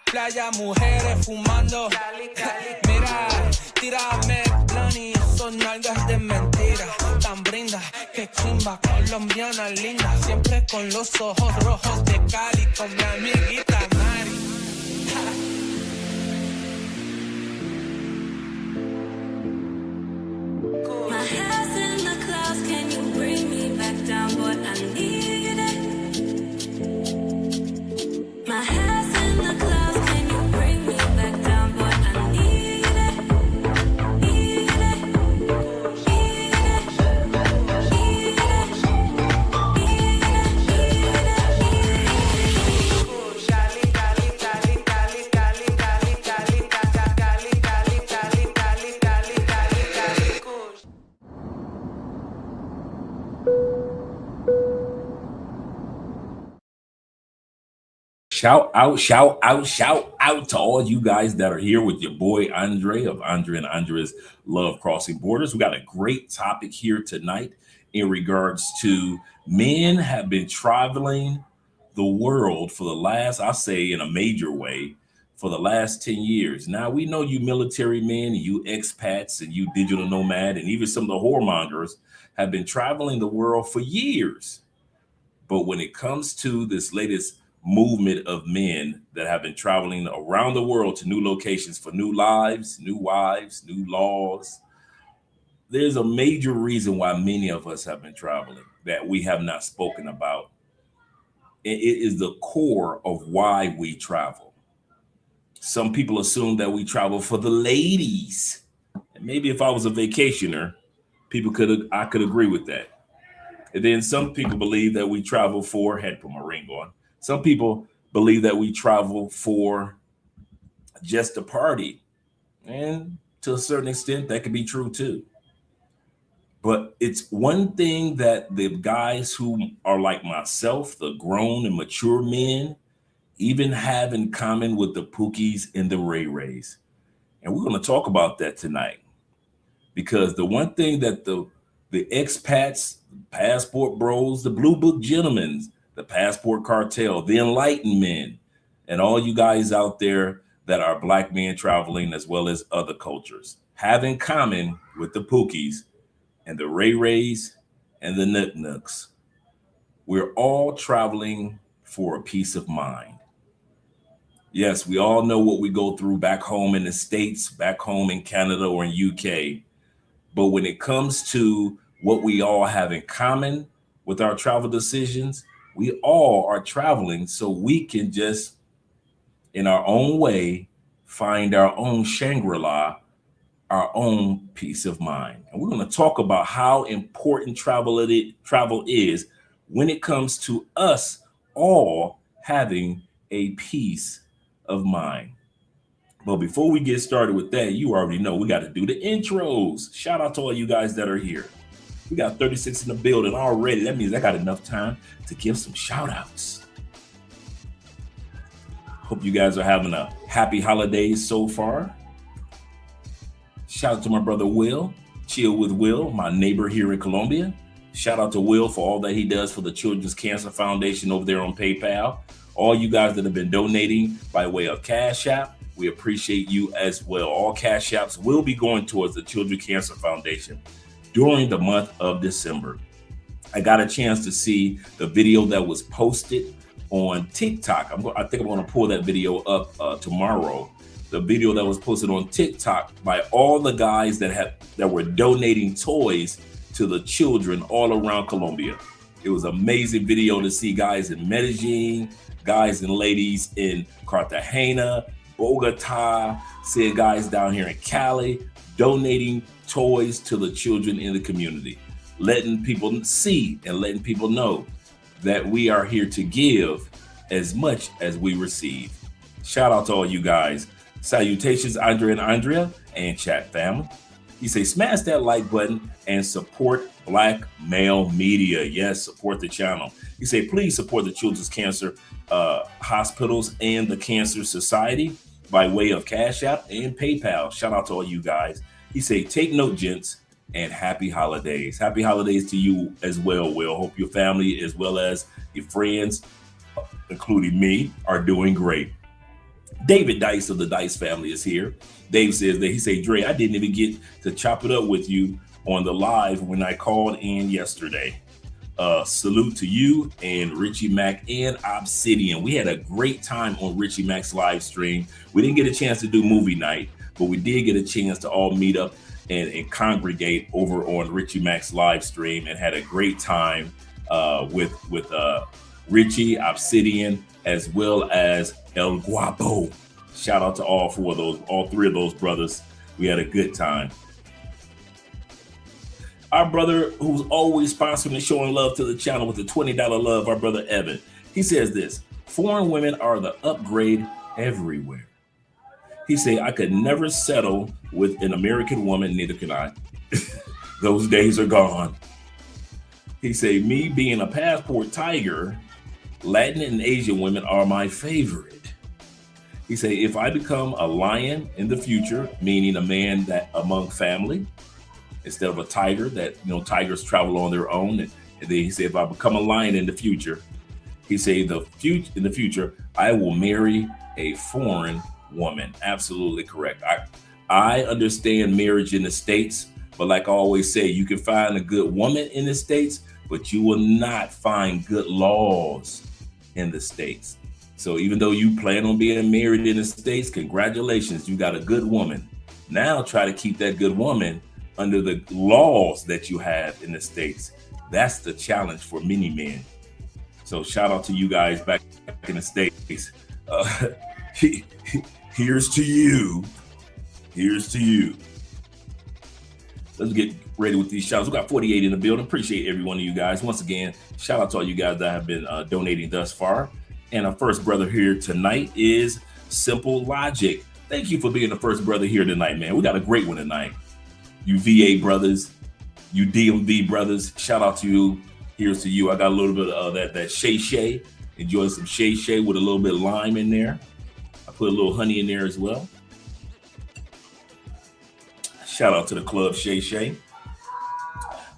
Playa, mujeres fumando. Mira, tírame plan y esos nalgas de mentira. Tan brinda, que chimba, colombiana linda. Siempre con los ojos rojos de Cali, con mi amiguita Mari. My head's in the clouds, can you bring me back down, boy? I need it. My head's in the clouds, can you bring me back down, boy? I need it. Need it. Need it. Need it. Shout out to all you guys that are here with your boy Andre of Andre and Andre's Love Crossing Borders. We got a great topic here tonight in regards to men have been traveling the world for the last, I say in a major way, for the last 10 years. Now, we know you military men and you expats and you digital nomad and even some of the whoremongers have been traveling the world for years. But when it comes to this latest movement of men that have been traveling around the world to new locations for new lives, new wives, new laws, there's a major reason why many of us have been traveling that we have not spoken about. It is the core of why we travel. Some people assume that we travel for the ladies. And maybe if I was a vacationer, I could agree with that. And then some people believe that we travel for, had to put my ring on. Some people believe that we travel for just a party. And to a certain extent, that could be true too. But it's one thing that the guys who are like myself, the grown and mature men, even have in common with the Pookies and the Ray Rays. And we're going to talk about that tonight. Because the one thing that the expats, passport bros, the blue book gentlemen, the passport cartel, the enlightened men, and all you guys out there that are black men traveling as well as other cultures have in common with the Pookies and the Ray Rays and the Nook Nooks. We're all traveling for a peace of mind. Yes, we all know what we go through back home in the States, back home in Canada or in UK. But when it comes to what we all have in common with our travel decisions, we all are traveling so we can just, in our own way, find our own Shangri-La, our own peace of mind. And we're going to talk about how important travel is when it comes to us all having a peace of mind. But before we get started with that, you already know we got to do the intros. Shout out to all you guys that are here. We got 36 in the building already. That means I got enough time to give some shout outs. Hope you guys are having a happy holidays so far. Shout out to my brother Will, Chill with Will, my neighbor here in Colombia. Shout out to Will for all that he does for the Children's Cancer Foundation over there on PayPal. All you guys that have been donating by way of Cash App, we appreciate you as well. All Cash Apps will be going towards the Children's Cancer Foundation during the month of December. I got a chance to see the video that was posted on TikTok. I think I'm going to pull that video up tomorrow. The video that was posted on TikTok by all the guys that were donating toys to the children all around Colombia. It was an amazing video to see guys in Medellin, guys and ladies in Cartagena, Bogota, seeing guys down here in Cali donating toys to the children in the community, letting people see and letting people know that we are here to give as much as we receive. Shout out to all you guys. Salutations, Andre and Andrea and chat family. He say, smash that like button and support Black Male Media. Yes, support the channel. He say, please support the Children's Cancer Hospitals and the Cancer Society by way of Cash App and PayPal. Shout out to all you guys. He say, take note, gents, and happy holidays. Happy holidays to you as well, Will. Hope your family as well as your friends, including me, are doing great. David Dice of the Dice family is here. Dave says that he say, Dre, I didn't even get to chop it up with you on the live when I called in yesterday. Salute to you and Richie Mack and Obsidian. We had a great time on Richie Mack's live stream. We didn't get a chance to do movie night, but we did get a chance to all meet up and congregate over on Richie Mack's live stream and had a great time with Richie, Obsidian, as well as El Guapo. Shout out to all three of those brothers. We had a good time. Our brother who's always sponsoring and showing love to the channel with the $20 love, our brother Evan. He says this, foreign women are the upgrade everywhere. He say, I could never settle with an American woman, neither can I. Those days are gone. He say, me being a passport tiger, Latin and Asian women are my favorite. He say, if I become a lion in the future, meaning a man that among family, instead of a tiger that, tigers travel on their own. And then he said, if I become a lion in the future, he say, in the future, I will marry a foreign woman. Absolutely correct. I understand marriage in the States, but like I always say, you can find a good woman in the States, but you will not find good laws in the States. So even though you plan on being married in the States, congratulations, you got a good woman. Now try to keep that good woman under the laws that you have in the States. That's the challenge for many men. So shout out to you guys back in the States. Here's to you. Here's to you. Let's get ready with these shouts. We got 48 in the building. Appreciate every one of you guys. Once again, shout out to all you guys that have been donating thus far. And our first brother here tonight is Simple Logic. Thank you for being the first brother here tonight, man. We got a great one tonight. You VA brothers, you DMV brothers, shout out to you. Here's to you. I got a little bit of that Shay. Enjoy some Shay with a little bit of lime in there. I put a little honey in there as well. Shout out to the club Shay.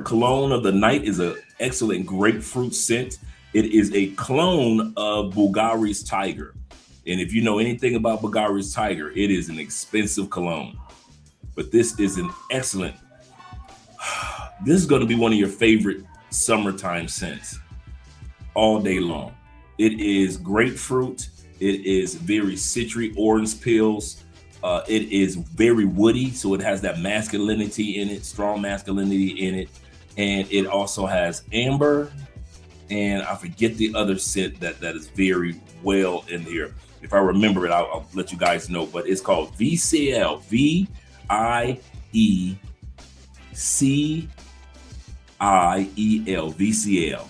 Cologne of the night is an excellent grapefruit scent. It is a clone of Bulgari's Tiger. And if you know anything about Bulgari's Tiger, it is an expensive cologne. But this is an excellent, this is going to be one of your favorite summertime scents all day long. It is grapefruit. It is very citry, orange peels. It is very woody, so it has that masculinity in it, strong masculinity in it. And it also has amber. And I forget the other scent that is very well in here. If I remember it, I'll let you guys know. But it's called VCL, VIECIEL, VCL.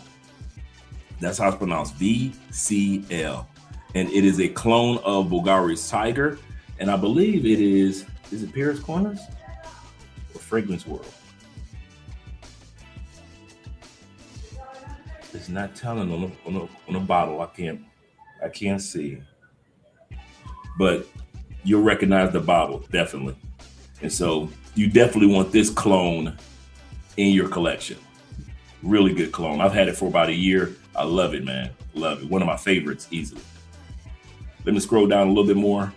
That's how it's pronounced, VCL. And it is a clone of Bulgari's Tiger. And I believe it is it Paris Corners or Fragrance World? It's not telling on the bottle. I can't see, but you'll recognize the bottle definitely. And so you definitely want this clone in your collection. Really good clone. I've had it for about a year. I love it, man. Love it. One of my favorites easily. Let me scroll down a little bit more.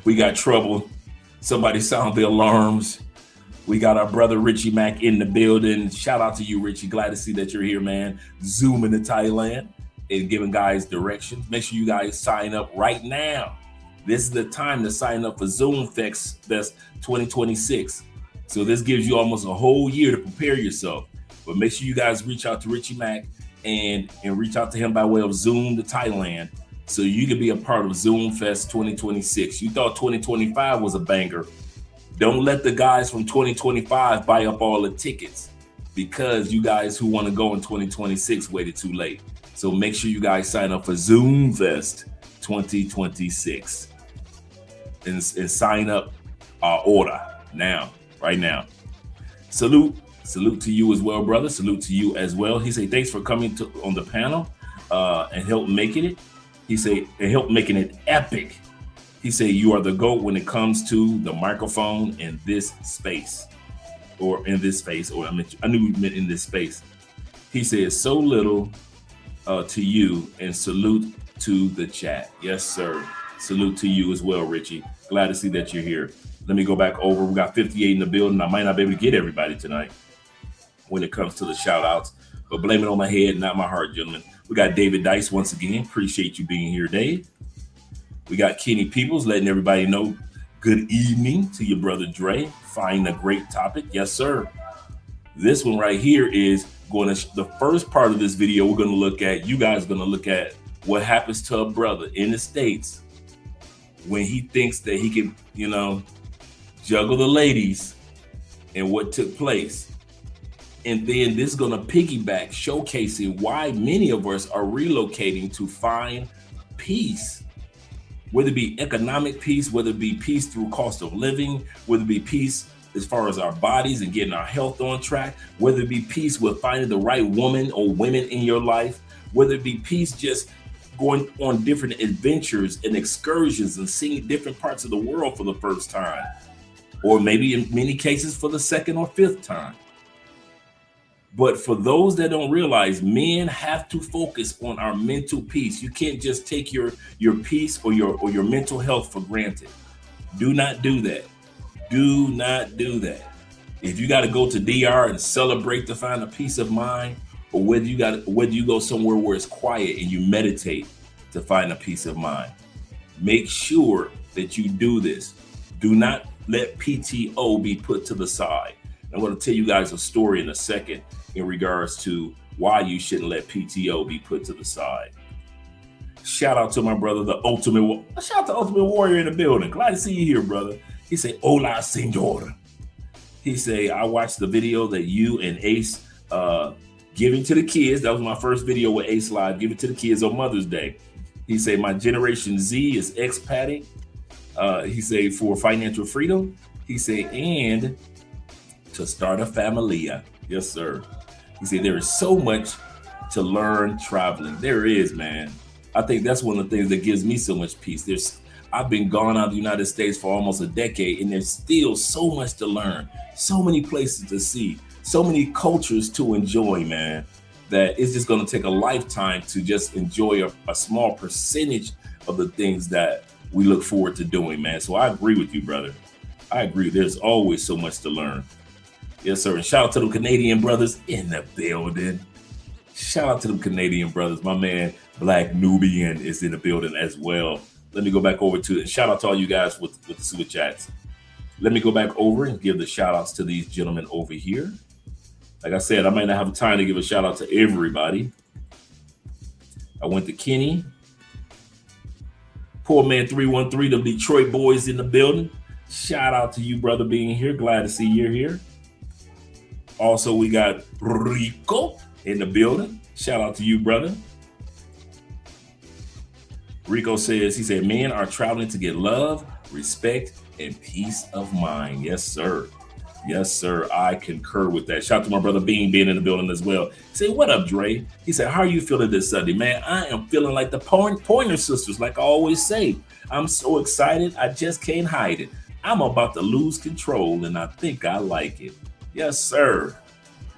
We got trouble. Somebody sound the alarms. We got our brother Richie Mack in the building. Shout out to you, Richie. Glad to see that you're here, man. Zooming to Thailand and giving guys directions. Make sure you guys sign up right now. This is the time to sign up for Zoom Fest 2026. So this gives you almost a whole year to prepare yourself. But make sure you guys reach out to Richie Mack and reach out to him by way of Zoom to Thailand so you can be a part of Zoom Fest 2026. You thought 2025 was a banger. Don't let the guys from 2025 buy up all the tickets because you guys who want to go in 2026 waited too late. So make sure you guys sign up for Zoom Fest 2026 and sign up our order now, right now. Salute to you as well, brother. Salute to you as well. He say, thanks for coming on the panel and help making it. He say, and help making it epic. He say, you are the GOAT when it comes to the microphone in this space, or in this space, or I knew we meant in this space. He says, so little to you, and salute to the chat. Yes, sir. Salute to you as well, Richie. Glad to see that you're here. Let me go back over. We got 58 in the building. I might not be able to get everybody tonight when it comes to the shout outs, but blame it on my head, not my heart, gentlemen. We got David Dice once again. Appreciate you being here, Dave. We got Kenny Peoples letting everybody know good evening to your brother Dre. Find a great topic. Yes, sir. This one right here is going to, the first part of this video we're going to look at, you guys are going to look at what happens to a brother in the States when he thinks that he can, juggle the ladies and what took place. And then this is going to piggyback, showcasing why many of us are relocating to find peace. Whether it be economic peace, whether it be peace through cost of living, whether it be peace as far as our bodies and getting our health on track, whether it be peace with finding the right woman or women in your life, whether it be peace just going on different adventures and excursions and seeing different parts of the world for the first time, or maybe in many cases for the second or fifth time. But for those that don't realize, men have to focus on our mental peace. You can't just take your peace or your mental health for granted. Do not do that. Do not do that. If you got to go to DR and celebrate to find a peace of mind, or whether you go somewhere where it's quiet and you meditate to find a peace of mind, make sure that you do this. Do not let PTO be put to the side. I'm going to tell you guys a story in a second in regards to why you shouldn't let PTO be put to the side. Shout out to my brother, the Ultimate Warrior in the building. Glad to see you here, brother. He say, hola, señor. He say, I watched the video that you and Ace giving to the kids. That was my first video with Ace Live, giving to the kids on Mother's Day. He say, my Generation Z is expatting. He say, for financial freedom. He say, and to start a familia. Yes, sir. He said, there is so much to learn traveling. There is, man. I think that's one of the things that gives me so much peace. I've been gone out of the United States for almost a decade, and there's still so much to learn, so many places to see, so many cultures to enjoy, man, that it's just going to take a lifetime to just enjoy a small percentage of the things that we look forward to doing, man. So I agree with you, brother. I agree. There's always so much to learn. Yes, sir. And shout out to the Canadian brothers in the building. Shout out to the Canadian brothers. My man, Black Nubian, is in the building as well. Let me go back over to it. Shout out to all you guys with the super chats. Let me go back over and give the shout outs to these gentlemen over here. Like I said, I might not have time to give a shout out to everybody. I went to Kenny. Poor Man 313, the Detroit boys in the building. Shout out to you, brother, being here. Glad to see you're here. Also, we got Rico in the building. Shout out to you, brother. Rico says, he said, men are traveling to get love, respect, and peace of mind. Yes, sir. Yes, sir. I concur with that. Shout out to my brother Bean being in the building as well. He said, what up, Dre? He said, how are you feeling this Sunday? Man, I am feeling like the Pointer Sisters, like I always say. I'm so excited, I just can't hide it. I'm about to lose control, and I think I like it. Yes, sir.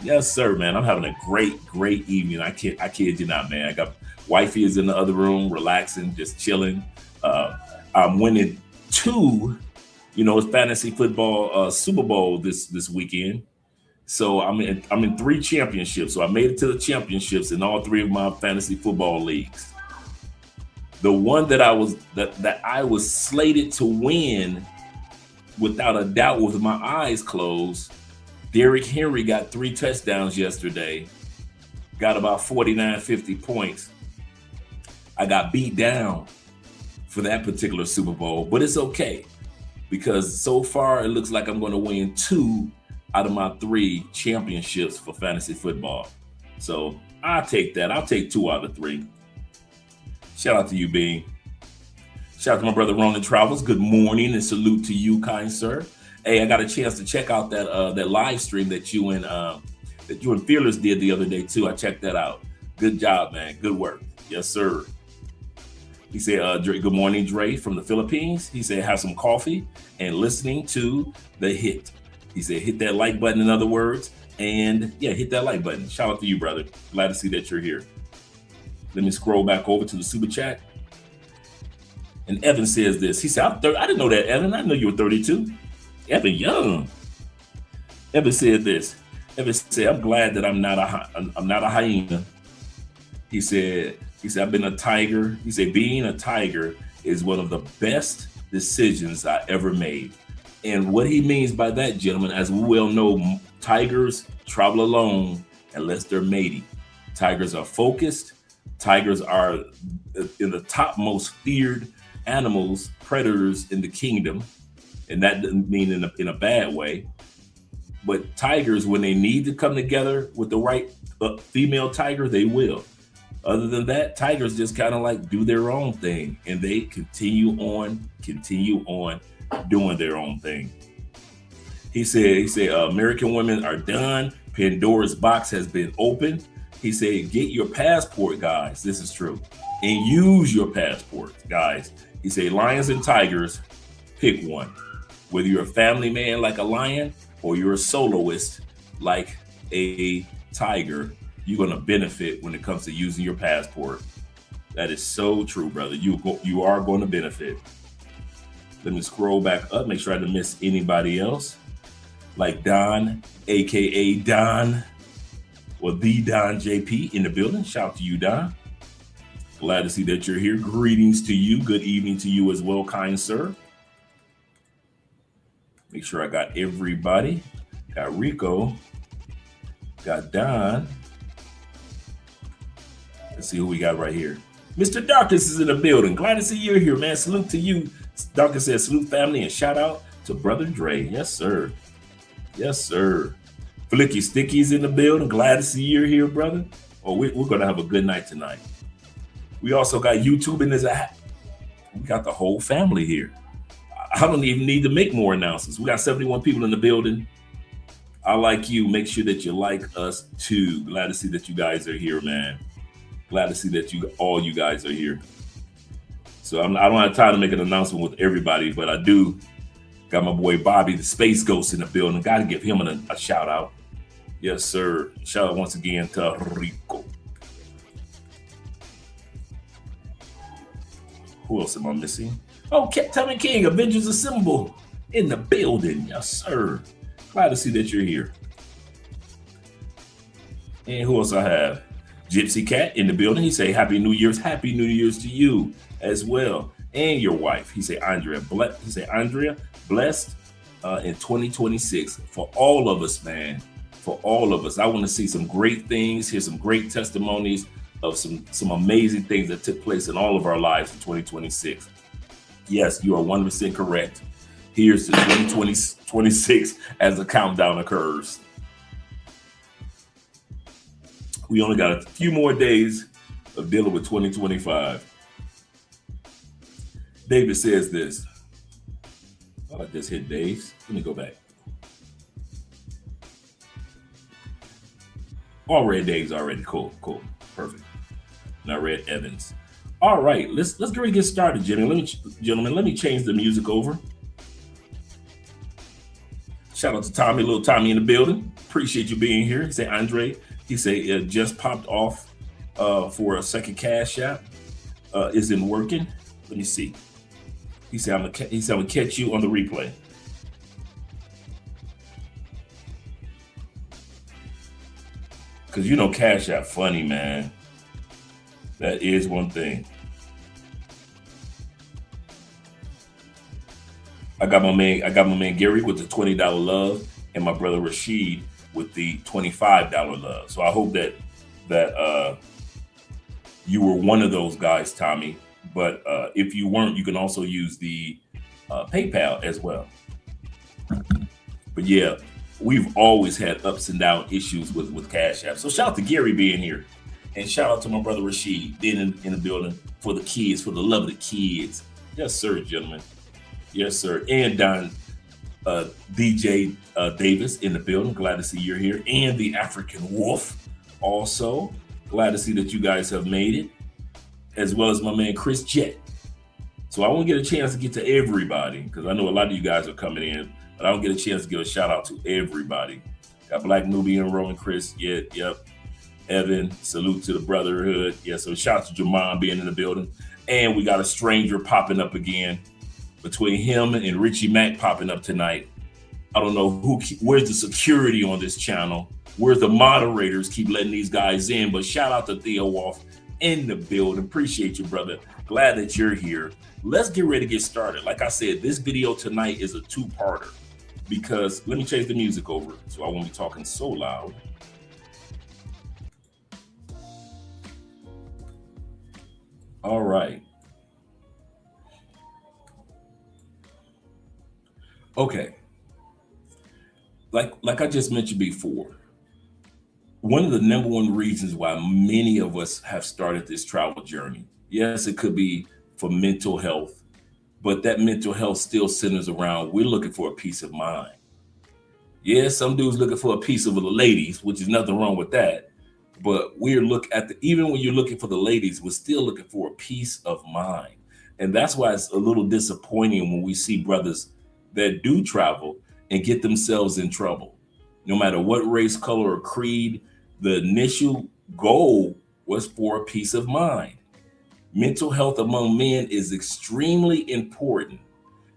Yes, sir, man. I'm having a great evening. I kid you not, man. I got wifey is in the other room, relaxing, just chilling. I'm winning 2 You know, it's fantasy football Super Bowl this weekend. So I'm in 3 championships. So I made it to the championships in all 3 of my fantasy football leagues. The one that I was slated to win without a doubt with my eyes closed, Derrick Henry got 3 touchdowns yesterday, got about 49, 50 points. I got beat down for that particular Super Bowl, but it's okay because so far it looks like I'm going to win 2 out of my 3 championships for fantasy football. So I'll take that. I'll take 2 out of 3. Shout out to you, Bean. Shout out to my brother Ronan Travels. Good morning and salute to you, kind sir. Hey, I got a chance to check out that live stream that you and Fearless did the other day too. I checked that out. Good job, man. Good work. Yes, sir. He said, Dre, good morning, Dre from the Philippines. He said, have some coffee and listening to the hit. He said, hit that like button, in other words. And yeah, hit that like button. Shout out to you, brother. Glad to see that you're here. Let me scroll back over to the super chat. And Evan says this. He said, I didn't know that, Evan. I know you were 32. Evan young. Evan said this. Evan said, I'm glad that I'm not a hyena. He said, I've been a tiger. He said, being a tiger is one of the best decisions I ever made. And what he means by that, gentlemen, as we well know, tigers travel alone unless they're mating. Tigers are focused. Tigers are in the top most feared animals, predators in the kingdom. And that doesn't mean in a bad way. But tigers, when they need to come together with the right female tiger, they will. Other than that, tigers just kind of like do their own thing and they continue on doing their own thing. He said, American women are done. Pandora's box has been opened. He said, get your passport, guys. This is true. And use your passport, guys. He said, lions and tigers, pick one. Whether you're a family man like a lion or you're a soloist like a tiger, you're going to benefit when it comes to using your passport. That is so true, brother. You are going to benefit. Let me scroll back up, make sure I didn't miss anybody else. Like Don, aka Don, or the Don JP in the building. Shout out to you, Don. Glad to see that you're here. Greetings to you. Good evening to you as well, kind sir. Make sure I got everybody. Got Rico. Got Don. Let's see who we got right here. Mr. Darkness is in the building. Glad to see you're here, man. Salute to you. Darkness says salute family and shout out to Brother Dre. Yes, sir. Yes, sir. Flicky Sticky's in the building. Glad to see you're here, brother. Oh, we're going to have a good night tonight. We also got YouTube in this app. We got the whole family here. I don't even need to make more announcements. We got 71 people in the building. I like you. Make sure that you like us too. Glad to see that you guys are here, man. Glad to see that all you guys are here. So I don't have time to make an announcement with everybody, but I do got my boy Bobby, the Space Ghost, in the building. Got to give him a shout out. Yes, sir. Shout out once again to Rico. Who else am I missing? Oh, Tubman King, Avengers Assemble in the building. Yes, sir. Glad to see that you're here. And who else I have? Gypsy Cat in the building. He say, Happy New Year's. Happy New Year's to you as well. And your wife. He say, Andrea, blessed in 2026 for all of us, man. For all of us. I want to see some great things, hear some great testimonies of some amazing things that took place in all of our lives in 2026. Yes, you are 100% correct. Here's to 2026 as the countdown occurs. We only got a few more days of dealing with 2025. David says this. I just hit Dave's. Let me go back. All read Dave's already. Cool. Perfect. And I read Evans. All right, let's get started, gentlemen. Let me change the music over. Shout out to Tommy, little Tommy in the building. Appreciate you being here. He said, Andre, he said it just popped off for a second cash app. Isn't working. Let me see. He said, I'm gonna catch you on the replay. Because you know Cash App funny, man. That is one thing. I got my man Gary with the $20 love, and my brother Rashid with the $25 love. So I hope that you were one of those guys, Tommy. But if you weren't, you can also use the PayPal as well. But yeah, we've always had ups and down issues with Cash App. So shout out to Gary being here, and shout out to my brother Rashid being in the building for the kids, for the love of the kids. Yes, sir, gentlemen. Yes, sir. And Don DJ Davis in the building. Glad to see you're here. And the African Wolf also. Glad to see that you guys have made it, as well as my man Chris Jett. So I won't get a chance to get to everybody because I know a lot of you guys are coming in, but I don't get a chance to give a shout out to everybody. Got Black Nubian, Roman, Chris, yep. Evan, salute to the brotherhood. Yeah, so shout out to Jamon being in the building. And we got a stranger popping up again between him and Richie Mack popping up tonight. I don't know where's the security on this channel. Where's the moderators keep letting these guys in? But shout out to Theo Wolf in the building. Appreciate you, brother. Glad that you're here. Let's get ready to get started. Like I said, this video tonight is a two-parter because let me change the music over so I won't be talking so loud. All right. Okay. Like I just mentioned before, one of the number one reasons why many of us have started this travel journey, yes, it could be for mental health, but that mental health still centers around we're looking for a peace of mind. Yeah, some dudes looking for a piece of the ladies, which is nothing wrong with that. But even when you're looking for the ladies, we're still looking for a peace of mind. And that's why it's a little disappointing when we see brothers that do travel and get themselves in trouble. No matter what race, color, or creed, the initial goal was for a peace of mind. Mental health among men is extremely important.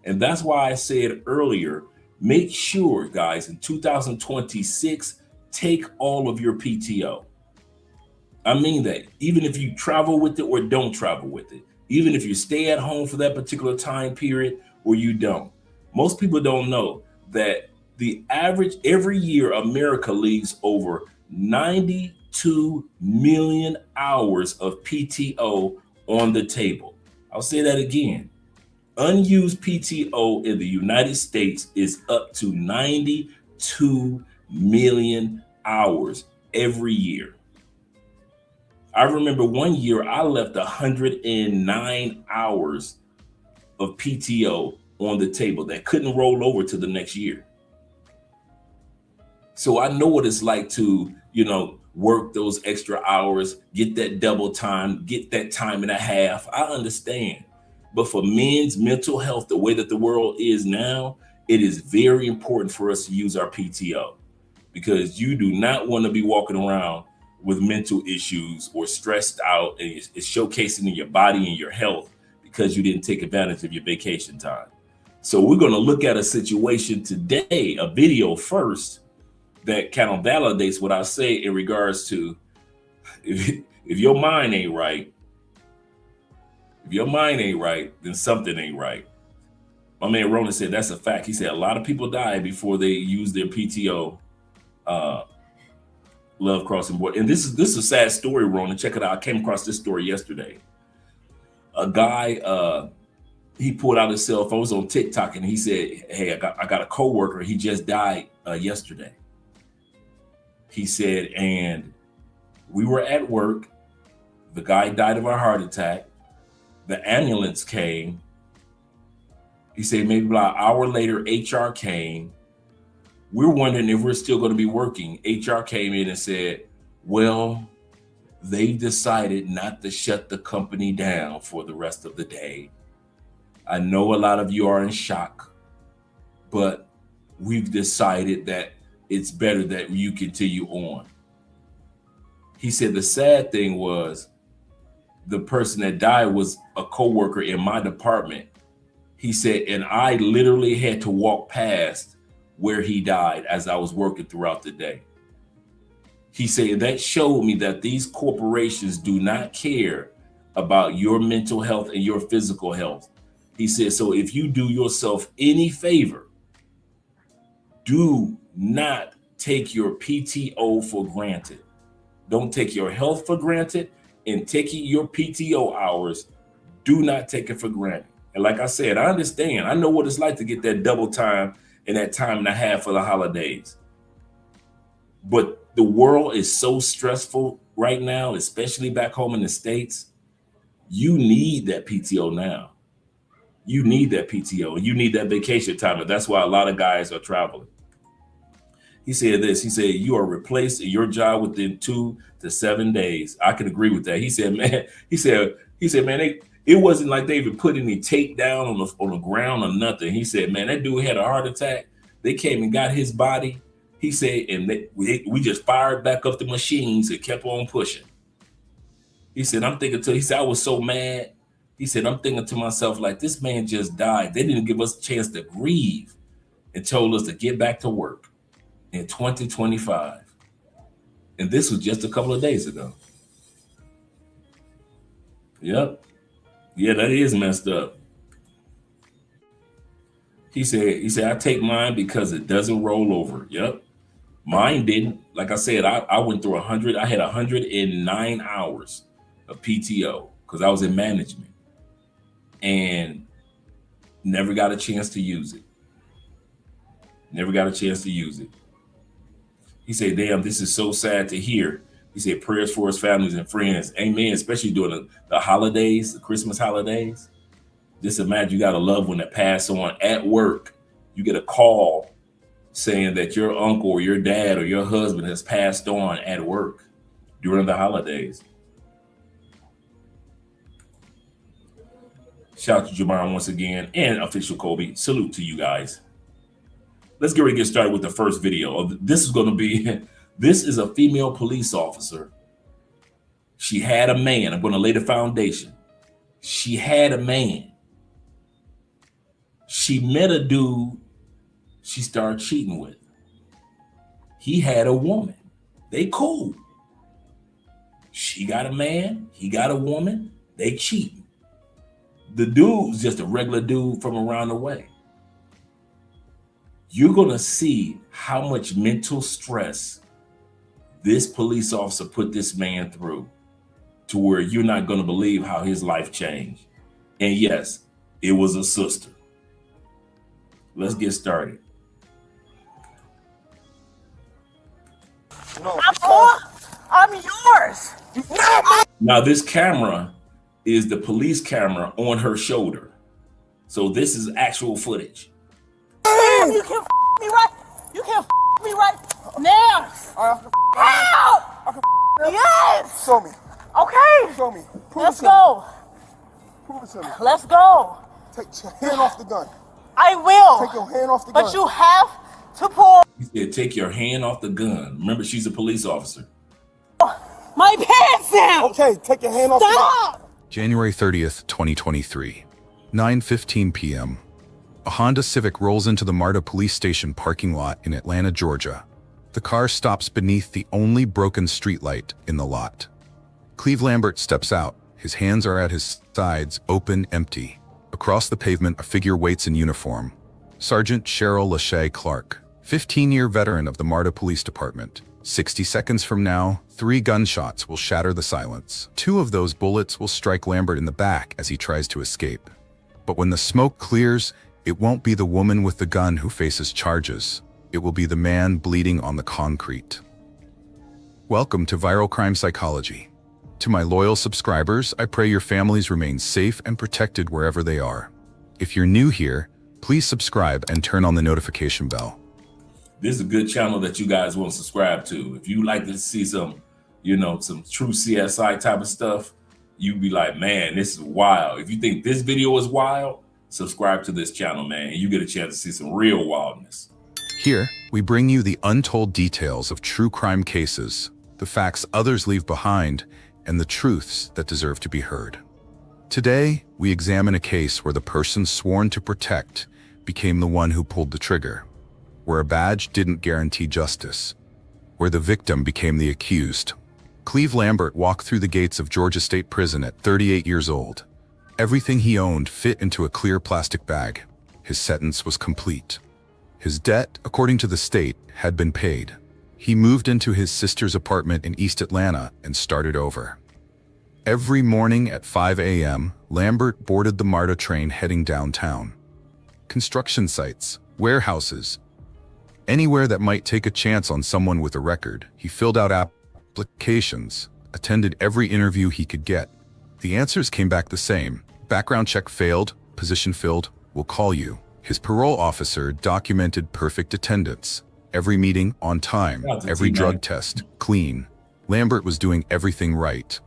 And that's why I said earlier, make sure, guys, in 2026, take all of your PTO. I mean that, even if you travel with it or don't travel with it, even if you stay at home for that particular time period or you don't. Most people don't know that the average every year, America leaves over 92 million hours of PTO on the table. I'll say that again. Unused PTO in the United States is up to 92 million hours every year. I remember one year I left 109 hours of PTO on the table that couldn't roll over to the next year. So I know what it's like to, work those extra hours, get that double time, get that time and a half. I understand. But for men's mental health, the way that the world is now, it is very important for us to use our PTO because you do not want to be walking around with mental issues or stressed out and it's showcasing in your body and your health because you didn't take advantage of your vacation time. So we're going to look at a situation today, a video first, that kind of validates what I say in regards to if your mind ain't right, then something ain't right. My man Ronan said that's a fact. He said a lot of people die before they use their PTO. Love crossing board. And this is a sad story, Ronan. Check it out. I came across this story yesterday. A guy, he pulled out his cell phone, was on TikTok, and he said, hey, I got a coworker. He just died yesterday. He said, and we were at work. The guy died of a heart attack. The ambulance came. He said maybe about an hour later, HR came. We're wondering if we're still going to be working. HR came in and said, well, they've decided not to shut the company down for the rest of the day. I know a lot of you are in shock, but we've decided that it's better that you continue on. He said the sad thing was the person that died was a coworker in my department. He said, and I literally had to walk past where he died as I was working throughout the day. He said that showed me that these corporations do not care about your mental health and your physical health. He said, so if you do yourself any favor, do not take your PTO for granted. Don't take your health for granted, and taking your PTO hours, do not take it for granted. And like I said, I understand. I know what it's like to get that double time and that time and a half for the holidays. But the world is so stressful right now, especially back home in the States. You need that PTO now. You need that PTO and you need that vacation time. And that's why a lot of guys are traveling. He said this, he said, you are replaced at your job within 2 to 7 days. I can agree with that. He said, man, man, it wasn't like they even put any tape down on the ground or nothing. He said, man, that dude had a heart attack. They came and got his body. He said, and we just fired back up the machines and kept on pushing. He said, he said, I was so mad. He said, I'm thinking to myself, like, this man just died. They didn't give us a chance to grieve and told us to get back to work in 2025. And this was just a couple of days ago. Yep. Yeah, that is messed up. He said, I take mine because it doesn't roll over. Yep. Mine didn't. Like I said, I went through I had 109 hours of PTO because I was in management and never got a chance to use it. Never got a chance to use it. He said, damn, this is so sad to hear. He said, prayers for his families and friends. Amen. Especially during the holidays, the Christmas holidays. Just imagine you got a loved one that passed on at work. You get a call saying that your uncle or your dad or your husband has passed on at work during the holidays. Shout out to Jamar once again and Official Kobe. Salute to you guys. Let's get ready to get started with the first video. This is a female police officer. She had a man. I'm going to lay the foundation. She had a man. She met a dude she started cheating with. He had a woman. They cool. She got a man. He got a woman. They cheating. The dude's just a regular dude from around the way. You're going to see how much mental stress this police officer put this man through to where you're not going to believe how his life changed. And yes, it was a sister. Let's get started. No, I'm yours. Now, this camera is the police camera on her shoulder. So this is actual footage. Damn, you can me right. You can me right now. Ow! Yes. Show me. Okay. Show me. Let's go. Prove it to me. Let's go. Take your hand off the gun. I will. Take your hand off the gun. But you have to pull He said, take your hand off the gun. Remember, she's a police officer. my pants down. Okay, take your hand off the gun. Stop. January 30th, 2023, 9:15 p.m. A Honda Civic rolls into the MARTA police station parking lot in Atlanta, Georgia. The car stops beneath the only broken streetlight in the lot. Cleve Lambert steps out. His hands are at his sides, open, empty. Across the pavement, a figure waits in uniform. Sergeant Cheryl Lachey Clark, 15-year veteran of the MARTA Police Department. 60 seconds from now, 3 gunshots will shatter the silence. 2 of those bullets will strike Lambert in the back as he tries to escape. But when the smoke clears, it won't be the woman with the gun who faces charges. It will be the man bleeding on the concrete. Welcome to Viral Crime Psychology. To my loyal subscribers, I pray your families remain safe and protected wherever they are. If you're new here, please subscribe and turn on the notification bell. This is a good channel that you guys want to subscribe to. If you like to see some, some true CSI type of stuff, you'd be like, man, this is wild. If you think this video is wild, subscribe to this channel, man, and you get a chance to see some real wildness. Here, we bring you the untold details of true crime cases, the facts others leave behind, and the truths that deserve to be heard. Today, we examine a case where the person sworn to protect became the one who pulled the trigger, where a badge didn't guarantee justice, where the victim became the accused. Cleve Lambert walked through the gates of Georgia State Prison at 38 years old. Everything he owned fit into a clear plastic bag. His sentence was complete. His debt, according to the state, had been paid. He moved into his sister's apartment in East Atlanta and started over. Every morning at 5 a.m., Lambert boarded the MARTA train heading downtown. Construction sites, warehouses, anywhere that might take a chance on someone with a record, he filled out applications, attended every interview he could get. The answers came back the same. Background check failed, position filled, we'll call you. His parole officer documented perfect attendance. Every meeting on time, every drug test clean. Lambert was doing everything right.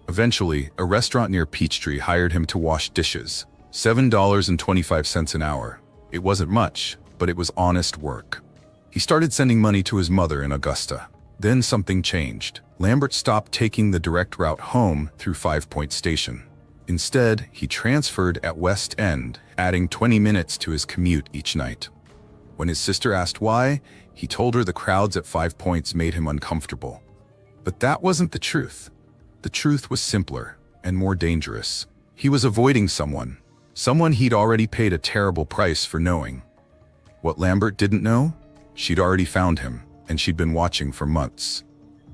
Eventually, a restaurant near Peachtree hired him to wash dishes. $7.25 an hour. It wasn't much, but it was honest work. He started sending money to his mother in Augusta. Then something changed. Lambert stopped taking the direct route home through 5 Point Station. Instead, he transferred at West End, adding 20 minutes to his commute each night. When his sister asked why, he told her the crowds at 5 Points made him uncomfortable. But that wasn't the truth. The truth was simpler and more dangerous. He was avoiding someone he'd already paid a terrible price for knowing. What Lambert didn't know? She'd already found him, and she'd been watching for months.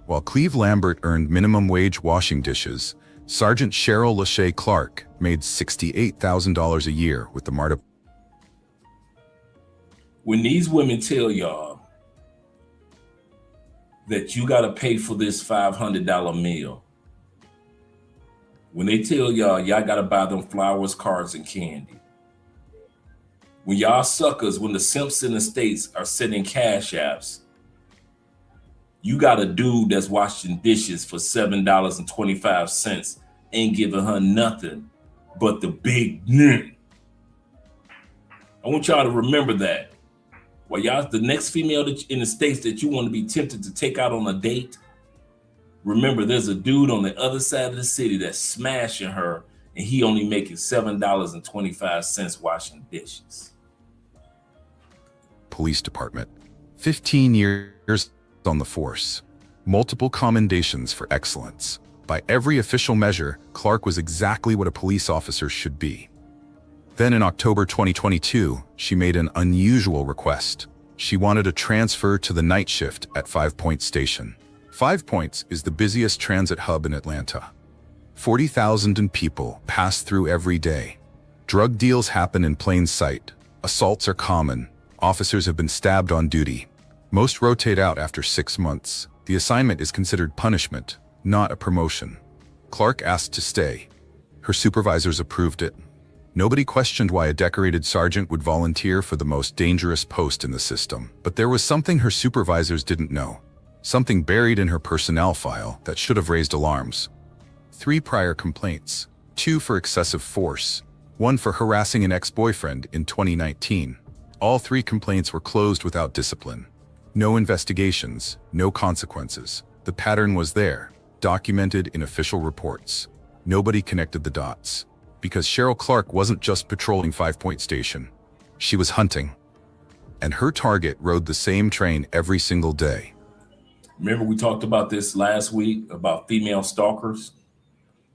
While Cleve Lambert earned minimum wage washing dishes, Sergeant Cheryl Lachey Clark made $68,000 a year with the MARTA. When these women tell y'all that you got to pay for this $500 meal, when they tell y'all got to buy them flowers, cards, and candy, when y'all suckers, when the simps in the States are sending cash apps, you got a dude that's washing dishes for $7.25, ain't giving her nothing but the big I want y'all to remember that. While y'all, the next female that in the States that you want to be tempted to take out on a date, remember there's a dude on the other side of the city that's smashing her, and he only making $7.25 washing dishes. Police Department. 15 years on the force. Multiple commendations for excellence. By every official measure, Clark was exactly what a police officer should be. Then in October 2022, she made an unusual request. She wanted a transfer to the night shift at 5 Point Station. 5 Points is the busiest transit hub in Atlanta. 40,000 people pass through every day. Drug deals happen in plain sight. Assaults are common. Officers have been stabbed on duty. Most rotate out after 6 months. The assignment is considered punishment, not a promotion. Clark asked to stay. Her supervisors approved it. Nobody questioned why a decorated sergeant would volunteer for the most dangerous post in the system. But there was something her supervisors didn't know. Something buried in her personnel file that should have raised alarms. 3 prior complaints, 2 for excessive force, 1 for harassing an ex-boyfriend in 2019. All 3 complaints were closed without discipline. No investigations, no consequences. The pattern was there, documented in official reports. Nobody connected the dots. Because Cheryl Clark wasn't just patrolling 5 Point Station. She was hunting. And her target rode the same train every single day. Remember we talked about this last week about female stalkers?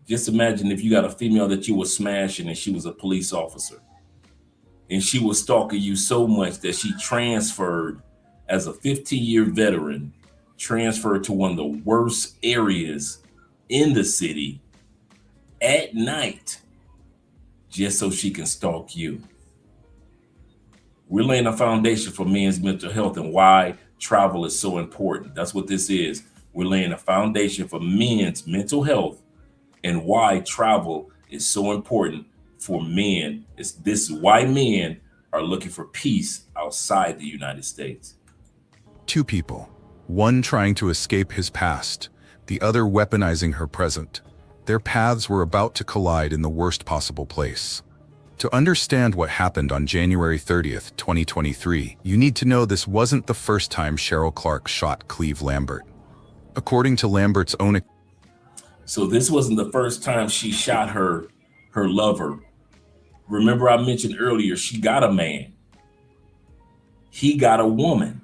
Just imagine if you got a female that you were smashing and she was a police officer. And she was stalking you so much that she transferred as a 15-year veteran, transferred to one of the worst areas in the city at night, just so she can stalk you. We're laying a foundation for men's mental health and why travel is so important. That's what this is. We're laying a foundation for men's mental health and why travel is so important for men. This is why men are looking for peace outside the United States. 2 people, one trying to escape his past, the other weaponizing her present. Their paths were about to collide in the worst possible place. To understand what happened on January 30th, 2023, you need to know this wasn't the first time Cheryl Clark shot Cleve Lambert. According to Lambert's own... So this wasn't the first time she shot her lover. Remember I mentioned earlier, she got a man. He got a woman.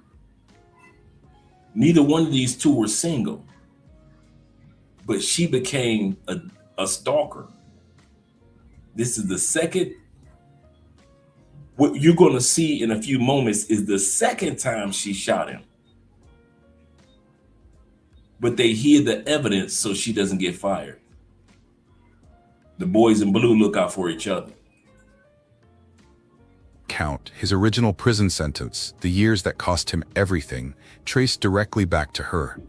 Neither one of these two were single, but she became a stalker. This is the second. What you're going to see in a few moments is the second time she shot him. But they hid the evidence so she doesn't get fired. The boys in blue look out for each other. Count, his original prison sentence, the years that cost him everything, traced directly back to her.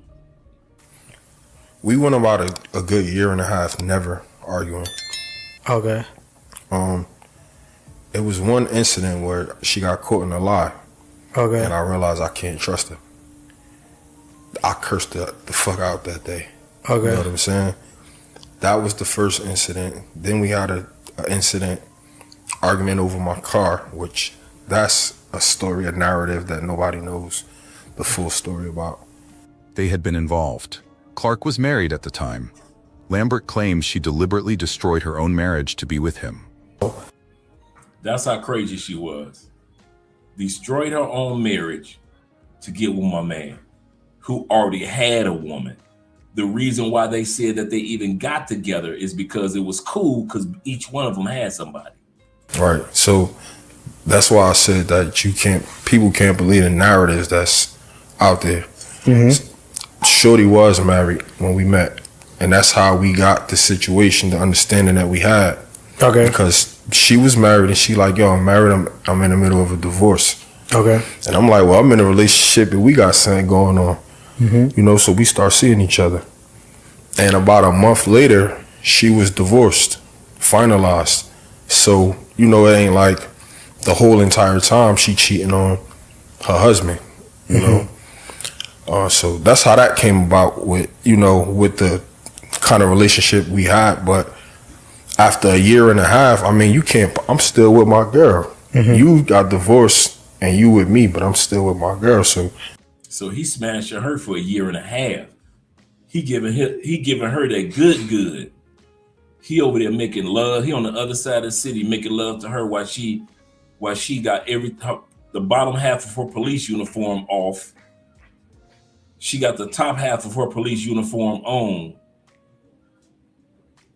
We went about a good year and a half never arguing. Okay. It was one incident where she got caught in a lie, Okay. and I realized I can't trust her. I cursed the fuck out that day. You know what Okay. I'm saying? That was the first incident. Then we had a incident, argument over my car, which that's a story, a narrative that nobody knows the full story about. They had been involved. Clark was married at the time. Lambert claims she deliberately destroyed her own marriage to be with him. That's how crazy she was. Destroyed her own marriage to get with my man, who already had a woman. The reason why they said that they even got together is because it was cool, because each one of them had somebody. Right. So that's why I said that people can't believe the narratives that's out there. Shorty was married when we met, and that's how we got the situation, the understanding that we had. Okay. Because she was married and she like, yo, I'm married, I'm in the middle of a divorce. Okay. And I'm like, well, I'm in a relationship and we got something going on. You know, so we start seeing each other. And about a month later, she was divorced, finalized. So, you know, it ain't like the whole entire time she cheating on her husband, you know. So that's how that came about with, you know, with the kind of relationship we had. But after a year and a half, I mean, I'm still with my girl. You got divorced and you with me, but I'm still with my girl. So he smashing her for a year and a half. He giving her that good. He over there making love. He on the other side of the city making love to her while she got the bottom half of her police uniform off. She got the top half of her police uniform on.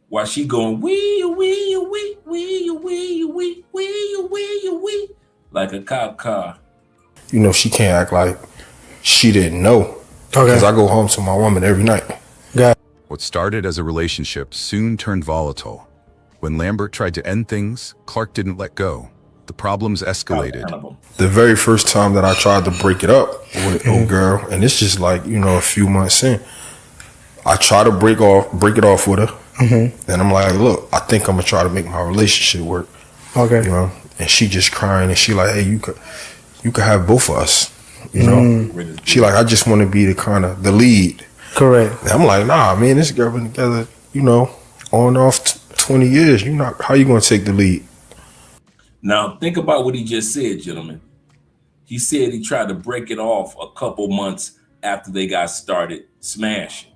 While she going wee wee wee wee wee wee wee wee wee like a cop car. You know, she can't act like she didn't know. Okay. Because I go home to my woman every night. What started as a relationship soon turned volatile. When Lambert tried to end things, Clark didn't let go. The problems escalated. The very first time that I tried to break it up with old girl, and it's just like, you know, a few months in, I try to break it off with her. And I'm like, look, I think I'm gonna try to make my relationship work. Okay. You know, and she just crying and she like, hey, you could have both of us. You know, she like, I just want to be the lead. Correct. And I'm like, nah, man, this girl been together, you know, on and off 20 years. How you gonna take the lead? Now think about what he just said, gentlemen. He said he tried to break it off a couple months after they got started smashing.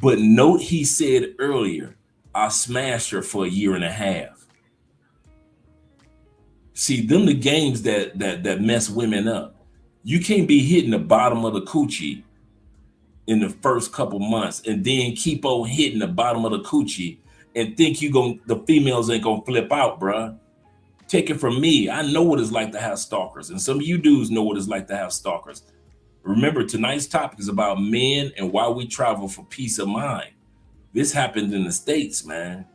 But note he said earlier, I smashed her for a year and a half. See, them the games that mess women up. You can't be hitting the bottom of the coochie in the first couple months and then keep on hitting the bottom of the coochie and think the females ain't gonna flip out, bruh. Take it from me. I know what it's like to have stalkers, and some of you dudes know what it's like to have stalkers. Remember, tonight's topic is about men and why we travel for peace of mind. This happened in the States, man.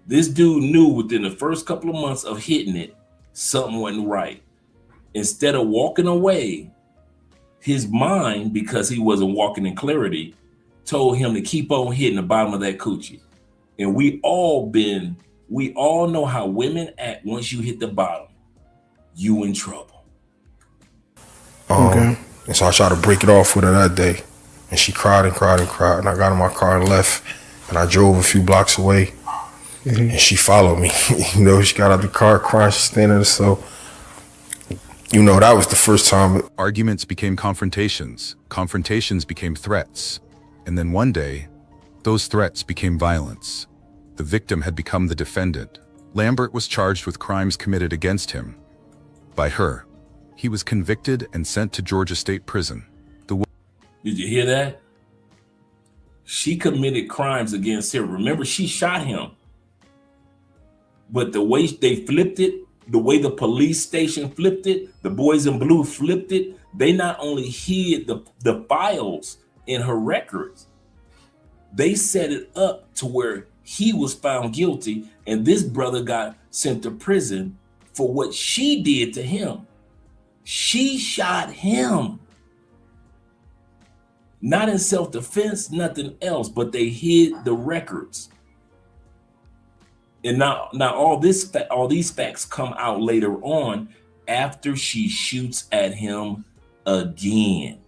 This dude knew within the first couple of months of hitting it, something wasn't right. Instead of walking away, his mind, because he wasn't walking in clarity, told him to keep on hitting the bottom of that coochie. And we all know how women act once you hit the bottom. You in trouble. And so I tried to break it off with her that day. And she cried and cried and cried. And I got in my car and left. And I drove a few blocks away. And she followed me. You know, she got out the car crying. She's standing there. So, you know, that was the first time. Arguments became confrontations. Confrontations became threats. And then one day, those threats became violence. The victim had become the defendant. Lambert was charged with crimes committed against him. By her. He was convicted and sent to Georgia State Prison. Did you hear that? She committed crimes against him. Remember, she shot him. But the way they flipped it, the way the police station flipped it, the boys in blue flipped it, they not only hid the files in her records, they set it up to where he was found guilty and this brother got sent to prison for what she did to him. She shot him. Not in self-defense, nothing else, but they hid the records. And now all these facts come out later on after she shoots at him again.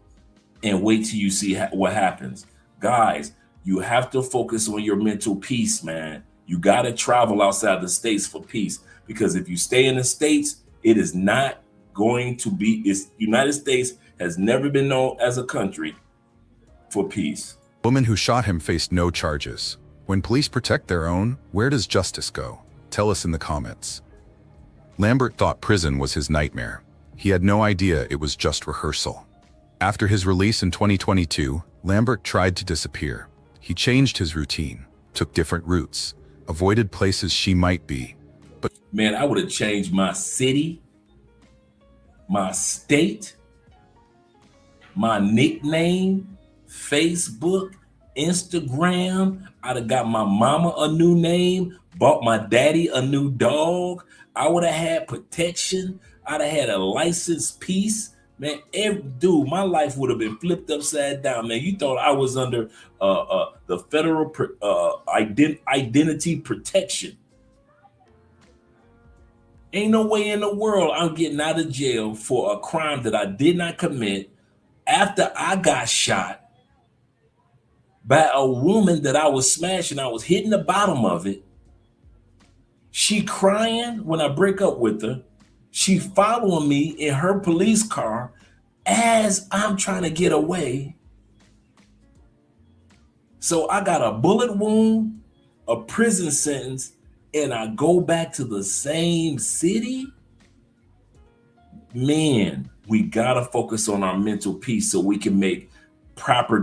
And wait till you see what happens. Guys, you have to focus on your mental peace, man. You got to travel outside the States for peace, because if you stay in the States, it is not going to be, United States has never been known as a country for peace. The woman who shot him faced no charges. When police protect their own, where does justice go? Tell us in the comments. Lambert thought prison was his nightmare. He had no idea it was just rehearsal. After his release in 2022, Lambert tried to disappear. He changed his routine, took different routes, avoided places she might be. But man, I would have changed my city, my state, my nickname, Facebook, Instagram. I'd have got my mama a new name, bought my daddy a new dog. I would have had protection. I'd have had a licensed piece. Man, dude, my life would have been flipped upside down, man. You thought I was under the federal identity protection. Ain't no way in the world I'm getting out of jail for a crime that I did not commit after I got shot by a woman that I was smashing. I was hitting the bottom of it. She crying when I break up with her. She following me in her police car as I'm trying to get away. So I got a bullet wound, a prison sentence, and I go back to the same city. Man, we gotta focus on our mental peace so we can make proper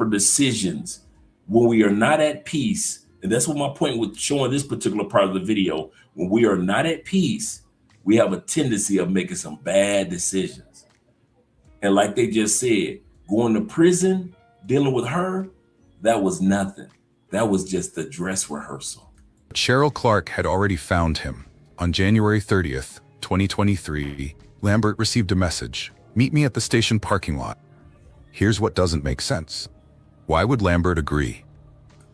decisions when we are not at peace. And that's what my point with showing this particular part of the video. When we are not at peace, we have a tendency of making some bad decisions. And like they just said, going to prison, dealing with her, that was nothing. That was just the dress rehearsal. Cheryl Clark had already found him. On January 30th, 2023, Lambert received a message. Meet me at the station parking lot. Here's what doesn't make sense. Why would Lambert agree?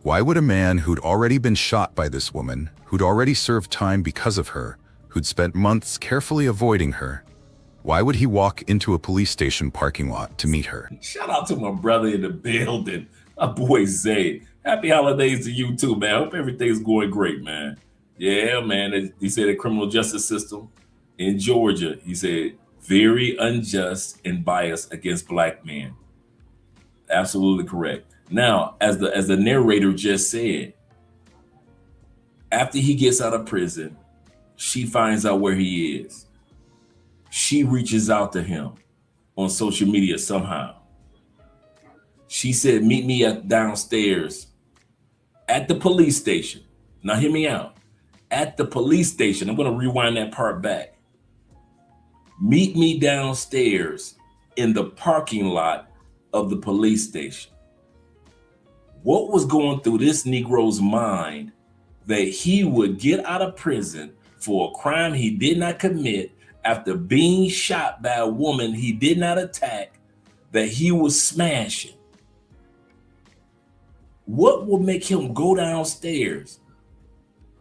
Why would a man who'd already been shot by this woman, who'd already served time because of her, who'd spent months carefully avoiding her, why would he walk into a police station parking lot to meet her? Shout out to my brother in the building, my boy Zay. Happy holidays to you too, man. Hope everything's going great, man. Yeah, man. He said the criminal justice system in Georgia, he said, very unjust and biased against black men. Absolutely correct. Now, as the narrator just said, after he gets out of prison, she finds out where he is. She reaches out to him on social media somehow. She said, meet me downstairs at the police station. Now hear me out. At the police station, I'm going to rewind that part back. Meet me downstairs in the parking lot of the police station. What was going through this Negro's mind that he would get out of prison for a crime he did not commit after being shot by a woman he did not attack, that he was smashing? What would make him go downstairs?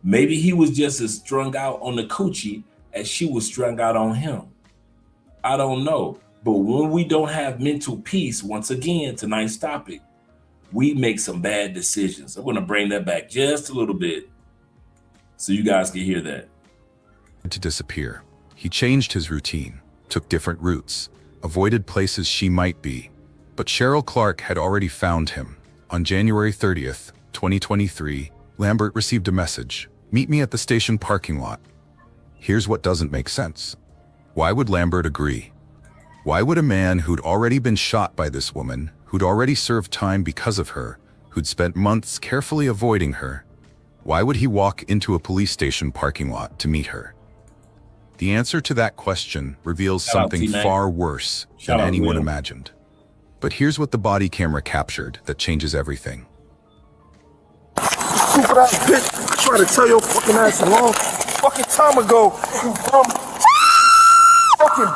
Maybe he was just as strung out on the coochie as she was strung out on him. I don't know. But when we don't have mental peace, once again, tonight's topic, we make some bad decisions. I'm going to bring that back just a little bit so you guys can hear that. To disappear. He changed his routine, took different routes, avoided places she might be. But Cheryl Clark had already found him. On January 30th, 2023, Lambert received a message. Meet me at the station parking lot. Here's what doesn't make sense. Why would Lambert agree? Why would a man who'd already been shot by this woman, who'd already served time because of her, who'd spent months carefully avoiding her, why would he walk into a police station parking lot to meet her? The answer to that question reveals Shout out, something T-Mac. far worse Shout than out, anyone Will. imagined. But here's what the body camera captured that changes everything. Stupid ass bitch. I tried to tell your fucking ass a long fucking time ago. You dumb fucking.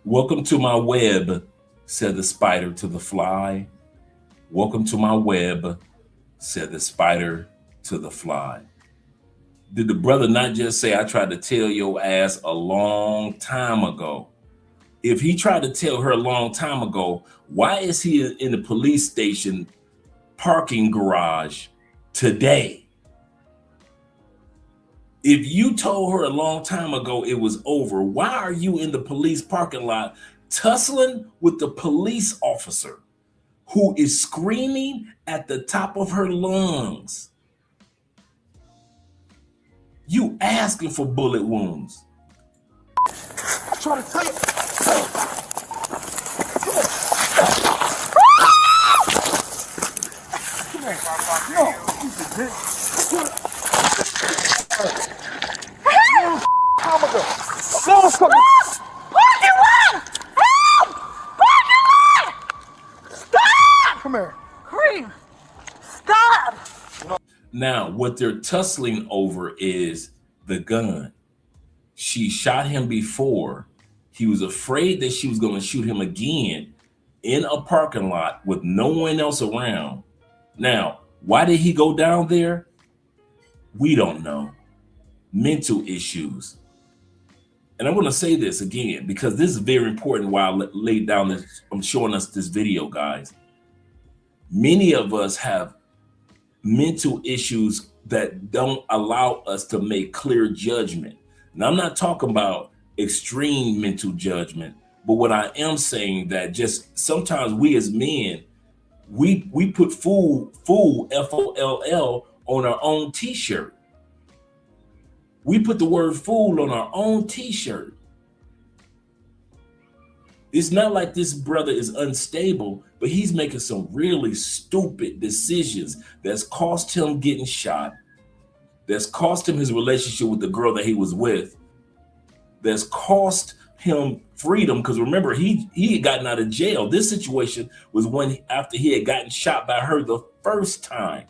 Welcome to my web, said the spider to the fly. Welcome to my web, said the spider to the fly. Did the brother not just say, I tried to tell your ass a long time ago? If he tried to tell her a long time ago, why is he in the police station parking garage today? If you told her a long time ago it was over, why are you in the police parking lot tussling with the police officer who is screaming at the top of her lungs? You asking for bullet wounds. I tried to tell you. Come here. Kareem, stop! Now, what they're tussling over is the gun. She shot him before. He was afraid that she was going to shoot him again in a parking lot with no one else around. Now, why did he go down there? We don't know. Mental issues. And I want to say this again, because this is very important while I laid down this, I'm showing us this video, guys. Many of us have mental issues that don't allow us to make clear judgment. Now, I'm not talking about extreme mental judgment, but what I am saying that just sometimes we as men, we put fool, F-O-L-L, on our own t-shirt. We put the word fool on our own t-shirt. It's not like this brother is unstable, but he's making some really stupid decisions that's cost him getting shot, that's cost him his relationship with the girl that he was with, that's cost him freedom. Because remember, he had gotten out of jail. This situation was when after he had gotten shot by her the first time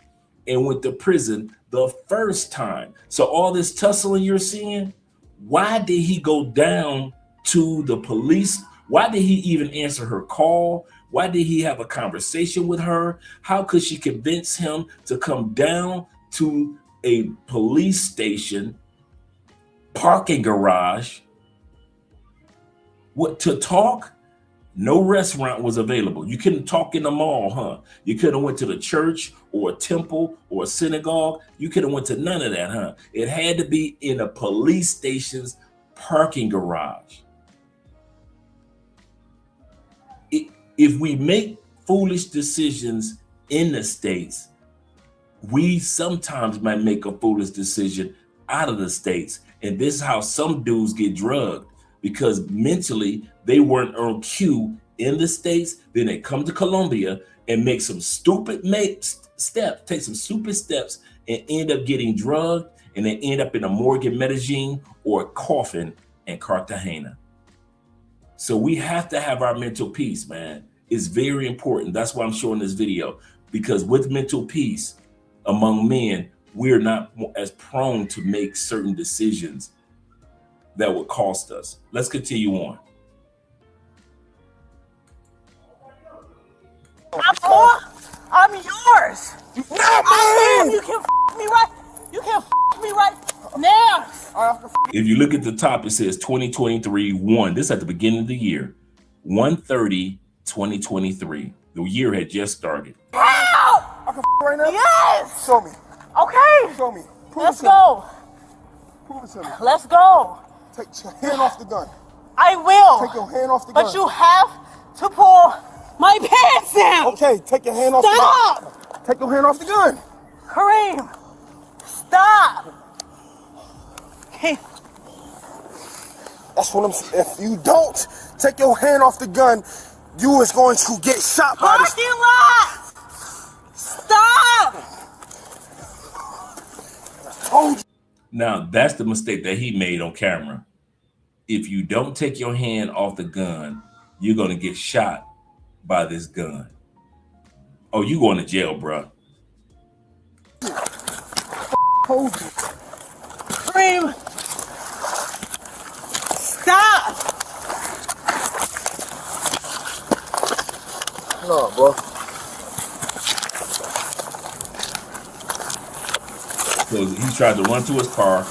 and went to prison the first time. So all this tussling you're seeing, why did he go down to the police? Why did he even answer her call? Why did he have a conversation with her? How could she convince him to come down to a police station parking garage? What, to talk? No restaurant was available. You couldn't talk in the mall, huh? You couldn't went to the church or a temple or a synagogue. You couldn't went to none of that, huh? It had to be in a police station's parking garage. If we make foolish decisions in the States, we sometimes might make a foolish decision out of the States. And this is how some dudes get drugged, because mentally they weren't on cue in the States. Then they come to Colombia and make some stupid steps, take some stupid steps and end up getting drugged, and they end up in a morgue in Medellin or a coffin in Cartagena. So we have to have our mental peace, man. It's very important. That's why I'm showing this video, because with mental peace among men, we're not as prone to make certain decisions that would cost us. Let's continue on. I'm yours. I am. You can me right. You can me right now. If you look at the top, it says 2023-1. This is at the beginning of the year. 1/30/2023. The year had just started. Ow! I can right now? Yes. Show me. Okay. Show me. Let's go. Prove it to me. Let's go. Take your hand off the gun. I will. Take your hand off the gun. But you have to pull my pants down. Okay, take your hand off the gun. Stop. Take your hand off the gun. Kareem. Stop! Hey, That's what I'm saying. If you don't take your hand off the gun, you is going to get shot by this. parking lot! Stop! Told you. Now, that's the mistake that he made on camera. If you don't take your hand off the gun, you're going to get shot by this gun. Oh, you going to jail, bro. Told you. Scream! Stop! No, bro. So he tried to run to his car.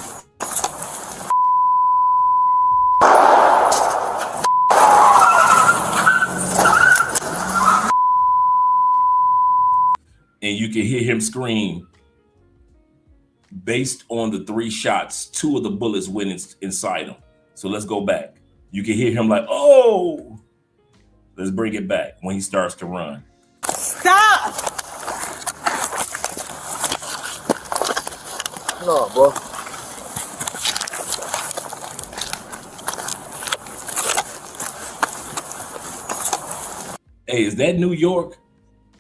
And you can hear him scream. Based on the 3 shots, 2 of the bullets went inside him. So let's go back. You can hear him like, oh. Let's bring it back when he starts to run. Stop! No, bro. Hey, is that New York?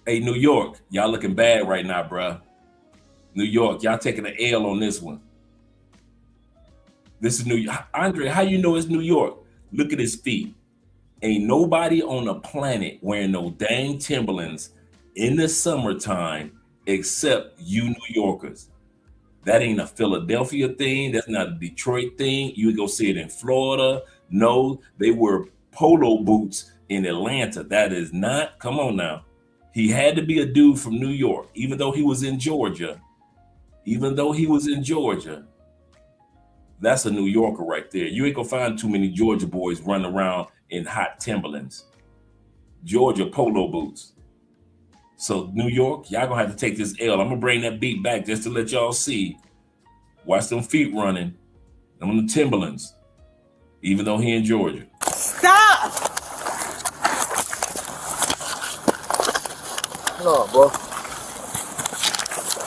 Hey, New York, y'all looking bad right now, bruh. New York, y'all taking an L on this one. This is New York. Andre, how you know it's New York? Look at his feet. Ain't nobody on the planet wearing no dang Timberlands in the summertime except you New Yorkers. That ain't a Philadelphia thing. That's not a Detroit thing. You would go see it in Florida. No, they wear polo boots in Atlanta. That is not, come on now. He had to be a dude from New York, even though he was in Georgia. Even though he was in Georgia, that's a New Yorker right there. You ain't gonna find too many Georgia boys running around in hot Timberlands. Georgia polo boots. So New York, y'all gonna have to take this L. I'm gonna bring that beat back just to let y'all see. Watch them feet running. Them on the Timberlands. Even though he in Georgia. Stop! No, bro.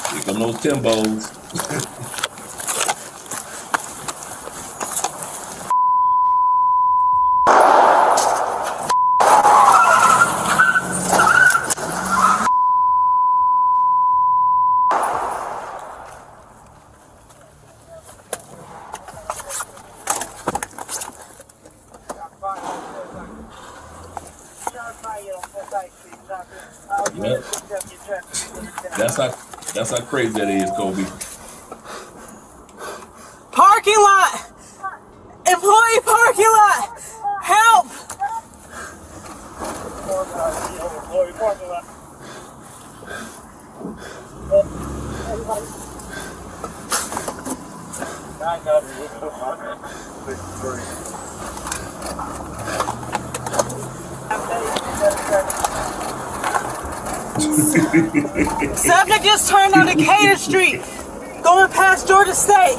Here come those Timbos. Yep. That's how crazy that is, Kobe. Parking lot! Employee parking lot! Help! Subject just turned on Decatur Street, going past Georgia State.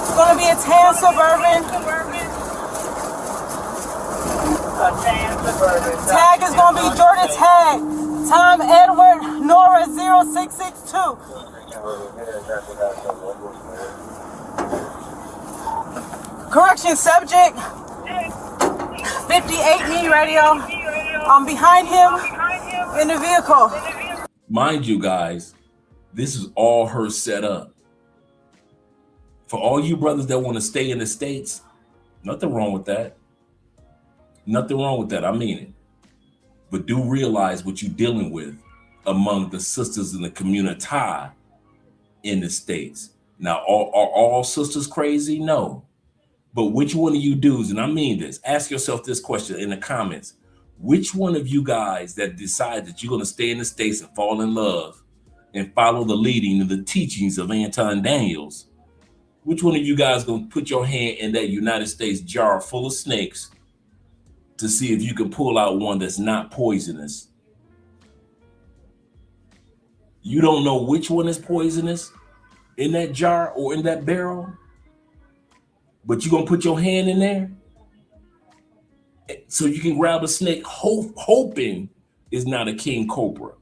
It's gonna be a tan Suburban. Tag is gonna be Georgia Tag. Time Edward Nora 0662. Correction subject, 58 knee radio. I'm behind him in the vehicle. Mind you guys, this is all her set up. For all you brothers that want to stay in the States, nothing wrong with that. Nothing wrong with that, I mean it. But do realize what you're dealing with among the sisters in the community in the States. Now, are all sisters crazy? No. But which one of you dudes, and I mean this, ask yourself this question in the comments. Which one of you guys that decide that you're going to stay in the States and fall in love and follow the leading and the teachings of Anton Daniels, which one of you guys going to put your hand in that United States jar full of snakes to see if you can pull out one that's not poisonous? You don't know which one is poisonous in that jar or in that barrel, but you're going to put your hand in there? So you can grab a snake hoping it's not a king cobra.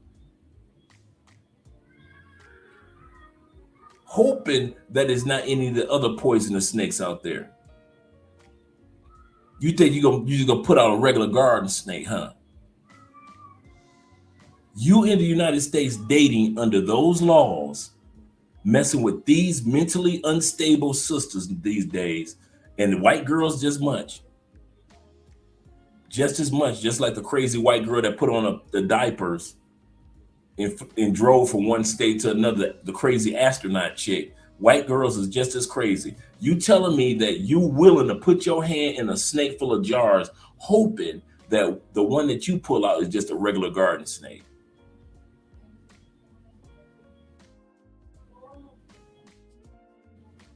Hoping that it's not any of the other poisonous snakes out there. You think you're just gonna put out a regular garden snake, huh? You in the United States dating under those laws, messing with these mentally unstable sisters these days, and the white girls just as much, just like the crazy white girl that put on the diapers and drove from one state to another, the crazy astronaut chick. White girls is just as crazy. You telling me that you willing to put your hand in a snake full of jars, hoping that the one that you pull out is just a regular garden snake?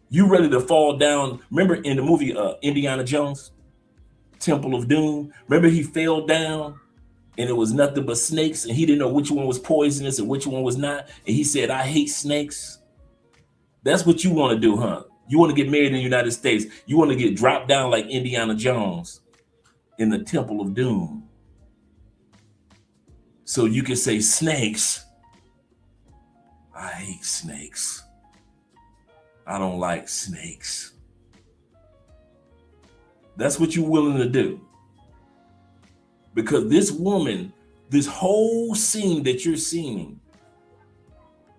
You ready to fall down? Remember in the movie Indiana Jones, Temple of Doom? Remember he fell down and it was nothing but snakes, and he didn't know which one was poisonous and which one was not. And he said, I hate snakes. That's what you want to do, huh? You want to get married in the United States. You want to get dropped down like Indiana Jones in the Temple of Doom. So you can say, snakes. I hate snakes. I don't like snakes. That's what you're willing to do. Because this woman, this whole scene that you're seeing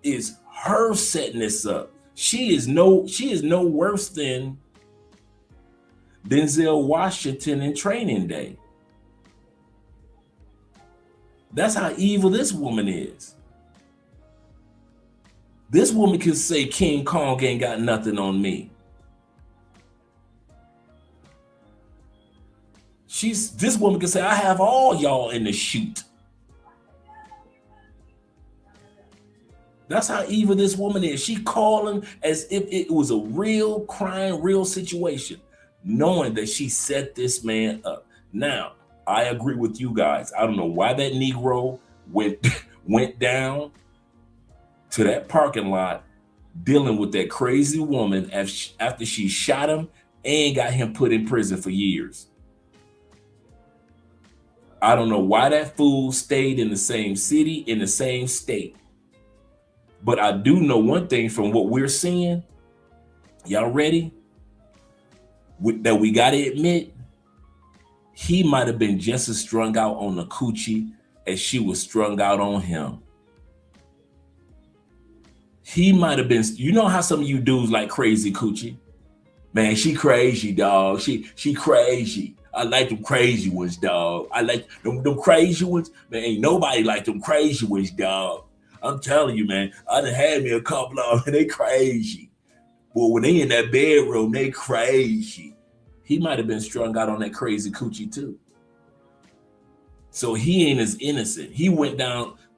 is her setting this up. She is no worse than Denzel Washington in Training Day. That's how evil this woman is. This woman can say King Kong ain't got nothing on me. This woman can say, I have all y'all in the chute. That's how evil this woman is. She calling as if it was a real crime, real situation, knowing that she set this man up. Now, I agree with you guys. I don't know why that Negro went down to that parking lot dealing with that crazy woman after she shot him and got him put in prison for years. I don't know why that fool stayed in the same city, in the same state. But I do know one thing from what we're seeing. Y'all ready? That we got to admit, he might have been just as strung out on the coochie as she was strung out on him. He might have been, you know how some of you dudes like crazy coochie? Man, she crazy, dog. She crazy. I like them crazy ones, dog. I like them crazy ones. Man, ain't nobody like them crazy ones, dog. I'm telling you, man, I done had me a couple of them, they crazy. But when they in that bedroom, they crazy. He might have been strung out on that crazy coochie too. So he ain't as innocent. He went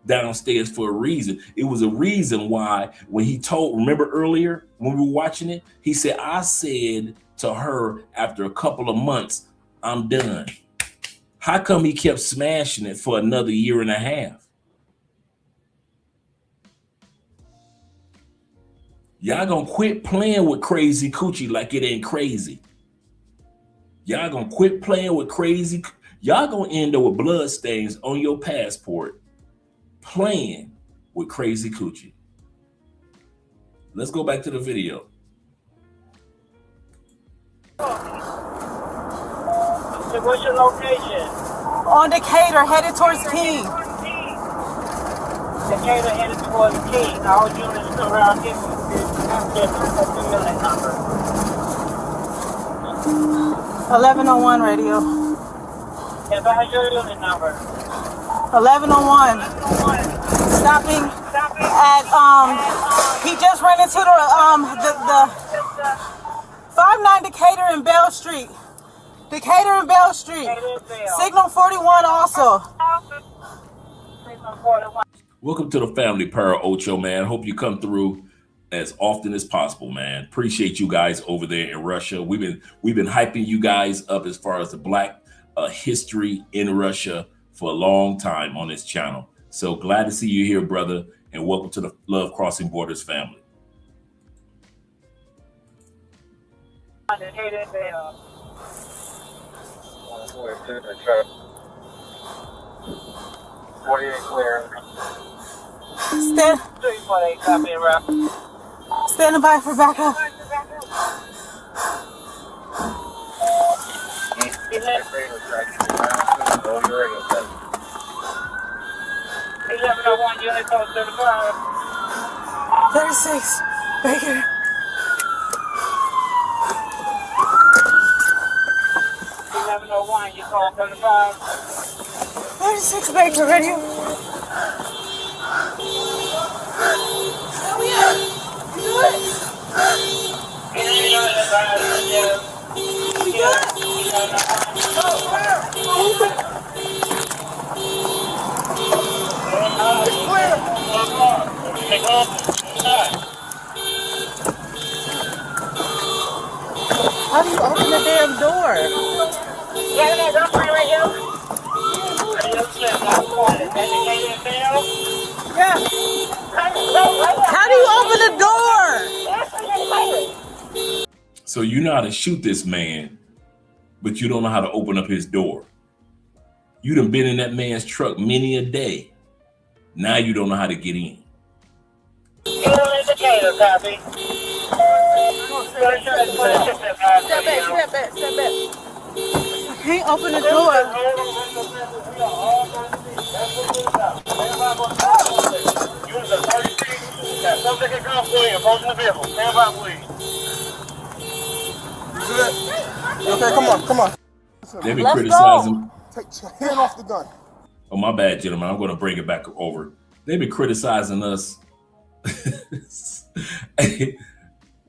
downstairs for a reason. It was a reason why when he told, remember earlier when we were watching it, he said, I said to her after a couple of months, I'm done. How come he kept smashing it for another year and a half? Y'all gonna quit playing with crazy coochie like it ain't crazy. Y'all gonna quit playing with crazy. Y'all gonna end up with blood stains on your passport playing with crazy coochie. Let's go back to the video. What's your location? On Decatur, headed towards King. Decatur headed towards King. All units around here. Unit number. 1101 radio. Yeah, that's your unit number. 1101. Stopping at he just ran into the 59 Decatur and Bell Street. Decatur and Bell Street. Signal 41 also. Welcome to the family, Para Ocho, man. Hope you come through as often as possible, man. Appreciate you guys over there in Russia. We've been hyping you guys up as far as the Black history in Russia for a long time on this channel. So glad to see you here, brother, and welcome to the Love Crossing Borders family. Stand. Standing by for backup. Unit 36, Baker. You call 35. 36, Baker, radio. Oh, yeah. You do it. We good? Oh, where? How do you open the damn door? Yeah, don't play right here. Yeah. How do you open the door? So you know how to shoot this man, but you don't know how to open up his door. You done been in that man's truck many a day. Now you don't know how to get in. Indicator, copy. Step back. I can't open the door. Okay, come on. They be criticizing. Take your hand off the gun. Oh, my bad, gentlemen. I'm going to bring it back over. They be criticizing us.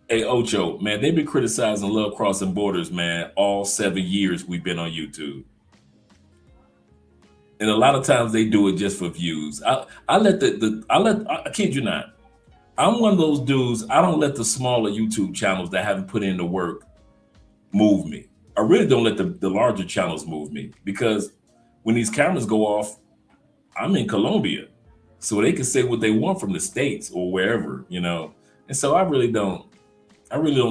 Hey, Ocho, man, they've been criticizing Love Crossing Borders, man, all 7 years we've been on YouTube. And a lot of times they do it just for views. I kid you not. I'm one of those dudes, I don't let the smaller YouTube channels that haven't put in the work move me. I really don't let the larger channels move me, because when these cameras go off, I'm in Colombia. So they can say what they want from the States or wherever, you know? And so I really don't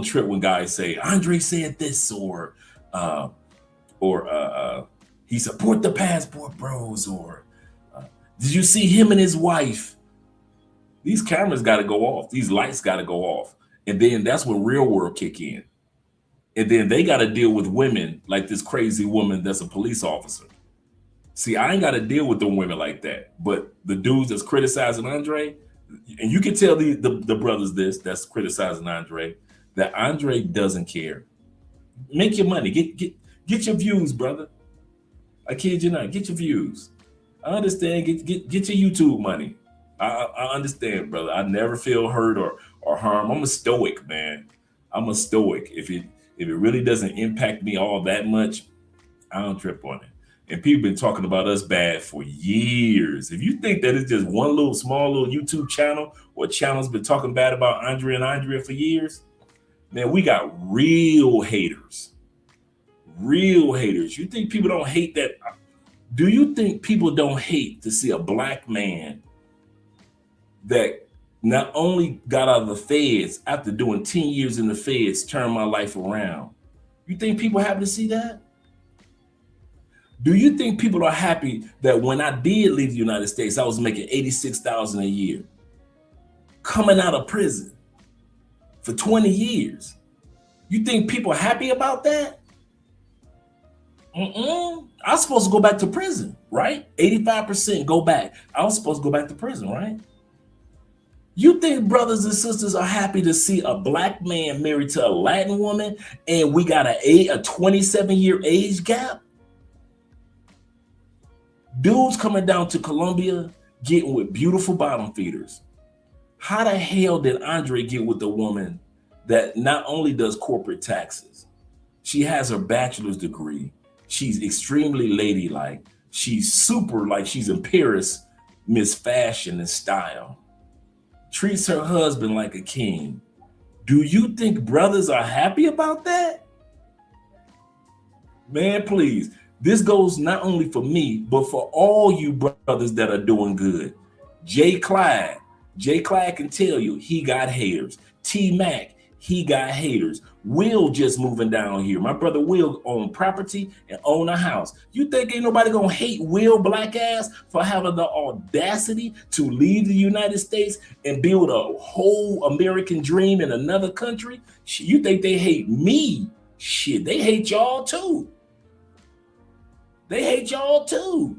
trip when guys say, Andre said this, or he support the Passport Bros, or did you see him and his wife? These cameras got to go off. These lights got to go off. And then that's when real world kick in. And then they got to deal with women like this crazy woman that's a police officer. See, I ain't got to deal with them women like that. But the dudes that's criticizing Andre, and you can tell the brothers that's criticizing Andre, that Andre doesn't care. Make your money. Get your views, brother. I kid you not. Get your views. I understand. Get your YouTube money. I understand, brother. I never feel hurt or harm. I'm a stoic, man. I'm a stoic. If it really doesn't impact me all that much, I don't trip on it. And people been talking about us bad for years. If you think that it's just one small little YouTube channel or channel's been talking bad about Andre and Andrea for years, man, we got real haters. Real haters. You think people don't hate that? Do you think people don't hate to see a black man that not only got out of the feds after doing 10 years in the feds turn my life around? You think people happy to see that? Do you think people are happy that when I did leave the United States, I was making $86,000 a year, coming out of prison for 20 years? You think people are happy about that? I was supposed to go back to prison, right? 85% go back. I was supposed to go back to prison, right? You think brothers and sisters are happy to see a black man married to a Latin woman and we got a 27-year age gap? Dudes coming down to Colombia getting with beautiful bottom feeders. How the hell did Andre get with a woman that not only does corporate taxes, she has her bachelor's degree, she's extremely ladylike, she's super like she's in Paris, Miss Fashion and Style, treats her husband like a king? Do you think brothers are happy about that? Man, please. This goes not only for me, but for all you brothers that are doing good. Jay Clyde can tell you he got haters. T-Mac, he got haters. Will just moving down here. My brother Will own property and own a house. You think ain't nobody gonna hate Will black ass for having the audacity to leave the United States and build a whole American dream in another country? You think they hate me? Shit, they hate y'all too. They hate y'all too.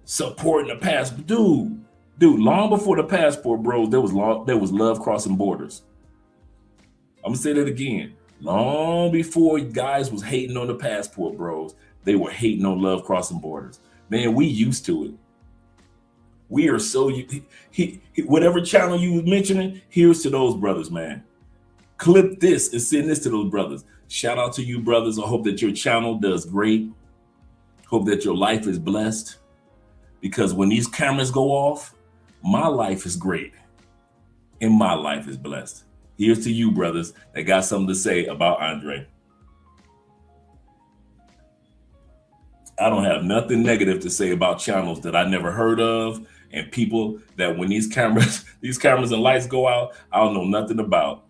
Supporting the passport, dude. Long before the passport, bro, there was love crossing borders. I'm gonna say that again. Long before guys was hating on the passport, bros, they were hating on love crossing borders. Man, we used to it. We are so whatever channel you was mentioning, here's to those brothers, man. Clip this and send this to those brothers. Shout out to you, brothers. I hope that your channel does great. Hope that your life is blessed. Because when these cameras go off, my life is great. And my life is blessed. Here's to you, brothers, that got something to say about Andre. I don't have nothing negative to say about channels that I never heard of and people that when these cameras and lights go out, I don't know nothing about.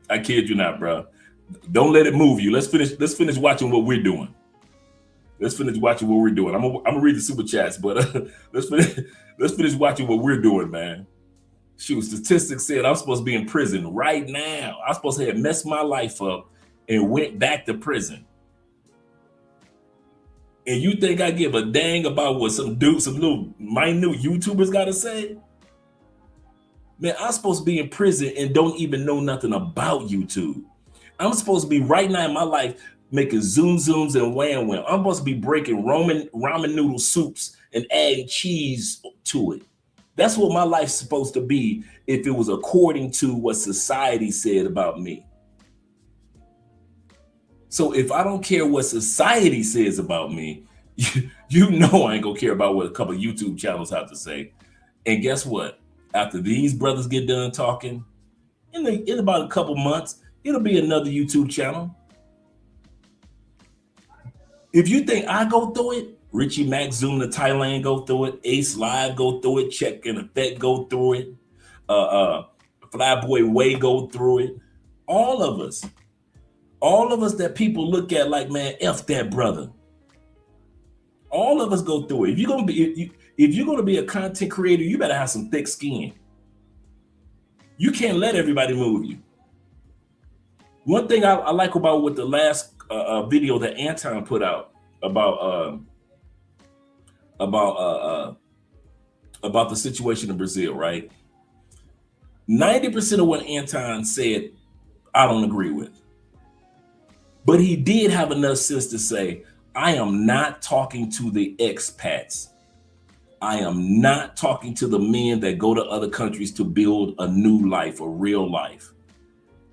I kid you not, bro. Don't let it move you. Let's finish watching what we're doing. Let's finish watching what we're doing. I'm gonna read the super chats, but let's finish watching what we're doing, man. Shoot, statistics said I'm supposed to be in prison right now. I'm supposed to have messed my life up and went back to prison. And you think I give a dang about what some little minute YouTubers gotta say? Man, I'm supposed to be in prison and don't even know nothing about YouTube. I'm supposed to be right now in my life making zooms and wham. I'm supposed to be breaking ramen noodle soups and adding cheese to it. That's what my life's supposed to be if it was according to what society said about me. So if I don't care what society says about me, you know I ain't gonna care about what a couple of YouTube channels have to say. And guess what? After these brothers get done talking, in about a couple months, it'll be another YouTube channel. If you think I go through it, Richie Mac Zoom to Thailand go through it, Ace Live go through it, Check and Effect go through it, Flyboy Way go through it. All of us that people look at like, man, F that brother. All of us go through it. If you're gonna be a content creator, you better have some thick skin. You can't let everybody move you. One thing I like about what the last video that Anton put out about the situation in Brazil, right? 90% of what Anton said, I don't agree with. But he did have enough sense to say, I am not talking to the expats. I am not talking to the men that go to other countries to build a new life, a real life.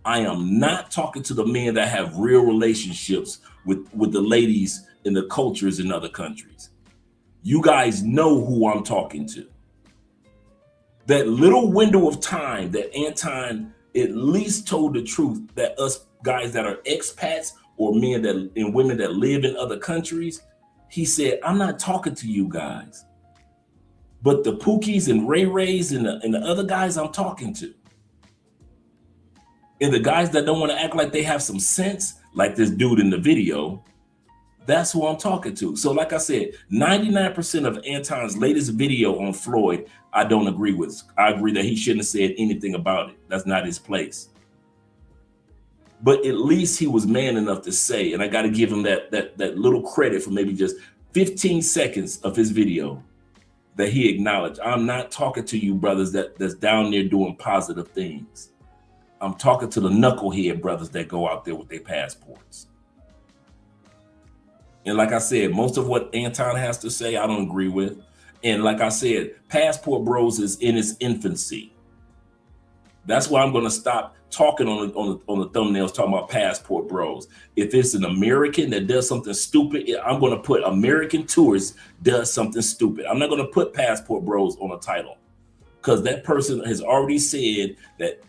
I am not talking to the men that have real relationships with the ladies in the cultures in other countries. You guys know who I'm talking to. That little window of time that Anton at least told the truth that us guys that are expats or men that and women that live in other countries, he said, I'm not talking to you guys. But the Pookies and Ray Rays and the other guys I'm talking to. And the guys that don't want to act like they have some sense, like this dude in the video, that's who I'm talking to. So like I said, 99% of Anton's latest video on Floyd, I don't agree with. I agree that he shouldn't have said anything about it. That's not his place. But at least he was man enough to say, and I got to give him that little credit for maybe just 15 seconds of his video that he acknowledged. I'm not talking to you brothers that's down there doing positive things. I'm talking to the knucklehead brothers that go out there with their passports. And like I said, most of what Anton has to say, I don't agree with. And like I said, Passport Bros is in its infancy. That's why I'm going to stop talking on the thumbnails talking about Passport Bros. If it's an American that does something stupid, I'm going to put American tourist does something stupid. I'm not going to put Passport Bros on a title because that person has already said that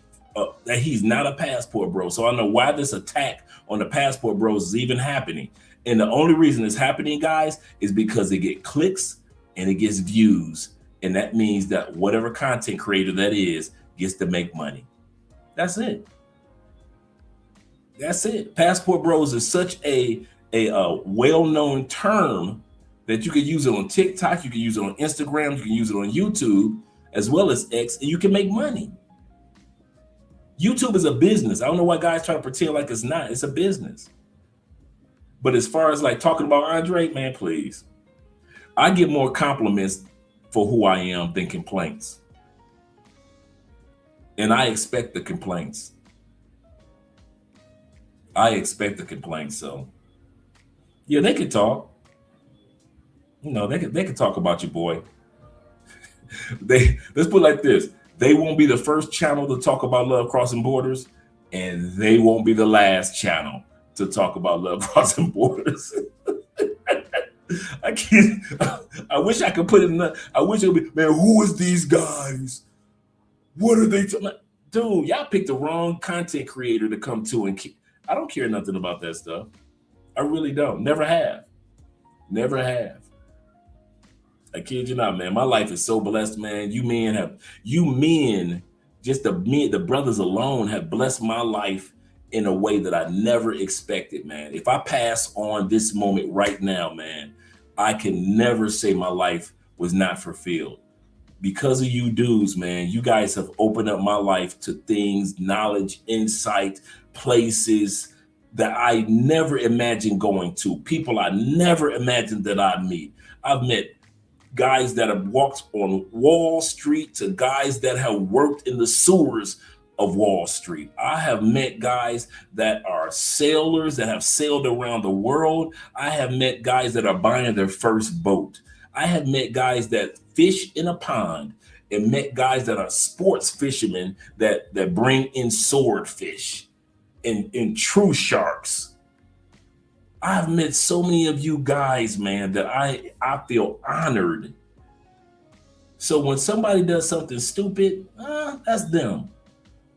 he's not a Passport Bro. So I know why this attack on the Passport Bros is even happening. And the only reason it's happening, guys, is because they get clicks and it gets views. And that means that whatever content creator that is gets to make money. That's it. That's it. Passport Bros is such a well-known term that you can use it on TikTok, you can use it on Instagram, you can use it on YouTube, as well as X, and you can make money. YouTube is a business. I don't know why guys try to pretend like it's not. It's a business. But as far as like talking about Andre, man, please. I get more compliments for who I am than complaints. And I expect the complaints. So yeah, they could talk. You know, they could talk about you, boy. Let's put it like this. They won't be the first channel to talk about Love Crossing Borders, and they won't be the last channel to talk about Love Crossing Borders. I can't. I wish I could put it in I wish it would be, man, who is these guys? What are they talking? Dude, y'all picked the wrong content creator to come to, and I don't care nothing about that stuff. I really don't. Never have. I kid you not, man. My life is so blessed, man. You men, just the brothers alone have blessed my life in a way that I never expected, man. If I pass on this moment right now, man, I can never say my life was not fulfilled. Because of you dudes, man, you guys have opened up my life to things, knowledge, insight, places that I never imagined going to, people I never imagined that I'd meet. I've met guys that have walked on Wall Street to guys that have worked in the sewers of Wall Street. I have met guys that are sailors that have sailed around the world. I have met guys that are buying their first boat. I have met guys that fish in a pond, and met guys that are sports fishermen that bring in swordfish and true sharks. I've met so many of you guys, man, that I feel honored. So when somebody does something stupid, that's them.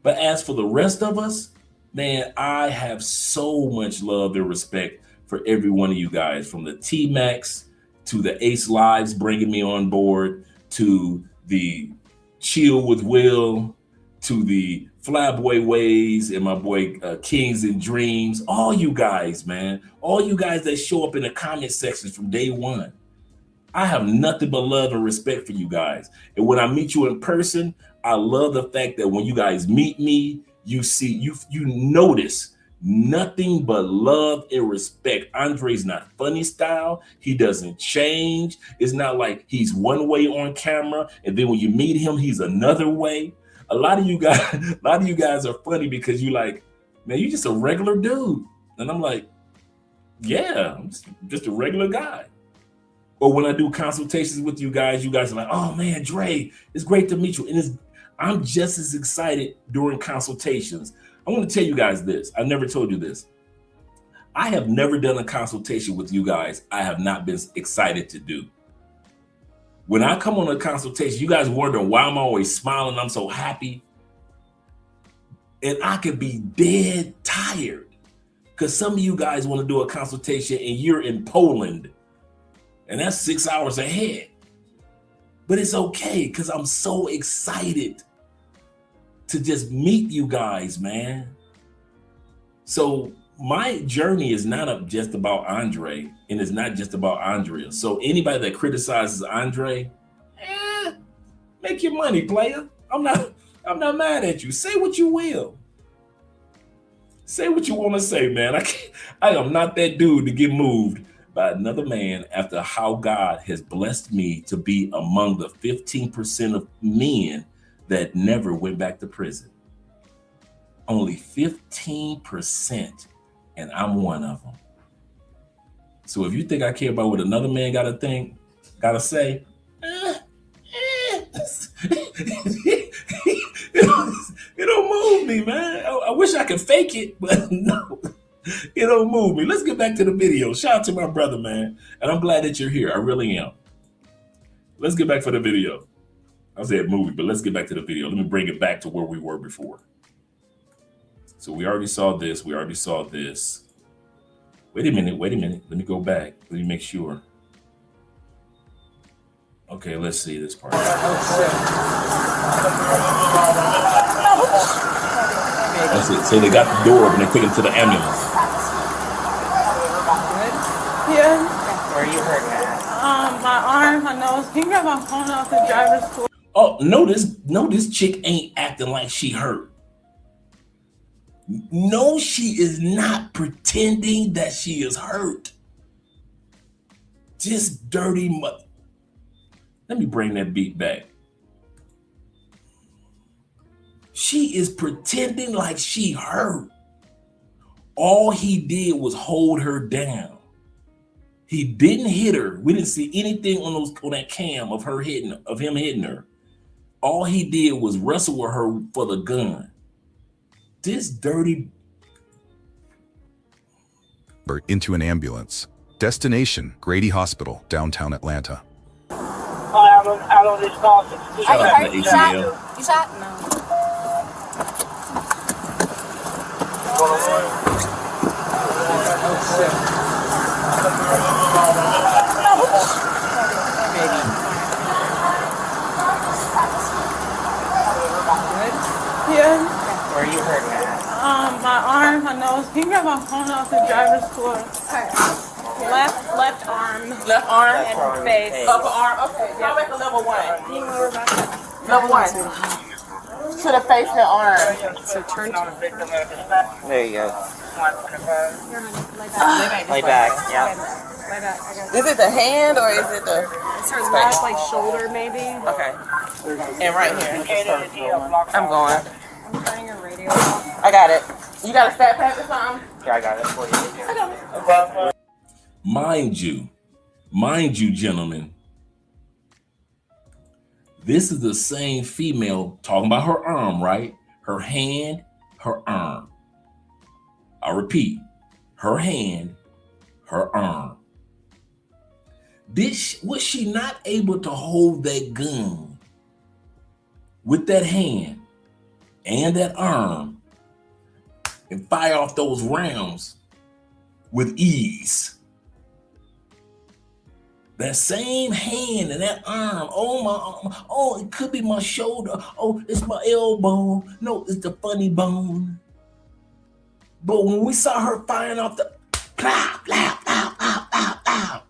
But as for the rest of us, man, I have so much love and respect for every one of you guys, from the T-Max to the Ace Lives bringing me on board, to the Chill with Will, to the Flyboy Ways and my boy Kings and Dreams. All you guys, man, all you guys that show up in the comment sections from day one. I have nothing but love and respect for you guys. And when I meet you in person, I love the fact that when you guys meet me, you see, you notice nothing but love and respect. Andre's not funny style. He doesn't change. It's not like he's one way on camera, and then when you meet him, he's another way. A lot of you guys are funny because you like, man, you just a regular dude. And I'm like, yeah, I'm just a regular guy. Or when I do consultations with you guys are like, oh man, Dre, it's great to meet you. And I'm just as excited during consultations. I want to tell you guys this. I never told you this. I have never done a consultation with you guys I have not been excited to do. When I come on a consultation, you guys wondering why I'm always smiling, I'm so happy. And I could be dead tired because some of you guys want to do a consultation and you're in Poland, and that's 6 hours ahead. But it's okay because I'm so excited to just meet you guys, man. So my journey is not just about Andre, and it's not just about Andrea. So anybody that criticizes Andre, make your money, player. I'm not mad at you. Say what you will. Say what you want to say, man. I am not that dude to get moved by another man after how God has blessed me to be among the 15% of men that never went back to prison. Only 15%, and I'm one of them. So if you think I care about what another man gotta say, it don't move me, man. I wish I could fake it, but no, it don't move me. Let's get back to the video. Shout out to my brother, man. And I'm glad that you're here. I really am. Let's get back for the video. I said movie, but let's get back to the video. Let me bring it back to where we were before. So we already saw this. We already saw this. Wait a minute. Let me go back. Let me make sure. Okay, let's see this part. That's it. So they got the door open. They take him to the ambulance. Yeah. Where are you hurt at? My arm, my nose. Can you grab my phone off the driver's tour? Oh, no, this chick ain't acting like she hurt. No, she is not pretending that she is hurt. Just dirty Let me bring that beat back. She is pretending like she hurt. All he did was hold her down. He didn't hit her. We didn't see anything on that cam of him hitting her. All he did was wrestle with her for the gun. This dirty. Into an ambulance. Destination, Grady Hospital, downtown Atlanta. Out on this call. Shout out to You ATL. shot? No. Yeah. Where are you hurt at? My arm, my nose. Can you grab my phone off the driver's tour? Left arm. Left arm and face. Upper arm. Okay. Y'all make a level 1. Level 1. To the face and arm. So turn to There you go. Lay back. Yeah. Is it the hand or is it the? It's her left, like shoulder, maybe. Okay. And right here. I'm going. I'm turning her radio. I got it. You got a stat pack or something? Yeah, I got it for you. Mind you, gentlemen, this is the same female talking about her arm, right? Her hand, her arm. I repeat, her hand, her arm. Was she not able to hold that gun with that hand and that arm and fire off those rounds with ease? That same hand and that arm, oh, it could be my shoulder. Oh, it's my elbow. No, it's the funny bone. But when we saw her firing off the plow, plow, plow, plow, plow, plow,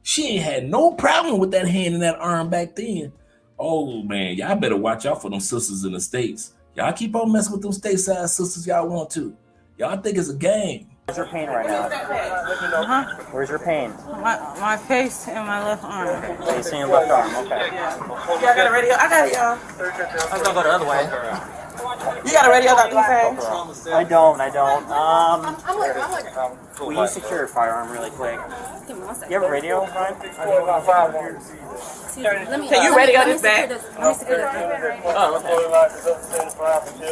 she ain't had no problem with that hand and that arm back then. Oh man, y'all better watch out for them sisters in the States. Y'all keep on messing with them stateside sisters y'all want to. Y'all think it's a game. Where's your pain right now? Where's your pain? My face and my left arm. Face and left arm. Okay. Y'all got a radio? I got it, y'all. I was gonna go the other way. You got a radio, Dr. Hussein? I don't. Will you secure a firearm really quick? You have a radio, Brian? Can you radio this back? Let me secure this. Oh,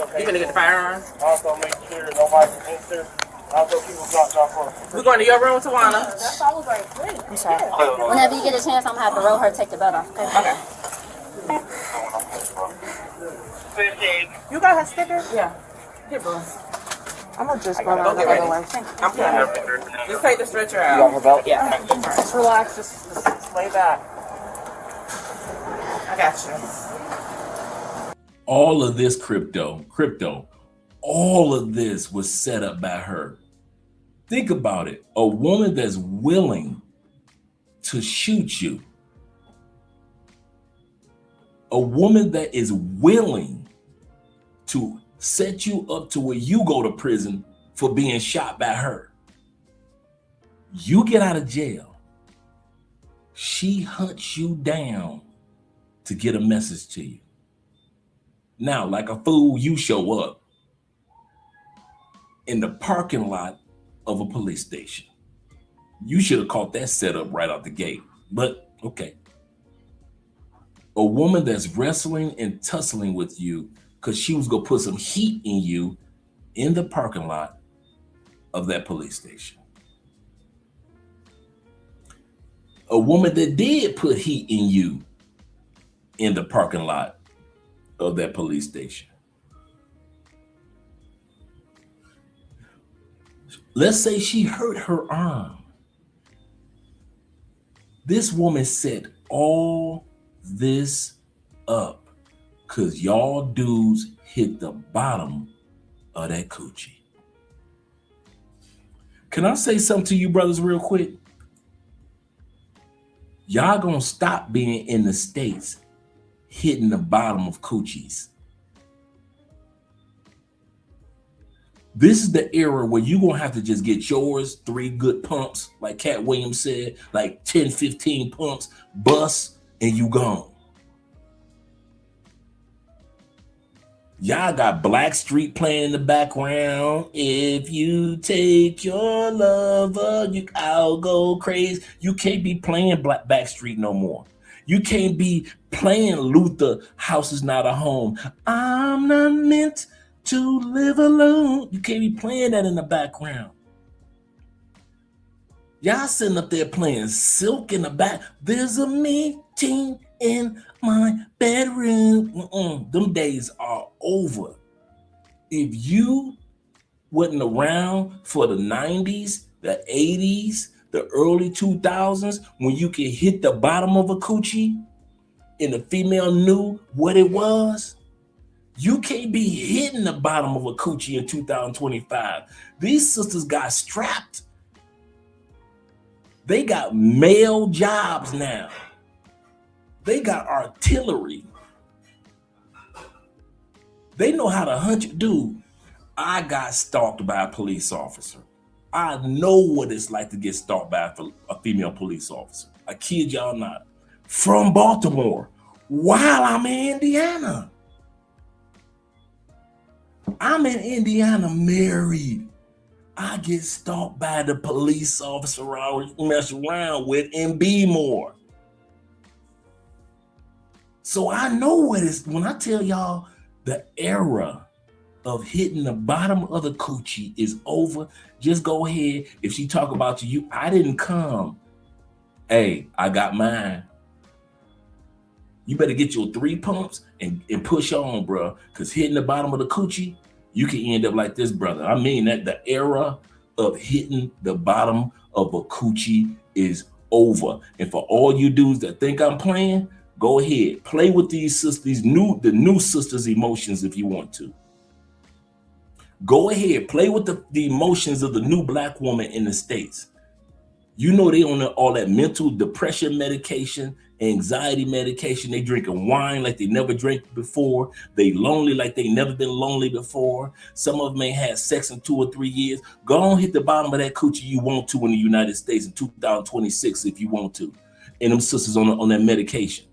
okay. You gonna get the firearm? Also make sure nobody can enter. Also people dropped off for. We're going to your room, Tawana. I'm sorry. Whenever you get a chance, I'm gonna have to roll her, take the belt off. Okay. You got her sticker? Yeah. Here, bro. I'm gonna just go down the other way. I'm coming. Just take the stretcher out. You got her belt? Yeah. Just relax. Just lay back. I got you. All of this crypto, all of this was set up by her. Think about it. A woman that's willing to shoot you. A woman that is willing to set you up to where you go to prison for being shot by her. You get out of jail. She hunts you down to get a message to you. Now, like a fool, you show up in the parking lot of a police station. You should have caught that setup right out the gate, but okay. A woman that's wrestling and tussling with you because she was gonna put some heat in you in the parking lot of that police station. A woman that did put heat in you in the parking lot of that police station. Let's say she hurt her arm. This woman set all this up because y'all dudes hit the bottom of that coochie. Can I say something to you brothers real quick? Y'all gonna stop being in the States hitting the bottom of coochies. This is the era where you're gonna have to just get yours, 3 good pumps, like Cat Williams said, like 10, 15 pumps, bust, and you gone. Y'all got Blackstreet playing in the background. If you take your lover, I'll go crazy. You can't be playing Backstreet no more. You can't be playing Luther, House Is Not a Home. I'm not meant to live alone. You can't be playing that in the background. Y'all sitting up there playing Silk in the back. There's a meeting in my bedroom. Them days are over. If you wasn't around for the 90s, the 80s, the early 2000s, when you could hit the bottom of a coochie and the female knew what it was, you can't be hitting the bottom of a coochie in 2025. These sisters got strapped. They got male jobs now. They got artillery. They know how to hunt you. Dude, I got stalked by a police officer. I know what it's like to get stalked by a female police officer. I kid y'all not. From Baltimore, while I'm in Indiana. I'm in Indiana married. I get stalked by the police officer I mess around with in B-more. So I know what it's, when I tell y'all the era of hitting the bottom of the coochie is over, just go ahead. If she talk about you, I didn't come. Hey, I got mine. You better get your 3 pumps and push on, bro. Because hitting the bottom of the coochie, you can end up like this, brother. I mean that the era of hitting the bottom of a coochie is over. And for all you dudes that think I'm playing, go ahead. Play with these sisters, the new sisters' emotions if you want to. Go ahead, play with the emotions of the new black woman in the States. You know they on all that mental depression medication, anxiety medication. They drinking wine like they never drank before. They lonely like they never been lonely before. Some of them ain't had sex in 2 or 3 years. Go on, hit the bottom of that coochie you want to in the United States in 2026 if you want to. And them sisters on that medication.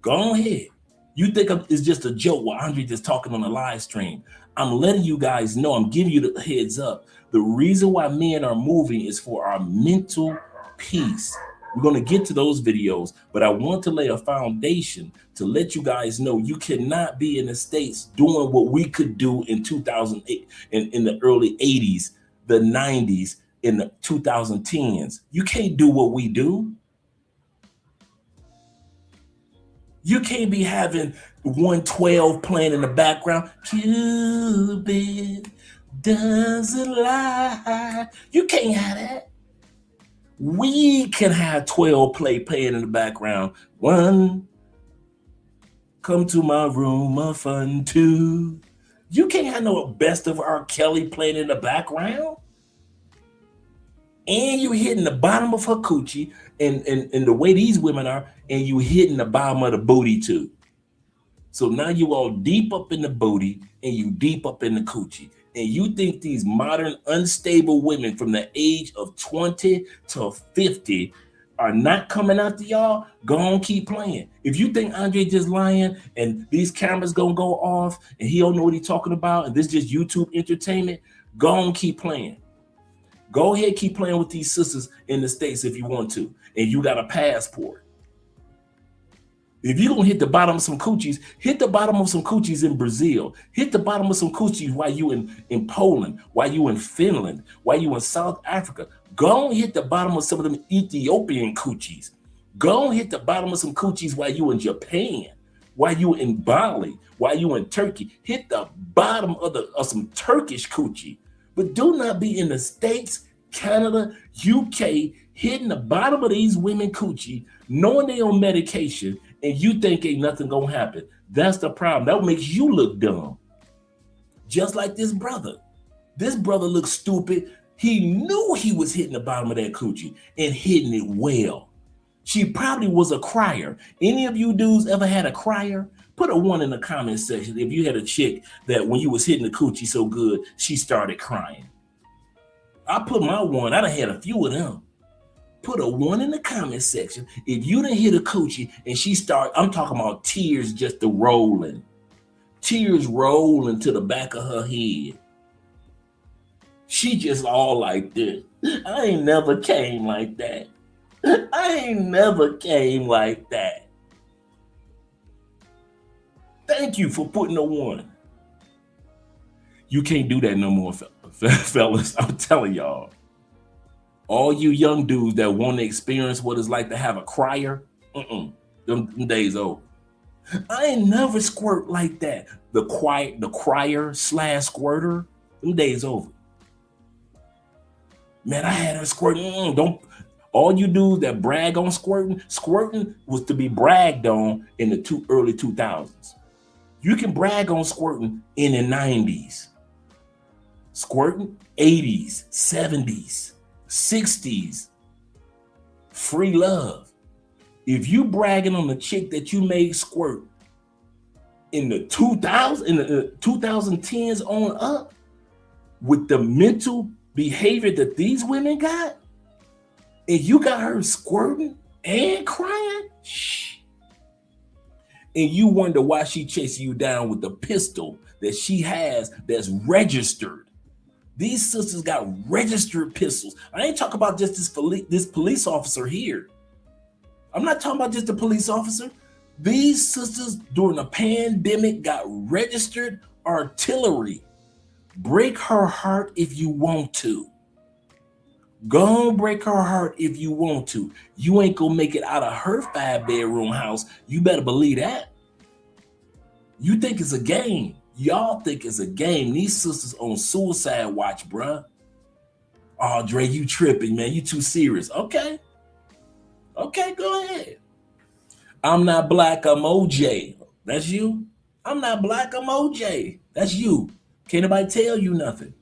Go on ahead. You think it's just a joke while Andre just talking on a live stream. I'm letting you guys know, I'm giving you the heads up. The reason why men are moving is for our mental peace. We're going to get to those videos, but I want to lay a foundation to let you guys know you cannot be in the States doing what we could do in 2008, in the early 80s, the 90s, in the 2010s. You can't do what we do. You can't be having 112 playing in the background. Cupid doesn't lie. You can't have that. We can have 12 playing in the background. 1, come to my room of fun. 2, you can't have no Best of R. Kelly playing in the background. And you hitting the bottom of her coochie and the way these women are, and you hitting the bottom of the booty too. So now you all deep up in the booty and you deep up in the coochie. And you think these modern unstable women from the age of 20 to 50 are not coming out to y'all? Go on, keep playing. If you think Andre just lying and these cameras gonna go off and he don't know what he's talking about and this is just YouTube entertainment, go on, keep playing. Go ahead, keep playing with these sisters in the States if you want to, and you got a passport. If you're gonna hit the bottom of some coochies, hit the bottom of some coochies in Brazil. Hit the bottom of some coochies while you in Poland, while you in Finland, while you in South Africa. Go and hit the bottom of some of them Ethiopian coochies. Go and hit the bottom of some coochies while you in Japan, while you in Bali, while you in Turkey. Hit the bottom of some Turkish coochie. But do not be in the States, Canada, UK, hitting the bottom of these women coochie, knowing they on medication, and you think ain't nothing gonna happen. That's the problem. That makes you look dumb. Just like this brother. This brother looked stupid. He knew he was hitting the bottom of that coochie and hitting it well. She probably was a crier. Any of you dudes ever had a crier? Put a 1 in the comment section if you had a chick that when you was hitting the coochie so good, she started crying. I put my 1. I done had a few of them. Put a 1 in the comment section if you done hit a coochie and she start, I'm talking about tears just rolling. Tears rolling to the back of her head. She just all like this. I ain't never came like that. I ain't never came like that. Thank you for putting a 1. You can't do that no more, fellas. I'm telling y'all. All you young dudes that want to experience what it's like to have a crier, them days over. I ain't never squirt like that. The crier / squirter, them days over. Man, I had her squirting. Don't. All you dudes that brag on squirting was to be bragged on in the early 2000s. You can brag on squirting in the 90s. Squirting, 80s, 70s, 60s. Free love. If you bragging on the chick that you made squirt in the 2010s on up, with the mental behavior that these women got, and you got her squirting and crying, shh. And you wonder why she chasing you down with the pistol that she has that's registered. These sisters got registered pistols. I ain't talking about just this police officer here. I'm not talking about just the police officer. These sisters during the pandemic got registered artillery. Break her heart if you want to. Go on, break her heart if you want to. You ain't gonna make it out of her 5-bedroom house. You better believe that. You think it's a game. Y'all think it's a game. These sisters on suicide watch, bruh. Oh, Dre, you tripping, man. You too serious. Okay. Okay, go ahead. I'm not black, I'm OJ. That's you? I'm not black, I'm OJ. That's you. Can't nobody tell you nothing.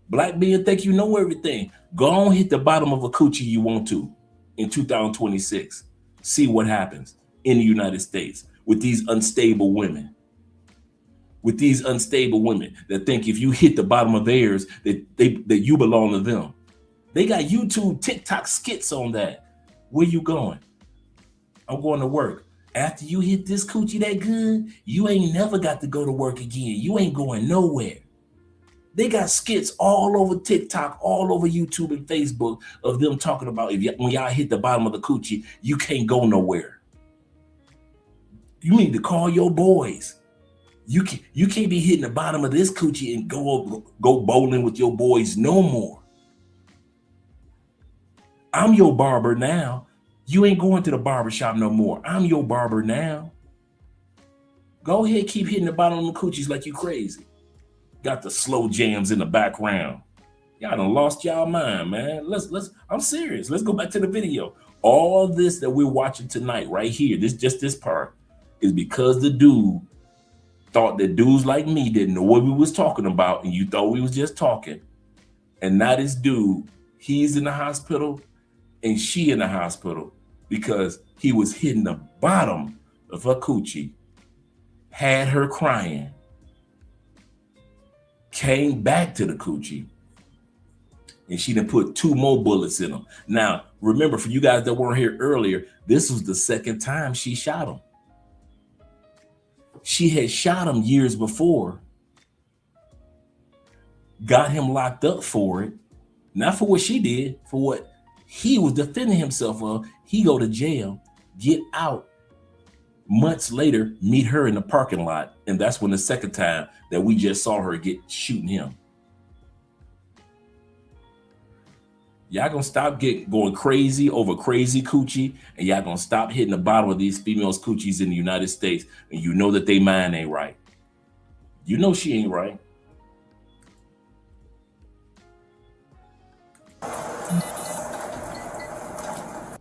Black being think you know everything. Go on, hit the bottom of a coochie you want to in 2026. See what happens in the United States with these unstable women. With these unstable women that think if you hit the bottom of theirs, that you belong to them. They got YouTube, TikTok skits on that. Where you going? I'm going to work. After you hit this coochie that good, you ain't never got to go to work again. You ain't going nowhere. They got skits all over TikTok, all over YouTube and Facebook of them talking about when y'all hit the bottom of the coochie, you can't go nowhere. You need to call your boys. You can't be hitting the bottom of this coochie and go bowling with your boys no more. I'm your barber now. You ain't going to the barber shop no more. I'm your barber now. Go ahead, keep hitting the bottom of the coochies like you crazy. Got the slow jams in the background. Y'all done lost y'all mind, man. I'm serious. Let's go back to the video. All this that we're watching tonight right here, this part, is because the dude thought that dudes like me didn't know what we was talking about, and you thought we was just talking. And now this dude, he's in the hospital and she in the hospital because he was hitting the bottom of her coochie, had her crying, came back to the coochie, and she done put 2 more bullets in him. Now, remember, for you guys that weren't here earlier, this was the second time she shot him. She had shot him years before, got him locked up for it, not for what she did, for what he was defending himself of. He go to jail, get out. Months later, meet her in the parking lot, and that's when the second time that we just saw her shooting him. Y'all gonna stop going crazy over crazy coochie, and y'all gonna stop hitting the bottom of these females' coochies in the United States, and you know that they mind ain't right. You know she ain't right.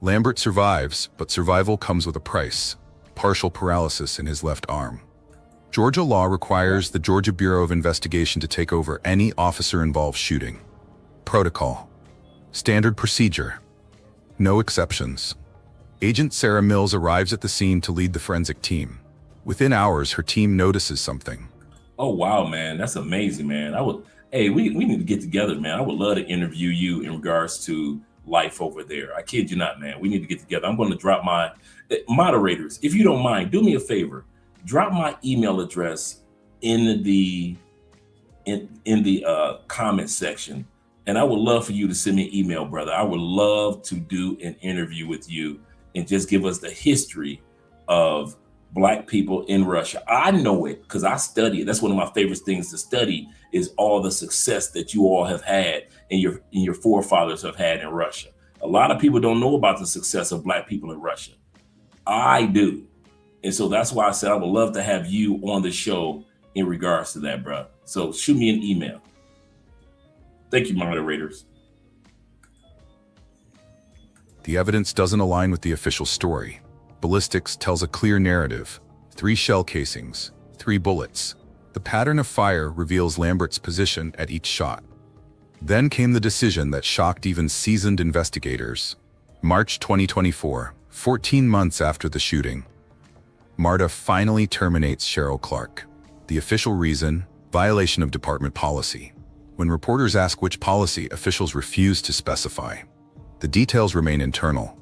Lambert survives, but survival comes with a price: partial paralysis in his left arm. Georgia law requires the Georgia Bureau of Investigation to take over any officer-involved shooting. Protocol. Standard procedure. No exceptions. Agent Sarah Mills arrives at the scene to lead the forensic team. Within hours, her team notices something. Oh, wow, man. That's amazing, man. Hey, we need to get together, man. I would love to interview you in regards to life over there. I kid you not, man. We need to get together. I'm going to drop my moderators. If you don't mind, do me a favor. Drop my email address in the comment section. And I would love for you to send me an email, brother. I would love to do an interview with you and just give us the history of Black people in Russia. I know it because I study it. That's one of my favorite things to study is all the success that you all have had and your forefathers have had in Russia. A lot of people don't know about the success of Black people in Russia. I do. And so that's why I said I would love to have you on the show in regards to that, bro. So shoot me an email. Thank you, moderators. The evidence doesn't align with the official story. Ballistics tells a clear narrative. 3 shell casings, 3 bullets. The pattern of fire reveals Lambert's position at each shot. Then came the decision that shocked even seasoned investigators. March 2024, 14 months after the shooting. MARTA finally terminates Cheryl Clark. The official reason, violation of department policy. When reporters ask which policy, officials refuse to specify. The details remain internal.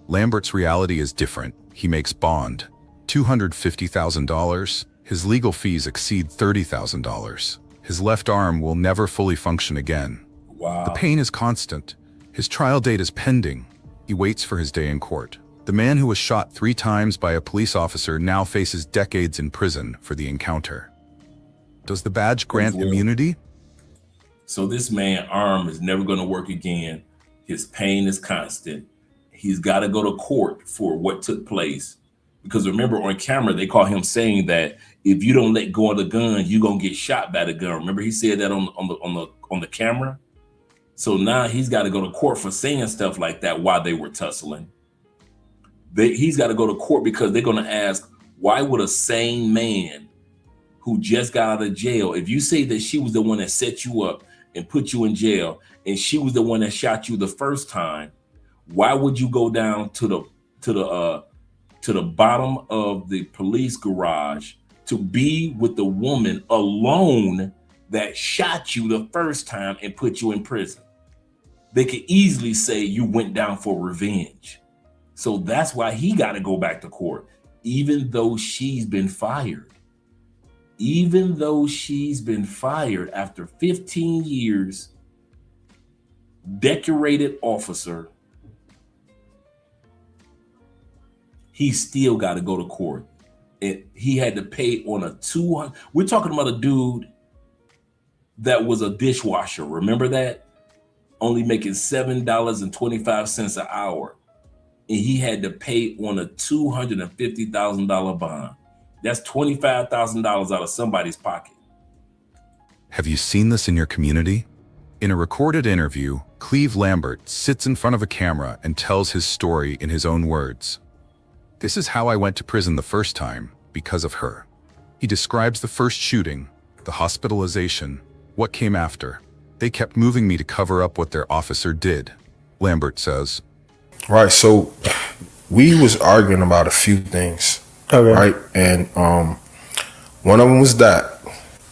Lambert's reality is different. He makes bond, $250,000. His legal fees exceed $30,000. His left arm will never fully function again. Wow. The pain is constant. His trial date is pending. He waits for his day in court. The man who was shot 3 times by a police officer now faces decades in prison for the encounter. Does the badge grant immunity? So this man's arm is never going to work again. His pain is constant. He's got to go to court for what took place. Because remember, on camera, they call him saying that if you don't let go of the gun, you're going to get shot by the gun. Remember, he said that on the camera. So now he's got to go to court for saying stuff like that while they were tussling. He's got to go to court because they're going to ask, why would a sane man who just got out of jail, if you say that she was the one that set you up and put you in jail, and she was the one that shot you the first time, why would you go down to the bottom of the police garage to be with the woman alone that shot you the first time and put you in prison? They could easily say you went down for revenge. So that's why he got to go back to court, even though she's been fired. Even though she's been fired after 15 years, decorated officer, he still got to go to court. And he had to pay on a 200. We're talking about a dude that was a dishwasher. Remember that? Only making $7.25 an hour. And he had to pay on a $250,000 bond. That's $25,000 out of somebody's pocket. Have you seen this in your community? In a recorded interview, Cleve Lambert sits in front of a camera and tells his story in his own words. This is how I went to prison the first time, because of her. He describes the first shooting, the hospitalization, what came after. They kept moving me to cover up what their officer did, Lambert says. Right, so we was arguing about a few things, right? And one of them was that,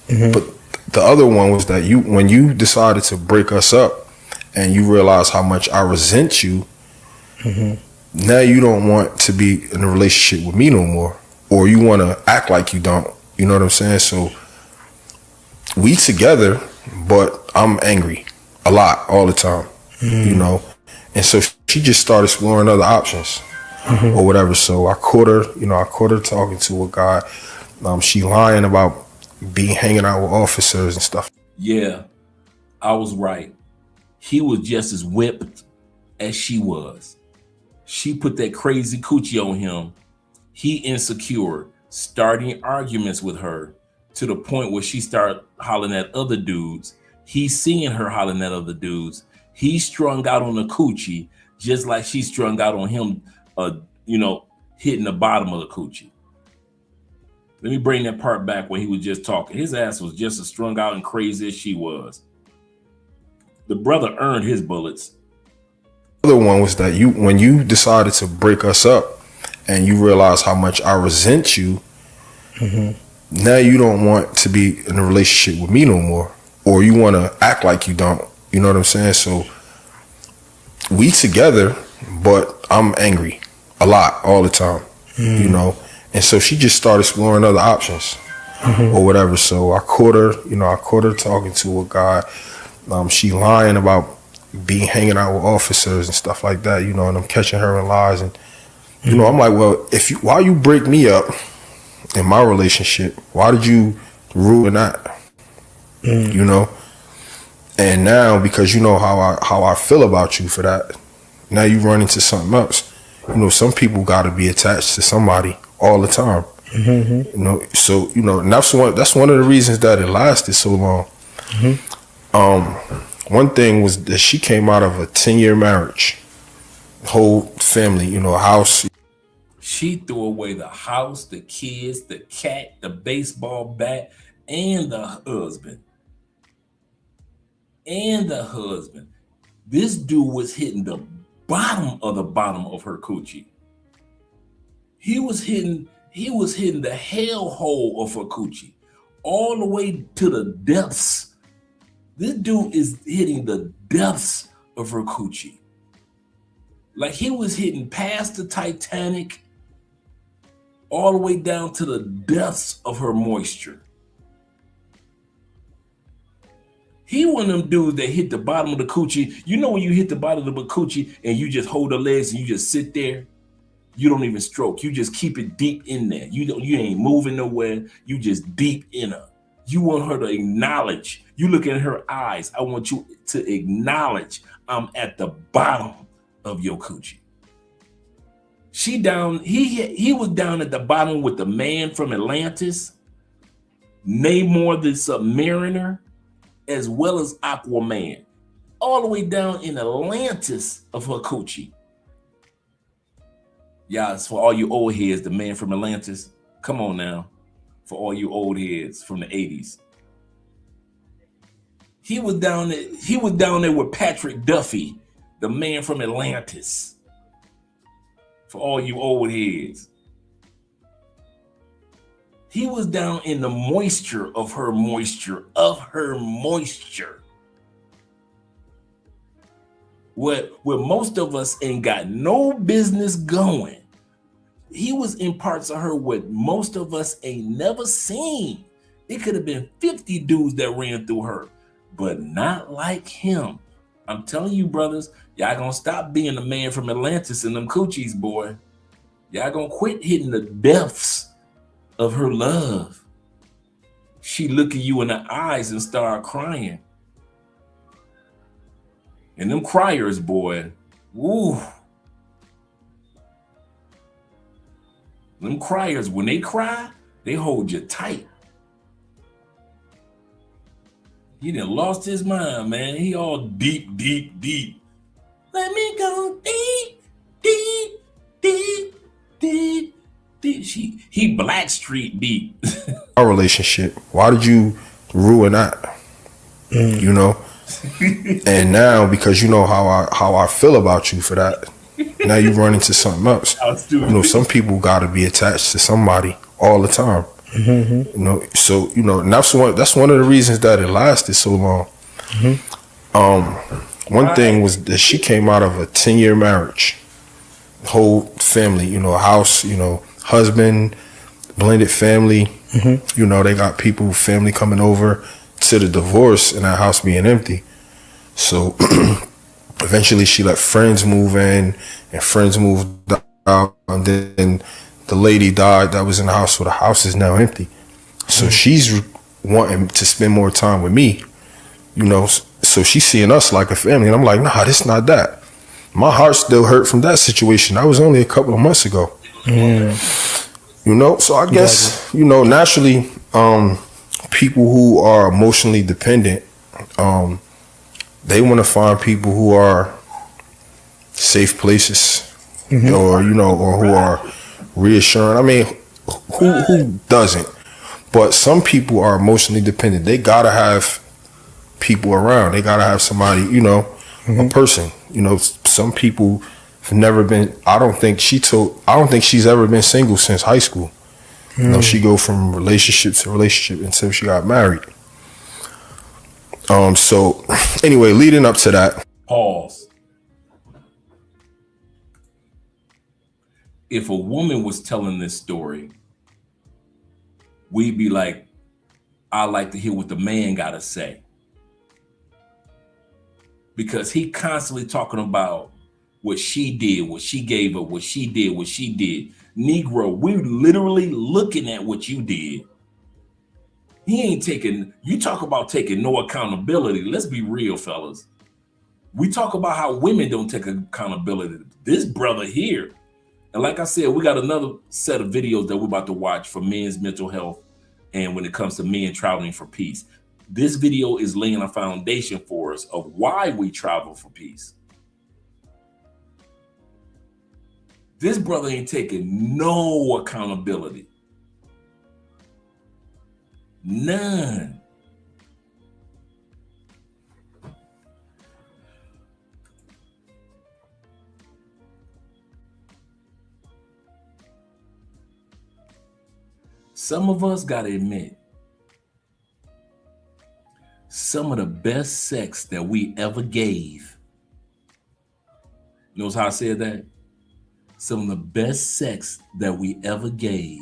but the other one was that when you decided to break us up and you realize how much I resent you, now you don't want to be in a relationship with me no more, or you want to act like you don't. You know what I'm saying? So we together, but I'm angry a lot, all the time, you know? And so she just started exploring other options or whatever. So I caught her talking to a guy. She lying about hanging out with officers and stuff. Yeah, I was right. He was just as whipped as she was. She put that crazy coochie on him. He insecure, starting arguments with her to the point where she started hollering at other dudes. He's seeing her hollering at other dudes. He's strung out on the coochie, just like she strung out on him, hitting the bottom of the coochie. Let me bring that part back when he was just talking. His ass was just as strung out and crazy as she was. The brother earned his bullets. The other one was that when you decided to break us up and you realize how much I resent you, now you don't want to be in a relationship with me no more, or you want to act like you don't. You know what I'm saying? So we together, but I'm angry a lot all the time, you know? And so she just started exploring other options or whatever. So I caught her talking to a guy. She lying about hanging out with officers and stuff like that, you know, and I'm catching her in lies. And, you know, I'm like, well, why you break me up in my relationship? Why did you ruin that? You know? And now, because you know how I feel about you for that, now you run into something else. You know, some people got to be attached to somebody all the time. You know, so you know, and that's one of the reasons that it lasted so long. One thing was that she came out of a 10-year marriage, whole family, you know, house. She threw away the house, the kids, the cat, the baseball bat, and the husband. This dude was hitting the bottom of her coochie. He was hitting the hellhole of her coochie, all the way to the depths. This dude is hitting the depths of her coochie. Like he was hitting past the Titanic, all the way down to the depths of her moisture. He one of them dudes that hit the bottom of the coochie. You know when you hit the bottom of the coochie and you just hold her legs and you just sit there? You don't even stroke. You just keep it deep in there. You ain't moving nowhere. You just deep in her. You want her to acknowledge. You look in her eyes. I want you to acknowledge I'm at the bottom of your coochie. He was down at the bottom with the man from Atlantis, Namor the Submariner, as well as Aquaman, all the way down in Atlantis of her coochie. Yeah, it's for all you old heads, the man from Atlantis. Come on now, for all you old heads from the 80s. He was down there with Patrick Duffy, the man from Atlantis. For all you old heads. He was down in the moisture of her moisture, Where most of us ain't got no business going. He was in parts of her where most of us ain't never seen. It could have been 50 dudes that ran through her, but not like him. I'm telling you, brothers, y'all gonna stop being the man from Atlantis and them coochies, boy. Y'all gonna quit hitting the depths of her love. She look at you in the eyes and start crying. And them criers, boy, woo. Them criers, when they cry, they hold you tight. He done lost his mind, man. He all deep, deep, deep. Let me go deep, deep, deep, deep, deep. He Blackstreet deep. Our relationship. Why did you ruin that? You know? And now, because you know how I feel about you for that, now you run into something else. You know, some people got to be attached to somebody all the time. You know, so you know, and that's one of the reasons that it lasted so long. One thing was that she came out of a 10-year marriage, whole family, you know, house, you know, husband, blended family. You know, they got family coming over to the divorce and that house being empty. So eventually she let friends move in and friends moved out, and then the lady died that was in the house, so the house is now empty. So she's wanting to spend more time with me, you know, so she's seeing us like a family, and I'm like, nah, this not that. My heart still hurt from that situation. That was only a couple of months ago. You know, so I guess, you know, naturally, people who are emotionally dependent, they want to find people who are safe places, or, you know, or who are reassuring. I mean, who doesn't? But some people are emotionally dependent. They gotta have people around. They gotta have somebody, you know, a person. You know, some people have never been. I don't think she's ever been single since high school. You know, she go from relationship to relationship until she got married. So anyway, leading up to that. Pause. If a woman was telling this story, we'd be like, I like to hear what the man got to say. Because he constantly talking about what she did, what she gave up, what she did, what she did. Negro, we're literally looking at what you did. He ain't taking, you talk about taking no accountability. Let's be real, fellas. We talk about how women don't take accountability. This brother here, and like I said, we got another set of videos that we're about to watch for men's mental health and when it comes to men traveling for peace. This video is laying a foundation for us of why we travel for peace. This brother ain't taking no accountability. None. Some of us got to admit, some of the best sex that we ever gave. Knows how I said that? Some of the best sex that we ever gave.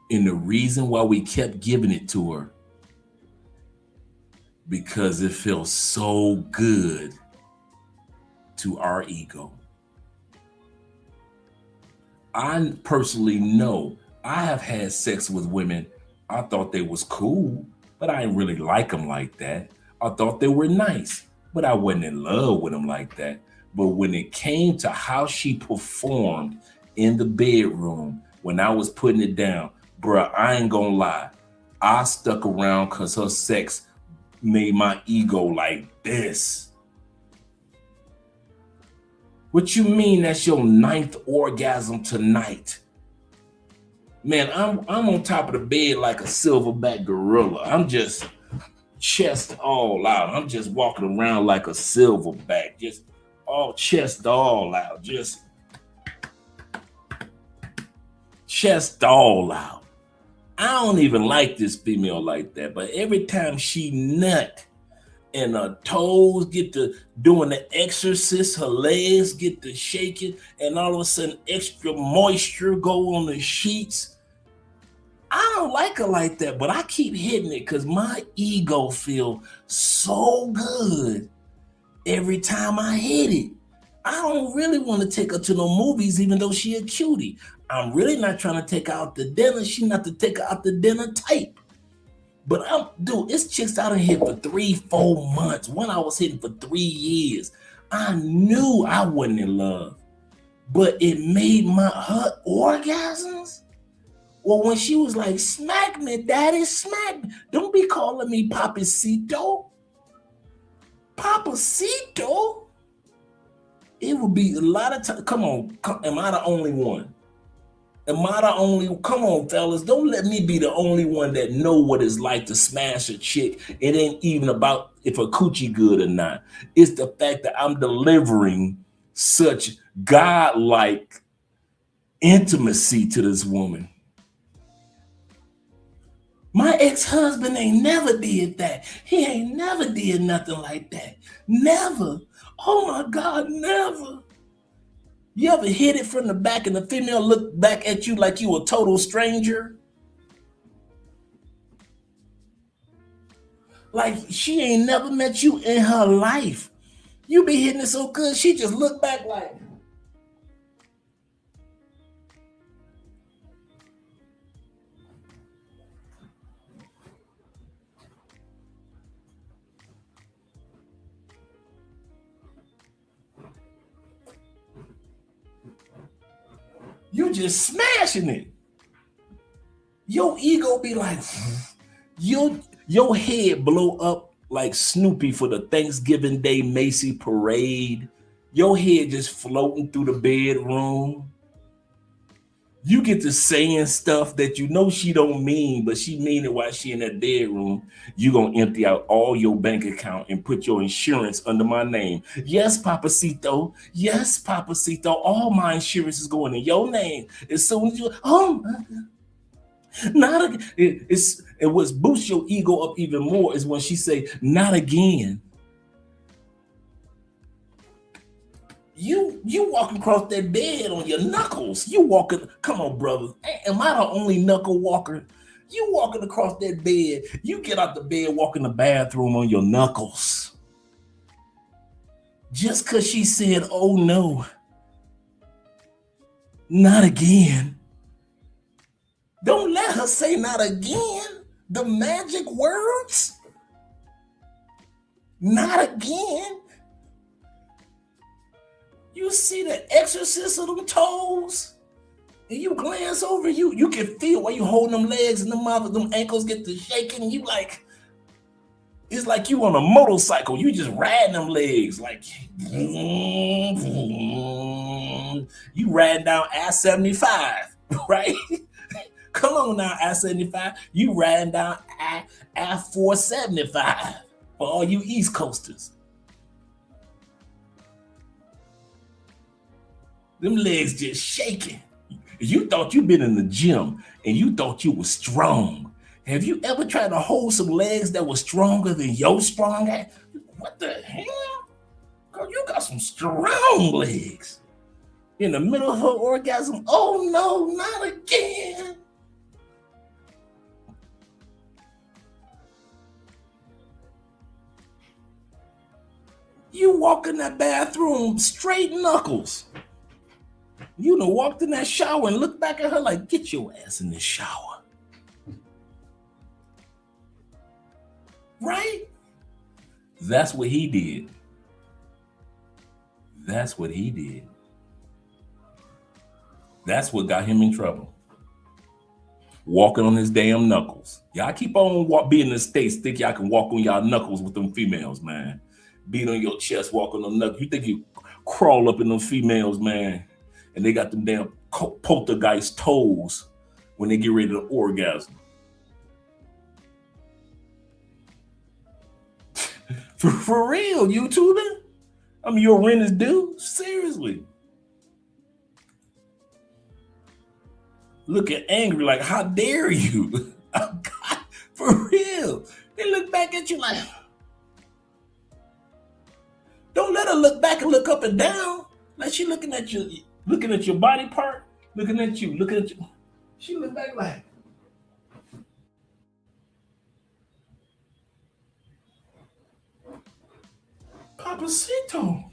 And the reason why we kept giving it to her, because it felt so good to our ego. I personally know I have had sex with women. I thought they was cool, but I didn't really like them like that. I thought they were nice, but I wasn't in love with them like that. But when it came to how she performed in the bedroom, when I was putting it down, bruh, I ain't gonna lie. I stuck around because her sex made my ego like this. What you mean that's your 9th orgasm tonight? Man, I'm on top of the bed like a silverback gorilla. I'm just chest all out. I'm just walking around like a silverback, just all chest all out, just chest all out. I don't even like this female like that, but every time she nut and her toes get to doing the exorcist, her legs get to shaking, and all of a sudden extra moisture go on the sheets. I don't like her like that, but I keep hitting it because my ego feel so good every time I hit it. I don't really want to take her to no movies, even though she a cutie. I'm really not trying to take her out to dinner. She not to take her out to dinner type. But dude, it's chicks out of here for 3-4 months. One I was hitting for 3 years. I knew I wasn't in love, but it made her orgasms. Well, when she was like, smack me, daddy, smack me. Don't be calling me Papacito. Papacito? It would be a lot of time. Come on, am I the only one? Am I the only? Come on, fellas. Don't let me be the only one that know what it's like to smash a chick. It ain't even about if a coochie good or not. It's the fact that I'm delivering such godlike intimacy to this woman. My ex-husband ain't never did that. He ain't never did nothing like that. Never. Oh my God, never. You ever hit it from the back and the female looked back at you like you a total stranger? Like she ain't never met you in her life. You be hitting it so good, she just looked back like. You just smashing it. Your ego be like, your head blow up like Snoopy for the Thanksgiving Day Macy parade. Your head just floating through the bedroom. You get to saying stuff that you know she don't mean, but she mean it while she in that bedroom. You gonna empty out all your bank account and put your insurance under my name. Yes, Papacito. Yes, Papacito. All my insurance is going in your name. As soon as you, oh my God. Not again. It's what boosts your ego up even more is when she say, not again. You walking across that bed on your knuckles. You walking, come on, brothers. Am I the only knuckle walker? You walking across that bed. You get out the bed, walk in the bathroom on your knuckles. Just because she said, oh no, not again. Don't let her say not again. The magic words. Not again. You see the exorcist of them toes, and you glance over, you can feel while you holding them legs and them ankles get to shaking. You like, it's like you on a motorcycle. You just riding them legs like, you riding down I-75, right? Come on now, I-75. You riding down I-475 for all you East Coasters. Them legs just shaking. You thought you been in the gym and you thought you was strong. Have you ever tried to hold some legs that were stronger than your strong ass? What the hell? Girl, you got some strong legs. In the middle of her orgasm, oh no, not again. You walk in that bathroom, straight knuckles. You done walked in that shower and looked back at her like, get your ass in this shower. Right? That's what he did. That's what he did. That's what got him in trouble. Walking on his damn knuckles. Y'all keep on being in the States, think y'all can walk on y'all knuckles with them females, man. Beat on your chest, walk on them knuckles. You think you crawl up in them females, man. And they got them damn poltergeist toes when they get ready to orgasm. For real, YouTuber? I mean, your rent is due? Seriously. Looking angry like, how dare you? Oh, God, for real. They look back at you like, don't let her look back and look up and down. Like she looking at you. Looking at your body part, looking at you. She look back like, Papacito.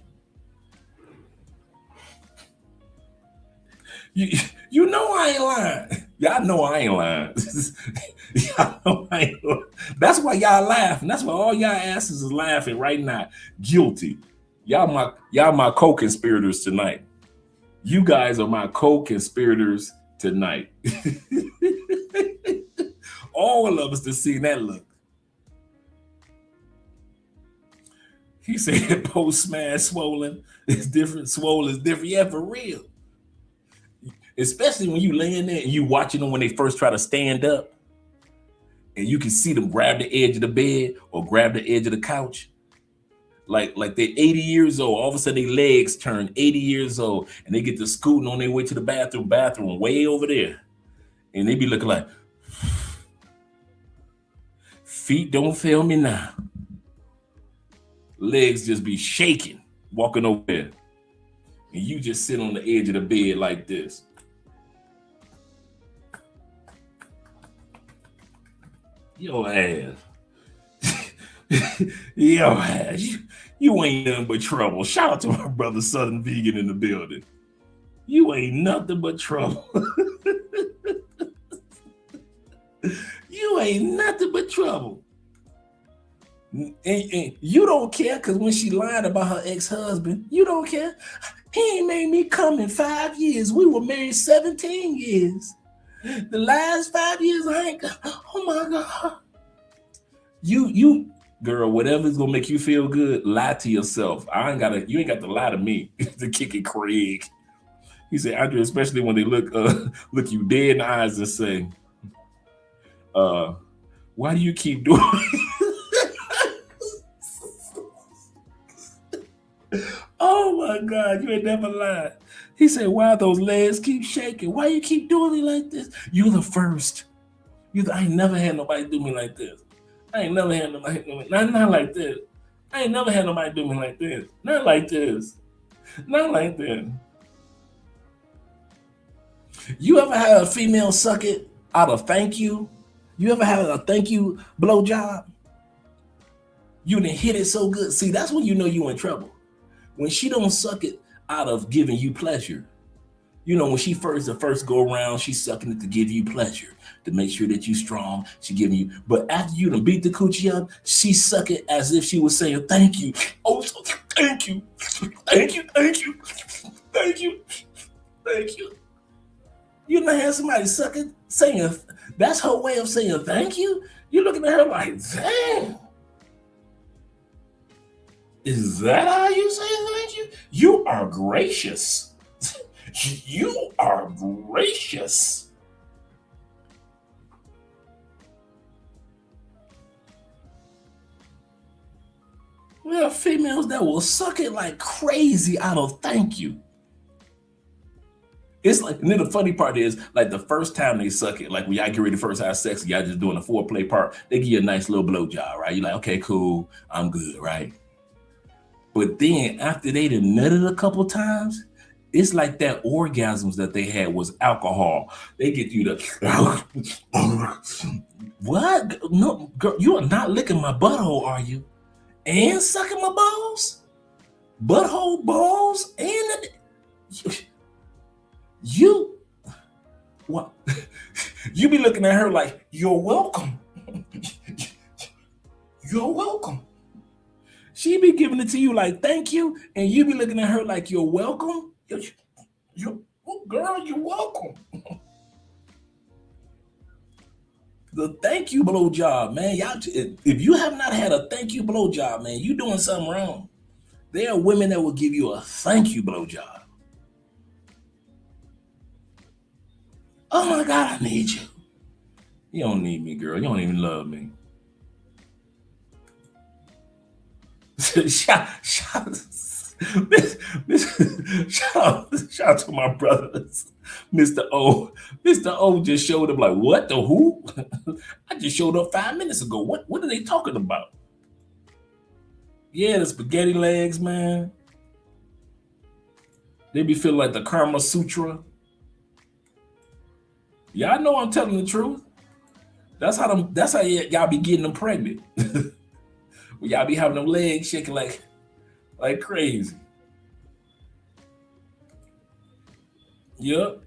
You know I ain't lying. Y'all know I ain't lying. Y'all know I ain't lying. That's why y'all laughing. That's why all y'all asses is laughing right now. Guilty. Y'all my co-conspirators tonight. You guys are my co-conspirators tonight. All of us to see that look. He said post-smash swollen is different. Swollen is different. Yeah, for real. Especially when you laying there and you watching them when they first try to stand up. And you can see them grab the edge of the bed or grab the edge of the couch. Like they're 80 years old. All of a sudden their legs turn 80 years old and they get to scooting on their way to the bathroom way over there. And they be looking like, feet don't fail me now. Legs just be shaking, walking over there. And you just sit on the edge of the bed like this. Your ass. Your ass. You ain't nothing but trouble. Shout out to my brother Southern Vegan in the building. You ain't nothing but trouble. You ain't nothing but trouble. And you don't care because when she lied about her ex-husband, you don't care. He ain't made me come in 5 years. We were married 17 years. The last 5 years, I ain't, oh my God. You girl, whatever's gonna make you feel good, lie to yourself. You ain't got to lie to me to kick it, Craig. He said, Andre, especially when they look you dead in the eyes and say, why do you keep doing Oh my God, you ain't never lied. He said, why those legs keep shaking? Why you keep doing me like this? You're the first. I ain't never had nobody do me like this. I ain't never had nobody do me, not like this. I ain't never had nobody do me like this. Not like this. Not like that. You ever had a female suck it out of thank you? You ever had a thank you blowjob? You didn't hit it so good. See, that's when you know you in trouble. When she don't suck it out of giving you pleasure. You know, when she the first go around, she's sucking it to give you pleasure, to make sure that you strong. She giving you, but after you done beat the coochie up, she suck it as if she was saying, thank you. Oh, thank you. Thank you. Thank you. Thank you. Thank you. You done had somebody suck it, saying, that's her way of saying thank you? You're looking at her like, damn. Is that how you say thank you? You are gracious. You are gracious. There are females that will suck it like crazy out of thank you. It's like, and then the funny part is, like the first time they suck it, like when y'all get ready to first have sex, y'all just doing the foreplay part, they give you a nice little blowjob, right? You're like, okay, cool, I'm good, right? But then after they done nutted a couple times, it's like that orgasms that they had was alcohol. They get you to, what? No, girl, you are not licking my butthole, are you? And sucking my balls? Butthole, balls, and you, what? You be looking at her like, you're welcome. You're welcome. She be giving it to you like, thank you. And you be looking at her like, you're welcome. Girl, you're welcome. The thank you blowjob, man. Y'all, if you have not had a thank you blowjob, man, you doing something wrong. There are women that will give you a thank you blowjob. Oh my God, I need you. You don't need me, girl. You don't even love me. Shout out to my brothers. Mr. O. Mr. O just showed up like, what the who? I just showed up 5 minutes ago. What are they talking about? Yeah, the spaghetti legs, man. They be feeling like the Karma Sutra. Y'all know I'm telling the truth. That's how y'all be getting them pregnant. Well, y'all be having them legs shaking like crazy. Yep.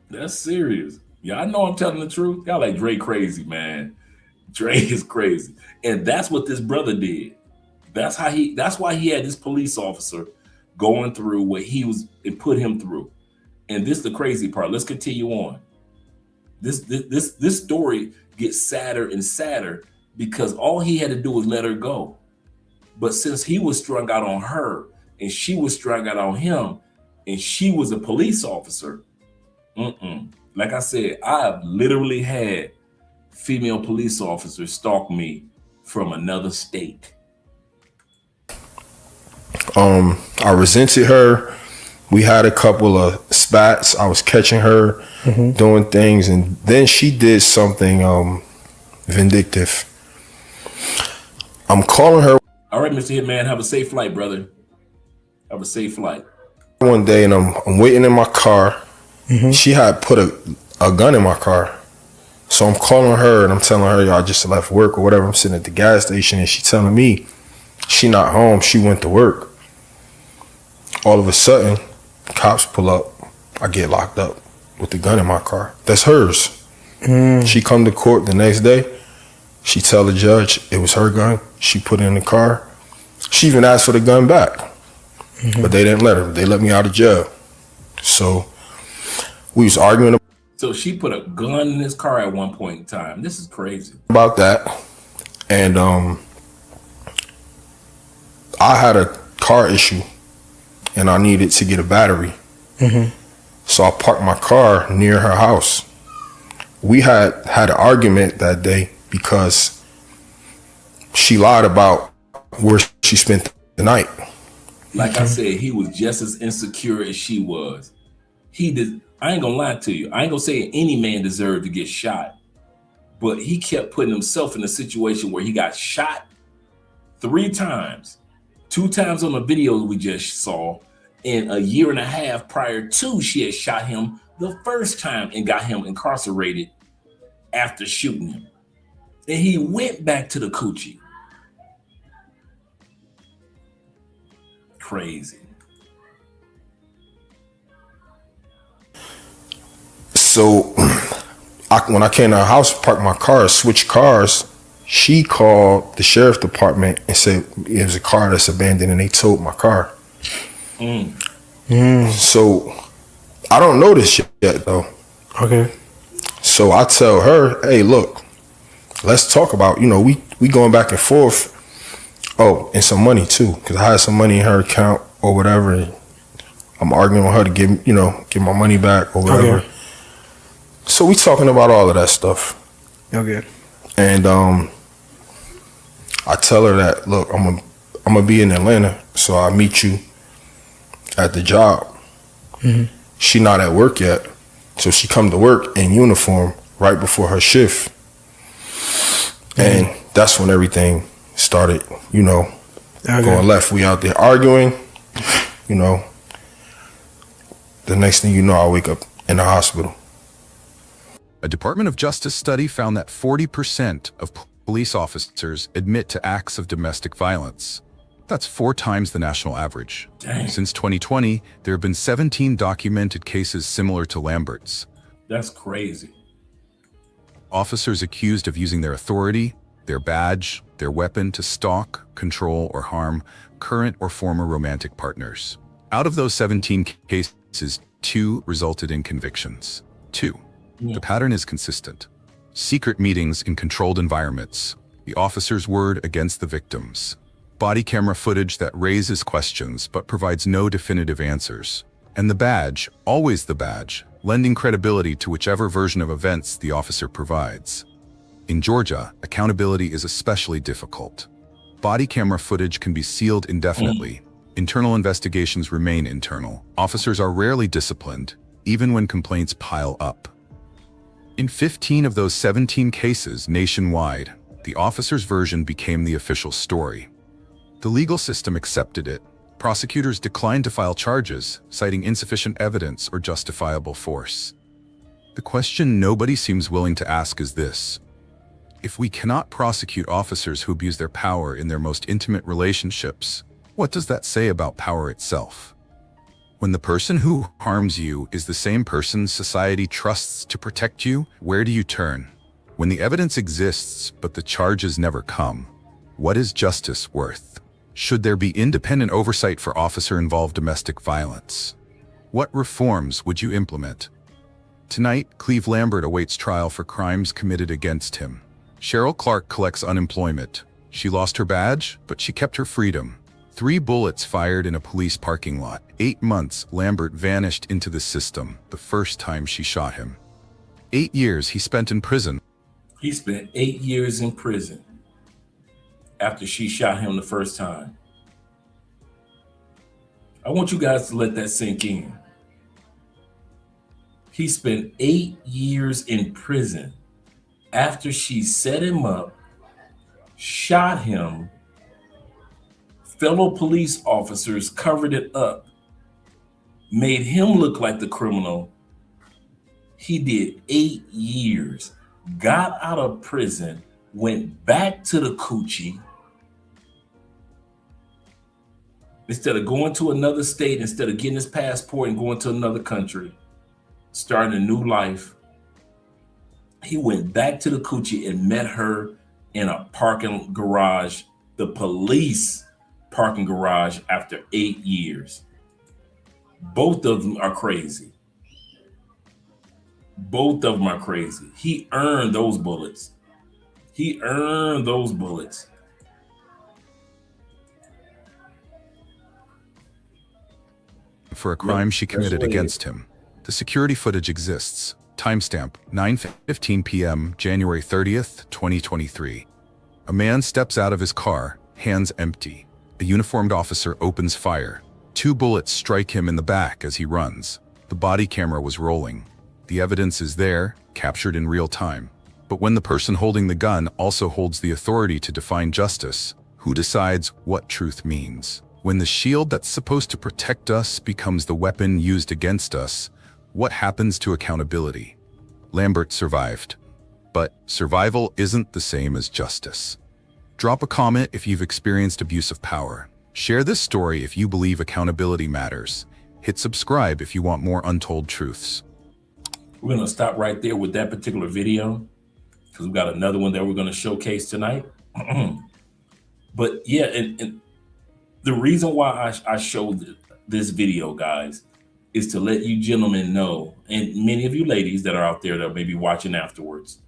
That's serious. Y'all know I'm telling the truth. Y'all like Dre crazy, man. Dre is crazy. And that's what this brother did. That's why he had this police officer going through what it put him through. And this is the crazy part. Let's continue on. This story gets sadder and sadder because all he had to do was let her go. But since he was strung out on her and she was strung out on him and she was a police officer, like I said, I've literally had female police officers stalk me from another state. I resented her. We had a couple of spats. I was catching her doing things, and then she did something vindictive. I'm calling her. All right, Mr. Hitman, have a safe flight, brother. Have a safe flight. One day, and I'm waiting in my car. She had put a gun in my car. So I'm calling her, and I'm telling her, yo, I just left work or whatever. I'm sitting at the gas station, and she telling me she not home. She went to work. All of a sudden, cops pull up. I get locked up with the gun in my car. That's hers. She come to court the next day. She tell the judge it was her gun. She put it in the car. She even asked for the gun back. But they didn't let her. They let me out of jail. So we was arguing So she put a gun in his car at one point in time. This is crazy. About that. And I had a car issue and I needed to get a battery So I parked my car near her house. We had an argument that day because she lied about where she spent the night. Like I said, he was just as insecure as she was. He did. I ain't gonna lie to you. I ain't gonna say any man deserved to get shot, but he kept putting himself in a situation where he got shot 3 times, 2 times on the video we just saw, and a year and a half prior to, she had shot him the first time and got him incarcerated after shooting him. And he went back to the coochie. Crazy. So when I came to her house, parked my car, switched cars, she called the sheriff department and said it was a car that's abandoned and they towed my car. So I don't know this yet though. Okay. So I tell her, hey, look, let's talk about, we going back and forth. Oh, and some money too, because I had some money in her account or whatever. And I'm arguing with her to give my money back or whatever. Okay. So we talking about all of that stuff. Okay. And I tell her that, look, I'm gonna be in Atlanta, so I'll meet you at the job. She not at work yet, so she come to work in uniform right before her shift. And that's when everything started, going left. We out there arguing, The next thing you know, I wake up in the hospital. A Department of Justice study found that 40% of police officers admit to acts of domestic violence. That's 4 times the national average. Dang. Since 2020, there have been 17 documented cases similar to Lambert's. That's crazy. Officers accused of using their authority, their badge, their weapon to stalk, control, or harm current or former romantic partners. Out of those 17 cases, 2 resulted in convictions. 2. The pattern is consistent. Secret meetings in controlled environments, the officer's word against the victims. Body camera footage that raises questions but provides no definitive answers. And the badge, always the badge, lending credibility to whichever version of events the officer provides. In Georgia, accountability is especially difficult. Body camera footage can be sealed indefinitely. Internal investigations remain internal. Officers are rarely disciplined, even when complaints pile up. In 15 of those 17 cases nationwide, the officer's version became the official story. The legal system accepted it. Prosecutors declined to file charges, citing insufficient evidence or justifiable force. The question nobody seems willing to ask is this: if we cannot prosecute officers who abuse their power in their most intimate relationships, what does that say about power itself? When the person who harms you is the same person society trusts to protect you, where do you turn? When the evidence exists, but the charges never come, what is justice worth? Should there be independent oversight for officer-involved domestic violence? What reforms would you implement? Tonight, Cleve Lambert awaits trial for crimes committed against him. Cheryl Clark collects unemployment. She lost her badge, but she kept her freedom. 3 bullets fired in a police parking lot. 8 months, Lambert vanished into the system the first time she shot him. 8 years he spent in prison. He spent 8 years in prison after she shot him the first time. I want you guys to let that sink in. He spent 8 years in prison after she set him up, shot him. Fellow police officers covered it up, made him look like the criminal. He did 8 years, got out of prison, went back to the coochie. Instead of going to another state, instead of getting his passport and going to another country, starting a new life, he went back to the coochie and met her in a parking garage, the police parking garage, after 8 years. Both of them are crazy. Both of them are crazy. He earned those bullets. He earned those bullets. for a crime she committed against him. The security footage exists. Timestamp 9:15 p.m., January 30th, 2023. A man steps out of his car, hands empty. A uniformed officer opens fire. 2 bullets strike him in the back as he runs. The body camera was rolling. The evidence is there, captured in real time. But when the person holding the gun also holds the authority to define justice, who decides what truth means? When the shield that's supposed to protect us becomes the weapon used against us, what happens to accountability? Lambert survived. But survival isn't the same as justice. Drop a comment if you've experienced abuse of power. Share this story if you believe accountability matters. Hit subscribe if you want more untold truths. We're going to stop right there with that particular video because we've got another one that we're going to showcase tonight. But yeah, and the reason why I showed this video, guys, is to let you gentlemen know, and many of you ladies that are out there that may be watching afterwards,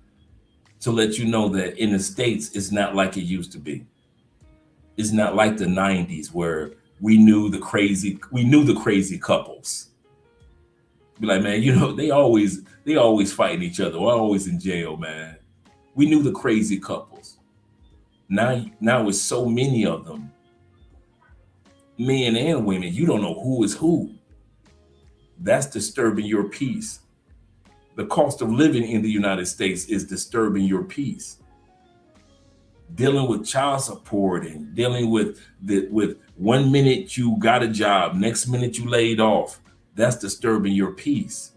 to let you know that in the States, it's not like it used to be. It's not like the 90s where we knew the crazy couples. Be like, man, you know, they always fighting each other. We're always in jail, man. We knew the crazy couples. Now with so many of them, men and women, you don't know who is who. That's disturbing your peace. The cost of living in the United States is disturbing your peace. Dealing with child support and dealing with 1 minute you got a job, next minute you laid off. That's disturbing your peace.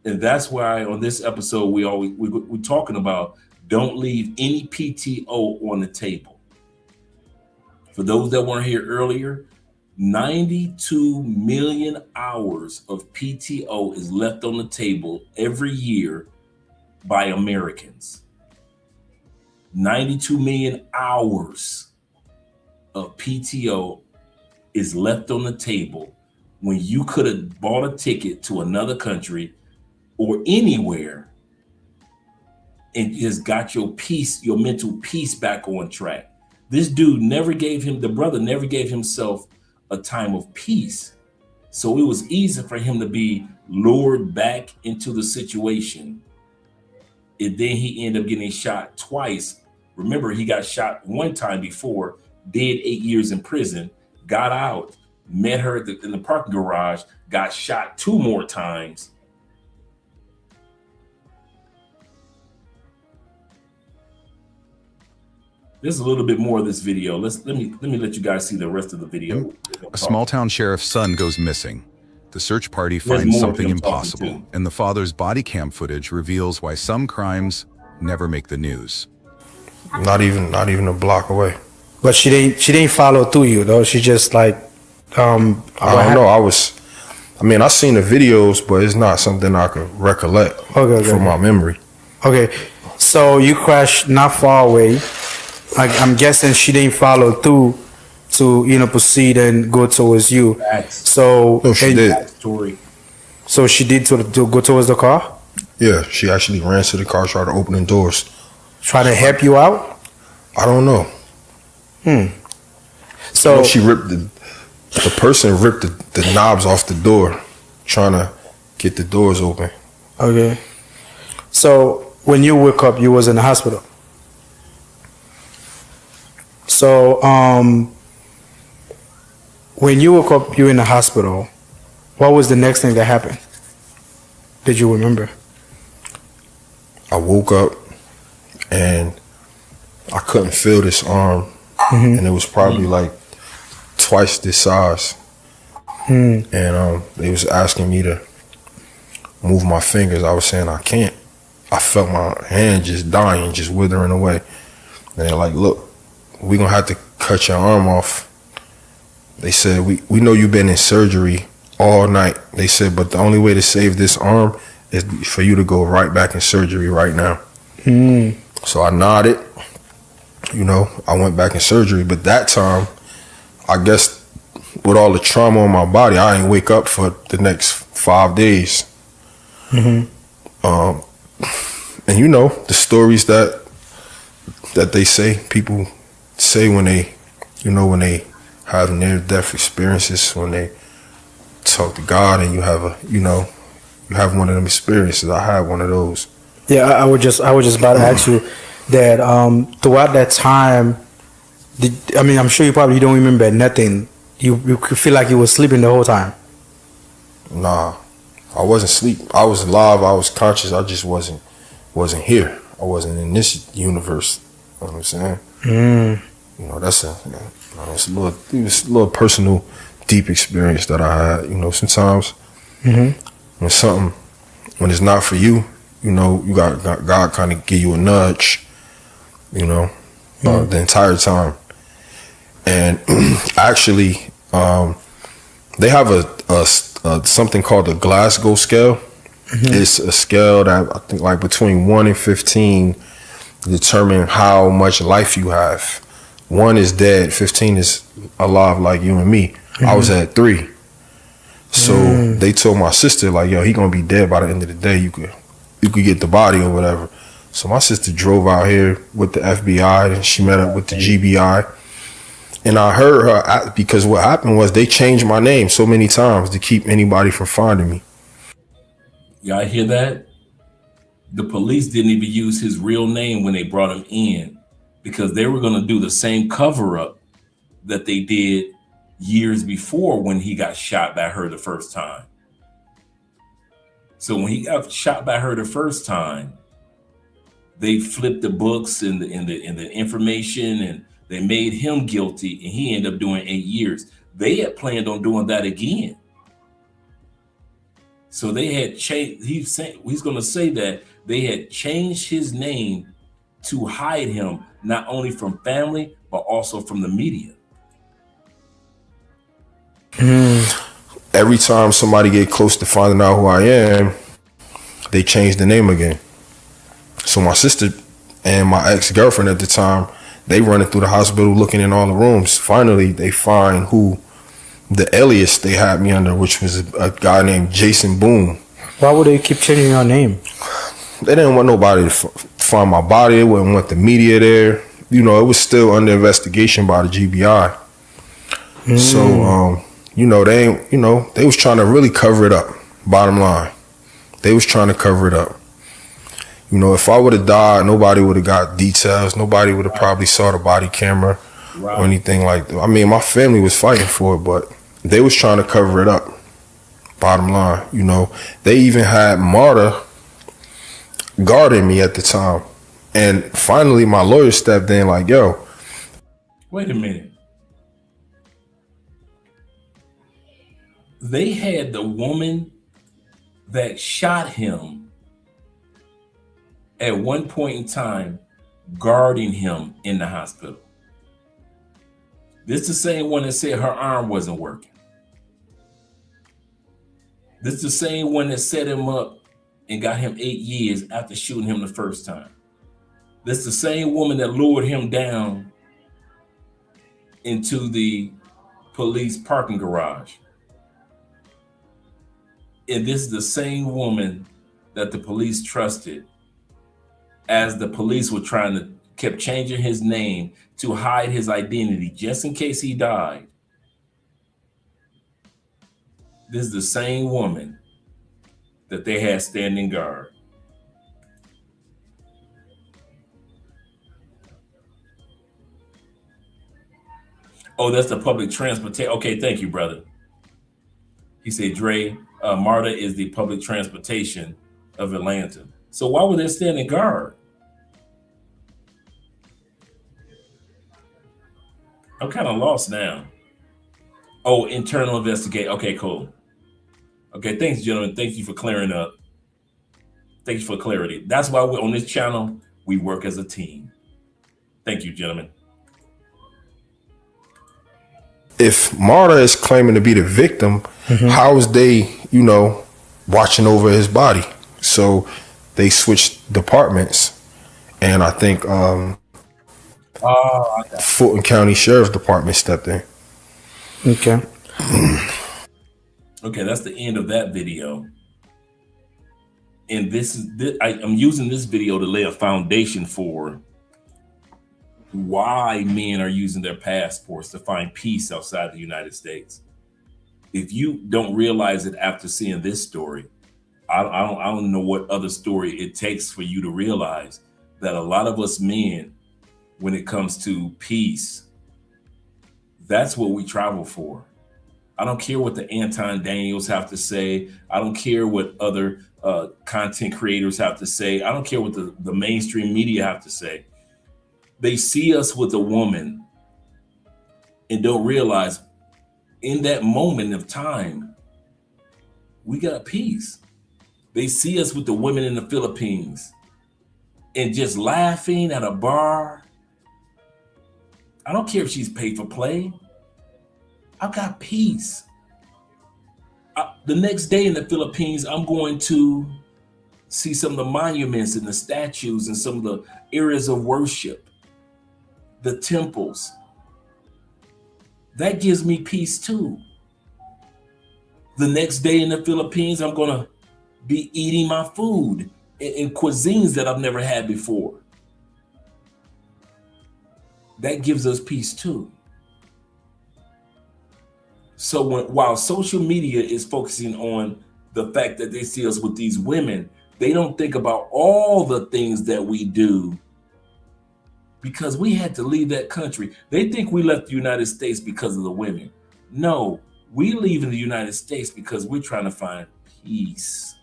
And that's why on this episode, we're talking about don't leave any PTO on the table. For those that weren't here earlier, 92 million hours of PTO is left on the table every year by Americans. 92 million hours of PTO is left on the table when you could have bought a ticket to another country or anywhere and just got your peace, your mental peace back on track. This dude the brother never gave himself a time of peace. So it was easy for him to be lured back into the situation. And then he ended up getting shot twice. Remember, he got shot 1 time before, did 8 years in prison, got out, met her in the parking garage, got shot 2 more times. There's a little bit more of this video. Let me let you guys see the rest of the video. A small town sheriff's son goes missing. The search party finds something impossible, and the father's body cam footage reveals why some crimes never make the news. Not even a block away. But she didn't follow through you though. She just like I don't know. I seen the videos, but it's not something I could recollect from my memory. Okay, so you crashed not far away. Like I'm guessing she didn't follow through to proceed and go towards you. So no, she did. So she did to go towards the car. Yeah, she actually ran to the car, started opening doors, try to help you out. I don't know. So she ripped the person ripped the knobs off the door, trying to get the doors open. Okay. So when you woke up, you was in the hospital. So when you woke up, you were in the hospital. What was the next thing that happened? Did you remember? I woke up and I couldn't feel this arm, and it was probably like twice this size. And they was asking me to move my fingers. I was saying I can't. I felt my hand just dying, just withering away. And they're like, look, we're going to have to cut your arm off. They said, we know you've been in surgery all night. They said, but the only way to save this arm is for you to go right back in surgery right now. So I nodded. I went back in surgery. But that time, I guess with all the trauma on my body, I didn't wake up for the next 5 days. And the stories that they say, people say when they have near-death experiences, when they talk to God and you have you have one of them experiences. I had one of those. Yeah, I was just about to ask you that throughout that time, I'm sure you probably don't remember nothing. You could feel like you were sleeping the whole time. Nah, I wasn't asleep. I was alive. I was conscious. I just wasn't here. I wasn't in this universe. You know what I'm saying? You know, it's a little personal, deep experience that I had. You know, sometimes when it's not for you, you know, you got God kind of give you a nudge. You know, the entire time. And actually, they have a something called the Glasgow scale. It's a scale that I think like between 1 and 15 determine how much life you have. 1 is dead, 15 is alive like you and me. I was at 3. So they told my sister like, yo, he gonna be dead by the end of the day. You could get the body or whatever. So my sister drove out here with the FBI and she met up with the GBI. And I heard her because what happened was they changed my name so many times to keep anybody from finding me. Y'all hear that? The police didn't even use his real name when they brought him in because they were going to do the same cover up that they did years before when he got shot by her the first time. So when he got shot by her the first time, they flipped the books and the information and they made him guilty and he ended up doing 8 years. They had planned on doing that again. So they had changed, he's going to say that they had changed his name to hide him, not only from family, but also from the media. Every time somebody get close to finding out who I am, they change the name again. So my sister and my ex-girlfriend at the time, they running through the hospital looking in all the rooms. Finally, they find who the alias they had me under, which was a guy named Jason Boone. Why would they keep changing your name? They didn't want nobody to find my body. They wouldn't want the media there. You know, it was still under investigation by the GBI. So, they was trying to really cover it up. Bottom line, they was trying to cover it up. You know, if I would have died, nobody would have got details. Nobody would have probably saw the body camera or anything like that. I mean, my family was fighting for it, but they was trying to cover it up. Bottom line, you know, they even had Marta guarding me at the time. And finally, my lawyer stepped in like, yo. Wait a minute. They had the woman that shot him at one point in time guarding him in the hospital. This is the same one that said her arm wasn't working. This is the same one that set him up and got him 8 years after shooting him the first time. This is the same woman that lured him down into the police parking garage. And this is the same woman that the police trusted as the police were kept changing his name to hide his identity just in case he died. This is the same woman that they had standing guard. Oh, that's the public transportation. Okay, thank you, brother. He said, Dre, Marta is the public transportation of Atlanta. So why were they standing guard? I'm kind of lost now. Oh, internal investigate. Okay, cool. Okay, thanks, gentlemen. Thank you for clearing up. Thank you for clarity. That's why we're on this channel. We work as a team. Thank you, gentlemen. If Marta is claiming to be the victim, how is they, watching over his body? So they switched departments, and I think Fulton County Sheriff's Department stepped in. Okay. Okay, that's the end of that video. And I'm using this video to lay a foundation for why men are using their passports to find peace outside the United States. If you don't realize it after seeing this story, I don't know what other story it takes for you to realize that a lot of us men, when it comes to peace, that's what we travel for. I don't care what the Anton Daniels have to say. I don't care what other content creators have to say. I don't care what the mainstream media have to say. They see us with a woman and don't realize in that moment of time, we got peace. They see us with the women in the Philippines and just laughing at a bar. I don't care if she's paid for play. I've got peace. The next day in the Philippines, I'm going to see some of the monuments and the statues and some of the areas of worship, the temples. That gives me peace too. The next day in the Philippines, I'm going to be eating my food in cuisines that I've never had before. That gives us peace too. So while social media is focusing on the fact that they see us with these women, they don't think about all the things that we do because we had to leave that country. They think we left the United States because of the women. No, we leave in the United States because we're trying to find peace.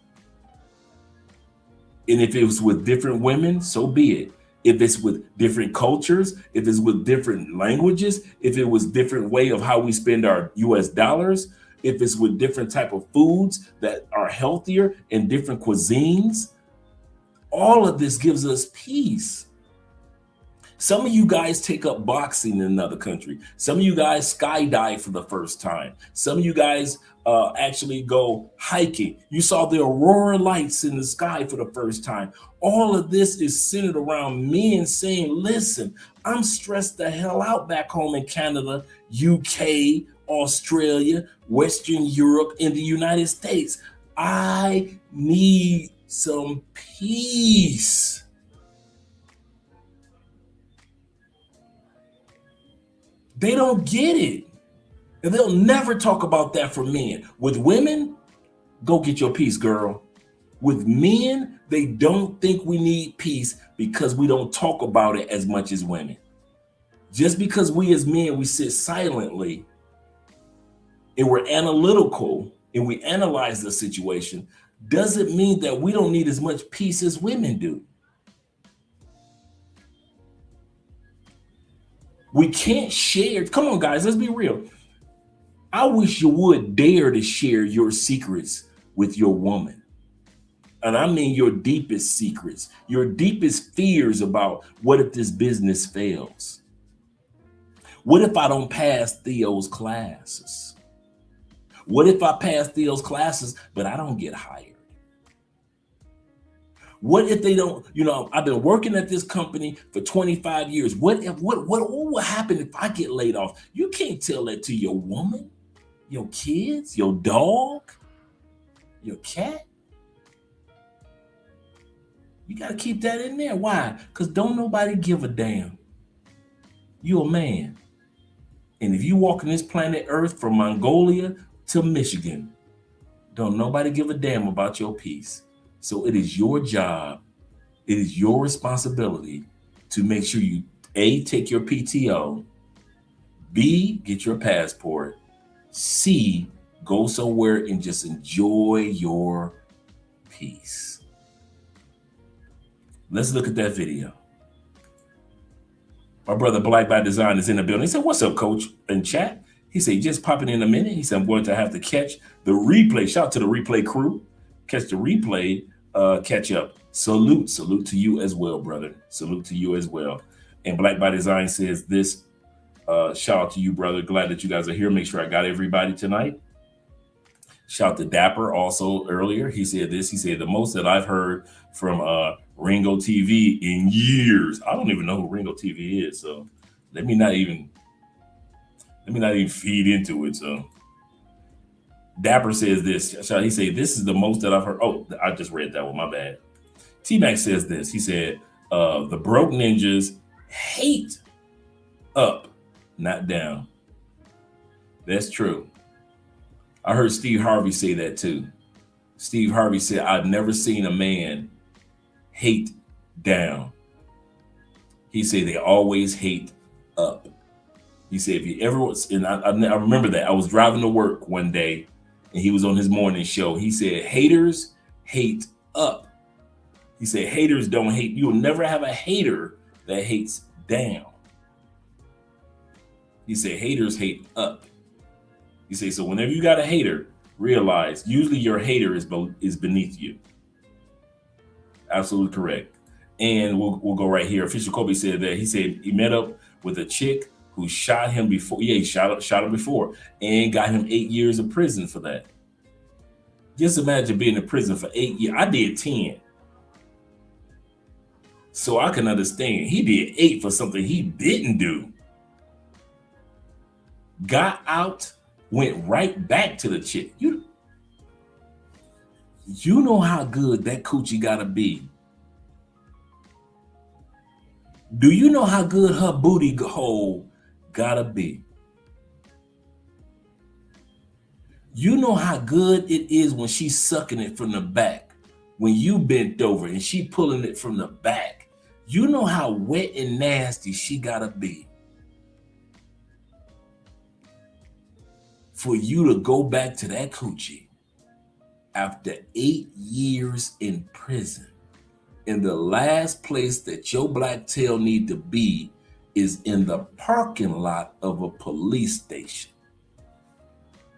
And if it was with different women, so be it. If it's with different cultures, if it's with different languages, if it was different way of how we spend our US dollars, if it's with different type of foods that are healthier and different cuisines, all of this gives us peace. Some of you guys take up boxing in another country. Some of you guys skydive for the first time. Some of you guys actually go hiking. You saw the aurora lights in the sky for the first time. All of this is centered around men saying, listen, I'm stressed the hell out back home in Canada, UK, Australia, Western Europe, and the United States. I need some peace. They don't get it. And they'll never talk about that for men. With women, go get your peace, girl. With men, they don't think we need peace because we don't talk about it as much as women. Just because we as men, we sit silently and we're analytical and we analyze the situation, doesn't mean that we don't need as much peace as women do. We can't share. Come on, guys, let's be real. I wish you would dare to share your secrets with your woman. And I mean your deepest secrets, your deepest fears about what if this business fails? What if I don't pass Theo's classes? What if I pass Theo's classes, but I don't get hired? What if they don't, I've been working at this company for 25 years. What will happen if I get laid off? You can't tell that to your woman, your kids, your dog, your cat. You got to keep that in there. Why? Because don't nobody give a damn. You're a man. And if you walk on this planet Earth from Mongolia to Michigan, don't nobody give a damn about your peace. So it is your job, it is your responsibility to make sure you, A, take your PTO, B, get your passport, C, go somewhere and just enjoy your peace. Let's look at that video. My brother Black by Design is in the building. He said, what's up, coach? In chat. He said, just popping in a minute. He said, I'm going to have to catch the replay. Shout out to the replay crew. Catch the replay, catch up. Salute to you as well, brother. Salute to you as well. And Black by Design says this, shout out to you, brother. Glad that you guys are here. Make sure I got everybody tonight. Shout out to Dapper also earlier. He said this, he said the most that I've heard from Ringo TV in years. I don't even know who Ringo TV is, so let me not even feed into it. So Dapper says this. He said, this is the most that I've heard. Oh, I just read that one, my bad. T-Mac says this. He said, the broke ninjas hate up, not down. That's true. I heard Steve Harvey say that too. Steve Harvey said, I've never seen a man hate down. He said they always hate up. He said, if you ever was, and I remember that. I was driving to work one day and he was on his morning show. He said, haters hate up. He said, haters don't hate. You'll never have a hater that hates down. He said, haters hate up. He said, so whenever you got a hater, realize usually your hater is beneath you. Absolutely correct. And we'll go right here. Official Kobe said that. He said he met up with a chick who shot him before. Yeah, he shot him before and got him 8 years of prison for that. Just imagine being in prison for 8 years. I did 10. So I can understand. He did 8 for something he didn't do. Got out, went right back to the chick. You know how good that coochie gotta be. Do you know how good her booty hole gotta be? You know how good it is when she's sucking it from the back, when you bent over and she pulling it from the back. You know how wet and nasty she gotta be for you to go back to that coochie after 8 years in prison. And the last place that your black tail need to be is in the parking lot of a police station.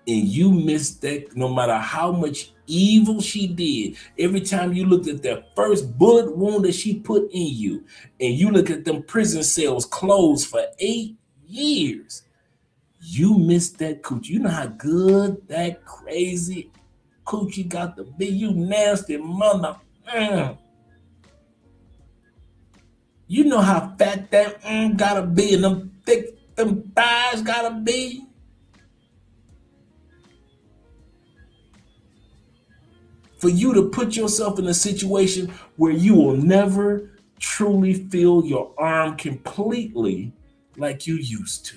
And you missed that no matter how much evil she did. Every time you looked at that first bullet wound that she put in you, and you look at them prison cells closed for 8 years, you missed that coochie. You know how good that crazy coochie got to be, you nasty mother. You know how fat that gotta be and them thick, them thighs gotta be. For you to put yourself in a situation where you will never truly feel your arm completely like you used to.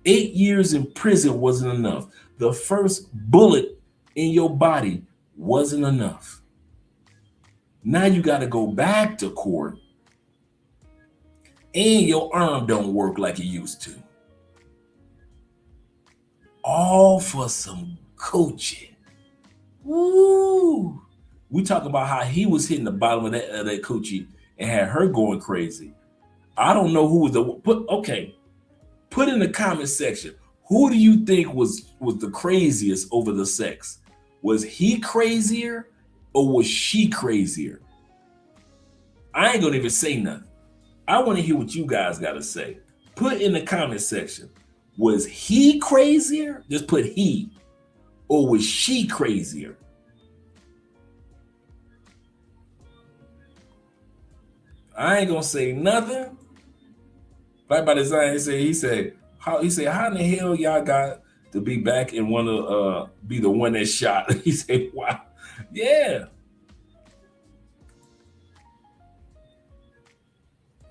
8 years in prison wasn't enough. The first bullet in your body wasn't enough. Now you got to go back to court and your arm don't work like it used to. All for some coochie. Woo! We talk about how he was hitting the bottom of that coochie and had her going crazy. I don't know who was put in the comment section, who do you think was the craziest over the sex? Was he crazier or was she crazier? I ain't gonna even say nothing. I want to hear what you guys got to say. Put in the comment section, was he crazier? Just put he. Or was she crazier? I ain't gonna say nothing. Like by design, he said, how in the hell y'all got to be back and want to be the one that shot? He said, wow, yeah.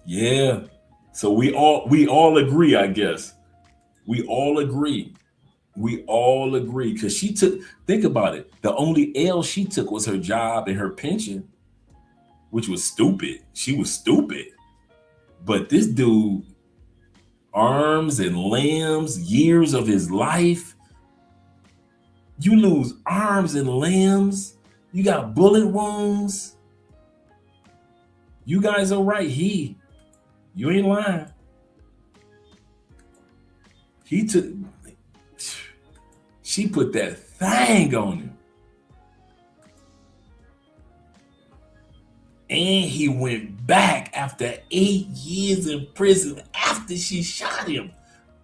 Yeah. So we all agree, I guess. We all agree. Because she took, think about it. The only L she took was her job and her pension, which was stupid. She was stupid. But this dude, arms and limbs, years of his life. You lose arms and limbs. You got bullet wounds. You guys are right. You ain't lying. She put that thing on him. And he went back after 8 years in prison after she shot him.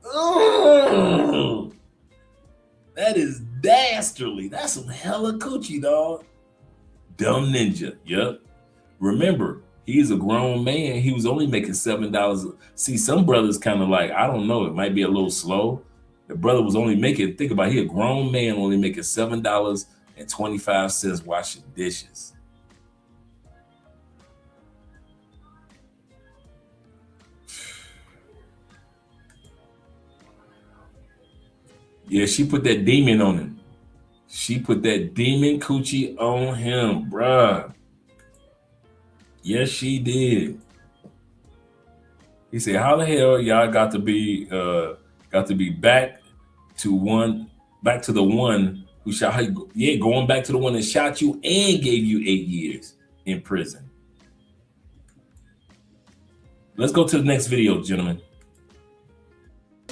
Oh, that is dastardly. That's some hella coochie, dog. Dumb ninja. Yep. Remember, he's a grown man. He was only making $7. See, some brothers kind of like, I don't know, it might be a little slow. The brother was only making, think about it, he a grown man only making $7.25 washing dishes. Yeah, she put that demon on him. She put that demon coochie on him, bruh. Yes, she did. He said, "How the hell y'all got to be back to the one who shot you? Yeah, going back to the one that shot you and gave you 8 years in prison." Let's go to the next video, gentlemen.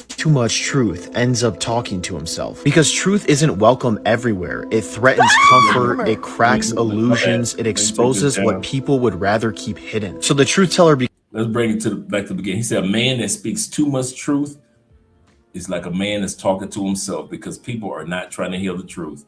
Too much truth ends up talking to himself because truth isn't welcome everywhere. It threatens comfort, it cracks illusions, it exposes what people would rather keep hidden. So the truth teller let's bring it back to the beginning. He said, "A man that speaks too much truth is like a man that's talking to himself because people are not trying to hear the truth."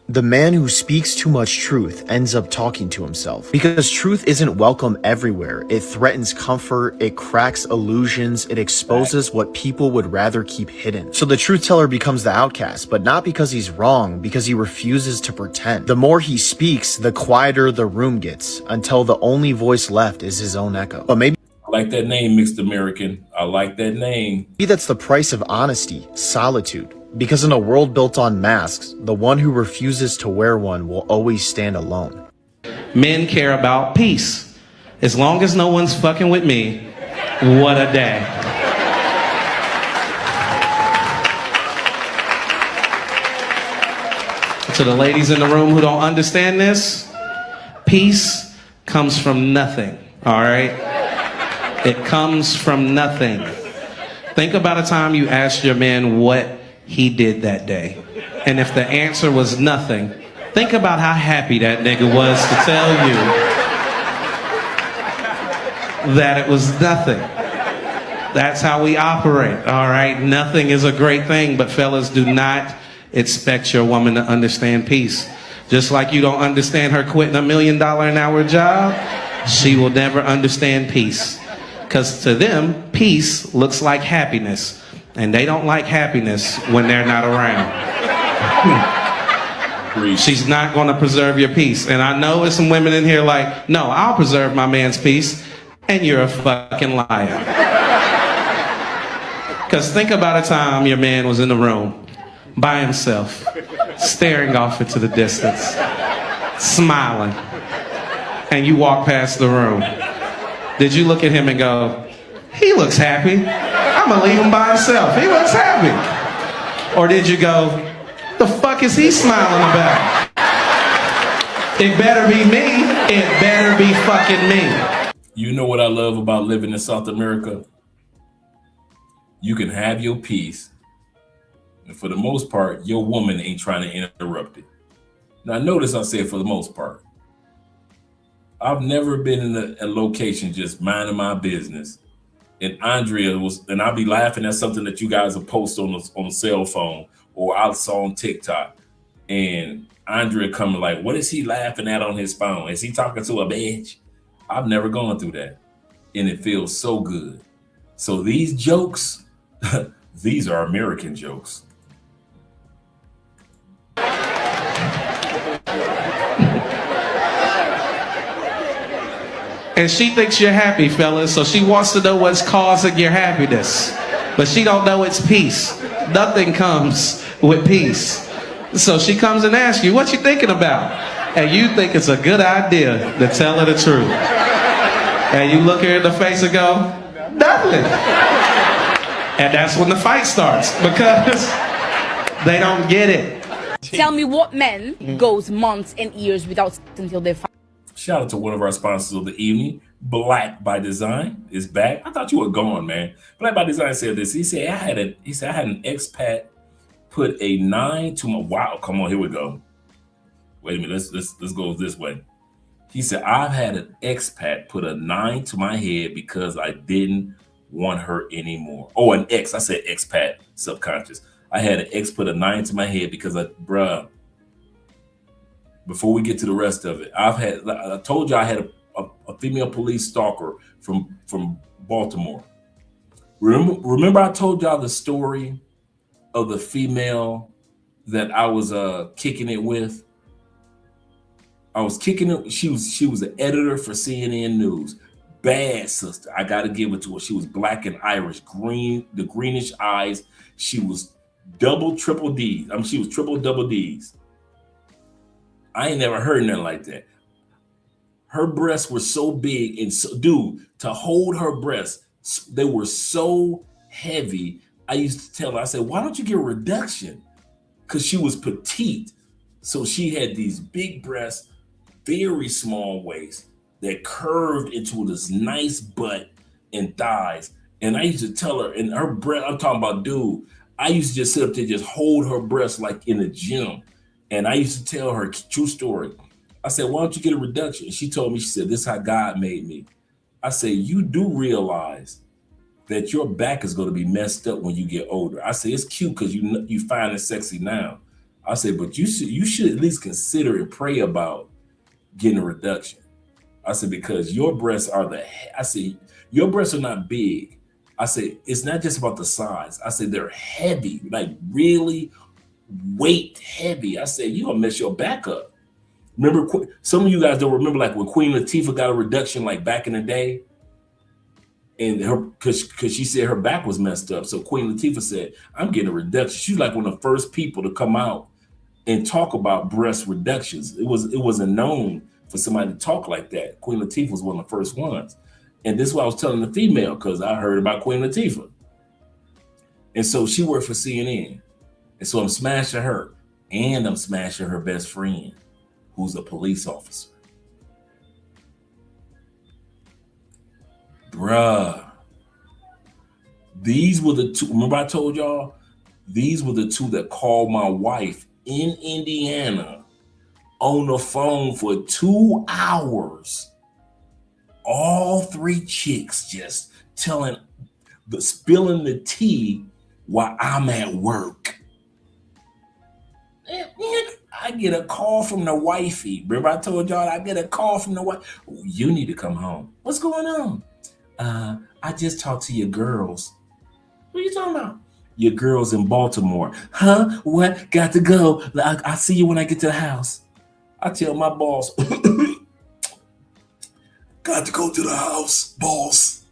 The man who speaks too much truth ends up talking to himself because truth isn't welcome everywhere. It threatens comfort, it cracks illusions, it exposes what people would rather keep hidden. So the truth teller becomes the outcast, but not because he's wrong, because he refuses to pretend. The more he speaks, the quieter the room gets until the only voice left is his own echo. But maybe I like that name, Mixed American. I like that name. that's the price of honesty, solitude. Because in a world built on masks, the one who refuses to wear one will always stand alone. Men care about peace. As long as no one's fucking with me, what a day. To the ladies in the room who don't understand this, peace comes from nothing, all right? It comes from nothing. Think about a time you asked your man what he did that day. And if the answer was nothing, think about how happy that nigga was to tell you that it was nothing. That's how we operate, all right? Nothing is a great thing, but fellas, do not expect your woman to understand peace. Just like you don't understand her quitting $1 million an hour job, she will never understand peace. Because to them, peace looks like happiness. And they don't like happiness when they're not around. She's not going to preserve your peace. And I know there's some women in here like, no, I'll preserve my man's peace. And you're a fucking liar. Because think about a time your man was in the room by himself, staring off into the distance, smiling. And you walk past the room. Did you look at him and go, he looks happy. I'm gonna leave him by himself. He looks happy. Or did you go, the fuck is he smiling about? It better be me. It better be fucking me. You know what I love about living in South America? You can have your peace. And for the most part, your woman ain't trying to interrupt it. Now notice I said for the most part. I've never been in a location just minding my business. And Andrea and I'll be laughing at something that you guys have posted on a cell phone or I saw on TikTok. And Andrea coming like, what is he laughing at on his phone? Is he talking to a bitch? I've never gone through that. And it feels so good. So these jokes, these are American jokes. And she thinks you're happy, fellas, so she wants to know what's causing your happiness. But she don't know it's peace. Nothing comes with peace. So she comes and asks you, what you thinking about? And you think it's a good idea to tell her the truth. And you look her in the face and go, nothing. And that's when the fight starts, because they don't get it. Tell me what man goes months and years without sex until they find. Shout out to one of our sponsors of the evening, Black by Design is back. I thought you were gone, man. Black by Design said this. He said I had an expat put a 9 to my wow. Come on, here we go. Wait a minute, let's go this way. He said I've had an expat put a 9 to my head because I didn't want her anymore. Oh, an ex. I said expat, subconscious. I had an ex put a 9 to my head because before we get to the rest of it, I told you I had a female police stalker from Baltimore. Remember I told y'all the story of the female that I was kicking it with? I was kicking it. She was an editor for CNN News. Bad sister. I gotta give it to her. She was black and Irish, the greenish eyes. She was double, triple D's. I mean, she was triple, double D's. I ain't never heard nothing like that. Her breasts were so big and so, dude, to hold her breasts, they were so heavy. I used to tell her, I said, why don't you get a reduction? Because she was petite. So she had these big breasts, very small waist that curved into this nice butt and thighs. And I used to tell her, and her breast, I'm talking about, dude, I used to just sit up there, just hold her breasts like in the gym. And I used to tell her, true story. I said, why don't you get a reduction? And she told me, she said, this is how God made me. I said, you do realize that your back is going to be messed up when you get older. I say, it's cute because you find it sexy now. I say, but you should at least consider and pray about getting a reduction. I said, because your breasts are your breasts are not big. I say, it's not just about the size. I say, they're heavy, like really weight heavy. I say, you're going to mess your back up. Remember, some of you guys don't remember, like when Queen Latifah got a reduction, like back in the day, and her because she said her back was messed up. So Queen Latifah said, I'm getting a reduction. She's like one of the first people to come out and talk about breast reductions. It wasn't known for somebody to talk like that. Queen Latifah was one of the first ones. And this is what I was telling the female, because I heard about Queen Latifah. And so she worked for CNN. And so I'm smashing her, and I'm smashing her best friend, who's a police officer. Bruh. These were the two. Remember I told y'all? These were the two that called my wife in Indiana on the phone for 2 hours. All three chicks just spilling the tea while I'm at work. I get a call from the wifey. Remember I told y'all I get a call from the wife. You need to come home. What's going on? I just talked to your girls. What are you talking about? Your girls in Baltimore. Huh? What? Got to go. I'll see you when I get to the house. I tell my boss, got to go to the house, boss.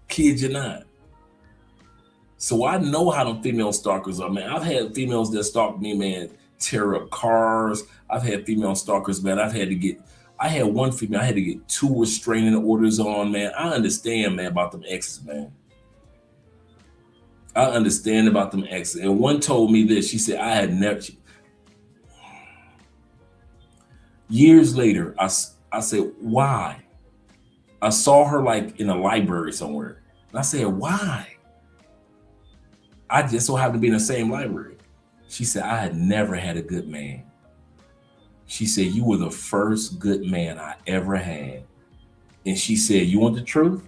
Kid you not. So I know how them female stalkers are, man. I've had females that stalk me, man, tear up cars. I've had female stalkers, man. I had one female, I had to get 2 restraining orders on, man. I understand, man, about them exes, man. I understand about them exes. And one told me this. She said, I had never. Years later, I said, why? I saw her like in a library somewhere. And I said, why? I just so happened to be in the same library. She said, I had never had a good man. She said, you were the first good man I ever had. And she said, you want the truth?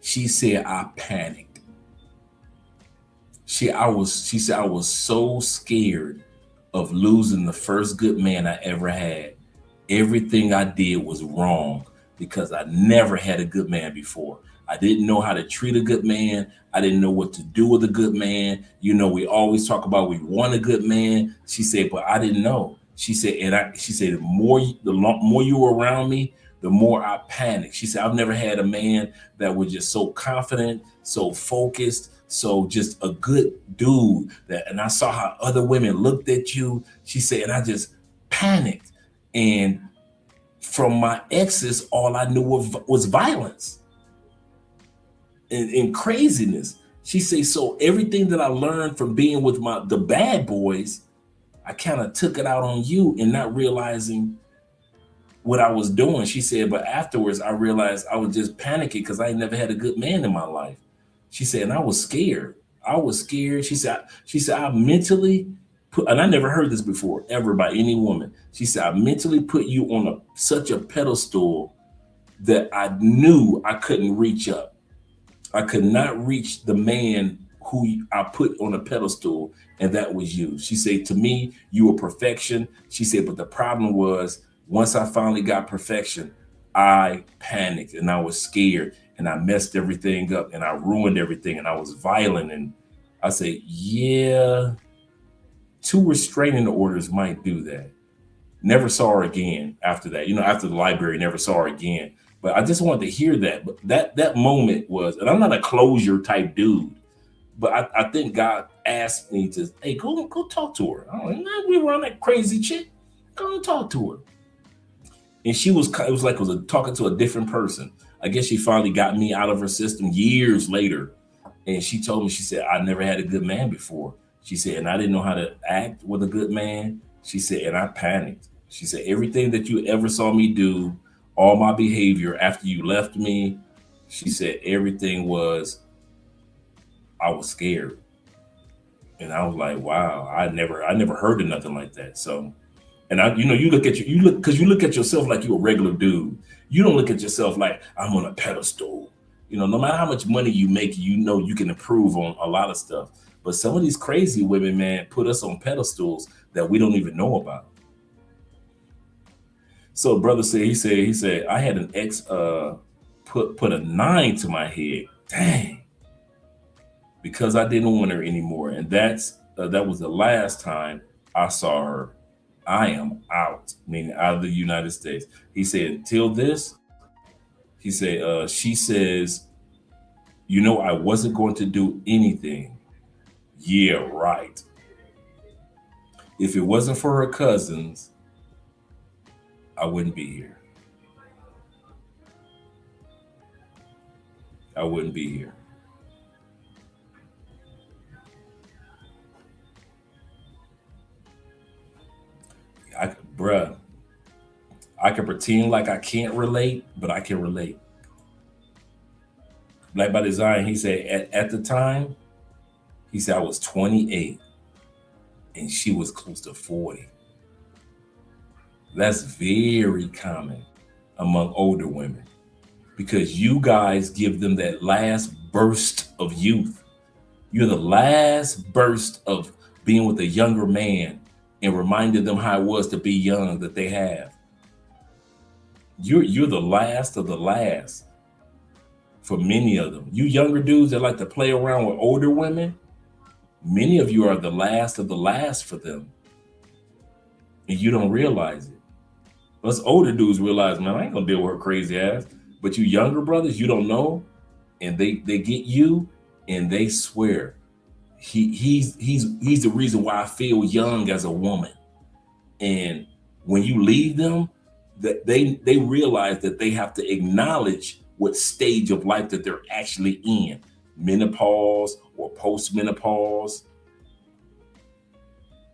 She said, I panicked. She said, I was so scared of losing the first good man I ever had. Everything I did was wrong because I never had a good man before. I didn't know how to treat a good man. I didn't know what to do with a good man. You know, we always talk about we want a good man. She said, but I didn't know. She said, the more you were around me, the more I panicked. She said, I've never had a man that was just so confident, so focused, so just a good dude. And I saw how other women looked at you. She said, and I just panicked. And from my exes, all I knew was violence and craziness. She said, so everything that I learned from being with the bad boys, I kind of took it out on you and not realizing what I was doing. She said, but afterwards I realized I was just panicking because I never had a good man in my life. She said, and I was scared. She said, I mentally put, and I never heard this before, ever by any woman. She said, I mentally put you on such a pedestal that I knew I couldn't reach up. I could not reach the man who I put on a pedestal, and that was you. She said, to me, you were perfection. She said, but the problem was, once I finally got perfection, I panicked and I was scared and I messed everything up and I ruined everything and I was violent. And I said, yeah, 2 restraining orders might do that. Never saw her again after that. You know, after the library, never saw her again. But I just wanted to hear that. But that moment was, and I'm not a closure type dude. But I think God asked me to, hey, go talk to her. I'm like, nah, we were on that crazy chick. Go and talk to her. And it was like talking to a different person. I guess she finally got me out of her system years later. And she told me, she said, I never had a good man before. She said, and I didn't know how to act with a good man. She said, and I panicked. She said, everything that you ever saw me do, all my behavior after you left me, she said, everything was, I was scared. And I was like, wow, I never heard of nothing like that. So, and you look at yourself like you're a regular dude. You don't look at yourself like I'm on a pedestal. No matter how much money you make, you can improve on a lot of stuff. But some of these crazy women, man, put us on pedestals that we don't even know about. So brother said, he said, I had an ex put a 9 to my head. Dang. Because I didn't want her anymore. And that was the last time I saw her. I am out, meaning out of the United States. He said, until this, he said, she says, I wasn't going to do anything. Yeah, right. If it wasn't for her cousins, I wouldn't be here. I wouldn't be here. I can pretend like I can't relate, but I can relate. Black by Design, he said, at the time, he said, I was 28 and she was close to 40. That's very common among older women because you guys give them that last burst of youth. You're the last burst of being with a younger man and reminded them how it was to be young that they have. You're the last of the last for many of them. You younger dudes that like to play around with older women, many of you are the last of the last for them. And you don't realize it. Us older dudes realize, man, I ain't gonna deal with her crazy ass. But you younger brothers, you don't know, and they get you and they swear. He's the reason why I feel young as a woman. And when you leave them, that they realize that they have to acknowledge what stage of life that they're actually in, menopause or post-menopause.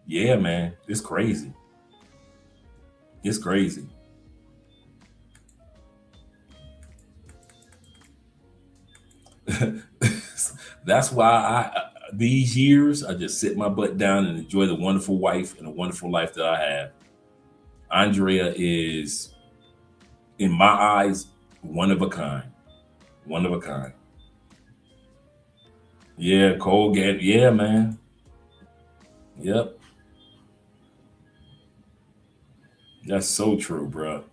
Yeah, man, it's crazy. It's crazy. That's why these years, I just sit my butt down and enjoy the wonderful wife and the wonderful life that I have. Andrea is, in my eyes, one of a kind. One of a kind. Yeah, Cole Gant. Yeah, man. Yep. That's so true, bro.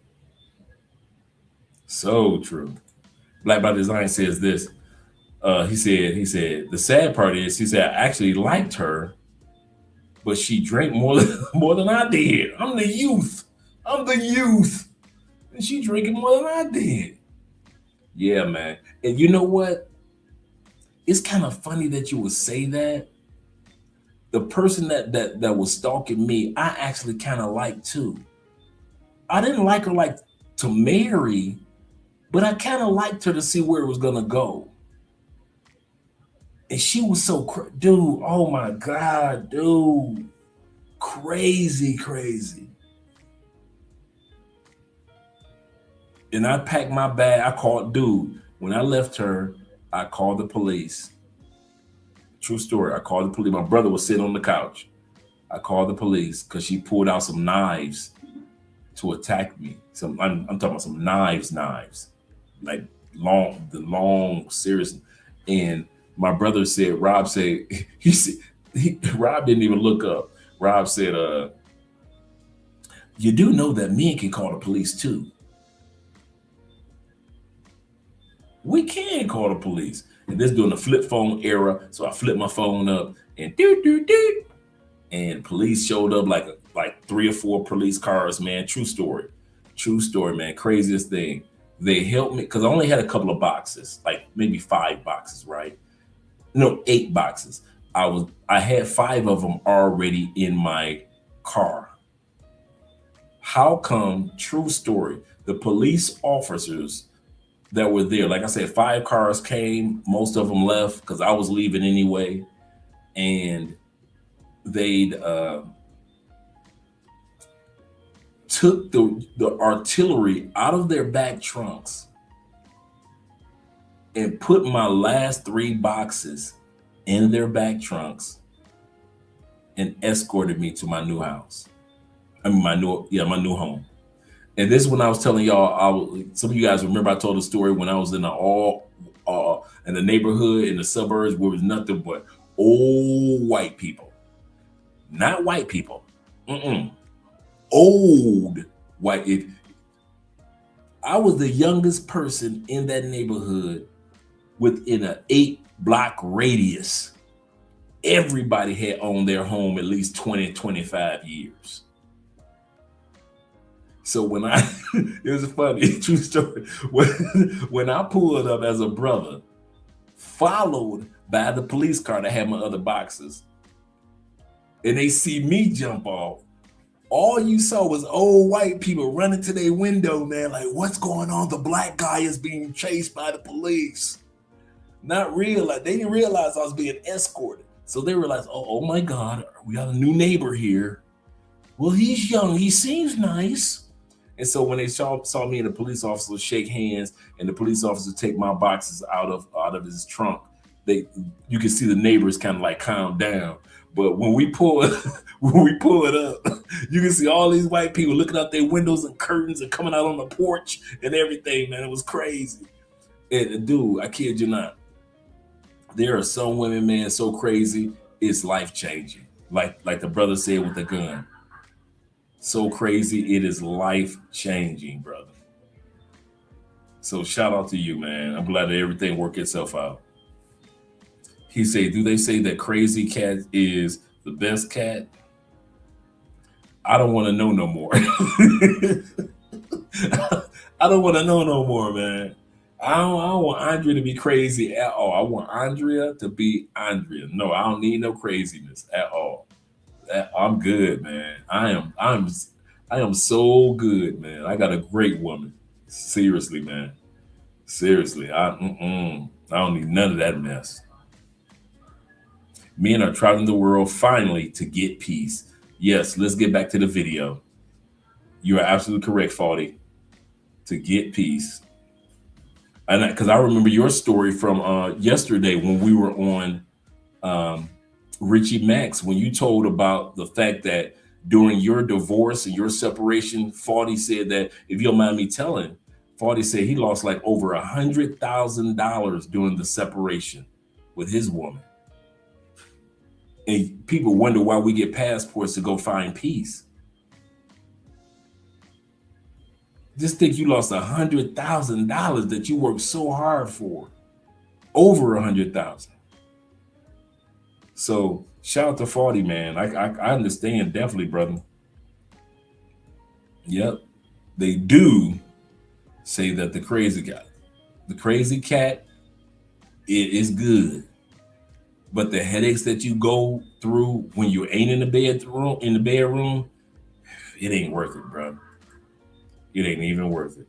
So true. Black by Design says this. He said, the sad part is, he said, I actually liked her, but she drank more than I did. I'm the youth. And she drinking more than I did. Yeah, man. And you know what? It's kind of funny that you would say that. The person that was stalking me, I actually kind of liked too. I didn't like her like to marry, but I kind of liked her to see where it was gonna go. And she was so dude, oh my God, dude. Crazy. And I packed my bag. When I left her, I called the police. True story. I called the police. My brother was sitting on the couch. I called the police because she pulled out some knives to attack me. I'm talking about some knives, like long, serious. And my brother said, Rob said, Rob didn't even look up. Rob said, you do know that men can call the police too. We can call the police. And this during the flip phone era. So I flipped my phone up and and police showed up like 3 or 4 police cars, man. True story, man. Craziest thing. They helped me because I only had a couple of boxes, like maybe 5 boxes, right? No, 8 boxes. I had 5 of them already in my car. How come, true story, the police officers that were there, like I said, 5 cars came, most of them left because I was leaving anyway. And they took the artillery out of their back trunks and put my last 3 boxes in their back trunks and escorted me to my new house. I mean, my new home. And this is when I was telling y'all, some of you guys remember I told the story when I was in the neighborhood in the suburbs where it was nothing but old white people. Not white people. Old white. I was the youngest person in that neighborhood within an 8-block radius. Everybody had owned their home at least 20, 25 years. So when it was a funny true story. When I pulled up as a brother, followed by the police car that had my other boxes, and they see me jump off, all you saw was old white people running to their window, man, like, what's going on? The black guy is being chased by the police. Not realize, they didn't realize I was being escorted. So they realized, oh my God, we got a new neighbor here. Well, he's young, he seems nice. And so when they saw me and the police officer shake hands and the police officer take my boxes out of his trunk, you can see the neighbors kind of like calm down. But when we pull it up, you can see all these white people looking out their windows and curtains and coming out on the porch and everything, man. It was crazy. And dude, I kid you not. There are some women, man, so crazy, it's life-changing. Like the brother said with the gun. So crazy, it is life-changing, brother. So shout out to you, man. I'm glad that everything worked itself out. He said, do they say that Crazy Cat is the best cat? I don't want to know no more. I don't want to know no more, man. I don't want Andrea to be crazy at all. I want Andrea to be Andrea. No, I don't need no craziness at all. I'm good, man. I am so good, man. I got a great woman. Seriously, man. Seriously, I don't need none of that mess. Men are traveling the world finally to get peace. Yes, let's get back to the video. You are absolutely correct, Faulty. To get peace. And because I remember your story from yesterday when we were on Richie Max, when you told about the fact that during your divorce and your separation, Faulty said that, if you don't mind me telling, Faulty said he lost like over $100,000 during the separation with his woman. And people wonder why we get passports to go find peace. Just think you lost $100,000 that you worked so hard for. Over $100,000. So shout out to Faulty, man. I understand definitely, brother. Yep. They do say that the crazy cat, it is good. But the headaches that you go through when you ain't in the bedroom, it ain't worth it, bro. It ain't even worth it.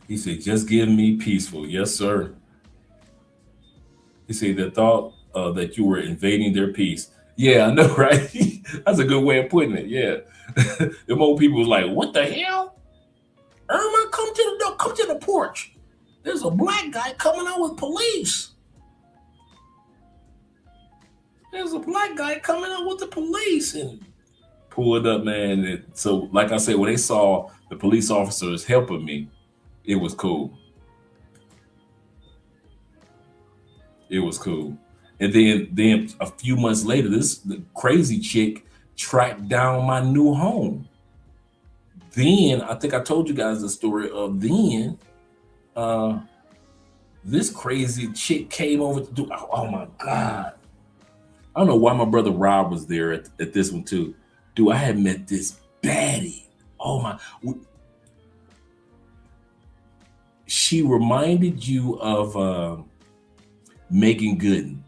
He said, just give me peaceful. Yes, sir. He said, the thought that you were invading their peace. Yeah, I know, right? That's a good way of putting it. Yeah. Them old people was like, what the hell? Irma, come to the porch. There's a black guy coming out with police. There's a black guy coming out with the police. And pull it up, man. So, like I said, when they saw the police officers helping me, it was cool. It was cool. And then a few months later, the crazy chick tracked down my new home. Then, I think I told you guys the story of this crazy chick came over to do, oh my God. I don't know why my brother Rob was there at this one too. Dude, I had met this baddie. Oh my. She reminded you of Megan Gooden.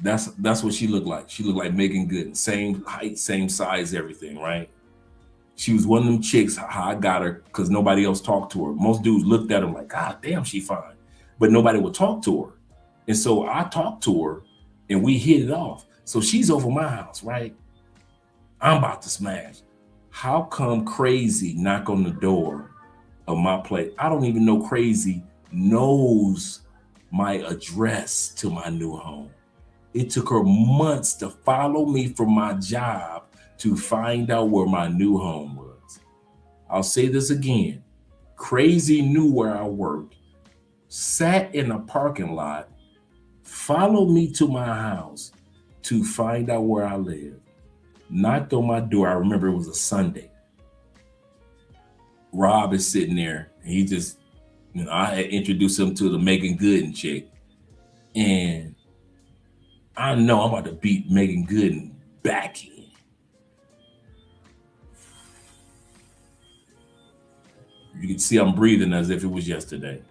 That's what she looked like. She looked like Megan Gooden. Same height, same size, everything, right? She was one of them chicks, how I got her, because nobody else talked to her. Most dudes looked at her like, God damn, she fine. But nobody would talk to her. And so I talked to her and we hit it off. So she's over my house, right? I'm about to smash. How come Crazy knock on the door of my place? I don't even know Crazy knows my address to my new home. It took her months to follow me from my job to find out where my new home was. I'll say this again. Crazy knew where I worked, sat in a parking lot, followed me to my house to find out where I lived, knocked on my door. I remember it was a Sunday. Rob is sitting there and he just, I had introduced him to the Megan Gooden chick. And I know I'm about to beat Megan Gooden back in. You can see I'm breathing as if it was yesterday.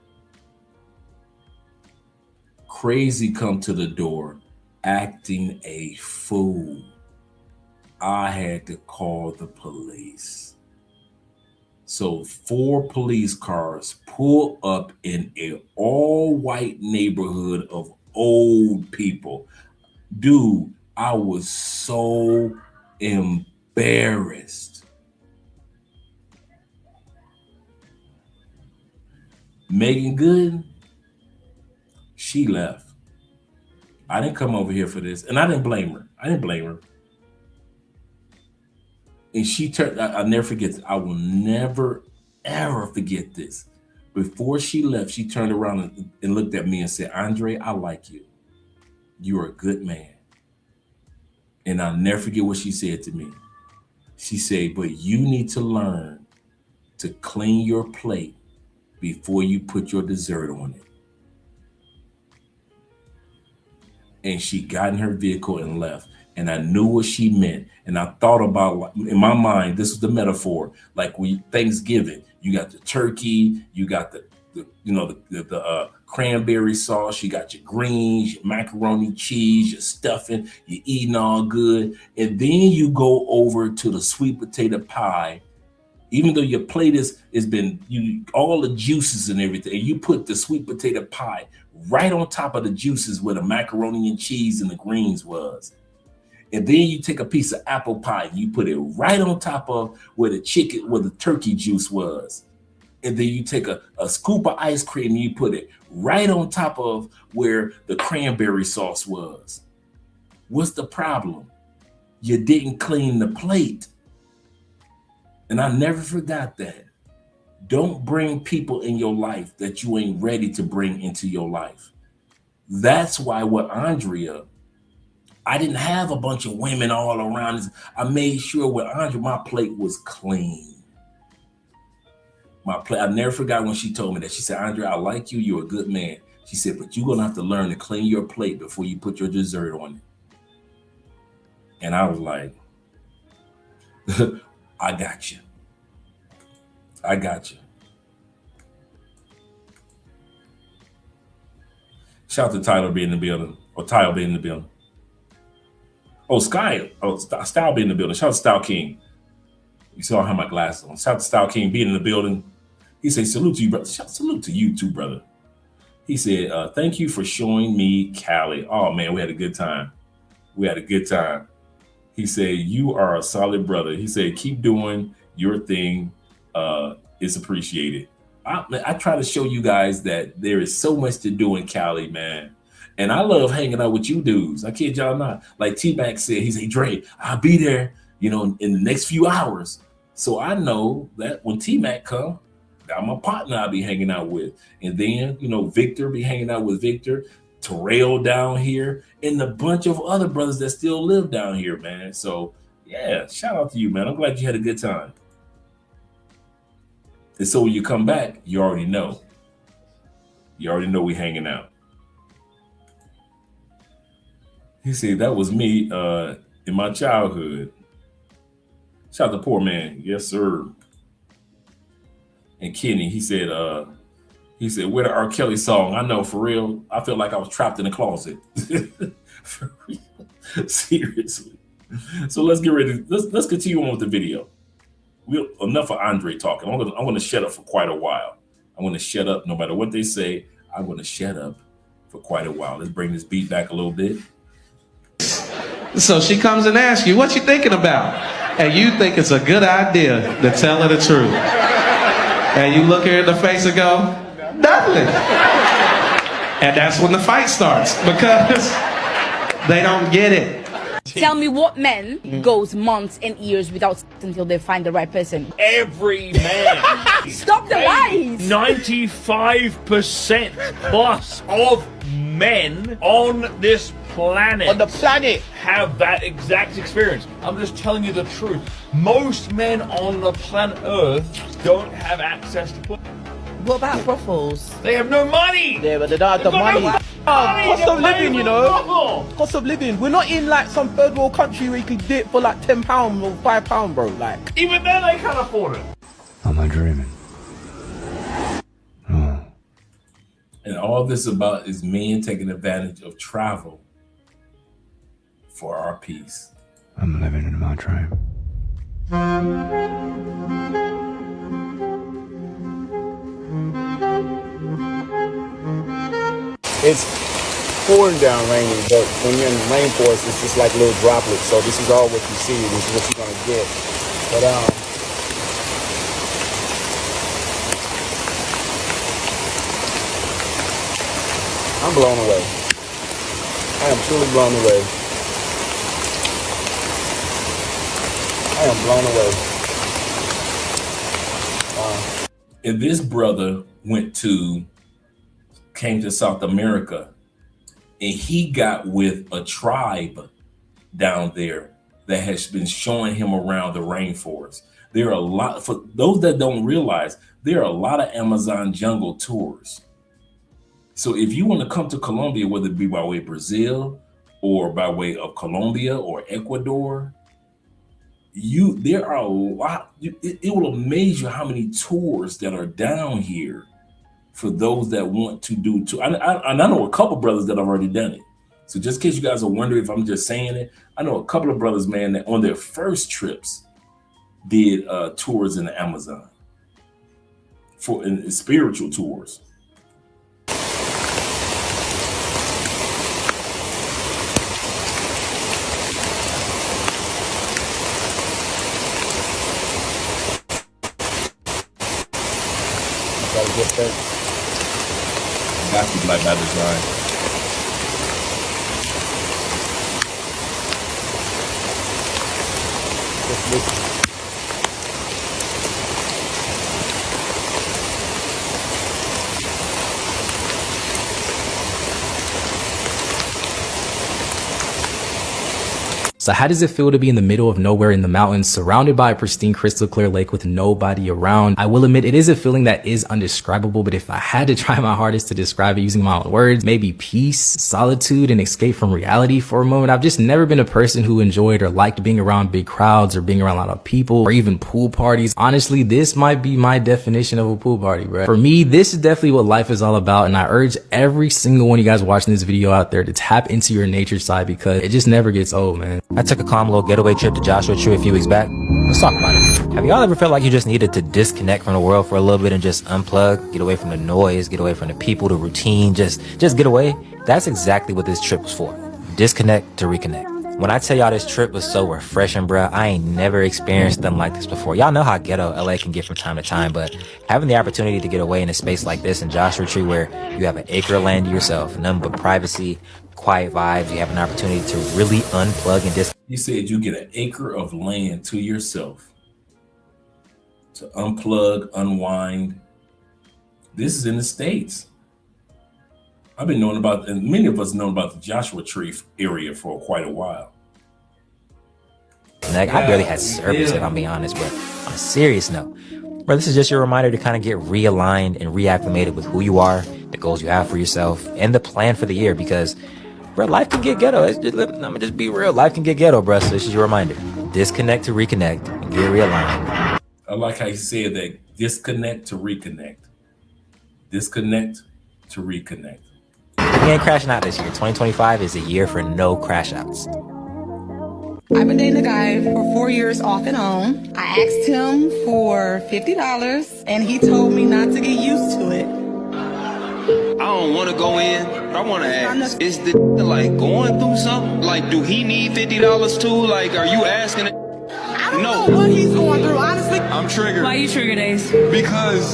Crazy come to the door acting a fool. I had to call the police. So 4 police cars pull up in an all-white neighborhood of old people. Dude, I was so embarrassed. Megan Gooden, she left. I didn't come over here for this, and I didn't blame her. And she turned, I'll never forget this. I will never, ever forget this. Before she left, she turned around and looked at me and said, Andre, I like you. You're a good man. And I'll never forget what she said to me. She said, but you need to learn to clean your plate before you put your dessert on it. And she got in her vehicle and left. And I knew what she meant. And I thought about, in my mind, this was the metaphor. Like when Thanksgiving, you got the turkey, you got the cranberry sauce, you got your greens, your macaroni cheese, your stuffing, you're eating all good. And then you go over to the sweet potato pie. Even though your plate is been all the juices and everything, and you put the sweet potato pie right on top of the juices where the macaroni and cheese and the greens was. And then you take a piece of apple pie, you put it right on top of where the turkey juice was. And then you take a scoop of ice cream and you put it right on top of where the cranberry sauce was. What's the problem? You didn't clean the plate. And I never forgot that. Don't bring people in your life that you ain't ready to bring into your life. That's why with Andrea, I didn't have a bunch of women all around. I made sure with Andrea, my plate was clean. I never forgot when she told me that. She said, Andrea, I like you. You're a good man. She said, but you're going to have to learn to clean your plate before you put your dessert on it. And I was like, I got you. I got you. Shout out to Tyler being in the building, or Tyler being in the building. Oh, Style being in the building. Shout out to Style King. You saw I have my glasses on. Shout out to Style King being in the building. He said, salute to you, brother. Salute to you too, brother. He said, thank you for showing me Cali. Oh, man, we had a good time. He said, you are a solid brother. He said, keep doing your thing. It's appreciated. I try to show you guys that there is so much to do in Cali, man. And I love hanging out with you dudes. I kid y'all not. Like T-Mac said, he said, Dre, I'll be there, in the next few hours. So I know that when T-Mac come, I'm a partner I'll be hanging out with. And then, Victor be hanging out with Victor, Terrell down here, and a bunch of other brothers that still live down here, man. So yeah, shout out to you, man. I'm glad you had a good time. And so when you come back, you already know. You already know we hanging out. He said, that was me in my childhood. Shout out to Poor Man. Yes, sir. And Kenny, he said, where the R. Kelly song? I know, for real. I feel like I was trapped in a closet. For real. Seriously. So let's get ready. Let's continue on with the video. Enough of Andre talking. I'm gonna shut up for quite a while. I'm gonna shut up no matter what they say. I'm gonna shut up for quite a while. Let's bring this beat back a little bit. So she comes and asks you, what you thinking about? And you think it's a good idea to tell her the truth. And you look her in the face and go, nothing. And that's when the fight starts, because they don't get it. Tell me what man goes months and years without sex until they find the right person. Every man. Stop the lies! 95% plus of men on this planet. On the planet. Have that exact experience. I'm just telling you the truth. Most men on the planet Earth don't have access to pussy. What about brothels? They have no money. Yeah, but they don't have the money. Cost of living, you know. Cost of living. We're not in like some third world country where you can do it for like £10 or £5, bro. Like even then, they can't afford it. I'm not dreaming. And all this about is men taking advantage of travel for our peace. I'm living in my dream. It's pouring down raining, but when you're in the rainforest, it's just like little droplets. So this is all what you see. This is what you're gonna get. But I'm blown away. I am truly blown away. I am blown away. And this brother came to South America, and he got with a tribe down there that has been showing him around the rainforest. There are a lot, for those that don't realize, there are a lot of Amazon jungle tours. So if you want to come to Colombia, whether it be by way of Brazil or by way of Colombia or Ecuador, there are a lot. It will amaze you how many tours that are down here for those that want to do too. And I know a couple brothers that have already done it. So just in case you guys are wondering if I'm just saying it, I know a couple of brothers, man, that on their first trips did tours in the Amazon for spiritual tours. Gotta get that. Got you, Black by Design. So how does it feel to be in the middle of nowhere in the mountains, surrounded by a pristine crystal clear lake with nobody around? I will admit it is a feeling that is undescribable, but if I had to try my hardest to describe it using my own words, maybe peace, solitude, and escape from reality for a moment. I've just never been a person who enjoyed or liked being around big crowds or being around a lot of people or even pool parties. Honestly, this might be my definition of a pool party, bro. For me, this is definitely what life is all about, and I urge every single one of you guys watching this video out there to tap into your nature side because it just never gets old, man. I took a calm little getaway trip to Joshua Tree a few weeks back. Let's talk about it. Have y'all ever felt like you just needed to disconnect from the world for a little bit and just unplug, get away from the noise, get away from the people, the routine, just get away? That's exactly what this trip was for. Disconnect to reconnect. When I tell y'all this trip was so refreshing, bruh, I ain't never experienced something like this before. Y'all know how ghetto LA can get from time to time, but having the opportunity to get away in a space like this in Joshua Tree where you have an acre of land to yourself, nothing but privacy, quiet vibes, you have an opportunity to really unplug and disconnect. You said you get an acre of land to yourself to unplug, unwind. This is in the States. I've been knowing about, and many of us know about the Joshua Tree area for quite a while. I barely had service, if I'm being honest, but on a serious note, bro, this is just your reminder to kind of get realigned and reacclimated with who you are, the goals you have for yourself, and the plan for the year, because bro, life can get ghetto. I'm gonna just be real. Life can get ghetto, bro. So this is your reminder. disconnect to reconnect and get realigned. I like how you said that. Disconnect to reconnect. Disconnect to reconnect. We ain't crashing out this year. 2025 is a year for no crash outs. I've been dating a guy for 4 years off and on. I asked him for $50 and he told me not to get used to it. I don't want to go in, but I want to ask, is the like going through something? Like, do he need $50 too? Like, are you asking it? I don't know what he's going through, honestly. I'm triggered. Why you triggered, Ace? Because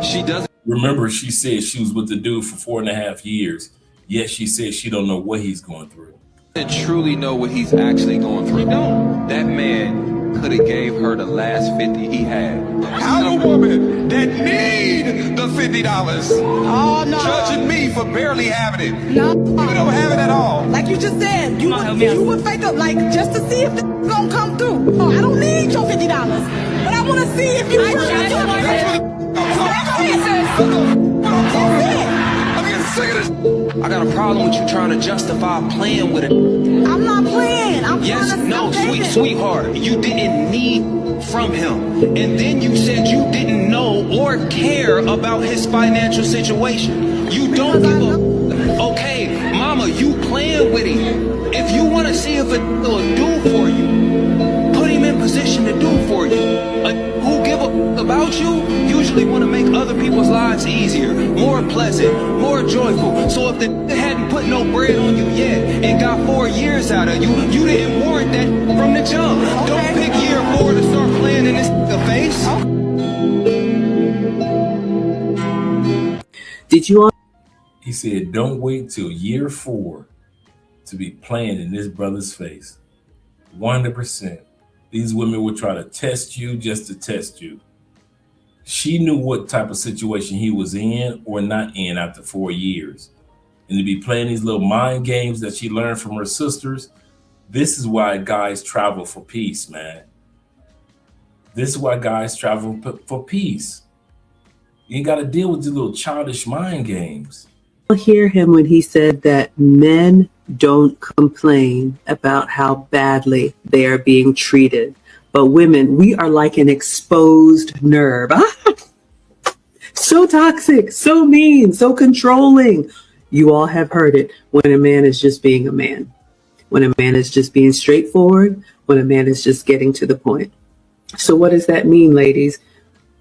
she doesn't. Remember, she said she was with the dude for 4.5 years, yet she said she don't know what he's going through. Truly know what he's actually going through. That man could have gave her the last 50 he had. I'm a woman that need the $50. Oh, no. Judging me for barely having it. No. You don't have it at all. Like you just said, you would fake up, like, just to see if it's gonna come through. Oh, I don't need your $50, but I want to see if you I got a problem with you trying to justify playing with it. I'm not playing. I'm yes, trying to no, stop sweetheart. You didn't need from him. And then you said you didn't know or care about his financial situation. You don't give a... Okay, mama, you playing with him. If you want to see if it will do for you, put him in position to do for you. Who give a about you usually want to make other people's lives easier, more pleasant, more joyful. So if the hadn't put no bread on you yet and got 4 years out of you, you didn't warrant that from the jump. Okay. Don't pick year 4 to start playing in this face. Did you? He said, don't wait till year 4 to be playing in this brother's face. 100%. These women will try to test you just to test you. She knew what type of situation he was in or not in after 4 years. And to be playing these little mind games that she learned from her sisters, this is why guys travel for peace, man. This is why guys travel for peace. You ain't got to deal with these little childish mind games. I'll hear him when he said that men don't complain about how badly they are being treated. But women, we are like an exposed nerve. So toxic, so mean, so controlling. You all have heard it when a man is just being a man. When a man is just being straightforward. When a man is just getting to the point. So what does that mean, ladies?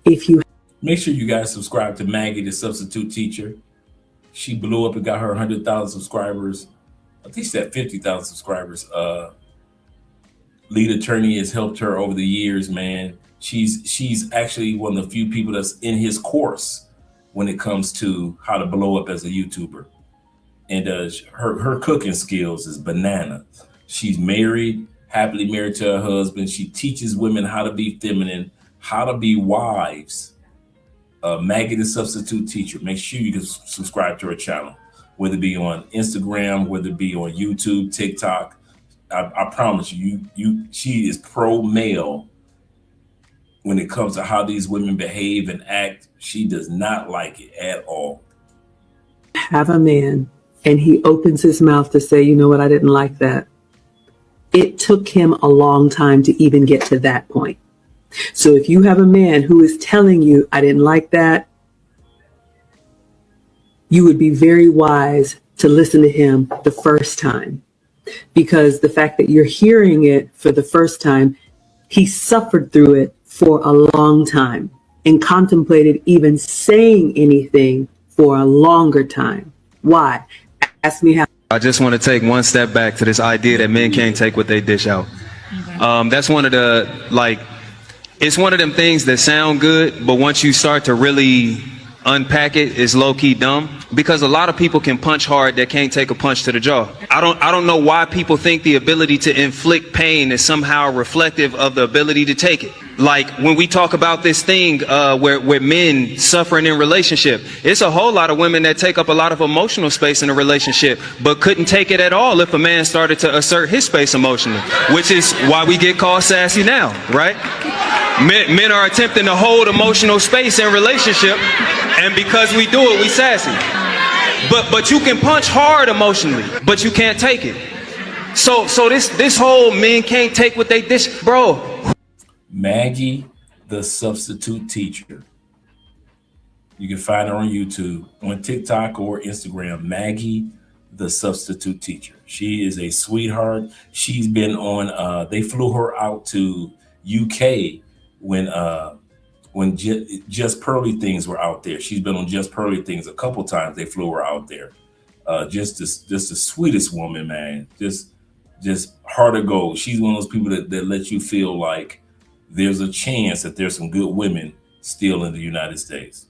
If you make sure you guys subscribe to Maggie, the substitute teacher. She blew up and got her 100,000 subscribers. I think she's at 50,000 subscribers. Lead attorney has helped her over the years, man. She's actually one of the few people that's in his course when it comes to how to blow up as a YouTuber. And her cooking skills is banana. She's married, happily married to her husband. She teaches women how to be feminine, how to be wives. Maggie, the substitute teacher. Make sure you can subscribe to her channel, whether it be on Instagram, whether it be on YouTube, TikTok. I promise you, she is pro male when it comes to how these women behave and act. She does not like it at all. have a man and he opens his mouth to say, you know what, I didn't like that. It took him a long time to even get to that point. So if you have a man who is telling you, I didn't like that, you would be very wise to listen to him the first time, because the fact that you're hearing it for the first time, he suffered through it for a long time and contemplated even saying anything for a longer time. Why? Ask me how. I just want to take one step back to this idea that men can't take what they dish out. That's one of the, it's one of them things that sound good, but once you start to really unpack it, it's low-key dumb, because a lot of people can punch hard that can't take a punch to the jaw. I don't know why people think the ability to inflict pain is somehow reflective of the ability to take it. Like when we talk about this thing where men suffering in relationship, it's a whole lot of women that take up a lot of emotional space in a relationship, but couldn't take it at all if a man started to assert his space emotionally, which is why we get called sassy now, right? Men are attempting to hold emotional space in relationship, and because we do it, we sassy. But you can punch hard emotionally, but you can't take it. So this whole men can't take what they dish, bro. Maggie, the substitute teacher. You can find her on YouTube, on TikTok or Instagram. Maggie, the substitute teacher. She is a sweetheart. She's been on. They flew her out to UK when Just Pearly Things were out there. She's been on Just Pearly Things a couple times. They flew her out there. Just the sweetest woman, man. Just heart of gold. She's one of those people that let you feel like there's a chance that there's some good women still in the United States.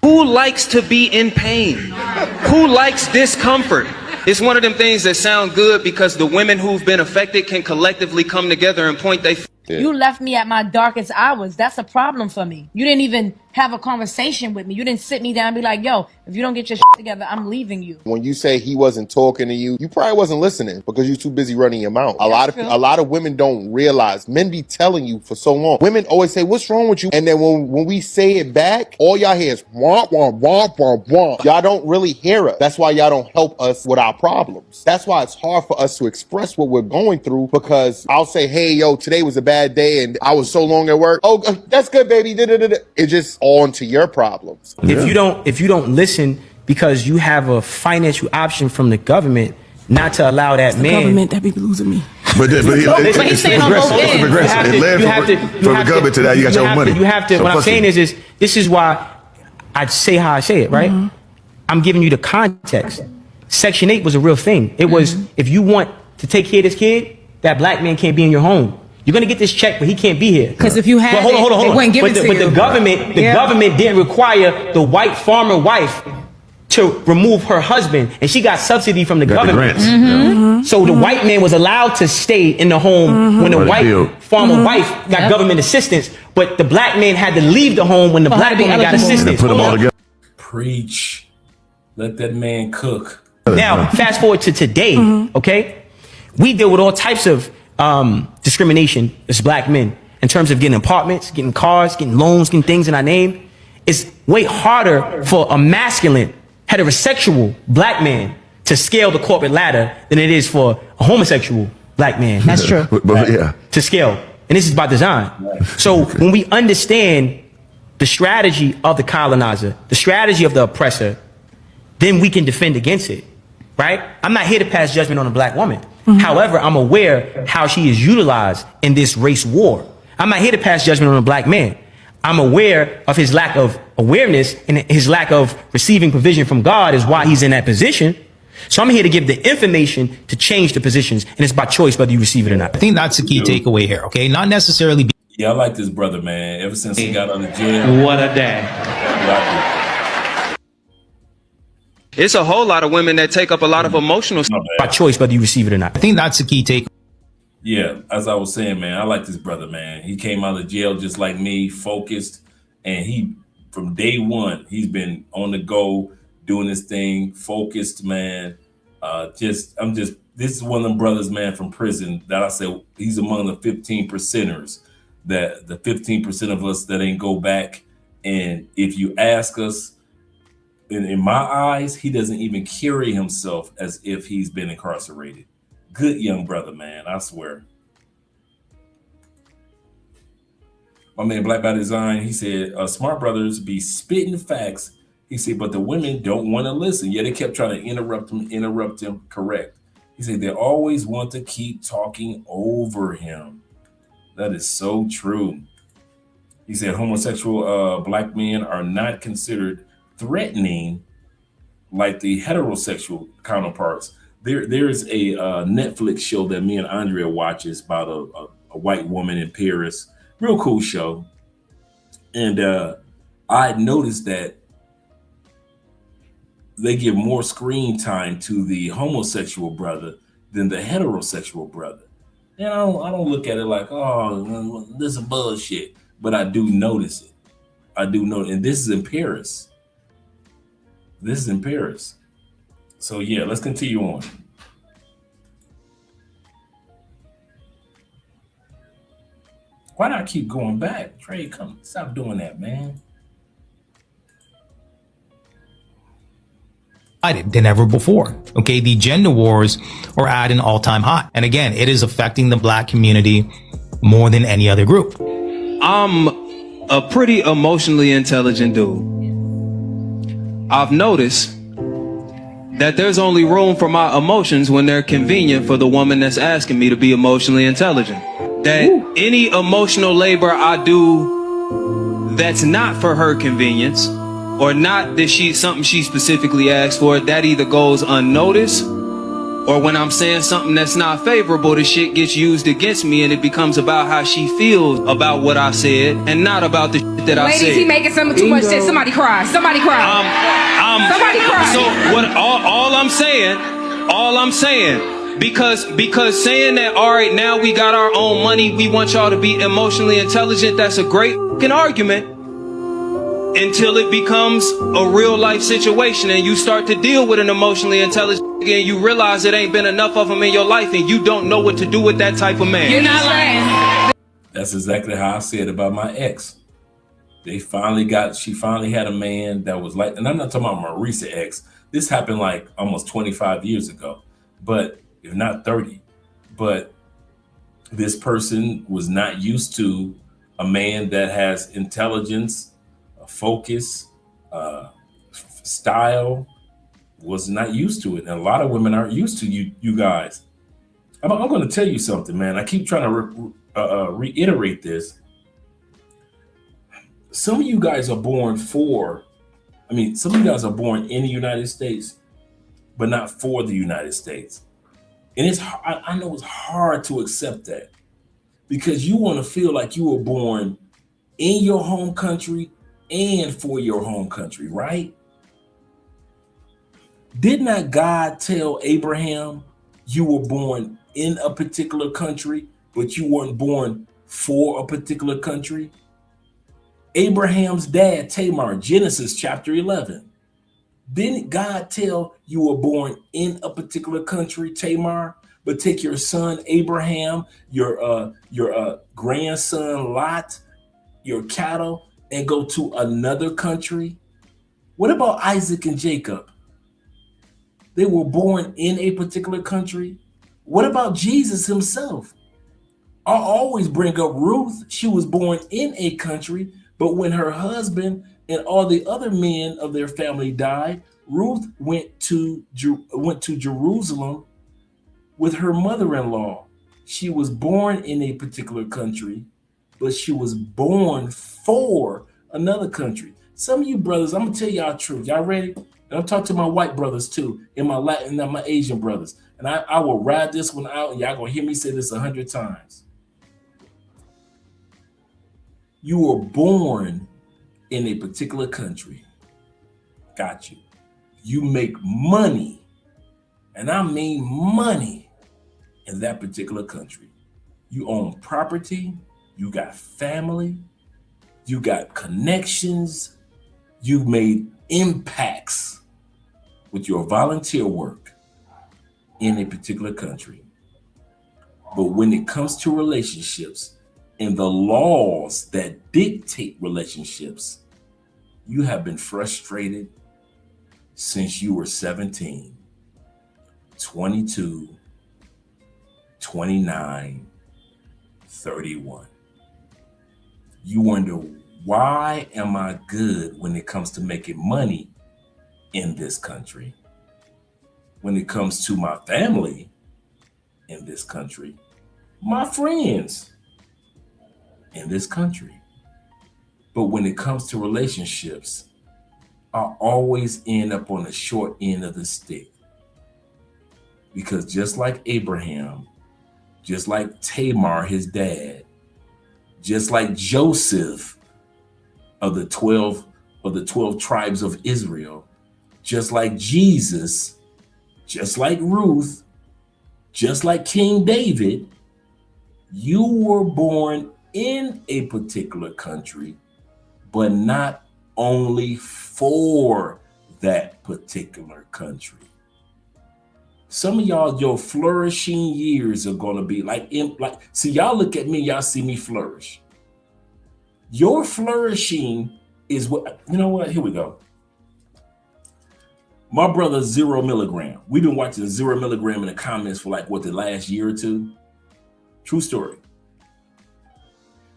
Who likes to be in pain? Who likes discomfort? It's one of them things that sound good because the women who've been affected can collectively come together and point they. You left me at my darkest hours. That's a problem for me. You didn't even have a conversation with me. You didn't sit me down and be like, yo, if you don't get your shit together, I'm leaving you. When you say he wasn't talking to you, you probably wasn't listening because you're too busy running your mouth. A lot of women don't realize, men be telling you for so long. Women always say, what's wrong with you? And then when we say it back, all y'all hear is womp, womp, womp, womp, womp. Y'all don't really hear us. That's why y'all don't help us with our problems. That's why it's hard for us to express what we're going through, because I'll say, hey, yo, today was a bad day and I was so long at work. Oh, that's good, baby. It's just on to your problems. If you don't listen because you have a financial option from the government not to allow that man. Government that be losing me. But he's saying on both ends. It led from the government to that. You got your own money. You have to. What I'm saying is this is why I say how I say it, right? Mm-hmm. I'm giving you the context. Section 8 was a real thing. It was, if you want to take care of this kid, that black man can't be in your home. You're gonna get this check, but he can't be here. Because if you had hold on. they wouldn't give it to you. But the government didn't require the white farmer wife to remove her husband, and she got subsidy from the government. So the white man was allowed to stay in the home when the white farmer wife got government assistance, but the black man had to leave the home when the black woman got assistance. Put them all together. Preach. Let that man cook. Now, fast forward to today, okay? We deal with all types of discrimination as black men in terms of getting apartments, getting cars, getting loans, getting things in our name. It's way harder for a masculine, heterosexual black man to scale the corporate ladder than it is for a homosexual black man. That's true. To scale. And this is by design. So when we understand the strategy of the colonizer, the strategy of the oppressor, then we can defend against it, right? I'm not here to pass judgment on a black woman. However, I'm aware how she is utilized in this race war. I'm not here to pass judgment on a black man. I'm aware of his lack of awareness and his lack of receiving provision from God is why he's in that position. So I'm here to give the information to change the positions, and it's by choice whether you receive it or not. I think that's the key takeaway here, okay? Not necessarily. Yeah, I like this brother, man. Ever since he got out of jail. What a day. It's a whole lot of women that take up a lot of emotional stuff. By choice whether you receive it or not. I think that's the key take. Yeah, as I was saying, man, I like this brother, man. He came out of jail just like me, focused, and he, from day one, he's been on the go, doing this thing, focused, man. This is one of them brothers, man, from prison that I said he's among the 15 percenters, that the 15% of us that ain't go back. And if you ask us, in my eyes, he doesn't even carry himself as if he's been incarcerated. Good young brother, man, I swear. My man, Black by Design, he said, smart brothers be spitting facts. He said, but the women don't want to listen. Yeah, they kept trying to interrupt him. Correct. He said, they always want to keep talking over him. That is so true. He said, homosexual black men are not considered threatening like the heterosexual counterparts. There's a Netflix show that me and Andrea watches about a white woman in Paris. Real cool show. And I noticed that they give more screen time to the homosexual brother than the heterosexual brother. You know, I don't look at it like, oh, this is bullshit. But I do notice it. I do know, and this is in Paris. This is in Paris. So yeah, let's continue on. Why do I keep going back? Trey, come, stop doing that, man. than ever before. Okay, the gender wars are at an all-time high. And again, it is affecting the black community more than any other group. I'm a pretty emotionally intelligent dude. I've noticed that there's only room for my emotions when they're convenient for the woman that's asking me to be emotionally intelligent. That any emotional labor I do that's not for her convenience, or not that something she specifically asked for, that either goes unnoticed, or when I'm saying something that's not favorable, the shit gets used against me and it becomes about how she feels about what I said and not about the shit that I said. Ladies, he making some too much sense. Somebody cry. Somebody cry. Somebody cry. So what? All I'm saying, because saying that, all right, now we got our own money, we want y'all to be emotionally intelligent. That's a great fucking argument until it becomes a real life situation and you start to deal with an emotionally intelligent nigga and you realize it ain't been enough of them in your life and you don't know what to do with that type of man. You're not lying. That's exactly how I said about my ex. She finally had a man that was like, and I'm not talking about my recent ex. This happened like almost 25 years ago, but if not 30. But this person was not used to a man that has intelligence, focus, style, was not used to it. And a lot of women aren't used to you guys. I'm going to tell you something, man. I keep trying to reiterate this. Some of you guys are born some of you guys are born in the United States, but not for the United States. And I know it's hard to accept that because you want to feel like you were born in your home country and for your home country, right? Did not God tell Abraham you were born in a particular country, but you weren't born for a particular country? Abraham's dad, Tamar, Genesis chapter 11. Didn't God tell you were born in a particular country, Tamar, but take your son Abraham, your grandson Lot, your cattle, and go to another country? What about Isaac and Jacob? They were born in a particular country. What about Jesus himself? I always bring up Ruth. She was born in a country, but when her husband and all the other men of their family died, Ruth went to Jerusalem with her mother-in-law. She was born in a particular country, but she was born for another country. Some of you brothers, I'm gonna tell y'all the truth. Y'all ready? And I'm talking to my white brothers too, and my Latin and my Asian brothers. And I will ride this one out, and y'all gonna hear me say this 100 times. You were born in a particular country. Got you. You make money, and I mean money, in that particular country. You own property, you got family, you got connections, you've made impacts with your volunteer work in a particular country. But when it comes to relationships and the laws that dictate relationships, you have been frustrated since you were 17, 22, 29, 31. You wonder, why am I good when it comes to making money in this country? When it comes to my family in this country, my friends in this country. But when it comes to relationships, I always end up on the short end of the stick. Because just like Abraham, just like Tamar, his dad, just like Joseph of the 12 tribes of Israel, just like Jesus, just like Ruth, just like King David, you were born in a particular country, but not only for that particular country. Some of y'all, your flourishing years are gonna be see, y'all look at me, y'all see me flourish. Your flourishing is what, you know what, here we go. My brother, 0 milligram. We've been watching 0 milligram in the comments for like, what, the last year or two? True story.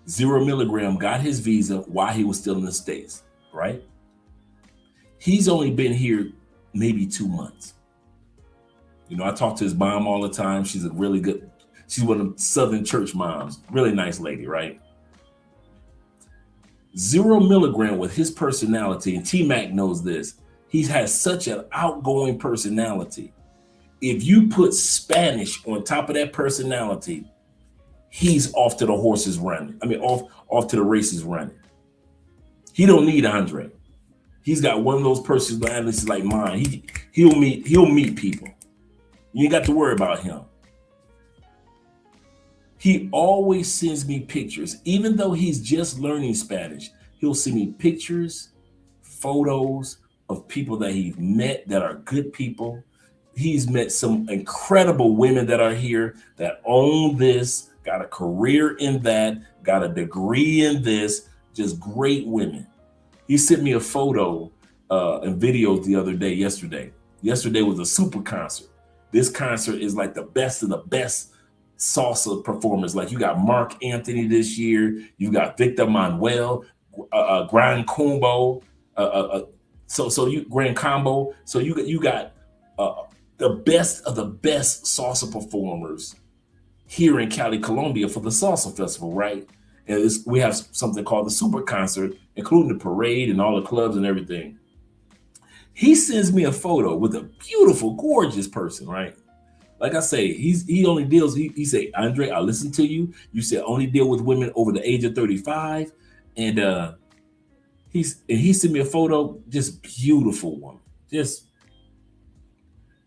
0 milligram got his visa while he was still in the States, right? He's only been here maybe 2 months. You know, I talk to his mom all the time. She's a really good, she's one of the Southern church moms. Really nice lady, right? 0 milligram with his personality, and T-Mac knows this, he has such an outgoing personality. If you put Spanish on top of that personality, he's off to the horses running. I mean, off to the races running. He don't need Andre. He's got one of those personalities like mine. He'll meet people. You ain't got to worry about him. He always sends me pictures, even though he's just learning Spanish. He'll send me pictures, photos of people that he's met that are good people. He's met some incredible women that are here that own this, got a career in that, got a degree in this, just great women. He sent me a photo and videos yesterday. Yesterday was a super concert. This concert is like the best of the best salsa performers. Like you got Mark Anthony this year, you got Victor Manuel, Gran Combo, Gran Combo. So you got the best of the best salsa performers here in Cali, Colombia for the Salsa Festival, right? And we have something called the Super Concert, including the parade and all the clubs and everything. He sends me a photo with a beautiful, gorgeous person, right? Like I say, he only deals, he say, Andre, I listen to you. You said only deal with women over the age of 35. And he sent me a photo, just beautiful woman.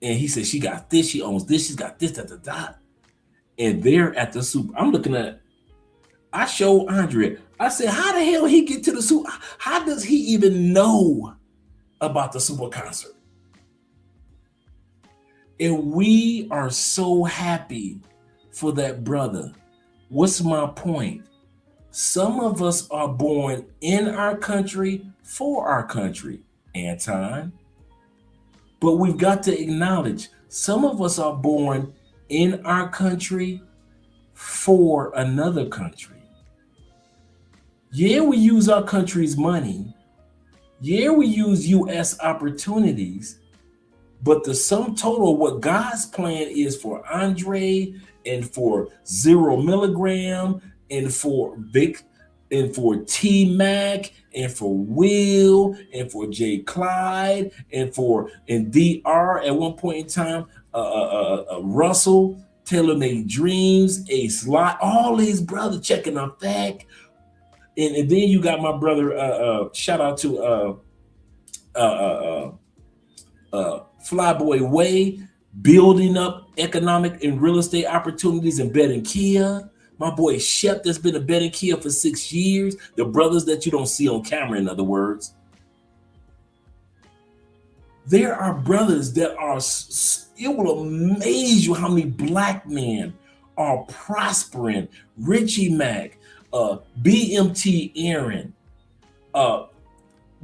And he said, she got this, she owns this, she's got this, da. And they're at the soup. I'm looking at, I showed Andre, I said, how the hell he get to the soup? How does he even know about the Super Concert? And we are so happy for that brother. What's my point? Some of us are born in our country for our country, Anton. But we've got to acknowledge some of us are born in our country for another country. Yeah, we use our country's money. Yeah, we use US opportunities. But the sum total, what God's plan is for Andre and for 0 milligram and for Vic and for T-Mac and for Will and for J. Clyde and DR at one point in time, Russell, Taylor Made Dreams, Ace Lot, all these brothers checking out back. And then you got my brother, shout out to Flyboy Way, building up economic and real estate opportunities in Betankia. My boy Shep, that's been a Betankia for 6 years. The brothers that you don't see on camera, in other words. There are brothers that are, it will amaze you how many black men are prospering. Richie Mack, BMT Aaron,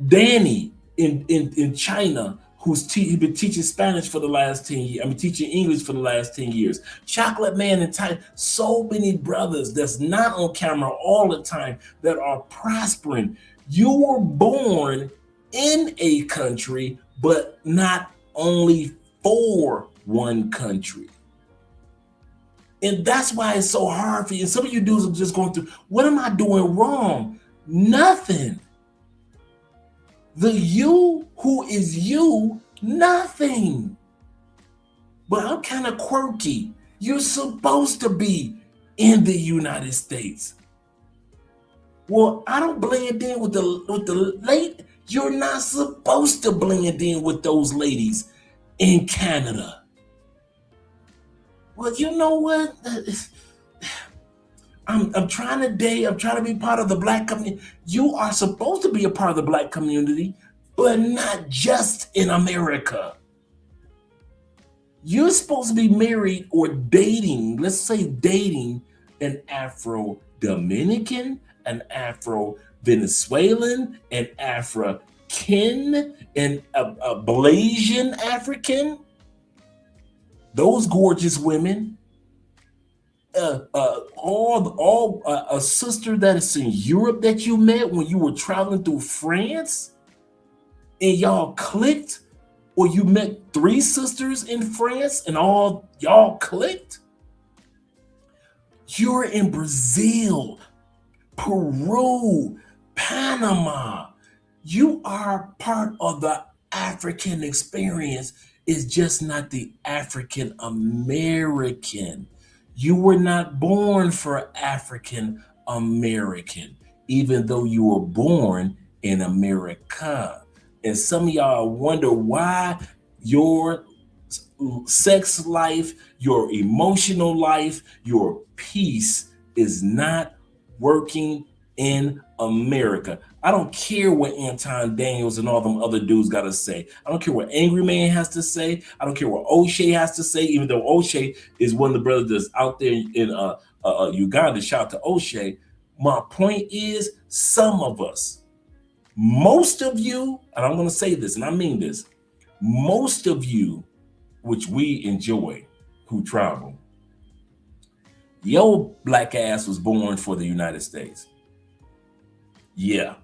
Danny in China, who's been teaching Spanish for the last 10 years. I mean, teaching English for the last 10 years. Chocolate Man in Thailand. So many brothers that's not on camera all the time that are prospering. You were born in a country, but not only for one country. And that's why it's so hard for you. And some of you dudes are just going through, what am I doing wrong? Nothing. The you who is you, nothing. But I'm kind of quirky. You're supposed to be in the United States. Well, I don't blend in with the late. You're not supposed to blend in with those ladies in Canada. Well, you know what? I'm trying to date. I'm trying to be part of the black community. You are supposed to be a part of the black community, but not just in America. You're supposed to be married or dating, let's say dating an Afro-Dominican, an Afro-Venezuelan, an and a Blasian African, those gorgeous women, a sister that is in Europe that you met when you were traveling through France, and y'all clicked, or you met 3 sisters in France and all y'all clicked. You're in Brazil, Peru, Panama. You are part of the African experience. It's just not the African American. You were not born for African American, even though you were born in America. And some of y'all wonder why your sex life, your emotional life, your peace is not working in America. I don't care what Anton Daniels and all them other dudes got to say. I don't care what Angry Man has to say. I don't care what O'Shea has to say, even though O'Shea is one of the brothers that's out there in Uganda. Shout out to O'Shea. My point is, some of us, most of you, and I'm going to say this, and I mean this, most of you, which we enjoy, who travel, your black ass was born for the United States. Yeah.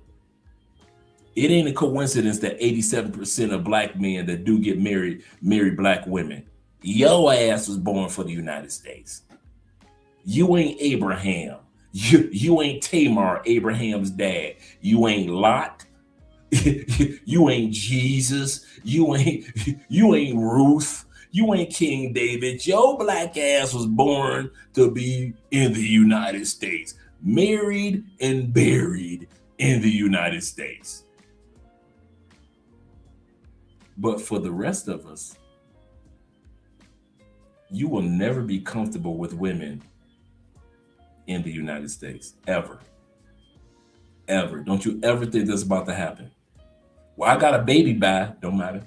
It ain't a coincidence that 87% of black men that do get marry black women. Your ass was born for the United States. You ain't Abraham. You ain't Tamar, Abraham's dad. You ain't Lot. You ain't Jesus. You ain't Ruth. You ain't King David. Your black ass was born to be in the United States, married and buried in the United States. But for the rest of us, you will never be comfortable with women in the United States, ever. Ever. Don't you ever think that's about to happen. Well, I got a baby by, don't matter.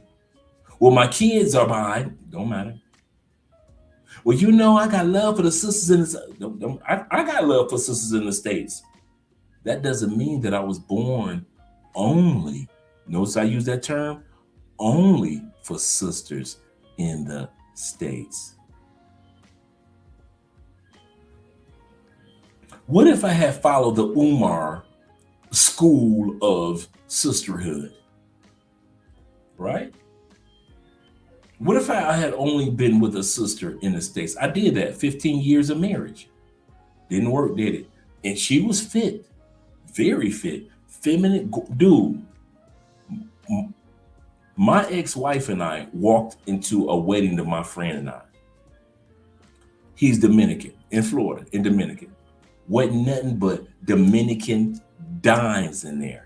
Well, my kids are by, don't matter. Well, you know, I got love for the sisters in the, I got love for sisters in the States. That doesn't mean that I was born only, notice I use that term, only for sisters in the States. What if I had followed the Umar school of sisterhood, right? What if I had only been with a sister in the States? I did that, 15 years of marriage. Didn't work, did it? And she was fit, very fit, feminine, dude. My ex-wife and I walked into a wedding of my friend and I. He's Dominican, in Florida, in Dominican. Wasn't nothing but Dominican dimes in there.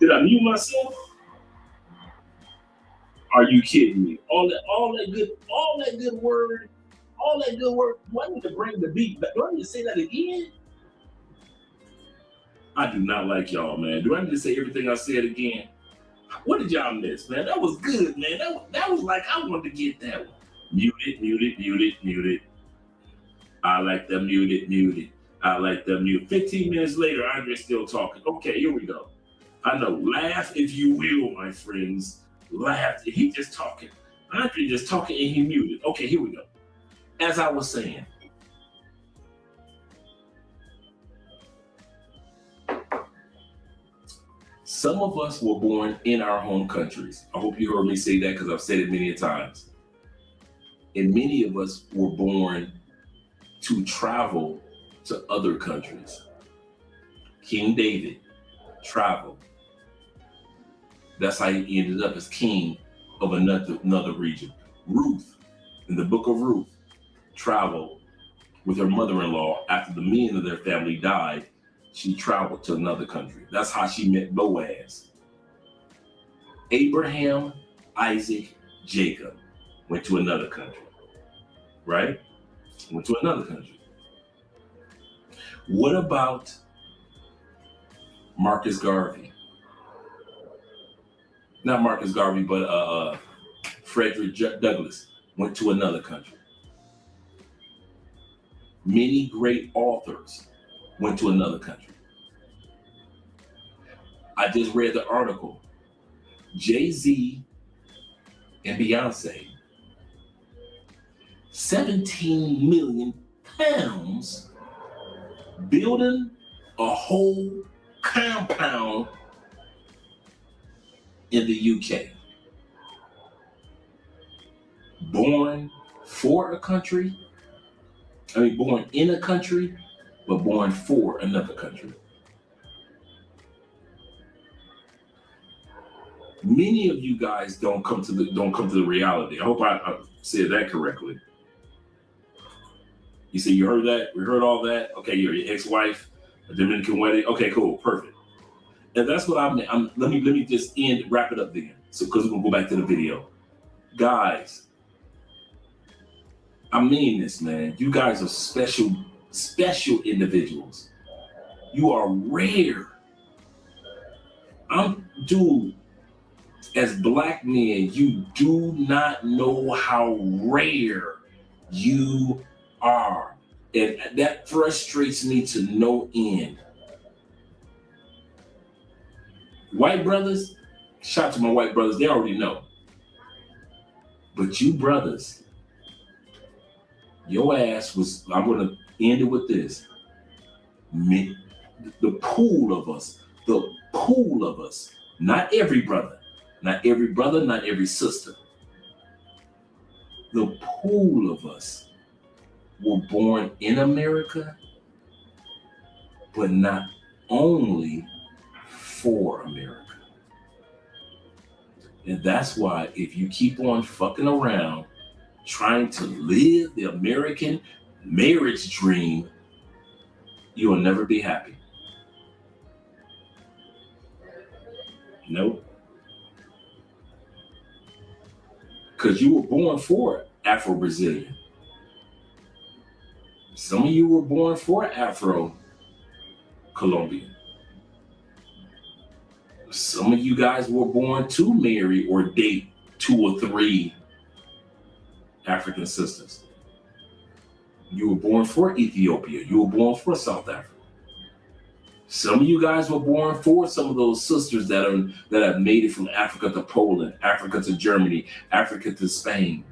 Did I mute myself? Are you kidding me? All that good word. Do I need to bring the beat back? Do I need to say that again? I do not like y'all, man. Do I need to say everything I said again? What did y'all miss, man? That was good, man. That was like I wanted to get that one. Mute it. I like them muted. I like them muted. 15 minutes later, Andre's still talking. Okay, here we go. I know. Laugh if you will, my friends. Laugh. He just talking. Andre just talking and he muted. Okay, here we go. As I was saying, some of us were born in our home countries. I hope you heard me say that because I've said it many times. And many of us were born to travel to other countries. King David traveled. That's how he ended up as king of another region. Ruth, in the book of Ruth, traveled with her mother-in-law after the men of their family died. She traveled to another country. That's how she met Boaz. Abraham, Isaac, Jacob went to another country, right? Went to another country. What about Marcus Garvey? Not Marcus Garvey, but Frederick Douglass went to another country. Many great authors went to another country. I just read the article. Jay-Z and Beyonce, 17 million pounds building a whole compound in the UK. Born for a country, born in a country, but born for another country. Many of you guys don't come to the reality. I hope I said that correctly. You say you heard that? We heard all that? Okay, you're your ex-wife, a Dominican wedding. Okay, cool, perfect. And that's what let me just wrap it up then. So, because we're gonna go back to the video. Guys, I mean this, man. You guys are special individuals. You are rare. Dude, as black men, you do not know how rare you are. And that frustrates me to no end. White brothers, shout out to my white brothers, they already know. But you brothers, your ass was, I'm gonna end it with this. The pool of us, not every brother, not every sister. The pool of us were born in America, but not only for America. And that's why if you keep on fucking around trying to live the American marriage dream, you will never be happy. Nope. Because you were born for Afro-Brazilian. Some of you were born for Afro-Colombian. Some of you guys were born to marry or date 2 or 3 African sisters. You were born for Ethiopia. You were born for South Africa. Some of you guys were born for some of those sisters that have made it from Africa to Poland, Africa to Germany, Africa to Spain.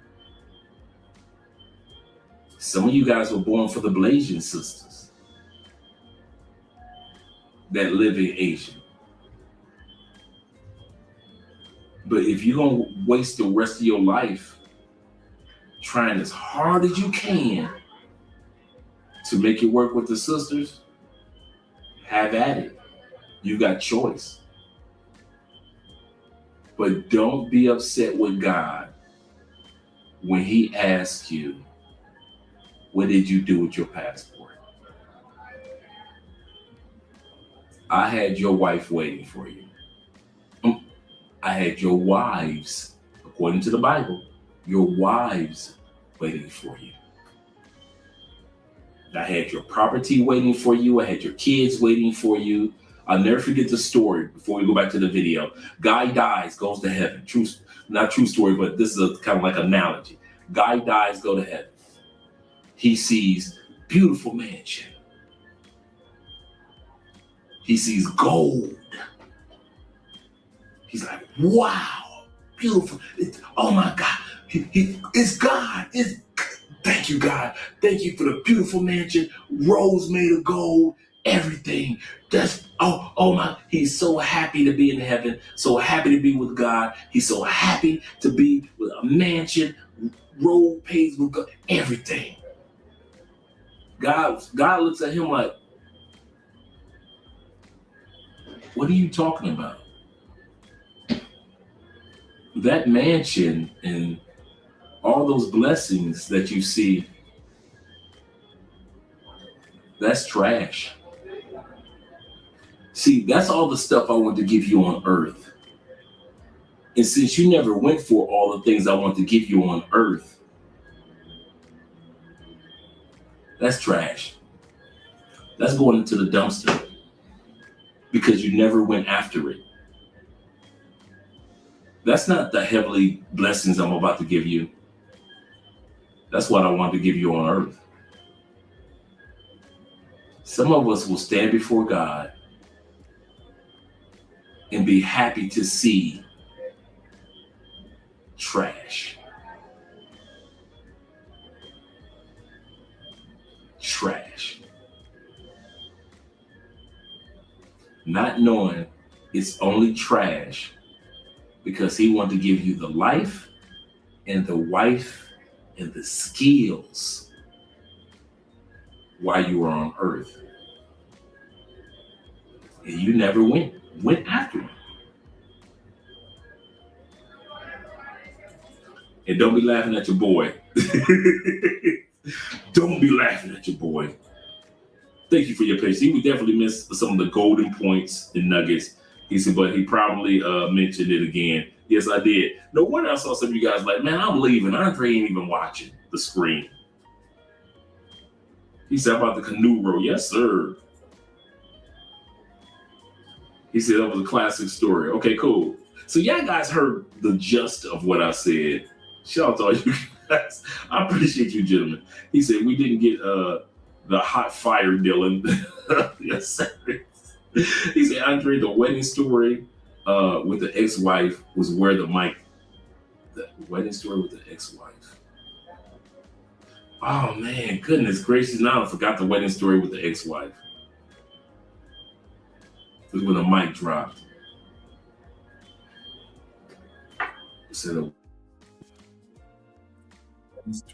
Some of you guys were born for the Blasian sisters that live in Asia. But if you're going to waste the rest of your life trying as hard as you can to make it work with the sisters, have at it. You got choice. But don't be upset with God when he asks you, what did you do with your passport? I had your wife waiting for you. I had your wives, according to the Bible, your wives waiting for you. I had your property waiting for you. I had your kids waiting for you. I'll never forget the story before we go back to the video. Guy dies, goes to heaven. True, not true story, but this is a kind of like analogy. Guy dies, go to heaven. He sees beautiful mansion. He sees gold. He's like, wow, beautiful. Oh my God, it's God. Thank you, God. Thank you for the beautiful mansion, rose made of gold, everything. Oh my, he's so happy to be in heaven, so happy to be with God. He's so happy to be with a mansion, road paved with gold, everything. God looks at him like, what are you talking about? That mansion and all those blessings that you see, that's trash. See, that's all the stuff I want to give you on earth. And since you never went for all the things I want to give you on earth, that's trash. That's going into the dumpster because you never went after it. That's not the heavenly blessings I'm about to give you. That's what I want to give you on earth. Some of us will stand before God and be happy to see trash. Trash. Not knowing it's only trash because he wants to give you the life and the wife and the skills while you were on earth. And you never went after him. And don't be laughing at your boy. Don't be laughing at your boy. Thank you for your patience. He would definitely miss some of the golden points and nuggets. He said, but he probably mentioned it again. Yes, I did. No wonder I saw some of you guys like, man, I'm leaving. Andre ain't even watching the screen. He said about the canoe row. Yes, sir. He said that was a classic story. Okay, cool. So y'all guys heard the gist of what I said. Shout out to all you guys. I appreciate you, gentlemen. He said we didn't get the hot fire, Dylan. Yes, sir. He said, Andre, the wedding story with the ex-wife was where the wedding story with the ex-wife. Oh man, goodness gracious, now I forgot the wedding story with the ex-wife. It was when the mic dropped. It said a wedding story.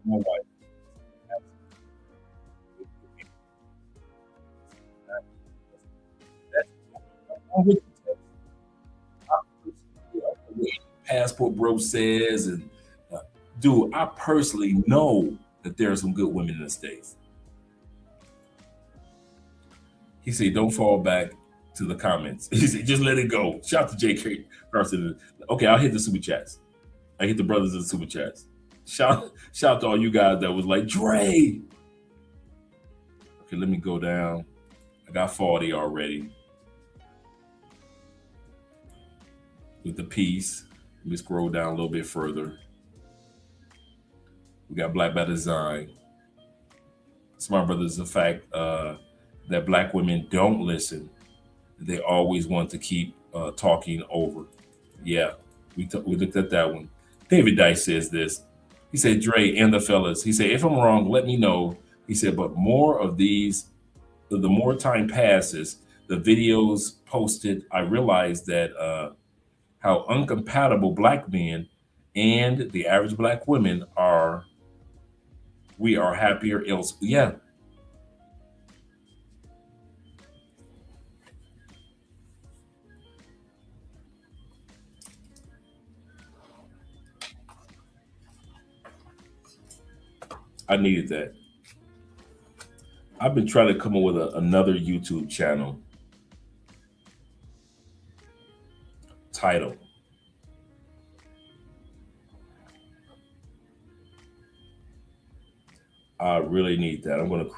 My wife. Passport Bro says, and dude, I personally know that there are some good women in the States. He said, don't fall back to the comments. He said, just let it go. Shout out to J.K. Carson. Okay, I'll hit the super chats. I hit the brothers in the super chats. Shout out to all you guys that was like, Dre. Okay, let me go down. I got 40 already. With the piece. Let me scroll down a little bit further. We got Black by Design. Smart Brothers, the fact that Black women don't listen. They always want to keep talking over. Yeah, we looked at that one. David Dice says this. He said, Dre and the fellas, he said, if I'm wrong, let me know. He said, but more of these, the more time passes, the videos posted, I realized that how uncompatible Black men and the average Black women are. We are happier else. Yeah. I needed that. I've been trying to come up with another YouTube channel title. I really need that. I'm gonna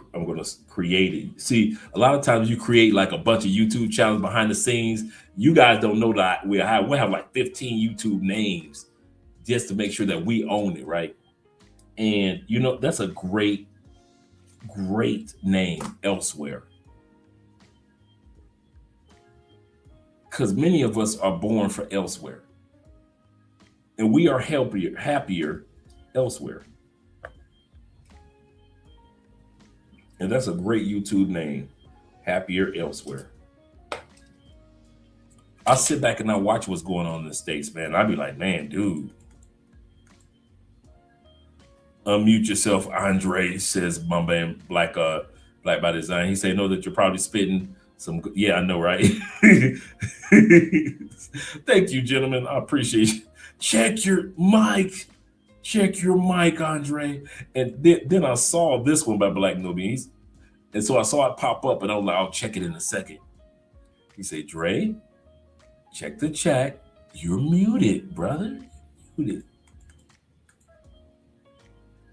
create it. See, a lot of times you create like a bunch of YouTube channels behind the scenes. You guys don't know that we have like 15 YouTube names just to make sure that we own it, right? And you know, that's a great name elsewhere. Because many of us are born for elsewhere. And we are happier elsewhere. And that's a great YouTube name, Happier Elsewhere. I sit back and I watch what's going on in the States, man. I'd be like, man, dude. Unmute yourself, Andre, says my man Black by Design. He say, know that you're probably spitting some, yeah, I know, right? Thank you, gentlemen. I appreciate you. Check your mic. Check your mic, Andre. And then I saw this one by Black Nobies. And so I saw it pop up and I was like, I'll check it in a second. He said, Dre, check the chat. You're muted, brother. You're muted.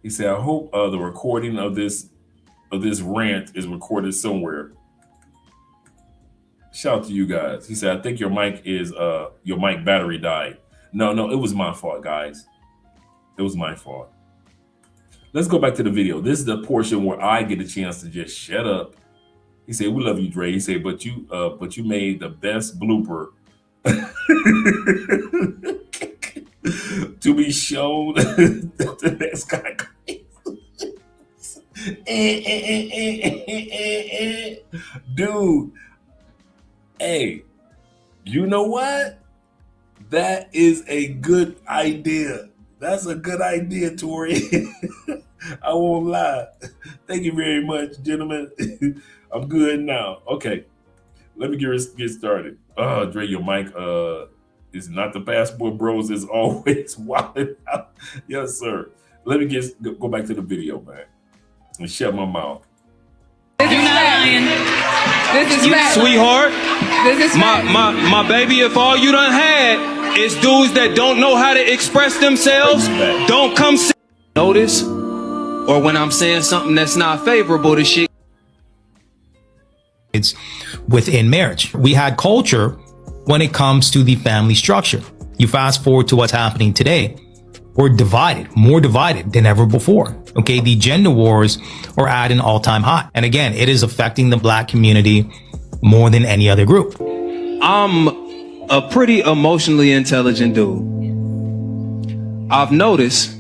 He said, I hope the recording of this rant is recorded somewhere. Shout out to you guys. He said, I think your mic battery died. No, it was my fault, guys. It was my fault. Let's go back to the video. This is the portion where I get a chance to just shut up. He said, we love you, Dre. He said, but you made the best blooper to be shown the next guy. Dude, hey, you know what? That is a good idea. That's a good idea, Tori. I won't lie. Thank you very much, gentlemen. I'm good now. Okay, let me get started. Dre, your mic is not the passport bros as always. Wilding out. Yes, sir. Let me go back to the video, man, and shut my mouth. You're not lying. This is fact. Sweetheart, This is fact. my baby, if all you done had is dudes that don't know how to express themselves, don't come notice, or when I'm saying something that's not favorable to shit. It's within marriage. We had culture when it comes to the family structure. You fast forward to what's happening today. We're divided, more divided than ever before. Okay, the gender wars are at an all-time high. And again, it is affecting the Black community more than any other group. I'm a pretty emotionally intelligent dude. I've noticed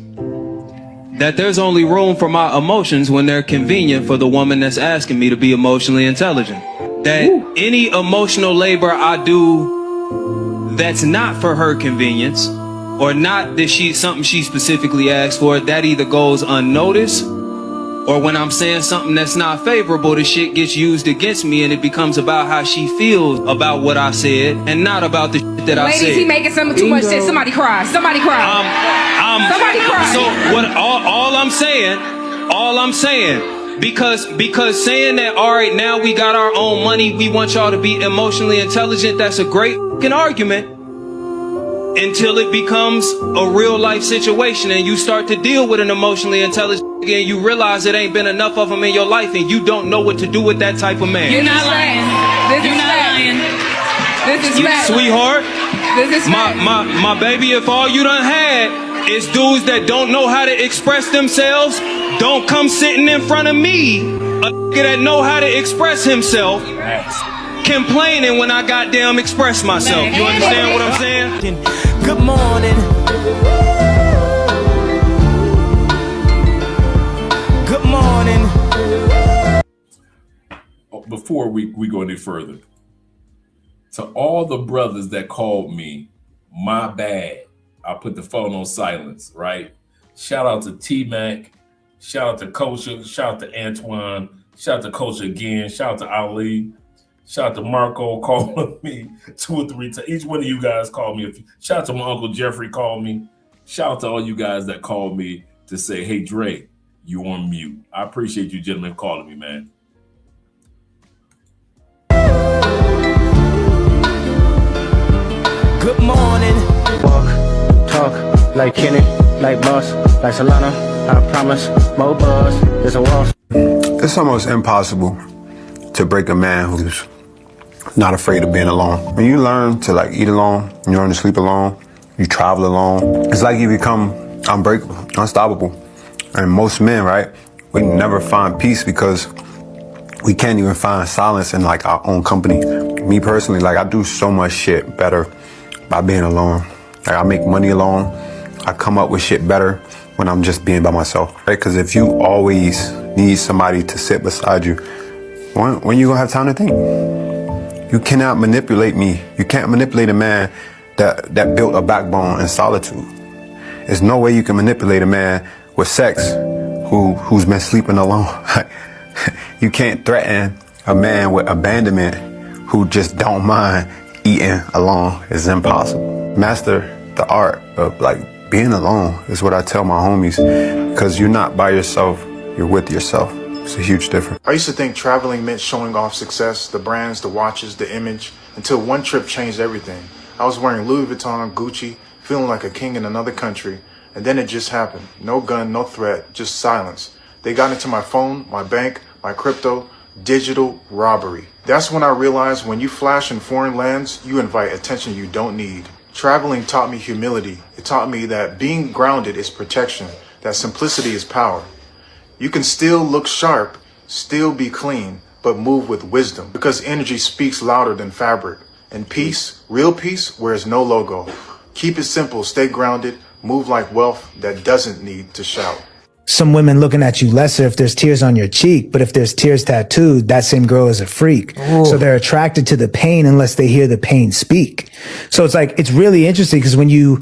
that there's only room for my emotions when they're convenient for the woman that's asking me to be emotionally intelligent. That any emotional labor I do that's not for her convenience, or not that something she specifically asked for, that either goes unnoticed, or when I'm saying something that's not favorable, the shit gets used against me and it becomes about how she feels about what I said and not about the shit that I said. Ladies, he making some too much sense. Somebody cry. Somebody cry. Somebody cry. So what? All I'm saying, because saying that, all right, now we got our own money, we want y'all to be emotionally intelligent. That's a great fucking argument. Until it becomes a real life situation and you start to deal with an emotionally intelligent nigga and you realize it ain't been enough of them in your life and you don't know what to do with that type of man. You're not lying. You're not lying. This is fact. Sweetheart, this is fact. my baby, if all you done had is dudes that don't know how to express themselves, don't come sitting in front of me, a nigga that know how to express himself, complaining when I goddamn express myself. You understand what I'm saying? Good morning. Good morning. Before we go any further, to all the brothers that called me, my bad. I put the phone on silence, right? Shout out to T-Mac. Shout out to Kosha. Shout out to Antoine. Shout out to Kosha again. Shout out to Ali. Shout out to Marco calling me 2 or 3 times. Each one of you guys called me. Shout out to my Uncle Jeffrey called me. Shout out to all you guys that called me to say, hey, Dre, you're on mute. I appreciate you gentlemen calling me, man. Good morning. Walk, talk, like Kenny, like Boss, like Solana. I promise, more buzz, there's a wall. It's almost impossible to break a man who's not afraid of being alone. When you learn to like eat alone, you learn to sleep alone, you travel alone, it's like you become unbreakable, unstoppable. And most men, right, we never find peace because we can't even find silence in like our own company. Me personally, like I do so much shit better by being alone. Like I make money alone. I come up with shit better when I'm just being by myself, right? Because if you always need somebody to sit beside you, when you gonna have time to think? You cannot manipulate me. You can't manipulate a man that built a backbone in solitude. There's no way you can manipulate a man with sex who's been sleeping alone. You can't threaten a man with abandonment who just don't mind eating alone. It's impossible. Master the art of like being alone is what I tell my homies, because you're not by yourself, you're with yourself. It's a huge difference. I used to think traveling meant showing off success, the brands, the watches, the image, until one trip changed everything. I was wearing Louis Vuitton, Gucci, feeling like a king in another country, and then it just happened. No gun, no threat, just silence. They got into my phone, my bank, my crypto, digital robbery. That's when I realized when you flash in foreign lands, you invite attention you don't need. Traveling taught me humility. It taught me that being grounded is protection, that simplicity is power. You can still look sharp, still be clean, but move with wisdom, because energy speaks louder than fabric. And peace, real peace, wears no logo. Keep it simple, stay grounded, move like wealth that doesn't need to shout. Some women looking at you lesser if there's tears on your cheek, but if there's tears tattooed, that same girl is a freak. Ooh. So they're attracted to the pain unless they hear the pain speak. So it's like, it's really interesting because when you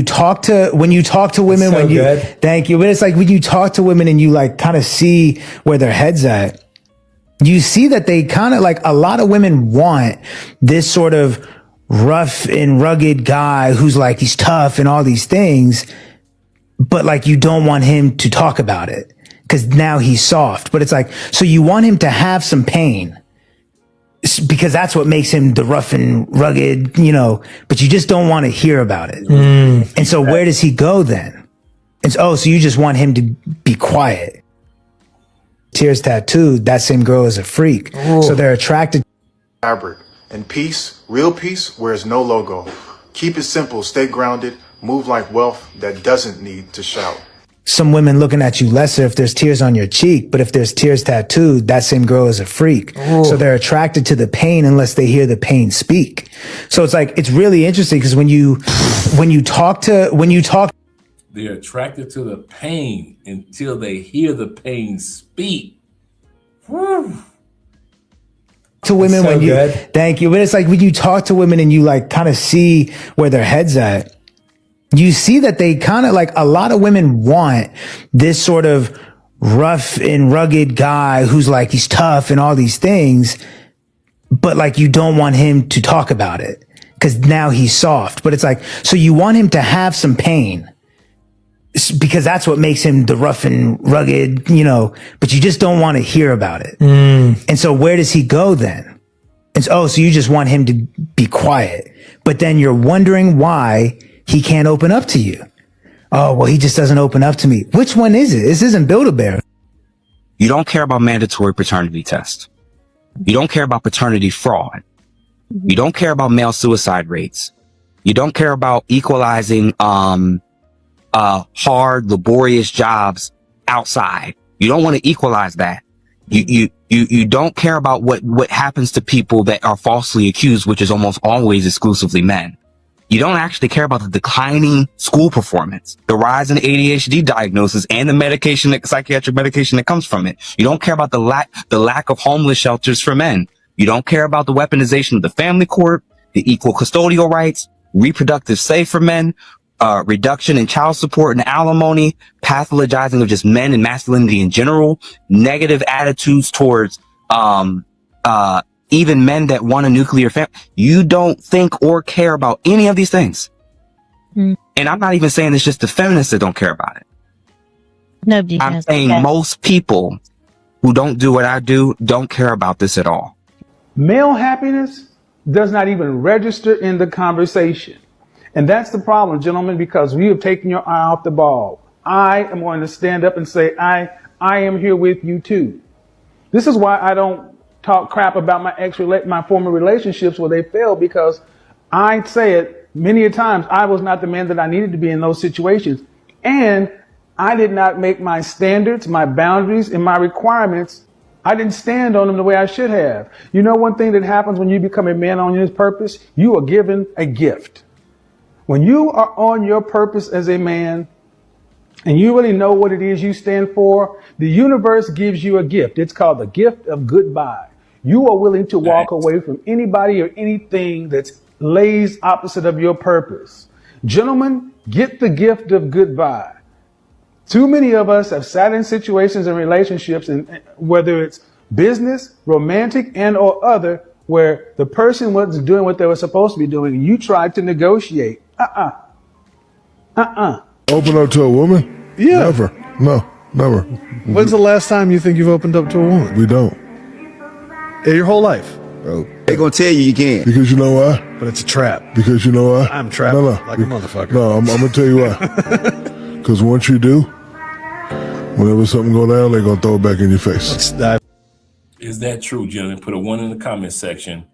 talk to women, so when you, good. thank you. But it's like when you talk to women and you like kind of see where their head's at, you see that they kind of like, a lot of women want this sort of rough and rugged guy who's like, he's tough and all these things. But like, you don't want him to talk about it because now he's soft. But it's like, so you want him to have some pain because that's what makes him the rough and rugged, you know, but you just don't want to hear about it. And so where does he go then? It's, oh, so you just want him to be quiet. Tears tattooed, that same girl is a freak. Ooh. So they're attracted to fabric. And peace, real peace, wears no logo. Keep it simple, stay grounded, move like wealth that doesn't need to shout. some women looking at you lesser if there's tears on your cheek, but if there's tears tattooed, that same girl is a freak. Ooh. So they're attracted to the pain unless they hear the pain speak. So it's like, it's really interesting because when you talk, they're attracted to the pain until they hear the pain speak. Whew. To women so when you good. Thank you, but it's like when you talk to women and you like kind of see where their head's at, you see that they kind of like, a lot of women want this sort of rough and rugged guy who's like, he's tough and all these things, but like you don't want him to talk about it because now he's soft. But it's like, so you want him to have some pain because that's what makes him the rough and rugged, you know, but you just don't want to hear about it. And so where does he go then? And so, oh, so you just want him to be quiet, but then you're wondering why he can't open up to you. Oh, well, he just doesn't open up to me. Which one is it? This isn't Build-A-Bear. You don't care about mandatory paternity tests. You don't care about paternity fraud. You don't care about male suicide rates. You don't care about equalizing, hard, laborious jobs outside. You don't want to equalize that. You don't care about what happens to people that are falsely accused, which is almost always exclusively men. You don't actually care about the declining school performance, the rise in ADHD diagnosis, and the psychiatric medication that comes from it. You don't care about the lack of homeless shelters for men. You don't care about the weaponization of the family court, the equal custodial rights, reproductive say for men, reduction in child support and alimony, pathologizing of just men and masculinity in general, negative attitudes towards even men that want a nuclear family. You don't think or care about any of these things. And I'm not even saying it's just the feminists that don't care about it. Nobody I'm has. saying Okay. most people who don't do what I do don't care about this at all. Male happiness does not even register in the conversation. And that's the problem, gentlemen, because we have taken your eye off the ball. I am going to stand up and say, I am here with you too. This is why I don't talk crap about my former relationships where they failed, because I say it many a times. I was not the man that I needed to be in those situations. And I did not make my standards, my boundaries, and my requirements. I didn't stand on them the way I should have. You know, one thing that happens when you become a man on his purpose, you are given a gift. When you are on your purpose as a man and you really know what it is you stand for, the universe gives you a gift. It's called the gift of goodbye. You are willing to walk away from anybody or anything that lays opposite of your purpose. Gentlemen, get the gift of goodbye. Too many of us have sat in situations and relationships, and whether it's business, romantic, and or other, where the person wasn't doing what they were supposed to be doing, and you tried to negotiate. Open up to a woman? Yeah. Never. No, never. When's the last time you think you've opened up to a woman? We don't. Your whole life. Bro, they gonna tell you can't. Because you know why? But it's a trap. Because you know why? I'm trapped like a motherfucker. No, I'm gonna tell you why. Because once you do, whenever something go down, they're gonna throw it back in your face. Is that true, gentlemen? Put a 1 in the comment section.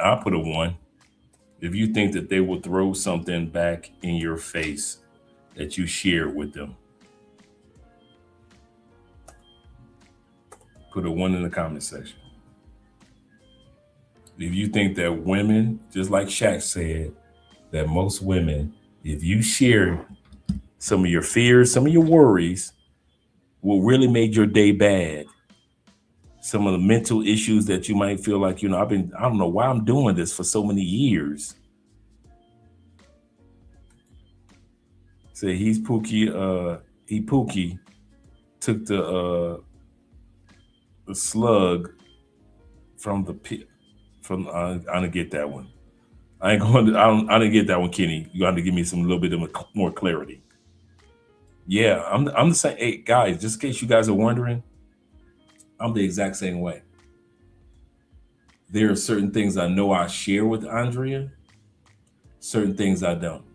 I'll put a 1. If you think that they will throw something back in your face that you share with them. Put a 1 in the comment section. If you think that women, just like Shaq said, that most women, if you share some of your fears, some of your worries, will really make your day bad. Some of the mental issues that you might feel like, I don't know why I'm doing this for so many years. Say he's Pookie, Pookie took the slug from the pit. I didn't get that one. I didn't get that one, Kenny. You got to give me some little bit of more clarity. Yeah, I'm the same. Hey, guys, just in case you guys are wondering, I'm the exact same way. There are certain things I know I share with Andrea, certain things I don't.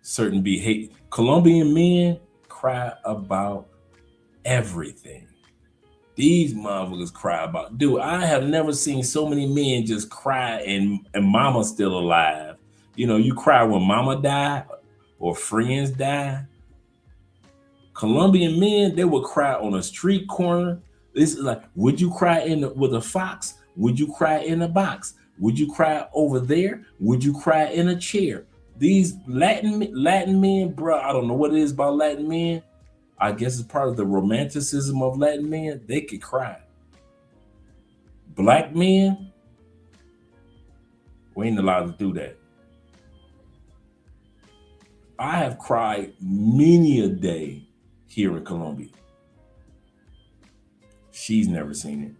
Certain behavior. Colombian men cry about everything. These motherfuckers cry about. Dude, I have never seen so many men just cry and mama's still alive. You cry when mama died or friends die. Colombian men, they would cry on a street corner. This is like, would you cry with a fox? Would you cry in a box? Would you cry over there? Would you cry in a chair? These Latin men, bro, I don't know what it is about Latin men. I guess it's part of the romanticism of Latin men. They could cry. Black men, we ain't allowed to do that. I have cried many a day here in Colombia. She's never seen it.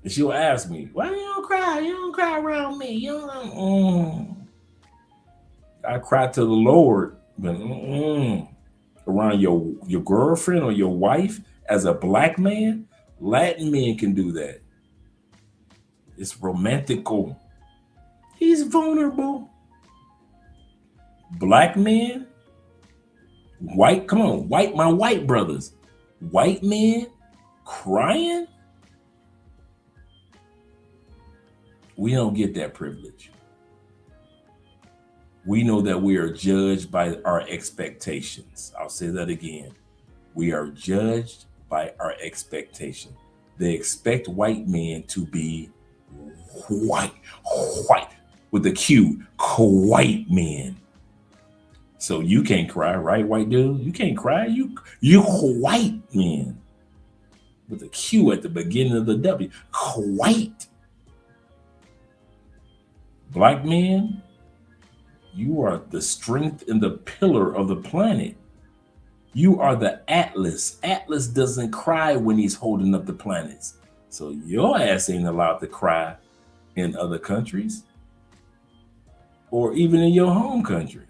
And she'll ask me, why you don't cry? You don't cry around me. You don't. I cry to the Lord, but around your girlfriend or your wife as a black man, Latin men can do that. It's romantical. He's vulnerable. Black men, my white brothers, white men crying. We don't get that privilege. We know that we are judged by our expectations. I'll say that again. We are judged by our expectation. They expect white men to be white, with a Q, white men. So you can't cry, right, white dude? You can't cry. You white men with a Q at the beginning of the W. White. Black men, you are the strength and the pillar of the planet. You are the Atlas. Atlas doesn't cry when he's holding up the planets. So your ass ain't allowed to cry in other countries or even in your home country.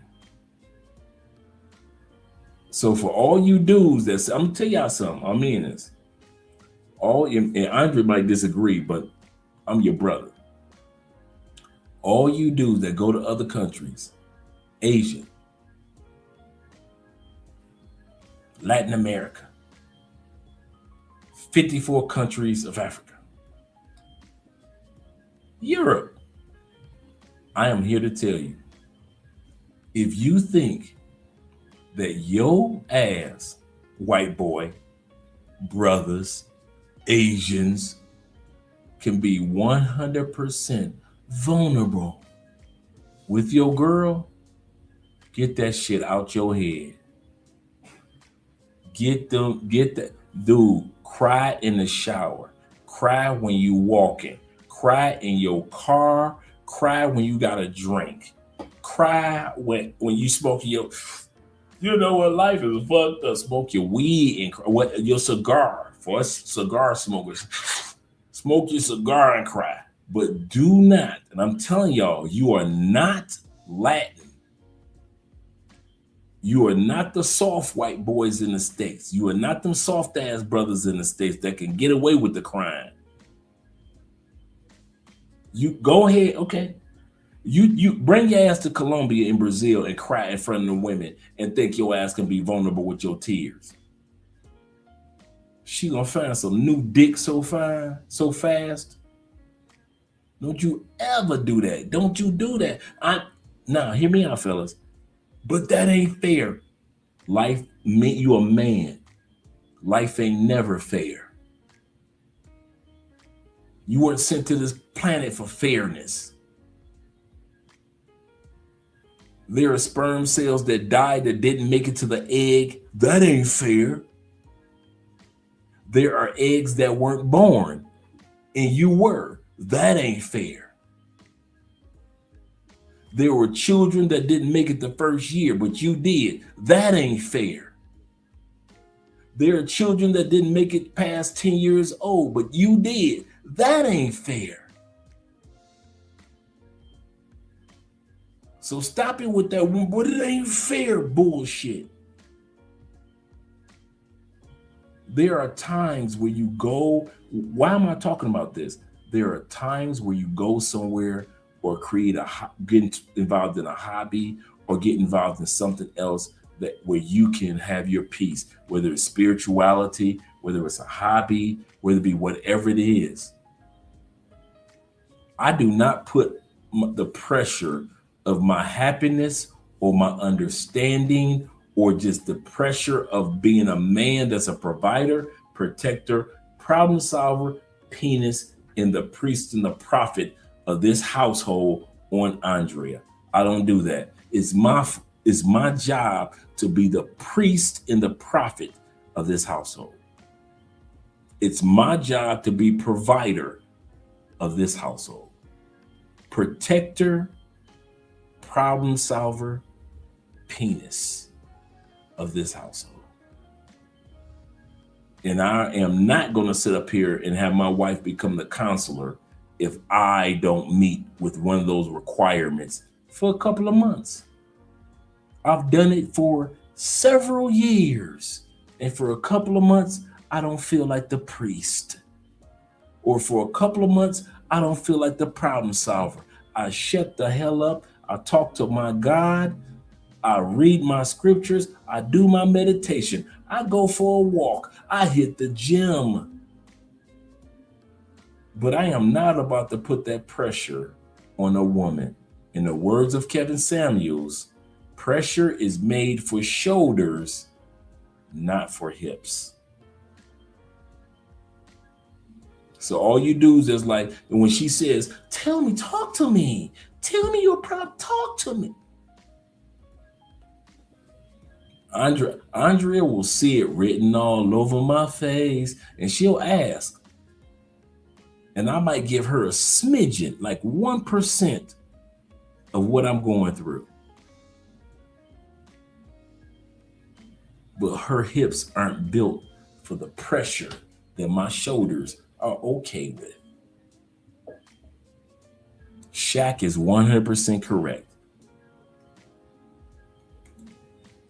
So for all you dudes that's, I'm gonna tell y'all something. I mean this. And Andre might disagree, but I'm your brother. All you dudes that go to other countries, Asia, Latin America, 54 countries of Africa, Europe, I am here to tell you, if you think that your ass, white boy, brothers, Asians, can be 100% vulnerable with your girl, get that shit out your head. Get that. Dude, cry in the shower. Cry when you walking. Cry in your car. Cry when you got a drink. Cry when you smoke your, you know what, life is fucked up. Smoke your weed and your cigar. For us cigar smokers, smoke your cigar and cry. But do not, and I'm telling y'all, you are not Latin. You are not the soft white boys in the States. You are not them soft ass brothers in the States that can get away with the crime. You go ahead, okay. You bring your ass to Colombia and Brazil and cry in front of the women and think your ass can be vulnerable with your tears. She gonna find some new dick so fine, so fast. Don't you ever do that. Don't you do that. Now, hear me out, fellas. But that ain't fair. Life, you a man. Life ain't never fair. You weren't sent to this planet for fairness. There are sperm cells that died that didn't make it to the egg. That ain't fair. There are eggs that weren't born and you were. That ain't fair. There were children that didn't make it the first year, but you did. That ain't fair. There are children that didn't make it past 10 years old, but you did. That ain't fair. So stop it with that, but it ain't fair bullshit. There are times where you go, why am I talking about this? There are times where you go somewhere or get involved in a hobby or get involved in something else where you can have your peace, whether it's spirituality, whether it's a hobby, whether it be whatever it is. I do not put the pressure of my happiness or my understanding or just the pressure of being a man that's a provider, protector, problem solver, penis, and the priest and the prophet of this household on Andrea. I don't do that. It's my job to be the priest and the prophet of this household. It's my job to be provider of this household. Protector, problem solver, penis of this household. And I am not going to sit up here and have my wife become the counselor if I don't meet with one of those requirements for a couple of months. I've done it for several years. And for a couple of months, I don't feel like the priest. Or for a couple of months, I don't feel like the problem solver. I shut the hell up. I talk to my God. I read my scriptures. I do my meditation. I go for a walk. I hit the gym. But I am not about to put that pressure on a woman. In the words of Kevin Samuels, pressure is made for shoulders, not for hips. So all you do is just like, and when she says, tell me, talk to me. Tell me your problem, talk to me. Andrea will see it written all over my face and she'll ask. And I might give her a smidgen, like 1% of what I'm going through. But her hips aren't built for the pressure that my shoulders are okay with. Shaq is 100% correct.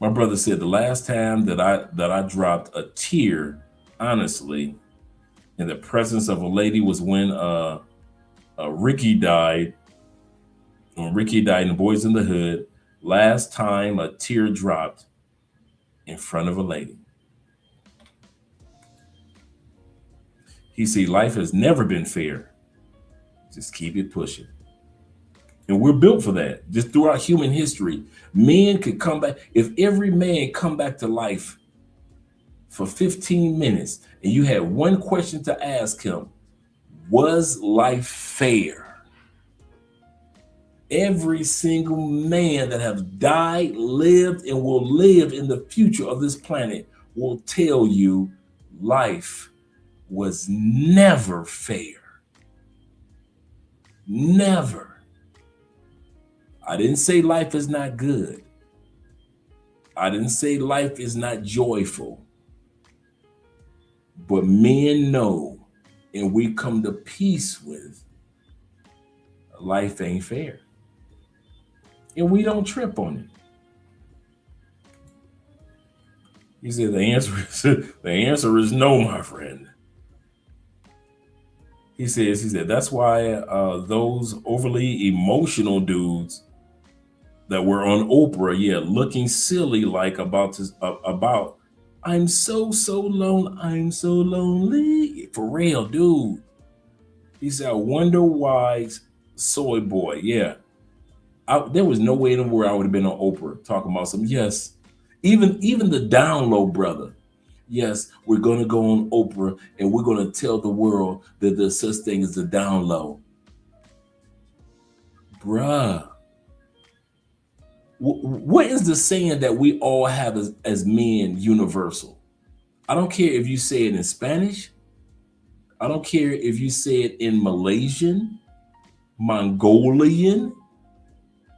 My brother said the last time that I dropped a tear, honestly, in the presence of a lady was when Ricky died. When Ricky died in the Boys in the Hood, last time a tear dropped in front of a lady. He said, life has never been fair. Just keep it pushing. And we're built for that. Just throughout human history, men could come back. If every man come back to life for 15 minutes and you had one question to ask him, was life fair? Every single man that has died, lived, and will live in the future of this planet will tell you life was never fair. Never. I didn't say life is not good. I didn't say life is not joyful. But men know, and we come to peace with, life ain't fair. And we don't trip on it. He said the answer is no, my friend. He said that's why those overly emotional dudes that were on Oprah, looking silly like about I'm so lonely, I'm so lonely. For real, dude. He said, I wonder why Soy Boy, there was no way in the world I would have been on Oprah talking about something. Yes, even the down low brother. Yes, we're going to go on Oprah and we're going to tell the world that there's such thing as the down low. Bruh. What is the saying that we all have as men universal? I don't care if you say it in Spanish. I don't care if you say it in Malaysian, Mongolian,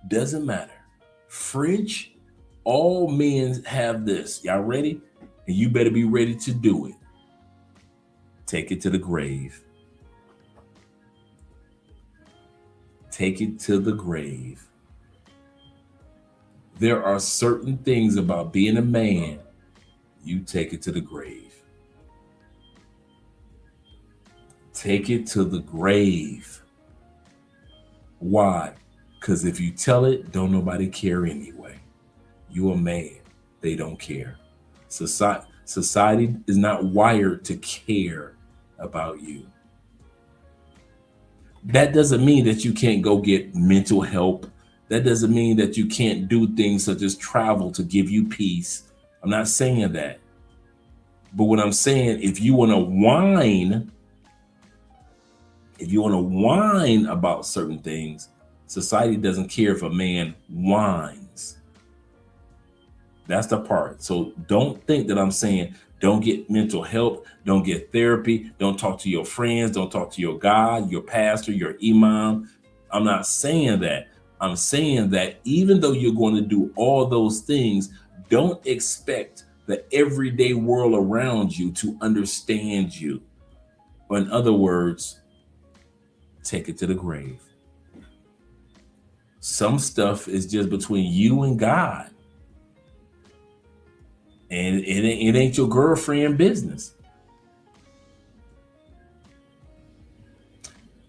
doesn't matter. French, all men have this. Y'all ready? And you better be ready to do it. Take it to the grave. Take it to the grave. There are certain things about being a man, you take it to the grave. Take it to the grave. Why? Because if you tell it, don't nobody care anyway. You a man, they don't care. Society is not wired to care about you. That doesn't mean that you can't go get mental help. That doesn't mean that you can't do things such as travel to give you peace. I'm not saying that. But what I'm saying, if you want to whine about certain things, society doesn't care if a man whines. That's the part. So don't think that I'm saying don't get mental help, don't get therapy, don't talk to your friends, don't talk to your God, your pastor, your imam. I'm not saying that. I'm saying that even though you're going to do all those things, don't expect the everyday world around you to understand you. Or in other words, take it to the grave. Some stuff is just between you and God. And it ain't your girlfriend business.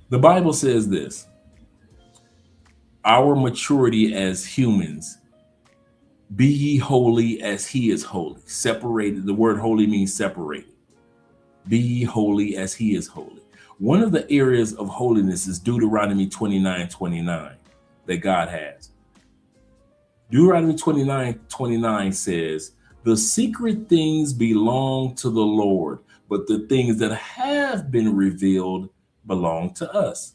The Bible says this. Our maturity as humans, be ye holy as he is holy. Separated. The word holy means separated. Be ye holy as he is holy. One of the areas of holiness is Deuteronomy 29:29 that God has. Deuteronomy 29:29 says, the secret things belong to the Lord, but the things that have been revealed belong to us.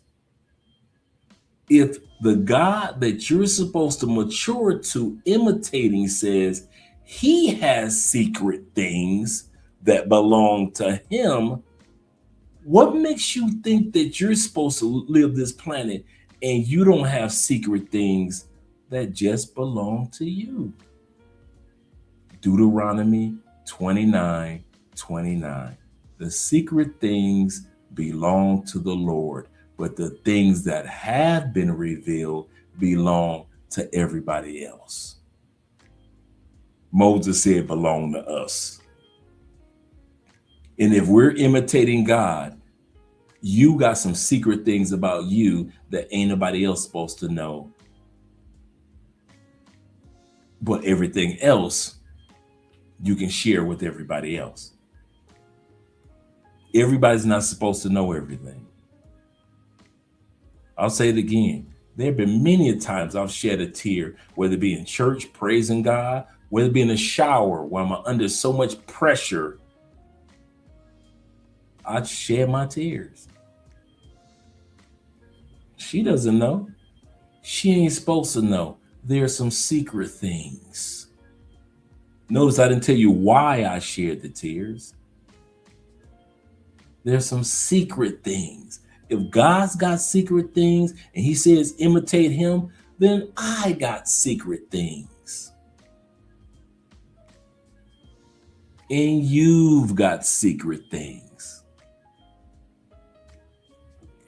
If the God that you're supposed to mature to imitating says he has secret things that belong to him, what makes you think that you're supposed to live this planet and you don't have secret things that just belong to you? Deuteronomy 29:29. The secret things belong to the Lord, but the things that have been revealed belong to everybody else. Moses said belong to us. And if we're imitating God, you got some secret things about you that ain't nobody else supposed to know. But everything else you can share with everybody else. Everybody's not supposed to know everything. I'll say it again. There have been many times I've shed a tear, whether it be in church, praising God, whether it be in a shower where I'm under so much pressure, I'd shed my tears. She doesn't know. She ain't supposed to know. There are some secret things. Notice I didn't tell you why I shared the tears. There's some secret things. If God's got secret things and he says imitate him, then I got secret things. And you've got secret things.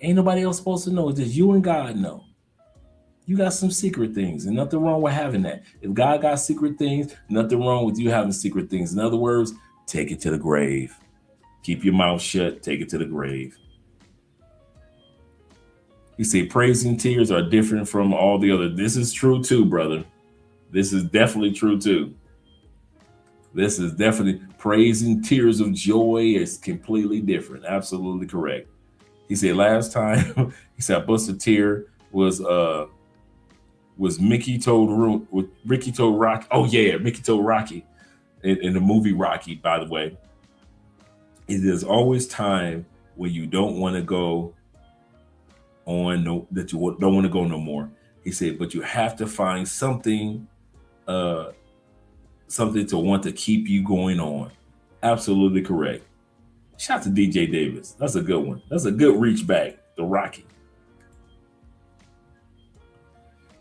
Ain't nobody else supposed to know. It's just you and God know. You got some secret things, and nothing wrong with having that. If God got secret things, nothing wrong with you having secret things. In other words, take it to the grave. Keep your mouth shut, take it to the grave. You see, praise and tears are different from all the other. This is true too, brother. This is definitely true too. This is definitely praise and tears of joy is completely different. Absolutely correct. He said last time, he said I bust a tear was Mickey told Ricky told Rocky. Oh yeah, Mickey told Rocky in the movie Rocky, by the way. It is always time when you don't want to go on that you don't want to go no more. He said, but you have to find something something to want to keep you going on. Absolutely correct. Shout out to DJ Davis. That's a good one. That's a good reach back to Rocky.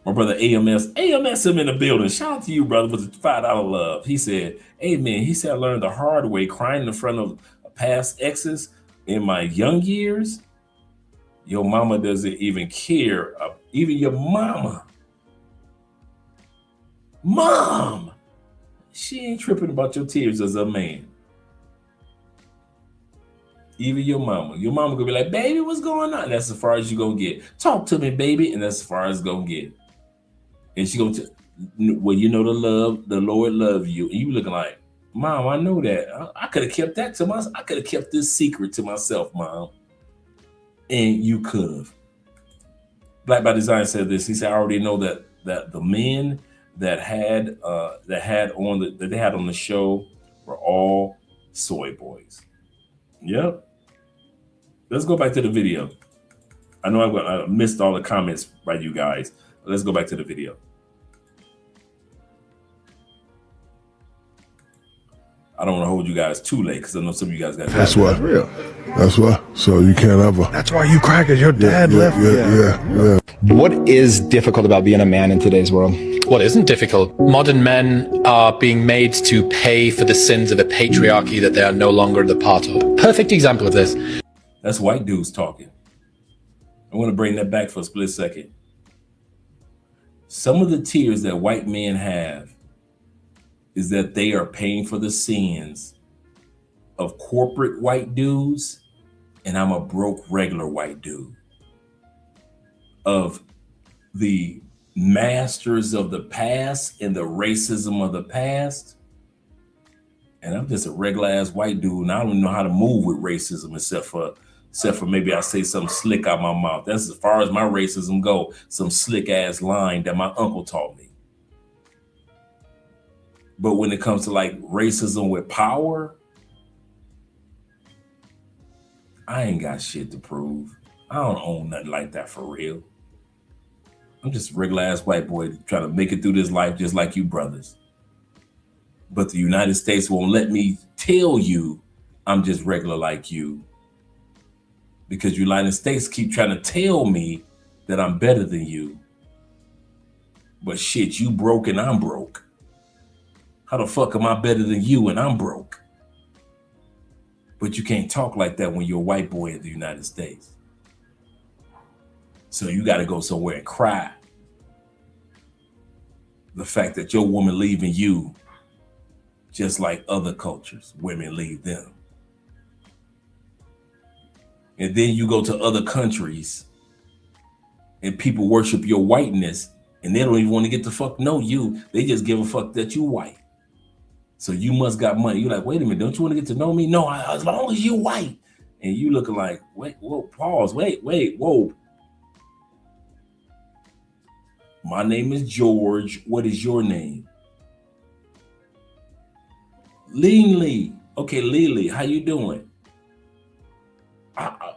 My brother AMS him in the building. Shout out to you, brother, with the $5 love. He said, amen. He said, I learned the hard way crying in front of past exes in my young years. Your mama doesn't even care. Even your mama. Mom. She ain't tripping about your tears as a man. Even your mama. Your mama gonna be like, baby, what's going on? That's as far as you gonna get. Talk to me, baby. And that's as far as it's gonna get. And she gonna well, you know the Lord love you. And you looking like, Mom, I know that. I could have kept that to myself. I could have kept this secret to myself, Mom. And you could have. Black by Design said this. He said, I already know that the men that they had on the show were all soy boys. Yep. Let's go back to the video. I know I missed all the comments by you guys. Let's go back to the video. I don't want to hold you guys too late because I know some of you guys got. That's why. Real. That's why. So you can't ever. That's why you crackers. Your dad left. Yeah. What is difficult about being a man in today's world? What isn't difficult? Modern men are being made to pay for the sins of a patriarchy that they are no longer the part of. Perfect example of this. That's white dudes talking. I want to bring that back for a split second. Some of the tears that white men have is that they are paying for the sins of corporate white dudes, and I'm a broke regular white dude. Of the masters of the past and the racism of the past. And I'm just a regular ass white dude, and I don't even know how to move with racism except for maybe I say something slick out my mouth. That's as far as my racism go, some slick ass line that my uncle taught me. But when it comes to like racism with power, I ain't got shit to prove. I don't own nothing like that for real. I'm just a regular ass white boy trying to make it through this life just like you brothers. But the United States won't let me tell you I'm just regular like you. Because the United States keep trying to tell me that I'm better than you. But shit, you broke and I'm broke. How the fuck am I better than you and I'm broke? But you can't talk like that when you're a white boy in the United States. So you got to go somewhere and cry. The fact that your woman leaving you just like other cultures, women leave them. And then you go to other countries and people worship your whiteness and they don't even want to get the fuck know you. They just give a fuck that you white. So you must got money. You're like, wait a minute, don't you want to get to know me? No, as long as you white. And you looking like, wait, whoa, pause, wait, whoa. My name is George. What is your name? Lee. Okay, Lily, how you doing?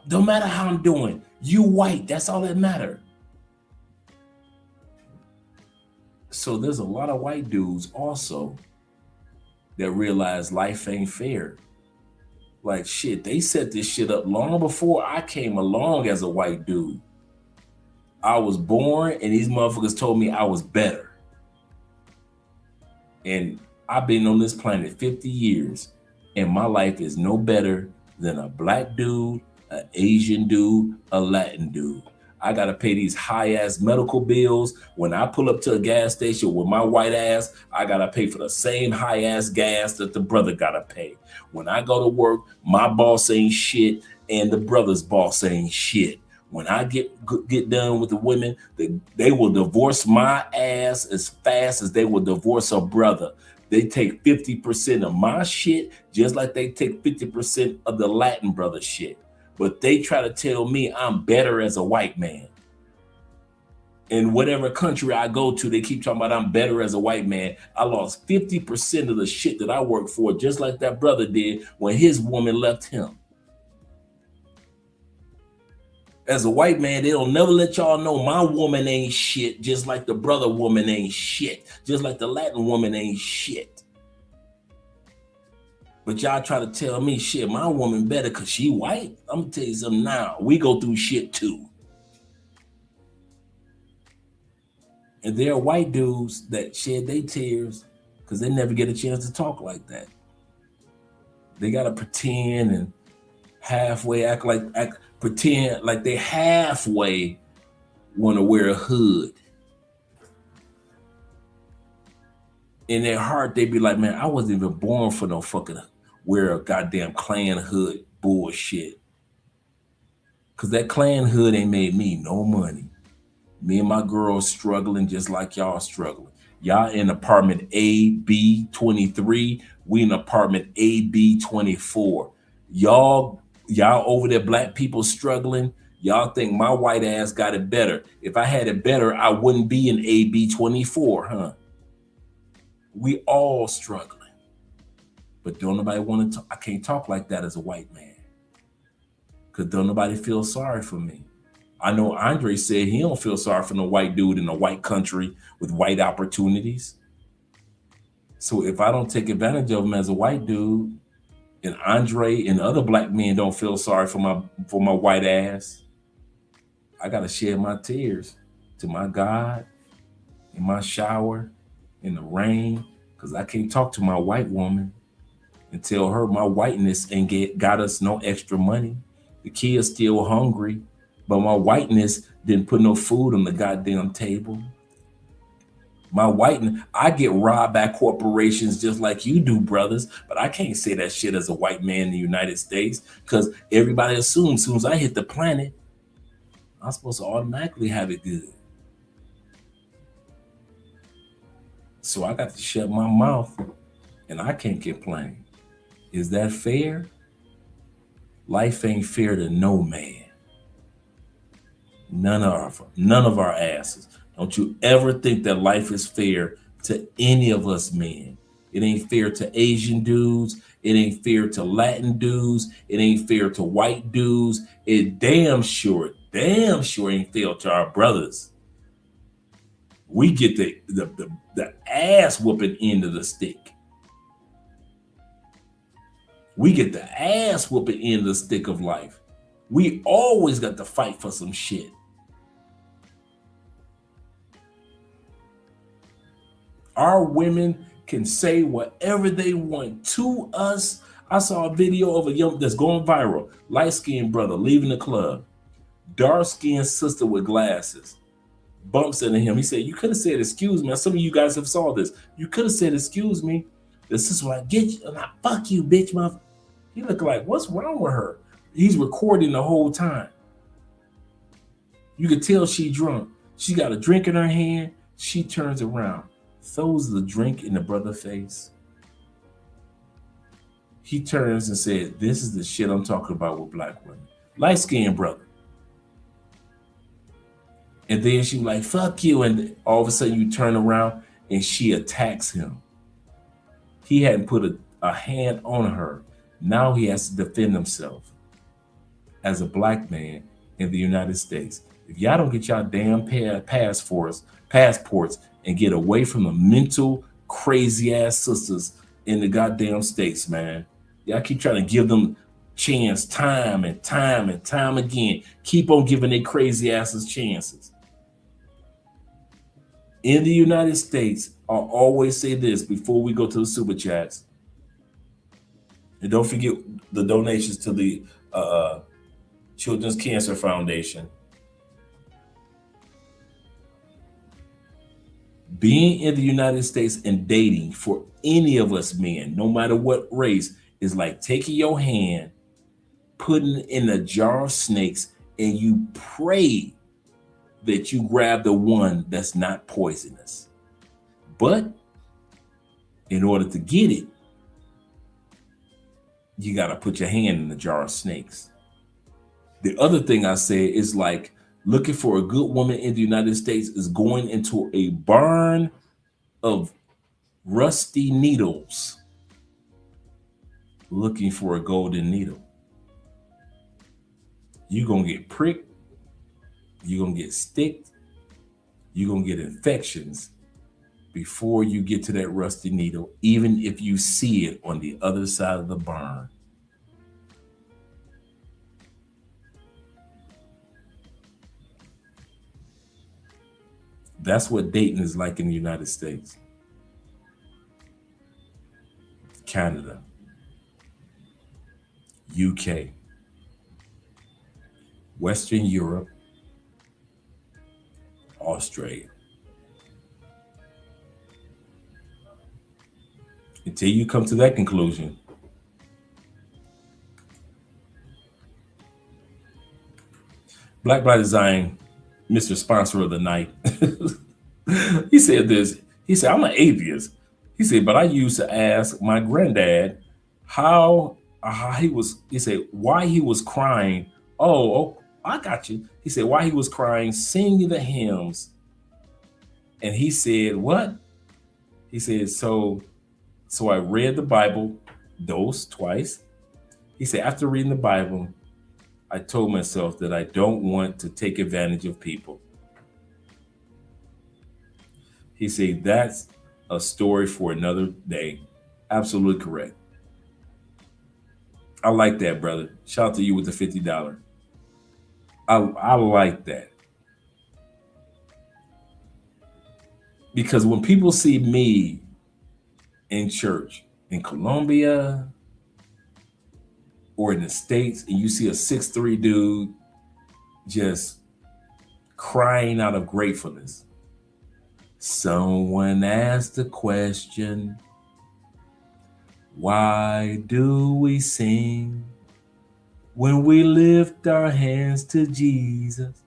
Don't matter how I'm doing. You white, that's all that matter. So there's a lot of white dudes also that realize life ain't fair. Like shit, they set this shit up long before I came along as a white dude. I was born and these motherfuckers told me I was better. And I've been on this planet 50 years and my life is no better than a black dude, an Asian dude, a Latin dude. I gotta pay these high ass medical bills. When I pull up to a gas station with my white ass, I gotta pay for the same high ass gas that the brother gotta pay. When I go to work, my boss ain't shit and the brother's boss ain't shit. When I get done with the women, they will divorce my ass as fast as they will divorce a brother. They take 50% of my shit just like they take 50% of the Latin brother shit. But they try to tell me I'm better as a white man. In whatever country I go to, they keep talking about I'm better as a white man. I lost 50% of the shit that I worked for, just like that brother did when his woman left him. As a white man, they'll never let y'all know my woman ain't shit, just like the brother woman ain't shit, just like the Latin woman ain't shit. But y'all try to tell me shit, my woman better because she white. I'm gonna tell you something now. We go through shit too. And there are white dudes that shed their tears because they never get a chance to talk like that. They gotta pretend and halfway pretend like they halfway want to wear a hood. In their heart, they be like, man, I wasn't even born for no fucking wear a goddamn Klan hood bullshit. Cause that Klan hood ain't made me no money. Me and my girls struggling just like y'all struggling. Y'all in apartment AB23, we in apartment AB24. Y'all over there, black people struggling. Y'all think my white ass got it better. If I had it better, I wouldn't be in AB24, huh? We all struggling. But don't nobody want to talk. I can't talk like that as a white man. Because don't nobody feel sorry for me. I know Andre said he don't feel sorry for no white dude in a white country with white opportunities. So if I don't take advantage of him as a white dude, and Andre and other black men don't feel sorry for my white ass, I gotta shed my tears to my God in my shower, in the rain, because I can't talk to my white woman and tell her my whiteness ain't got us no extra money. The kids still hungry, but my whiteness didn't put no food on the goddamn table. My whiteness, I get robbed by corporations just like you do, brothers, but I can't say that shit as a white man in the United States because everybody assumes as soon as I hit the planet, I'm supposed to automatically have it good. So I got to shut my mouth and I can't complain. Is that fair? Life ain't fair to no man. None of our asses. Don't you ever think that life is fair to any of us men. It ain't fair to Asian dudes. It ain't fair to Latin dudes. It ain't fair to white dudes. It damn sure ain't fair to our brothers. We get the ass whooping end of the stick. We get the ass whooping end of the stick of life. We always got to fight for some shit. Our women can say whatever they want to us. I saw a video of a young that's going viral. Light-skinned brother leaving the club. Dark-skinned sister with glasses. Bumps into him. He said, you could have said, excuse me. Some of you guys have saw this. You could have said, excuse me. This is what I get you. And I fuck you, bitch, mother. He look like, what's wrong with her? He's recording the whole time. You could tell she drunk. She got a drink in her hand. She turns around, throws the drink in the brother's face. He turns and said, this is the shit I'm talking about with black women. Light-skinned brother. And then she was like, fuck you. And all of a sudden you turn around and she attacks him. He hadn't put a hand on her. Now he has to defend himself as a black man in the United States. If y'all don't get y'all damn passports and get away from the mental crazy ass sisters in the goddamn States, man. Y'all keep trying to give them chance time and time and time again. Keep on giving their crazy asses chances. In the United States, I'll always say this before we go to the super chats. And don't forget the donations to the Children's Cancer Foundation. Being in the United States and dating for any of us men, no matter what race, is like taking your hand, putting it in a jar of snakes, and you pray that you grab the one that's not poisonous. But in order to get it, you got to put your hand in the jar of snakes. The other thing I say is like looking for a good woman in the United States is going into a barn of rusty needles looking for a golden needle. You're going to get pricked. You're going to get sticked. You're going to get infections before you get to that rusty needle, even if you see it on the other side of the barn. That's what dating is like in the United States, Canada, UK, Western Europe, Australia. Until you come to that conclusion, Black by Design, Mr. Sponsor of the Night, he said this. He said, I'm an atheist. He said, but I used to ask my granddad how he was, he said, why he was crying. Oh, I got you. He said, why he was crying, singing the hymns. And he said, what? He said, so I read the Bible twice. He said, after reading the Bible, I told myself that I don't want to take advantage of people. He said, that's a story for another day. Absolutely correct. I like that, brother. Shout out to you with the $50. I like that. Because when people see me in church in Colombia or in the States, and you see a 6'3" dude just crying out of gratefulness. Someone asked the question, why do we sing when we lift our hands to Jesus?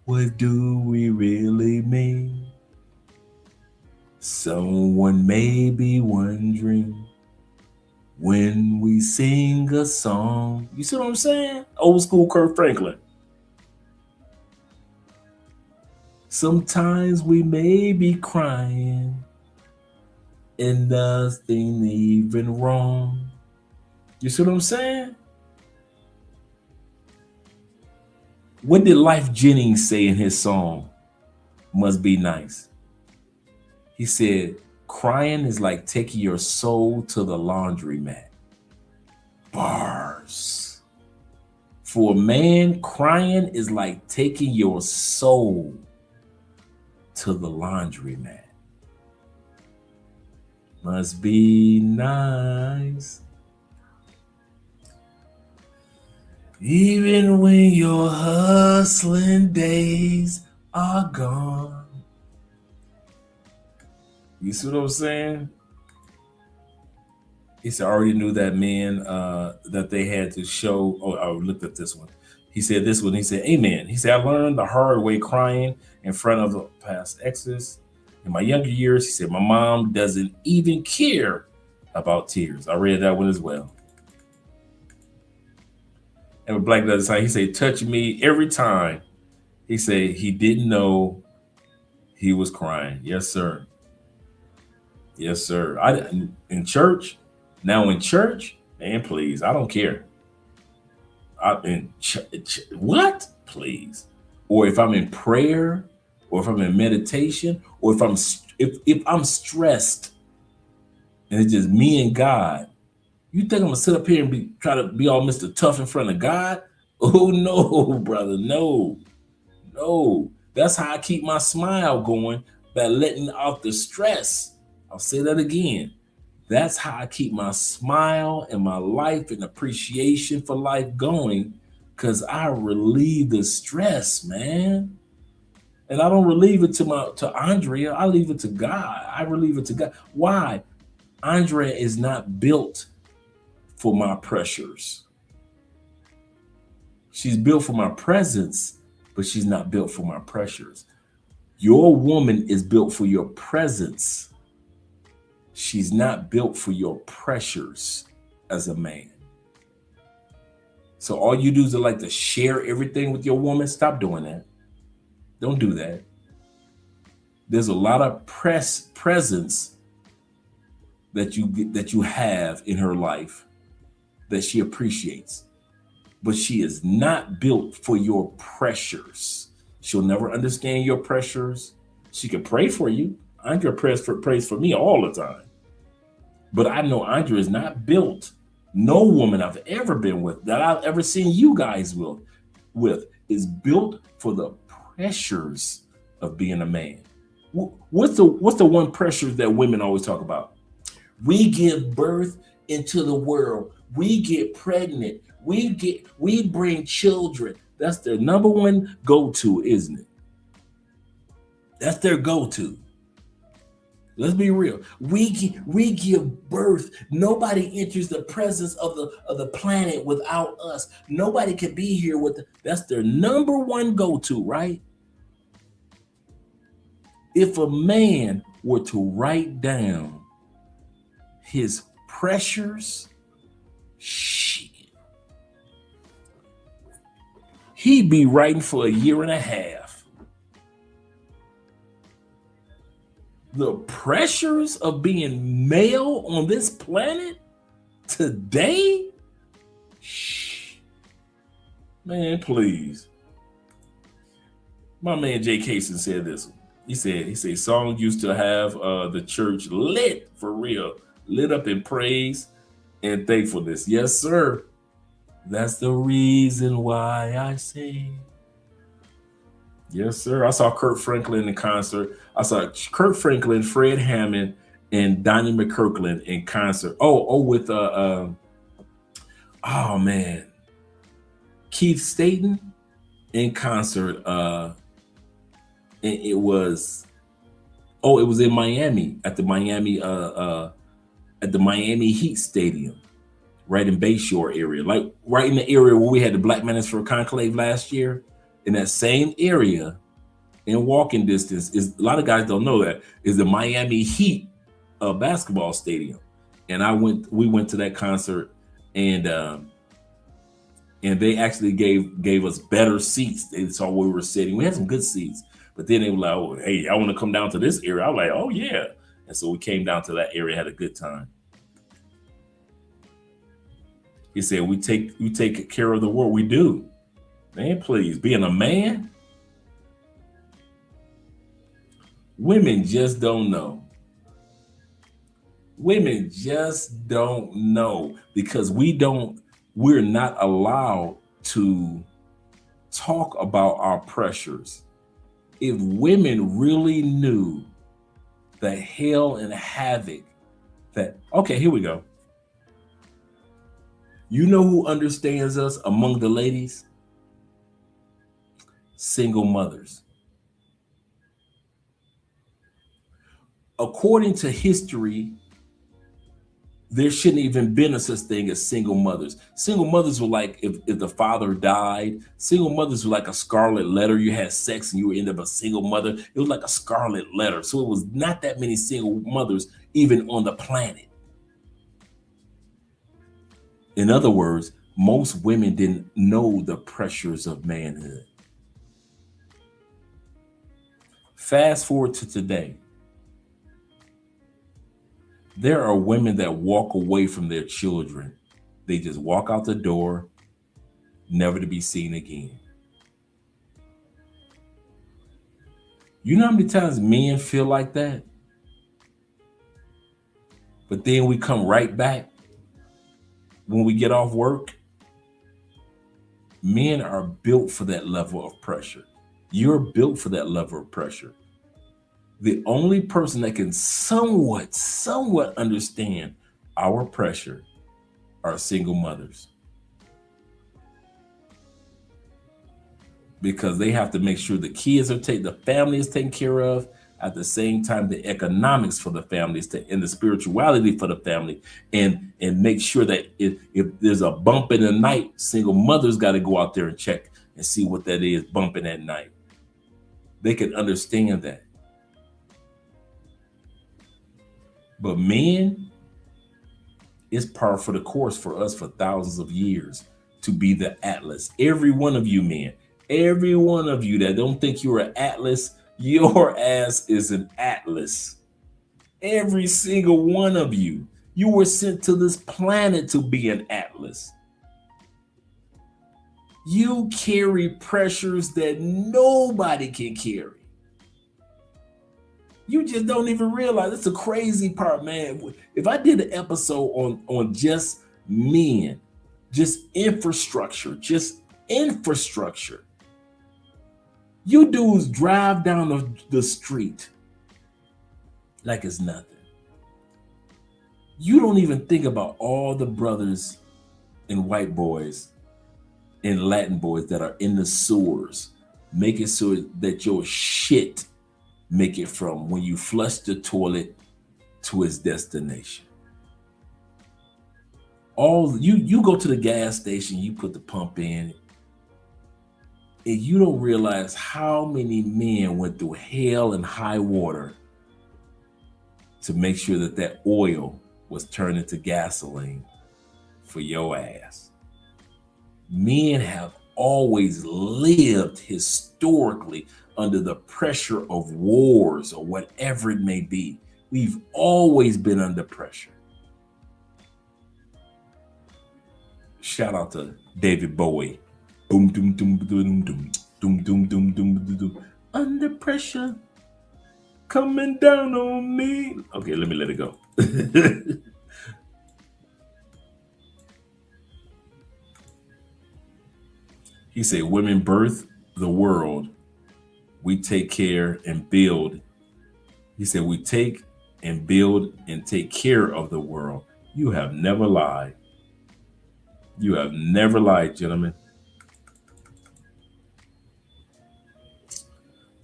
What do we really mean? Someone may be wondering when we sing a song. You see what I'm saying? Old school Kirk Franklin. Sometimes we may be crying and nothing even wrong. You see what I'm saying? What did Life Jennings say in his song, Must Be Nice? He said, crying is like taking your soul to the laundromat. Bars. For a man, crying is like taking your soul to the laundromat. Must be nice. Even when your hustling days are gone. You see what I'm saying? He said, I already knew that men that they had to show. Oh, I looked at this one. He said this one. He said, amen. He said, I learned the hard way crying in front of the past exes. In my younger years, he said, my mom doesn't even care about tears. I read that one as well. And with Black Does He said, touch me every time. He said he didn't know he was crying. Yes, sir. Yes, sir. In church, now in church, man, please, I don't care. What? Please. Or if I'm in prayer, or if I'm in meditation, or if I'm stressed, and it's just me and God, you think I'm gonna sit up here and try to be all Mr. Tough in front of God? Oh no, brother, no. That's how I keep my smile going, by letting out the stress. I'll say that again. That's how I keep my smile and my life and appreciation for life going, because I relieve the stress, man. And I don't relieve it to Andrea. I leave it to God. I relieve it to God. Why? Andrea is not built for my pressures. She's built for my presence, but she's not built for my pressures. Your woman is built for your presence. She's not built for your pressures as a man. So all you do is like to share everything with your woman. Stop doing that. Don't do that. There's a lot of presence that you have in her life that she appreciates, but she is not built for your pressures. She'll never understand your pressures. She can pray for you. Andrea prays for me all the time. But I know Andrea is not built. No woman I've ever been with, that I've ever seen you guys with is built for the pressures of being a man. What's the one pressure that women always talk about? We give birth into the world. We get pregnant. We bring children. That's their number one go-to, isn't it? That's their go-to. Let's be real. We give birth. Nobody enters the presence of the planet without us. Nobody can be here that's their number one go-to, right? If a man were to write down his pressures, shit, he'd be writing for a year and a half. The pressures of being male on this planet today? Shh. Man, please. My man Jay Cason said this. He said songs used to have the church lit for real, lit up in praise and thankfulness. Yes, sir. That's the reason why I sing. Yes, sir. I saw Kurt Franklin in concert. I saw Kurt Franklin, Fred Hammond, and Donnie McKirkland in concert. With Keith Staten in concert. It was in Miami at the Miami Heat Stadium, right in Bayshore area, like right in the area where we had the Black Minister Conclave last year. In that same area, in walking distance, is a lot of guys don't know that, is the Miami Heat basketball stadium. And we went to that concert, and they actually gave us better seats. They saw where we were sitting. We had some good seats, but then they were like, "Oh, hey, I want to come down to this area." I was like, "Oh yeah," and so we came down to that area, had a good time. He said, "We take care of the world. We do." Man, please, being a man, women just don't know. Women just don't know because we're not allowed to talk about our pressures. If women really knew the hell and havoc okay, here we go. You know who understands us among the ladies? Single mothers. According to history, there shouldn't even been a such thing as single mothers. Single mothers were like if the father died. Single mothers were like a scarlet letter. You had sex and you were end up a single mother. It was like a scarlet letter. So it was not that many single mothers even on the planet. In other words, most women didn't know the pressures of manhood. Fast forward to today. There are women that walk away from their children. They just walk out the door, never to be seen again. You know how many times men feel like that? But then we come right back when we get off work. Men are built for that level of pressure. You're built for that level of pressure. The only person that can somewhat understand our pressure are single mothers. Because they have to make sure the kids are taken, the family is taken care of, at the same time the economics for the families and the spirituality for the family, and make sure that if there's a bump in the night, single mothers got to go out there and check and see what that is bumping at night. They can understand that. But men, it's par for the course for us for thousands of years to be the atlas. Every one of you men, every one of you that don't think you're an atlas, your ass is an atlas. Every single one of you. You were sent to this planet to be an atlas. You carry pressures that nobody can carry. You just don't even realize. It's the crazy part, man. If I did an episode on just men, just infrastructure, you dudes drive down the street like it's nothing. You don't even think about all the brothers and white boys and Latin boys that are in the sewers, making sure that your shit make it from when you flush the toilet to its destination. You go to the gas station, you put the pump in, and you don't realize how many men went through hell and high water to make sure that oil was turned into gasoline for your ass. Men have always lived historically under the pressure of wars or whatever it may be. We've always been under pressure. Shout out to David Bowie. Boom, doom, doom, doom, doom, doom, doom, doom, doom, doom. Under pressure, coming down on me. Okay, let me let it go. He said, women birth the world. We take care and build. He said, we take and build and take care of the world. You have never lied. You have never lied, gentlemen.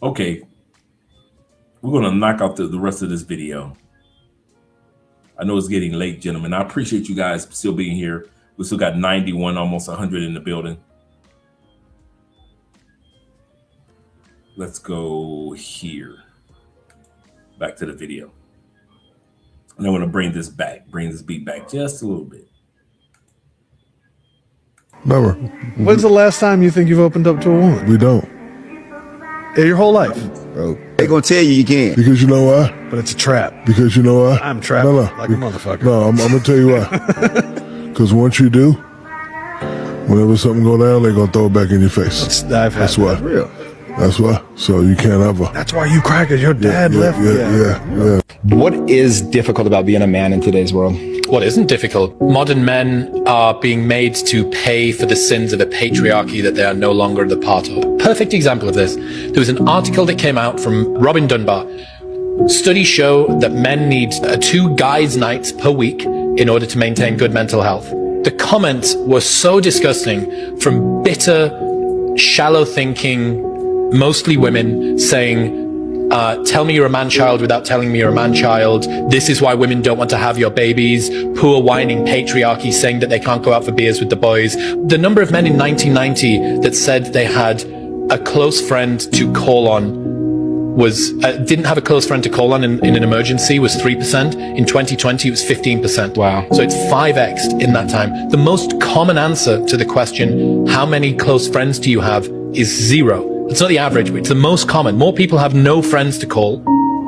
Okay. We're going to knock out the rest of this video. I know it's getting late, gentlemen. I appreciate you guys still being here. We still got 91, almost 100 in the building. Let's go here. Back to the video. And I want to bring this beat back just a little bit. Never. When's the last time you think you've opened up to a woman? We don't. Yeah, your whole life. Bro, they gonna tell you can't. Because you know why? But it's a trap. Because you know why? I'm trapped like a motherfucker. No, I'm gonna tell you why. Because once you do, whenever something go down, they're gonna throw it back in your face. That's why. That's real. That's why. So you can't ever. That's why you crackers, your dad left. Yeah. What is difficult about being a man in today's world? What isn't difficult? Modern men are being made to pay for the sins of a patriarchy that they are no longer the part of. Perfect example of this. There was an article that came out from Robin Dunbar. Studies show that men need 2 guys' nights per week in order to maintain good mental health. The comments were so disgusting from bitter, shallow thinking, mostly women saying, tell me you're a man-child without telling me you're a man-child. This is why women don't want to have your babies. Poor whining patriarchy saying that they can't go out for beers with the boys. The number of men in 1990 that said they had a close friend to call on was didn't have a close friend to call on in an emergency was 3%. In 2020, it was 15%. Wow. So it's 5x'd in that time. The most common answer to the question, how many close friends do you have, is 0. It's not the average, but it's the most common. More people have no friends to call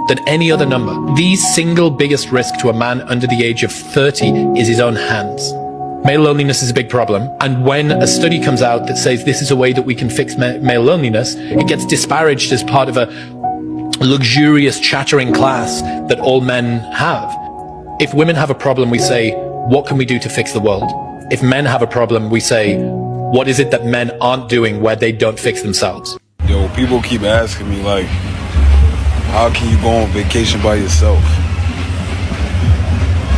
than any other number. The single biggest risk to a man under the age of 30 is his own hands. Male loneliness is a big problem. And when a study comes out that says this is a way that we can fix male loneliness, it gets disparaged as part of a luxurious chattering class that all men have. If women have a problem, we say, what can we do to fix the world? If men have a problem, we say, what is it that men aren't doing where they don't fix themselves? Yo, people keep asking me, like, how can you go on vacation by yourself?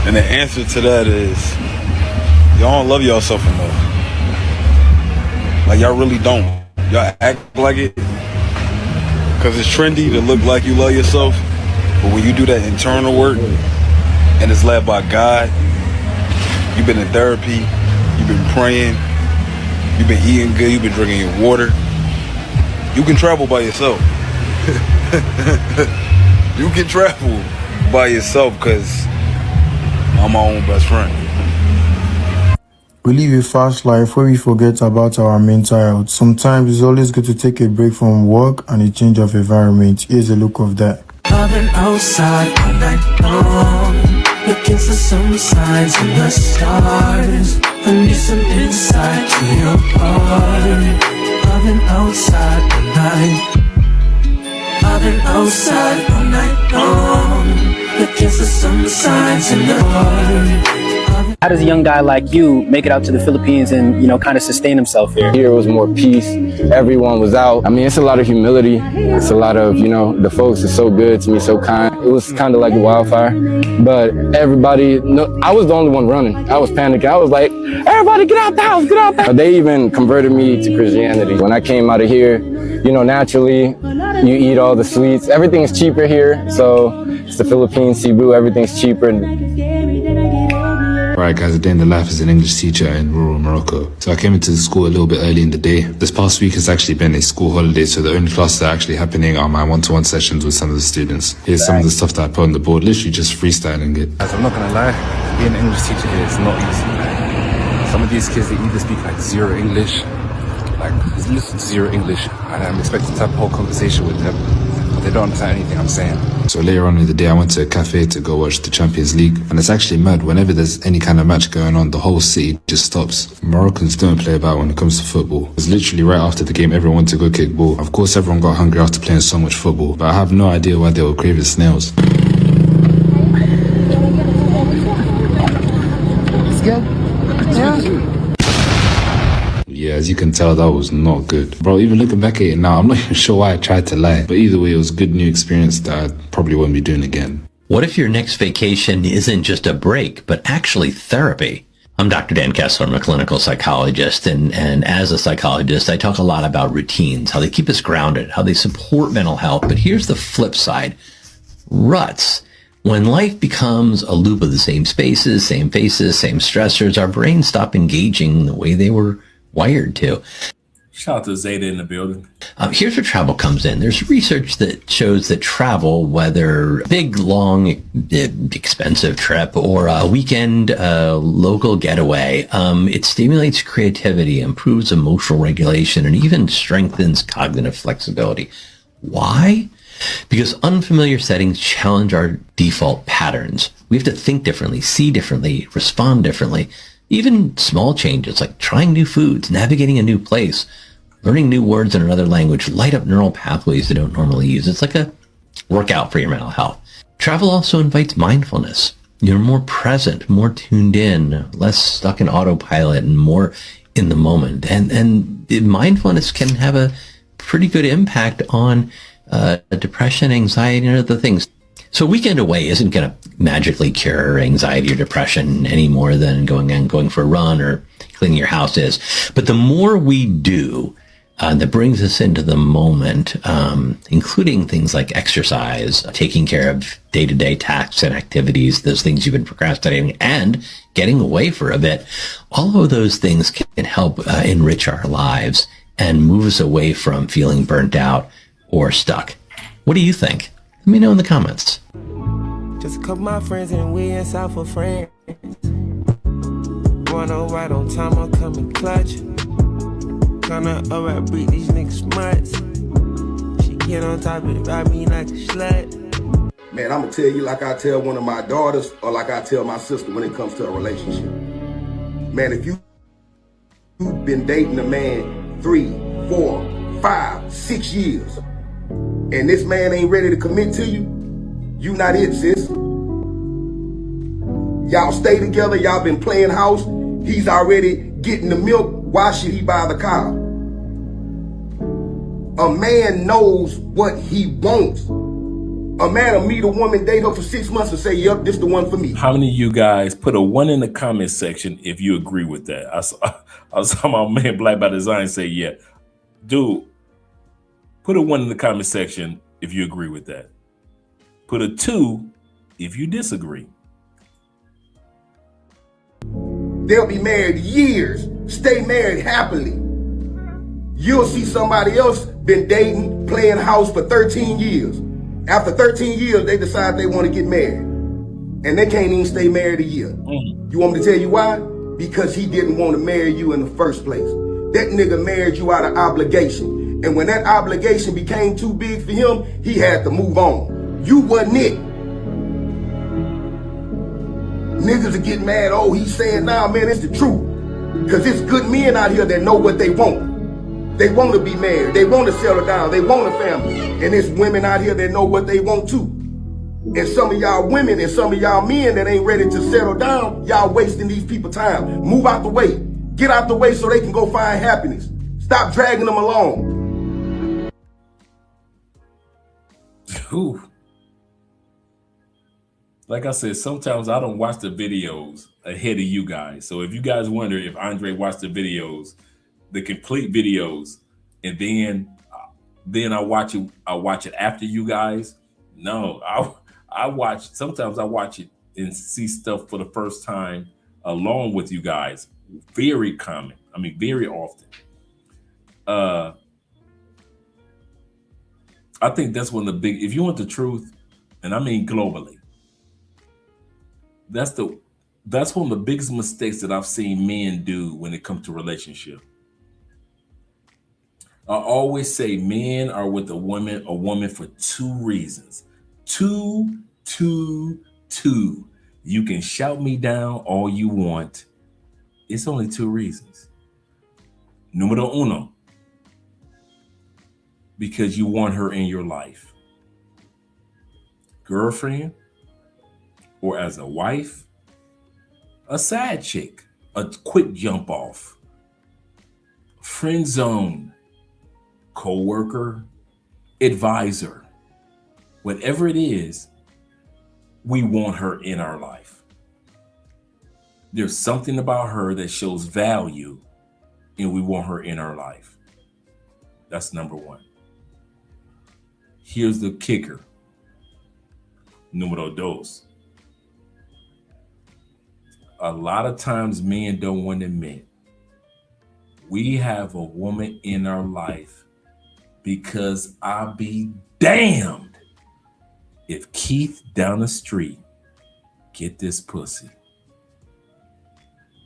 And the answer to that is, y'all don't love yourself enough. Like, y'all really don't. Y'all act like it because it's trendy to look like you love yourself. But when you do that internal work and it's led by God, you've been in therapy, you've been praying, you've been eating good, you've been drinking your water, you can travel by yourself. You can travel by yourself because I'm my own best friend. We live a fast life where we forget about our mental health. Sometimes it's always good to take a break from work and a change of environment. Here's a look of that. I've been outside all night long, looking for some signs in the stars. I need some insight to your heart. I've been outside all night. I've been outside all night long, looking for some signs in the heart. How does a young guy like you make it out to the Philippines and, you know, kind of sustain himself here? Here was more peace. Everyone was out. I mean, it's a lot of humility. It's a lot of, you know, the folks are so good to me, so kind. It was kind of like a wildfire. But everybody, no, I was the only one running. I was panicking. I was like, everybody get out the house, get out the house. They even converted me to Christianity. When I came out of here, you know, naturally, you eat all the sweets. Everything is cheaper here. So it's the Philippines, Cebu, everything's cheaper. Right guys, a day in the life as an English teacher in rural Morocco. So I came into the school a little bit early in the day. This past week has actually been a school holiday, so the only classes that are actually happening are my one-to-one sessions with some of the students. Here's some of the stuff that I put on the board, literally just freestyling it. Guys, I'm not gonna lie, being an English teacher here is not easy. Some of these kids, they either speak like zero English, like listen to zero English, and I'm expected to have a whole conversation with them, but they don't understand anything I'm saying. So later on in the day, I went to a cafe to go watch the Champions League. And it's actually mad. Whenever there's any kind of match going on, the whole city just stops. Moroccans don't play about when it comes to football. It's literally right after the game, everyone went to go kick ball. Of course, everyone got hungry after playing so much football. But I have no idea why they were craving snails. It's good? Yeah. Yeah, as you can tell, that was not good. Bro, even looking back at it now, I'm not even sure why I tried to lie. But either way, it was a good new experience that I probably won't be doing again. What if your next vacation isn't just a break, but actually therapy? I'm Dr. Dan Kessler. I'm a clinical psychologist. And as a psychologist, I talk a lot about routines, how they keep us grounded, how they support mental health. But here's the flip side. Ruts. When life becomes a loop of the same spaces, same faces, same stressors, our brains stop engaging the way they were wired to. Shout out to Zeta in the building. Here's where travel comes in. There's research that shows that travel, whether big, long, expensive trip or a weekend local getaway, it stimulates creativity, improves emotional regulation, and even strengthens cognitive flexibility. Why? Because unfamiliar settings challenge our default patterns. We have to think differently, see differently, respond differently. Even small changes like trying new foods, navigating a new place, learning new words in another language light up neural pathways they don't normally use. It's like a workout for your mental health. Travel also invites mindfulness. You're more present, more tuned in, less stuck in autopilot, and more in the moment. And mindfulness can have a pretty good impact on depression, anxiety, and other things. So weekend away isn't going to magically cure anxiety or depression any more than going for a run or cleaning your house is. But the more we do, that brings us into the moment, including things like exercise, taking care of day-to-day tasks and activities, those things you've been procrastinating, and getting away for a bit. All of those things can help enrich our lives and move us away from feeling burnt out or stuck. What do you think? Let me know in the comments. Just a couple of my friends and we inside for friends. Going on right on time, I'm coming clutch. Kinda alright, beat these niggas mutts. She get on top of it, ride me like a slut. Man, I'ma tell you like I tell one of my daughters or like I tell my sister when it comes to a relationship. Man, if you've been dating a man 3, 4, 5, 6 years, and this man ain't ready to commit to you, you not it, sis. Y'all stay together, y'all been playing house, he's already getting the milk, why should he buy the car? A man knows what he wants. A man will meet a woman, date her for 6 months and say, yep, this the one for me. How many of you guys put a 1 in the comment section if you agree with that? I saw my man Black by Design say, yeah. Dude, put a 1 in the comment section if you agree with that. Put a 2 if you disagree. They'll be married years, stay married happily. You'll see somebody else been dating, playing house for 13 years. After 13 years, they decide they want to get married. And they can't even stay married a year. You want me to tell you why? Because he didn't want to marry you in the first place. That nigga married you out of obligation. And when that obligation became too big for him, he had to move on. You wasn't it. Niggas are getting mad, oh, he's saying, nah, man, it's the truth. Because it's good men out here that know what they want. They want to be married. They want to settle down. They want a family. And there's women out here that know what they want too. And some of y'all women and some of y'all men that ain't ready to settle down, y'all wasting these people time. Move out the way. Get out the way so they can go find happiness. Stop dragging them along. Ooh. Like I said, sometimes I don't watch the videos ahead of you guys. So if you guys wonder if Andre watched the videos, the complete videos, and then I watch it after you guys. No, I watch, sometimes I watch it and see stuff for the first time along with you guys. Very common. I mean, very often. I think that's one of the big, if you want the truth, and I mean globally, that's one of the biggest mistakes that I've seen men do when it comes to relationship. I always say men are with a woman for 2 reasons. Two. You can shout me down all you want. It's only 2 reasons. Numero uno, because you want her in your life. Girlfriend, or as a wife, a side chick, a quick jump off, friend zone, co-worker, advisor, whatever it is, we want her in our life. There's something about her that shows value and we want her in our life. That's number 1. Here's the kicker. Numero dos. A lot of times men don't want to admit we have a woman in our life because I'll be damned if Keith down the street get this pussy.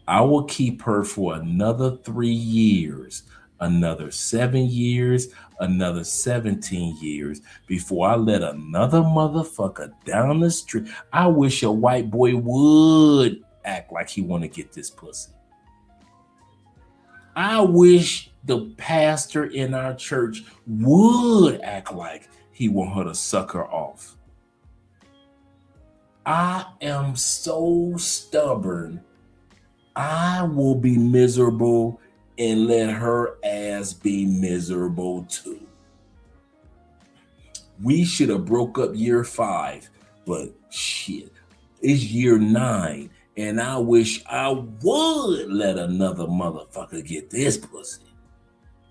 I will keep her for another 3 years, another 7 years, another 17 years before I let another motherfucker down the street. I wish a white boy would act like he want to get this pussy. I wish the pastor in our church would act like he want her to suck her off. I am so stubborn. I will be miserable and let her ass be miserable too. We should have broke up year 5, but shit, it's year 9. And I wish I would let another motherfucker get this pussy.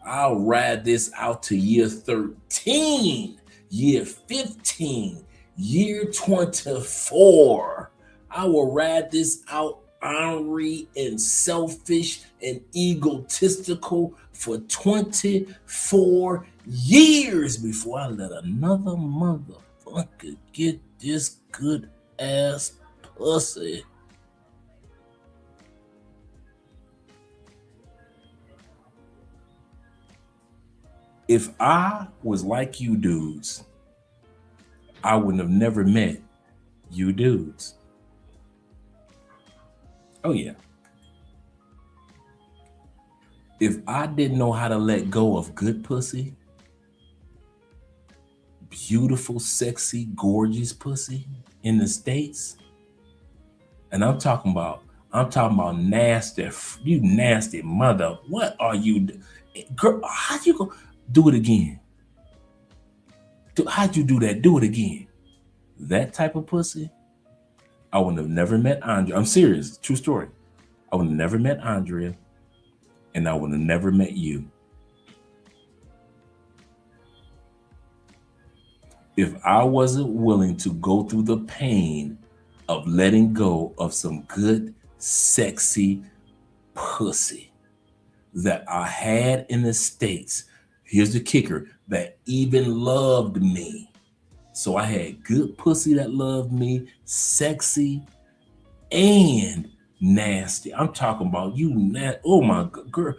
I'll ride this out to year 13, year 15, year 24. I will ride this out ornery and selfish and egotistical for 24 years before I let another motherfucker get this good ass pussy. If I was like you dudes, I wouldn't have never met you dudes. Oh yeah. If I didn't know how to let go of good pussy, beautiful, sexy, gorgeous pussy in the States, and I'm talking about nasty, you nasty mother. What are you, girl? How you go? Do it again. How'd you do that? Do it again. That type of pussy, I would have never met Andrea. I'm serious, true story. I would have never met Andrea, and I would have never met you. If I wasn't willing to go through the pain of letting go of some good, sexy pussy that I had in the States, here's the kicker, that even loved me. So I had good pussy that loved me, sexy and nasty. I'm talking about you, oh my girl,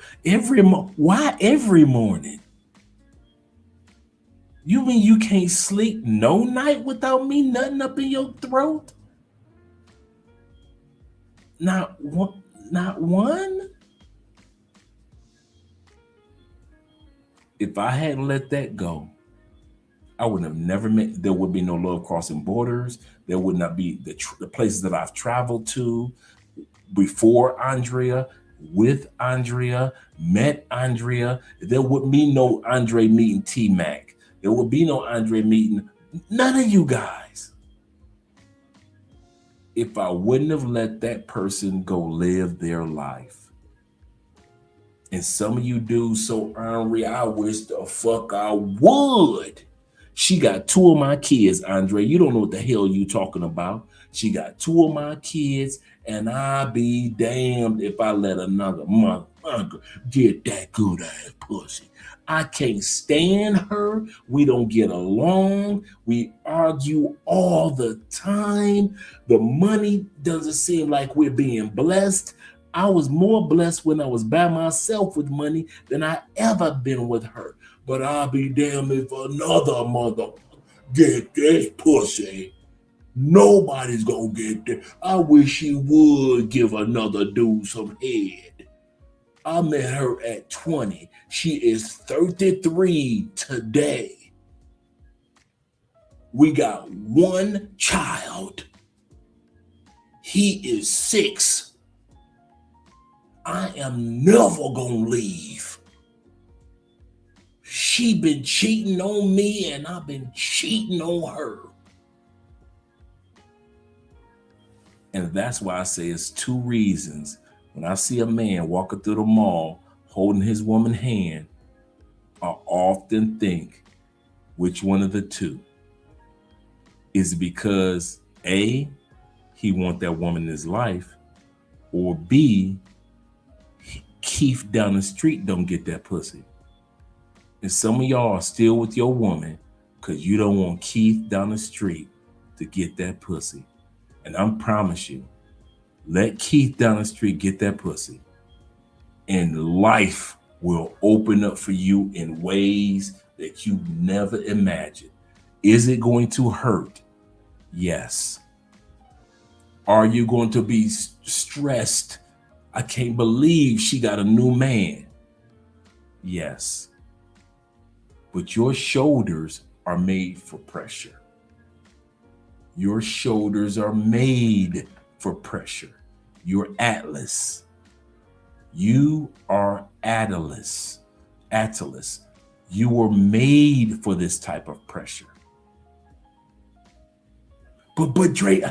why every morning? You mean you can't sleep no night without me nutting up in your throat? Not one? If I hadn't let that go, I would have never met, there would be no Love Crossing Borders. There would not be the places that I've traveled to before Andrea, with Andrea, met Andrea. There would be no Andre meeting T-Mac. There would be no Andre meeting none of you guys if I wouldn't have let that person go live their life. And some of you dudes so ornery, I wish the fuck I would. She got 2 of my kids, Andre. You don't know what the hell you talking about. She got 2 of my kids, and I'll be damned if I let another motherfucker get that good ass pussy. I can't stand her. We don't get along. We argue all the time. The money doesn't seem like we're being blessed. I was more blessed when I was by myself with money than I ever been with her. But I'll be damned if another mother get this pussy. Nobody's gonna get that. I wish she would give another dude some head. I met her at 20. She is 33 today. We got 1 child. He is 6. I am never gonna leave. She been cheating on me and I've been cheating on her. And that's why I say it's 2 reasons. When I see a man walking through the mall holding his woman's hand, I often think, which one of the 2? Is it because A, he want that woman in his life, or B, Keith down the street don't get that pussy? And some of y'all are still with your woman because you don't want Keith down the street to get that pussy. And I promise you, let Keith down the street get that pussy, and life will open up for you in ways that you never imagined. Is it going to hurt? Yes. Are you going to be stressed? I can't believe she got a new man. Yes. But your shoulders are made for pressure. Your shoulders are made for pressure. You're Atlas. You are Atlas. Atlas. You were made for this type of pressure. But Dre,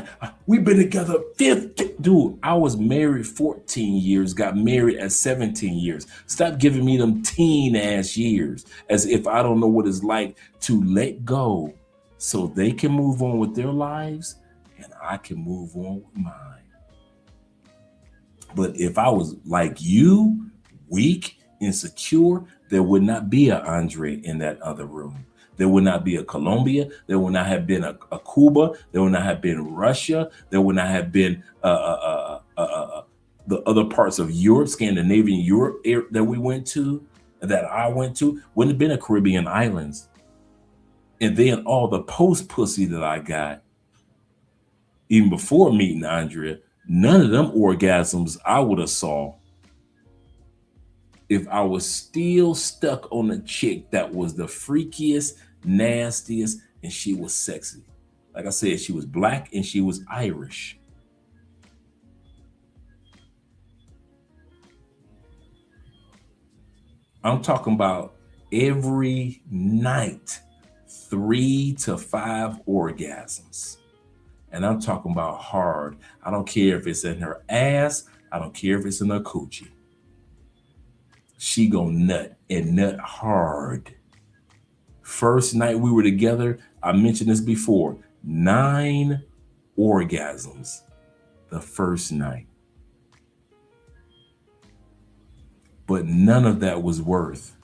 we've been together 15. Dude, I was married 14 years, got married at 17 years. Stop giving me them teen ass years as if I don't know what it's like to let go so they can move on with their lives and I can move on with mine. But if I was like you, weak, insecure, there would not be an Andre in that other room. There would not be a Colombia. There would not have been a Cuba. There would not have been Russia. There would not have been the other parts of Europe, Scandinavian Europe that we went to, that I went to. Wouldn't have been a Caribbean islands. And then all the post pussy that I got, even before meeting Andrea, none of them orgasms I would have saw if I was still stuck on a chick that was the freakiest, nastiest, and she was sexy. Like I said, she was black and she was Irish. I'm talking about every night, 3 to 5 orgasms. And I'm talking about hard. I don't care if it's in her ass. I don't care if it's in her coochie. She gon' nut and nut hard. First night we were together, I mentioned this before, 9 orgasms the first night. But none of that was worth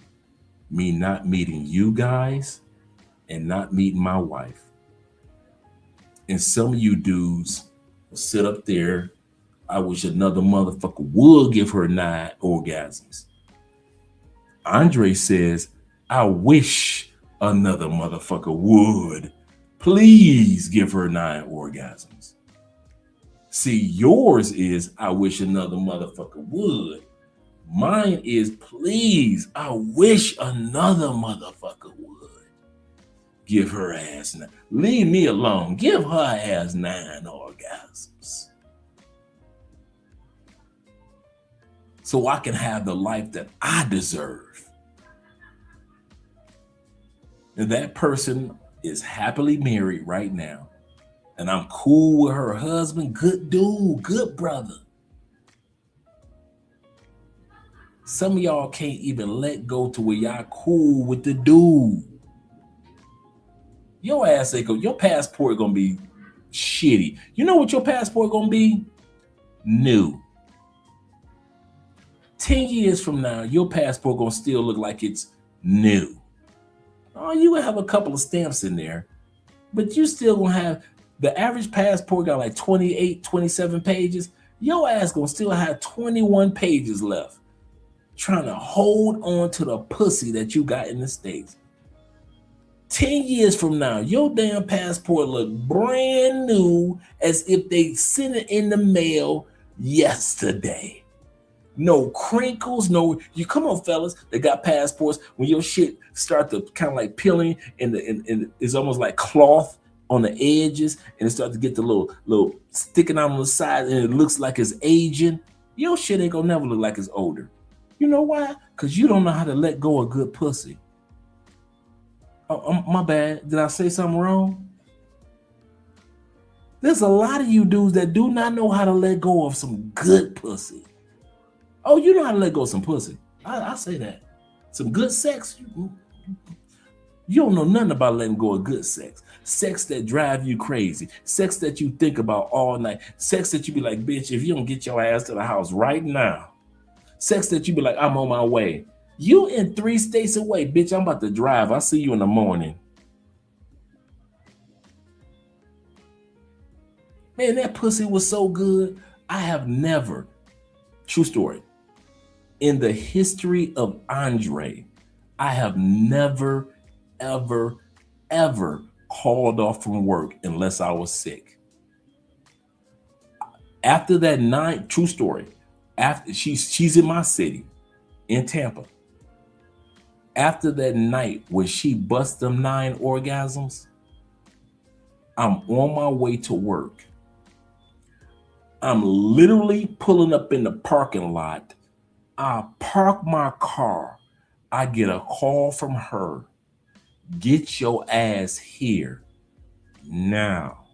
me not meeting you guys and not meeting my wife. And some of you dudes will sit up there, I wish another motherfucker would give her 9 orgasms. Andre says, I wish another motherfucker would. Please give her 9 orgasms. See, yours is, I wish another motherfucker would. Mine is, please, I wish another motherfucker would. Give her ass 9. Leave me alone. Give her ass 9 orgasms. So I can have the life that I deserve. And that person is happily married right now. And I'm cool with her husband. Good dude, good brother. Some of y'all can't even let go to where y'all cool with the dude. Your ass ain't go, your passport gonna be shitty. You know what your passport gonna be? New. 10 years from now, your passport gonna still look like it's new. Oh, you gonna have a couple of stamps in there, but you still gonna have, the average passport got like 28, 27 pages. Your ass gonna still have 21 pages left, trying to hold on to the pussy that you got in the States. 10 years from now, your damn passport look brand new as if they sent it in the mail yesterday. No crinkles, no, you come on fellas that got passports, when your shit start to kind of like peeling and it's almost like cloth on the edges and it starts to get the little sticking out on the side and it looks like it's aging, your shit ain't gonna never look like it's older. You know why? Because you don't know how to let go of good pussy. Oh, my bad. Did I say something wrong? There's a lot of you dudes that do not know how to let go of some good pussy. Oh, you know how to let go of some pussy. I say that. Some good sex. You don't know nothing about letting go of good sex. Sex that drive you crazy. Sex that you think about all night. Sex that you be like, bitch, if you don't get your ass to the house right now. Sex that you be like, I'm on my way. You in 3 states away, bitch. I'm about to drive. I'll see you in the morning. Man, that pussy was so good. I have never, true story, in the history of Andre, I have never, ever, ever called off from work unless I was sick. After that night, true story, after she's in my city, in Tampa. After that night when she bust them 9 orgasms, I'm on my way to work. I'm literally pulling up in the parking lot. I park my car. I get a call from her. Get your ass here now.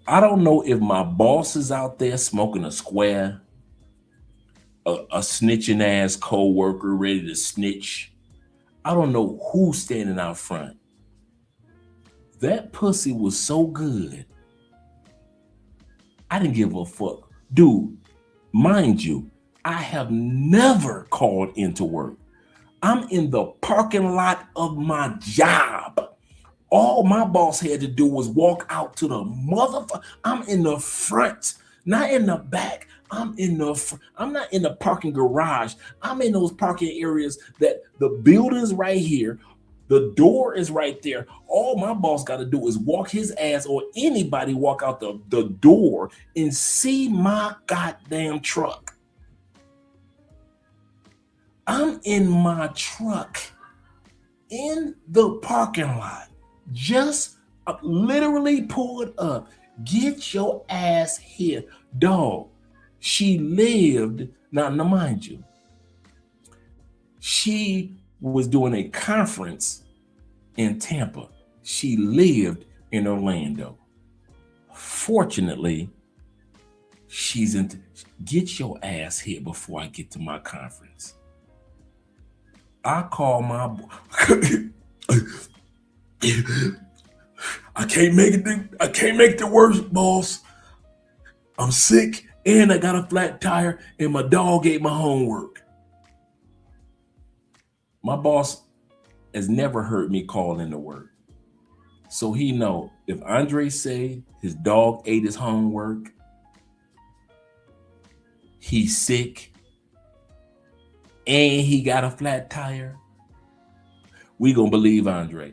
I don't know if my boss is out there smoking a square, a snitching ass co-worker ready to snitch. I don't know who's standing out front. That pussy was so good. I didn't give a fuck. Dude, mind you, I have never called into work. I'm in the parking lot of my job. All my boss had to do was walk out to the motherfucker. I'm in the front, not in the back. I'm not in the parking garage. I'm in those parking areas that the building's right here. The door is right there. All my boss got to do is walk his ass, or anybody walk out the door and see my goddamn truck. I'm in my truck in the parking lot. Just literally pulled up. Get your ass here. Dog, she lived, now mind you, she was doing a conference in Tampa. She lived in Orlando. Fortunately, she's in, get your ass here before I get to my conference. I call my I can't make the worst, boss. I'm sick and I got a flat tire and my dog ate my homework. My boss has never heard me call into work. So he know if Andre say his dog ate his homework, he's sick, and he got a flat tire, we gonna believe Andre.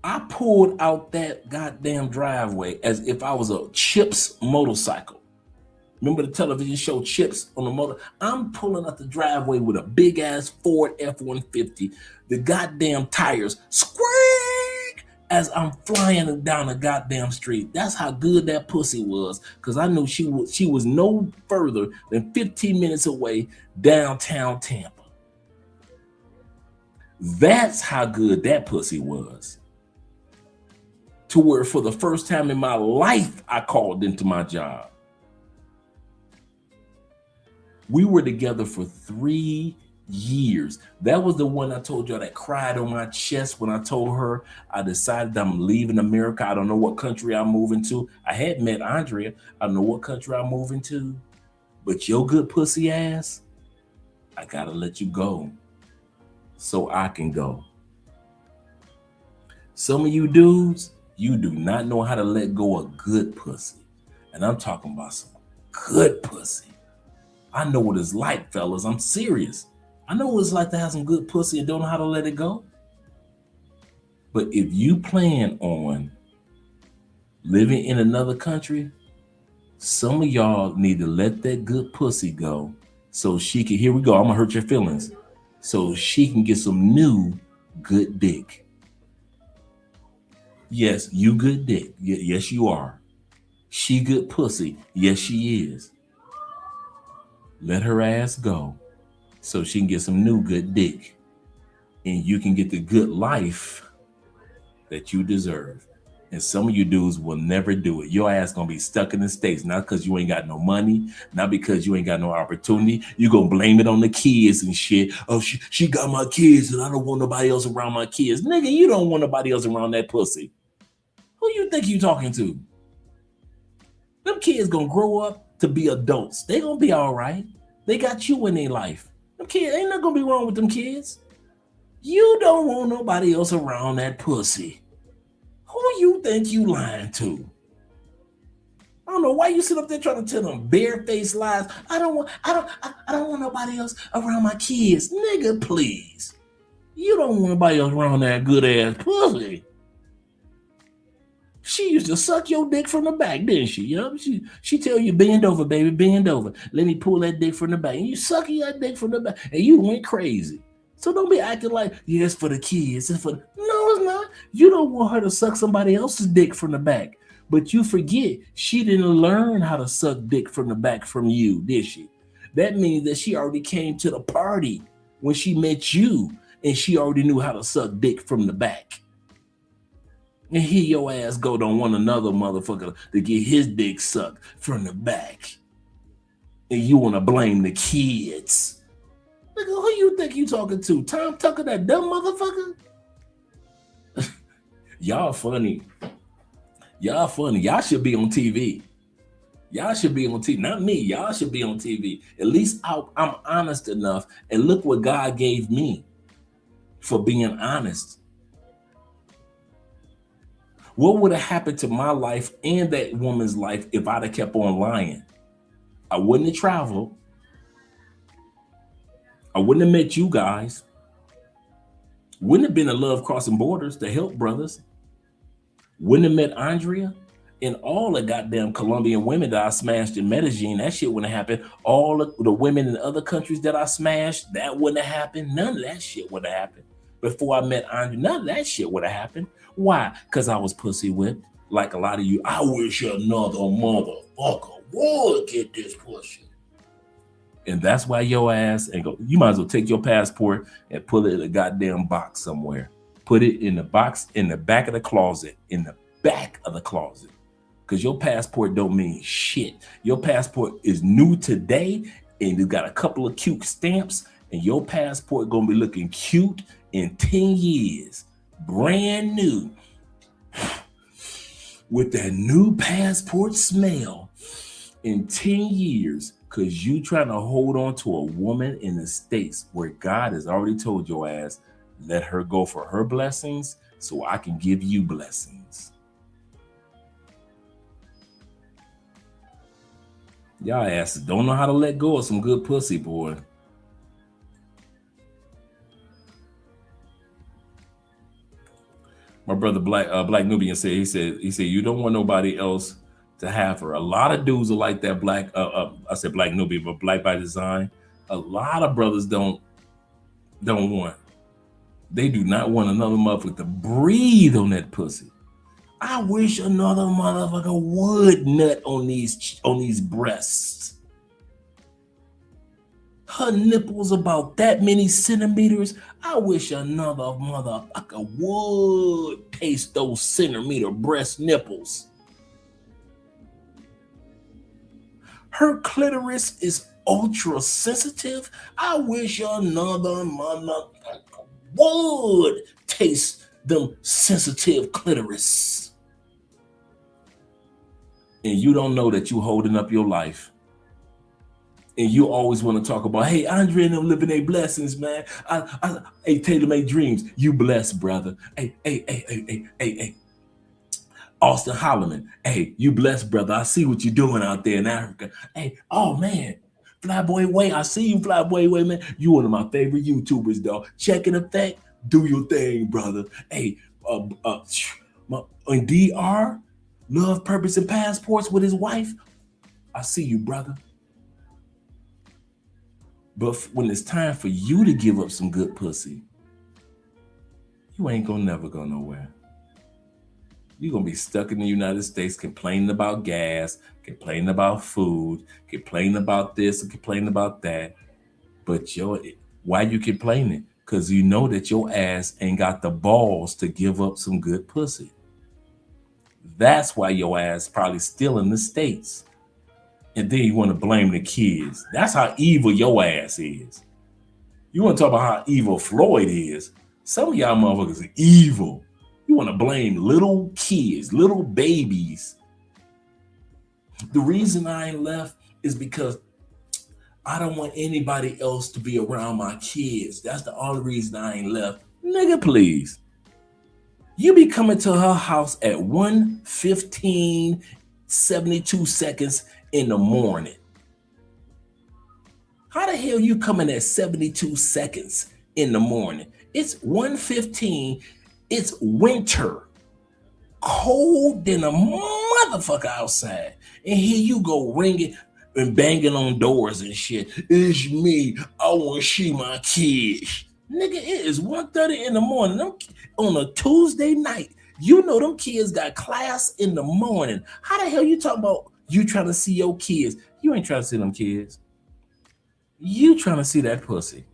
I pulled out that goddamn driveway as if I was a Chips motorcycle. Remember the television show Chips on the motor? I'm pulling out the driveway with a big ass Ford F-150. The goddamn tires squeak as I'm flying down the goddamn street. That's how good that pussy was, because I knew she was no further than 15 minutes away downtown Tampa. That's how good that pussy was. To where for the first time in my life, I called into my job. We were together for 3 years. That was the one I told y'all that cried on my chest when I told her I decided I'm leaving America. I don't know what country I'm moving to. I had met Andrea. I don't know what country I'm moving to. But your good pussy ass, I gotta let you go so I can go. Some of you dudes, you do not know how to let go of good pussy. And I'm talking about some good pussy. I know what it's like, fellas. I'm serious. I know what it's like to have some good pussy and don't know how to let it go. But if you plan on living in another country, some of y'all need to let that good pussy go so she can, here we go, I'm gonna hurt your feelings, so she can get some new good dick. Yes, you good dick. Yes, you are. She good pussy. Yes, she is. Let her ass go so she can get some new good dick and you can get the good life that you deserve. And some of you dudes will never do it. Your ass gonna be stuck in the States, not because you ain't got no money, not because you ain't got no opportunity. You gonna blame it on the kids and shit. Oh, she got my kids and I don't want nobody else around my kids. Nigga, you don't want nobody else around that pussy. Who you think you talking to? Them kids gonna grow up to be adults. They gonna be all right. They got you in their life. Them kids, ain't nothing gonna be wrong with them kids. You don't want nobody else around that pussy. Who you think you lying to? I don't know why you sit up there trying to tell them barefaced lies. I don't want nobody else around my kids. Nigga, please. You don't want nobody else around that good ass pussy. She used to suck your dick from the back, didn't she? You know, she tell you, bend over, baby, bend over. Let me pull that dick from the back. And you sucking that dick from the back, and you went crazy. So don't be acting like, yeah, it's for the kids. It's for no, it's not. You don't want her to suck somebody else's dick from the back. But you forget she didn't learn how to suck dick from the back from you, did she? That means that she already came to the party when she met you, and she already knew how to suck dick from the back. And here your ass go don't want another motherfucker to get his dick sucked from the back. And you want to blame the kids. Nigga, who you think you talking to? Tom Tucker, that dumb motherfucker? Y'all funny. Y'all funny. Y'all should be on TV. Y'all should be on TV. Not me. Y'all should be on TV. At least I'm honest enough. And look what God gave me for being honest. What would have happened to my life and that woman's life if I'd have kept on lying? I wouldn't have traveled. I wouldn't have met you guys. Wouldn't have been a Love Crossing Borders to help brothers. Wouldn't have met Andrea and all the goddamn Colombian women that I smashed in Medellin. That shit wouldn't have happened. All of the women in other countries that I smashed, that wouldn't have happened. None of that shit would have happened. Before I met Andrea, none of that shit would have happened. Why? Because I was pussy whipped. Like a lot of you, I wish another motherfucker would get this pussy. And that's why your ass ain't go. You might as well take your passport and put it in a goddamn box somewhere. Put it in the box in the back of the closet. In the back of the closet. Because your passport don't mean shit. Your passport is new today and it's got a couple of cute stamps, and your passport gonna be looking cute in 10 years. Brand new. With that new passport smell in 10 years. Because you trying to hold on to a woman in the States where God has already told your ass, let her go for her blessings so I can give you blessings. Y'all asses don't know how to let go of some good pussy, boy. My brother Black Nubian said, he said, you don't want nobody else to have her. A lot of dudes are like that. I said Black Nubian, but Black by Design. A lot of brothers don't want. They do not want another motherfucker to breathe on that pussy. I wish another motherfucker would nut on these breasts. Her nipples about that many centimeters. I wish another motherfucker would taste those centimeter breast nipples. Her clitoris is ultra sensitive. I wish another motherfucker would taste them sensitive clitoris. And you don't know that you holding up your life. And you always want to talk about, hey, Andre and them living their blessings, man. Hey, Taylor Made Dreams, you blessed, brother. Hey. Austin Holloman, hey, you blessed, brother. I see what you're doing out there in Africa. Hey, oh man, Flyboy Way, I see you, Flyboy Way, man. You one of my favorite YouTubers, dog. Check in effect, do your thing, brother. Hey, in DR, Love, Purpose, and Passports with his wife. I see you, brother. But when it's time for you to give up some good pussy, you ain't gonna never go nowhere. You're going to be stuck in the United States complaining about gas, complaining about food, complaining about this and complaining about that. But why you complaining? Because you know that your ass ain't got the balls to give up some good pussy. That's why your ass probably still in the States. And then you want to blame the kids. That's how evil your ass is. You want to talk about how evil Floyd is. Some of y'all motherfuckers are evil. You want to blame little kids, little babies. The reason I ain't left is because I don't want anybody else to be around my kids. That's the only reason I ain't left. Nigga, please. You be coming to her house at 1:15, 72 seconds in the morning. How the hell you coming at 72 seconds in the morning? It's 1:15. It's winter, cold than a motherfucker outside. And here you go ringing and banging on doors and shit. It's me. I want to see my kids. Nigga, it is 1:30 in the morning. On a Tuesday night. You know them kids got class in the morning. How the hell you talking about you trying to see your kids? You ain't trying to see them kids. You trying to see that pussy.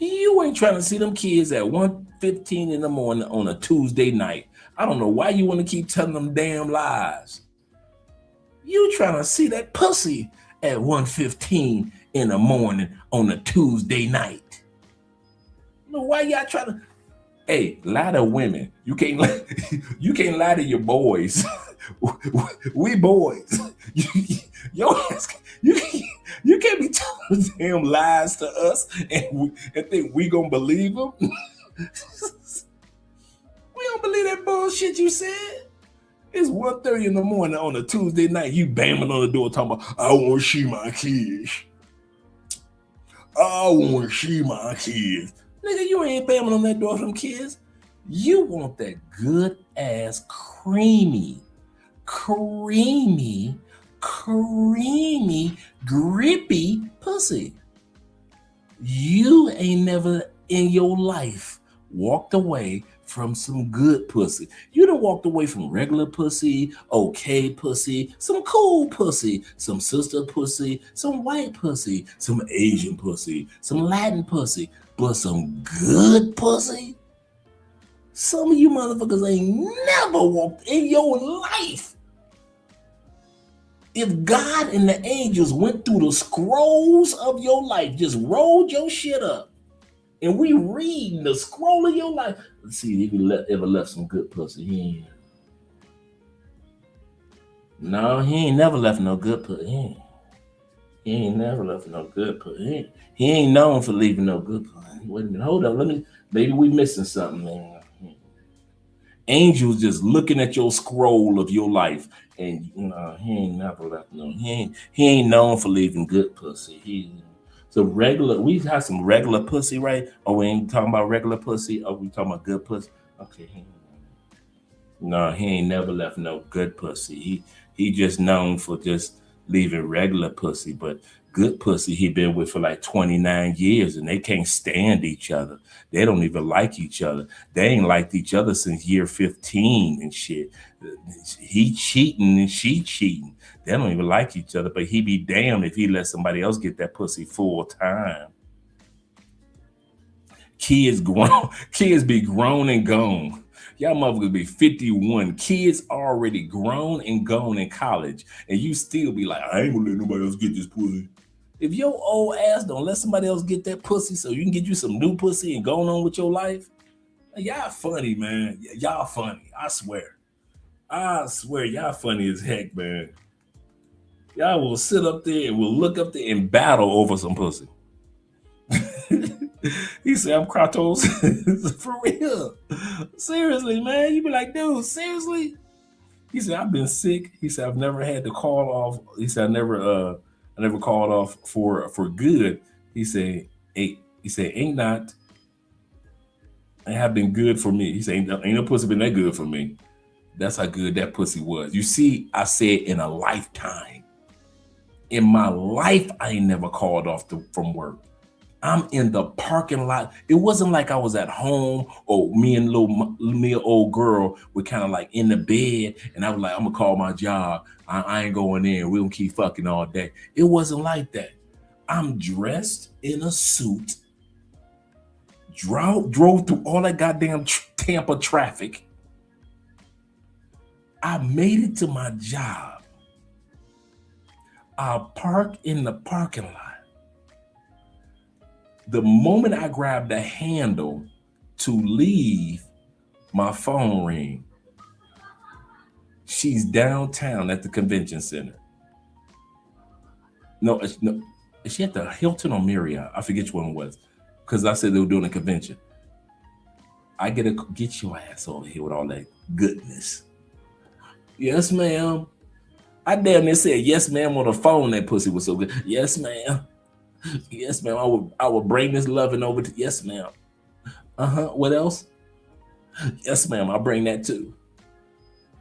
You ain't trying to see them kids at 1 1:15 in the morning on a Tuesday night. I don't know why you want to keep telling them damn lies. You trying to see that pussy at 1:15 in the morning on a Tuesday night. You know why y'all trying to? Hey, lie to women. You can't lie to your boys. We boys. You can't be telling damn lies to us and think we gonna believe them. We don't believe that bullshit you said. It's 1:30 in the morning on a Tuesday night. You banging on the door talking about, I want to see my kids. I want to see my kids. Nigga, you ain't banging on that door from kids. You want that good ass creamy, grippy pussy. You ain't never in your life walked away from some good pussy. You done walked away from regular pussy, okay pussy, some cool pussy, some sister pussy, some white pussy, some Asian pussy, some Latin pussy, but some good pussy? Some of you motherfuckers ain't never walked in your life. If God and the angels went through the scrolls of your life, just rolled your shit up, and we read the scroll of your life, let's see if he ever left some good pussy. No, he ain't never left no good pussy. He ain't never left no good pussy. He ain't known for leaving no good pussy. Wait a minute, hold up, maybe we missing something, man. Angels just looking at your scroll of your life, and he ain't never left no. He ain't known for leaving good pussy. We have some regular pussy, right? Or we ain't talking about regular pussy, or we talking about good pussy? Okay. He ain't never left no good pussy. He just known for just leaving regular pussy, but good pussy he been with for like 29 years, and they can't stand each other. They don't even like each other. They ain't liked each other since year 15 and shit. He cheating and she cheating. They don't even like each other, but he be damned if he let somebody else get that pussy full time. Kids be grown and gone. Y'all motherfuckers be 51. Kids already grown and gone in college, and you still be like, I ain't gonna let nobody else get this pussy. If your old ass don't let somebody else get that pussy so you can get you some new pussy and going on with your life, y'all funny, man. Y'all funny. I swear, y'all funny as heck, man. Y'all will sit up there and will look up there and battle over some pussy. He said, I'm Kratos. For real. Seriously, man. You be like, dude, seriously? He said, I've been sick. He said, I've never had to call off. He said, I never called off for good. He said, ain't not. It have been good for me. He said, ain't no pussy been that good for me. That's how good that pussy was. You see, I said in a lifetime. In my life, I ain't never called off from work. I'm in the parking lot. It wasn't like I was at home or me and old girl were kind of like in the bed and I was like, I'm gonna call my job. I ain't going in. We gonna keep fucking all day. It wasn't like that. I'm dressed in a suit, drove through all that goddamn Tampa traffic. I made it to my job. I parked in the parking lot. The moment I grabbed the handle to leave, my phone rang. She's downtown at the convention center. No, is she at the Hilton or Marriott? I forget which one it was, because I said they were doing a convention. I get your ass over here with all that goodness. Yes, ma'am. I damn near said yes, ma'am, on the phone. That pussy was so good. Yes, ma'am. Yes, ma'am. I will bring this loving over to. Yes, ma'am. What else? Yes, ma'am. I'll bring that too.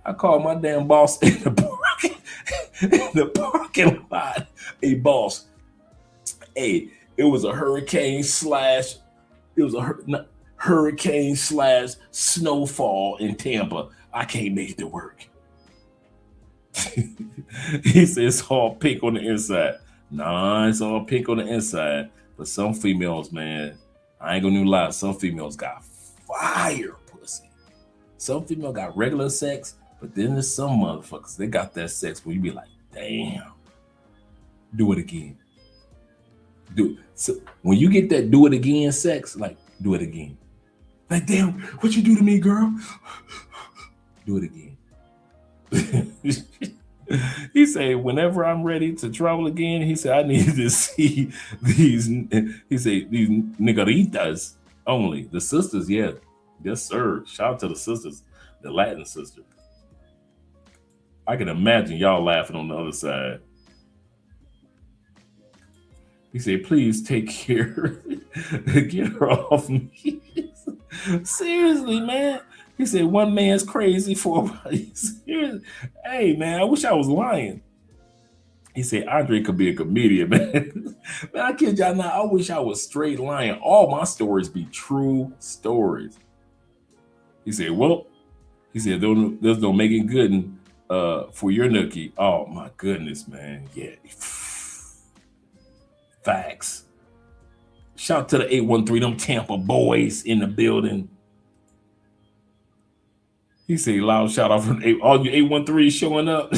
I called my damn boss in the parking lot. Hey, boss. Hey, it was a hurricane slash snowfall in Tampa. I can't make it to work. He said it's all pink on the inside. Nah, it's all pink on the inside. But some females, man, I ain't gonna lie, some females got fire pussy. Some female got regular sex, but then there's some motherfuckers, they got that sex where you be like, damn, do it again. So when you get that do it again sex, like, do it again. Like, damn, what you do to me, girl? Do it again. He said, whenever I'm ready to travel again, he said, I need to see these, he said, these nigeritas only. The sisters, yeah. Yes, sir. Shout out to the sisters, the Latin sister. I can imagine y'all laughing on the other side. He said, please take care. Get her off me. Seriously, man. He said, one man's crazy for hey, man, I wish I was lying. He said, Andre could be a comedian, man. Man, I kid y'all not. I wish I was straight lying. All my stories be true stories. He said, well, he said, there's no making good for your nookie. Oh, my goodness, man. Yeah. Facts. Shout out to the 813, them Tampa boys in the building. He said, loud shout out from all you 813 showing up.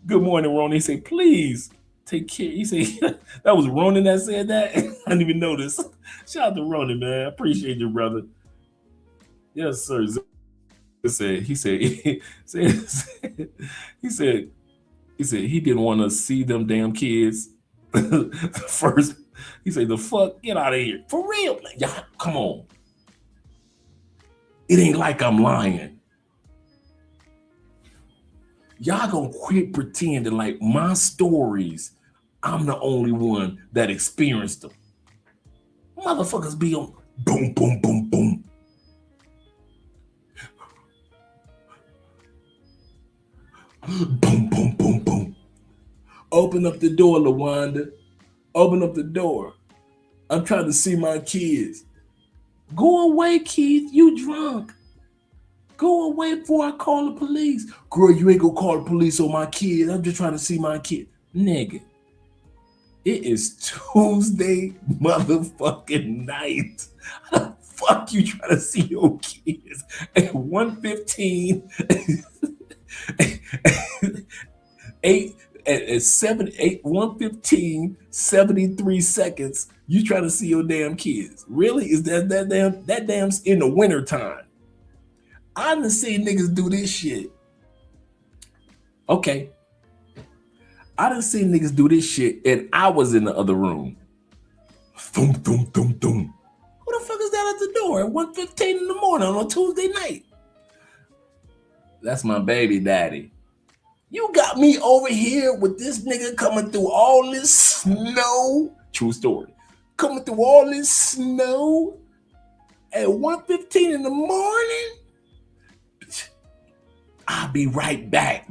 Good morning, Ron. He said, please take care. He said, that was Ronan that said that. I didn't even notice. Shout out to Ronan, man. I appreciate you, brother. Yes, sir. He said he didn't want to see them damn kids first. He said, the fuck, get out of here. For real, man. Y'all, come on. It ain't like I'm lying. Y'all gonna quit pretending like my stories, I'm the only one that experienced them. Motherfuckers be on boom, boom, boom, boom. Boom, boom, boom, boom. Open up the door, LaWanda. Open up the door. I'm trying to see my kids. Go away, Keith. You drunk. Go away before I call the police. Girl, you ain't gonna call the police on my kids. I'm just trying to see my kid. Nigga, it is Tuesday motherfucking night. How the fuck you trying to see your kids at 1:15? At 1:15, 73 seconds, you trying to see your damn kids. Really? Is that damn's in the winter time? I done seen niggas do this shit. Okay. I done seen niggas do this shit and I was in the other room. Thum, thum, thum, thum. Who the fuck is that at the door at 1:15 in the morning on a Tuesday night? That's my baby daddy. You got me over here with this nigga coming through all this snow. True story. Coming through all this snow at 1:15 in the morning. I'll be right back.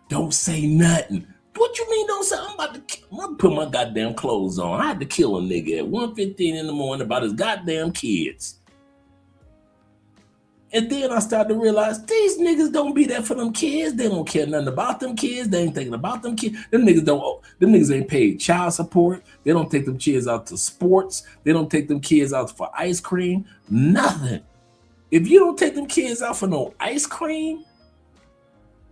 Don't say nothing. What you mean don't say? I'm about to put my goddamn clothes on. I had to kill a nigga at 1:15 in the morning about his goddamn kids. And then I started to realize these niggas don't be there for them kids. They don't care nothing about them kids. They ain't thinking about them kids. Them niggas ain't paid child support. They don't take them kids out to sports. They don't take them kids out for ice cream. Nothing. If you don't take them kids out for no ice cream,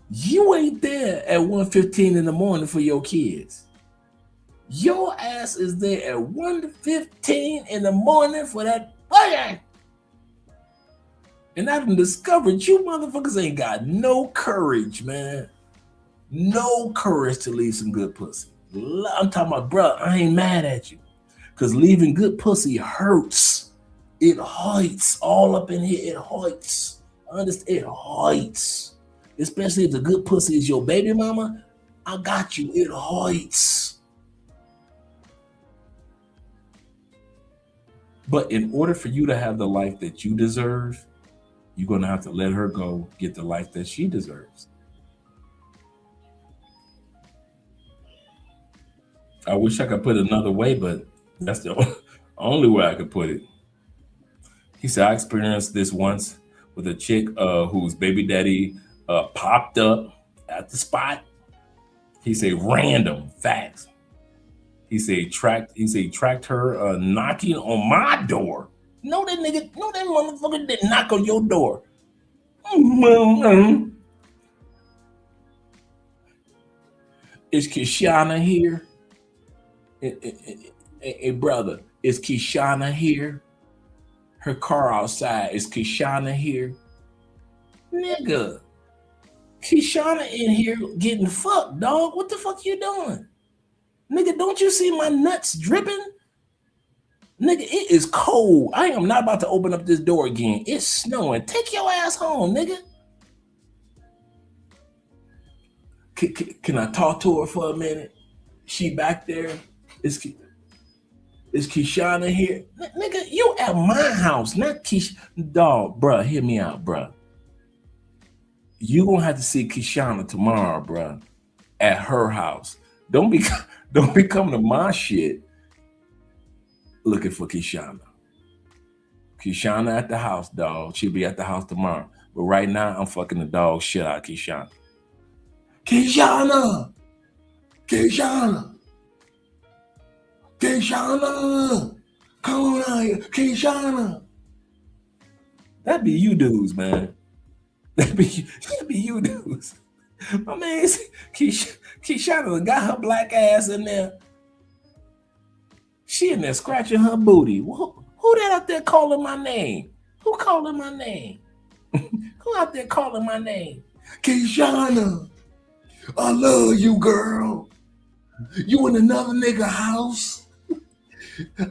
you ain't there at 1:15 in the morning for your kids. Your ass is there at 1:15 in the morning for that. And I done discovered you motherfuckers ain't got no courage, man. No courage to leave some good pussy. I'm talking about, bro, I ain't mad at you. Because leaving good pussy hurts. It hurts all up in here. It hurts. Understand? It hurts. Especially if the good pussy is your baby mama. I got you. It hurts. But in order for you to have the life that you deserve, you're going to have to let her go get the life that she deserves. I wish I could put it another way, but that's the only way I could put it. He said, I experienced this once with a chick whose baby daddy popped up at the spot. He said, random facts. He said, tracked her knocking on my door. No, that motherfucker didn't knock on your door. Is Kishana here? Hey, brother, is Kishana here? Her car outside. Is Kishana here? Nigga, Kishana in here getting fucked, dog. What the fuck you doing? Nigga, don't you see my nuts dripping? Nigga, it is cold. I am not about to open up this door again. It's snowing. Take your ass home, nigga. Can I talk to her for a minute? She back there? Is Kishana here? Nigga, you at my house, not Dog, bruh, hear me out, bruh. You gonna have to see Kishana tomorrow, bruh, at her house. Don't be coming to my shit looking for Kishana. Kishana at the house, dog. She'll be at the house tomorrow. But right now, I'm fucking the dog shit out of Kishana. Kishana! Kishana! Kishana! Come on out here. Kishana! That be you dudes, man. That be you dudes. My man, Kishana got her black ass in there. She in there scratching her booty. Who that out there calling my name? Who calling my name? Who out there calling my name? Kishana, I love you, girl. You in another nigga house?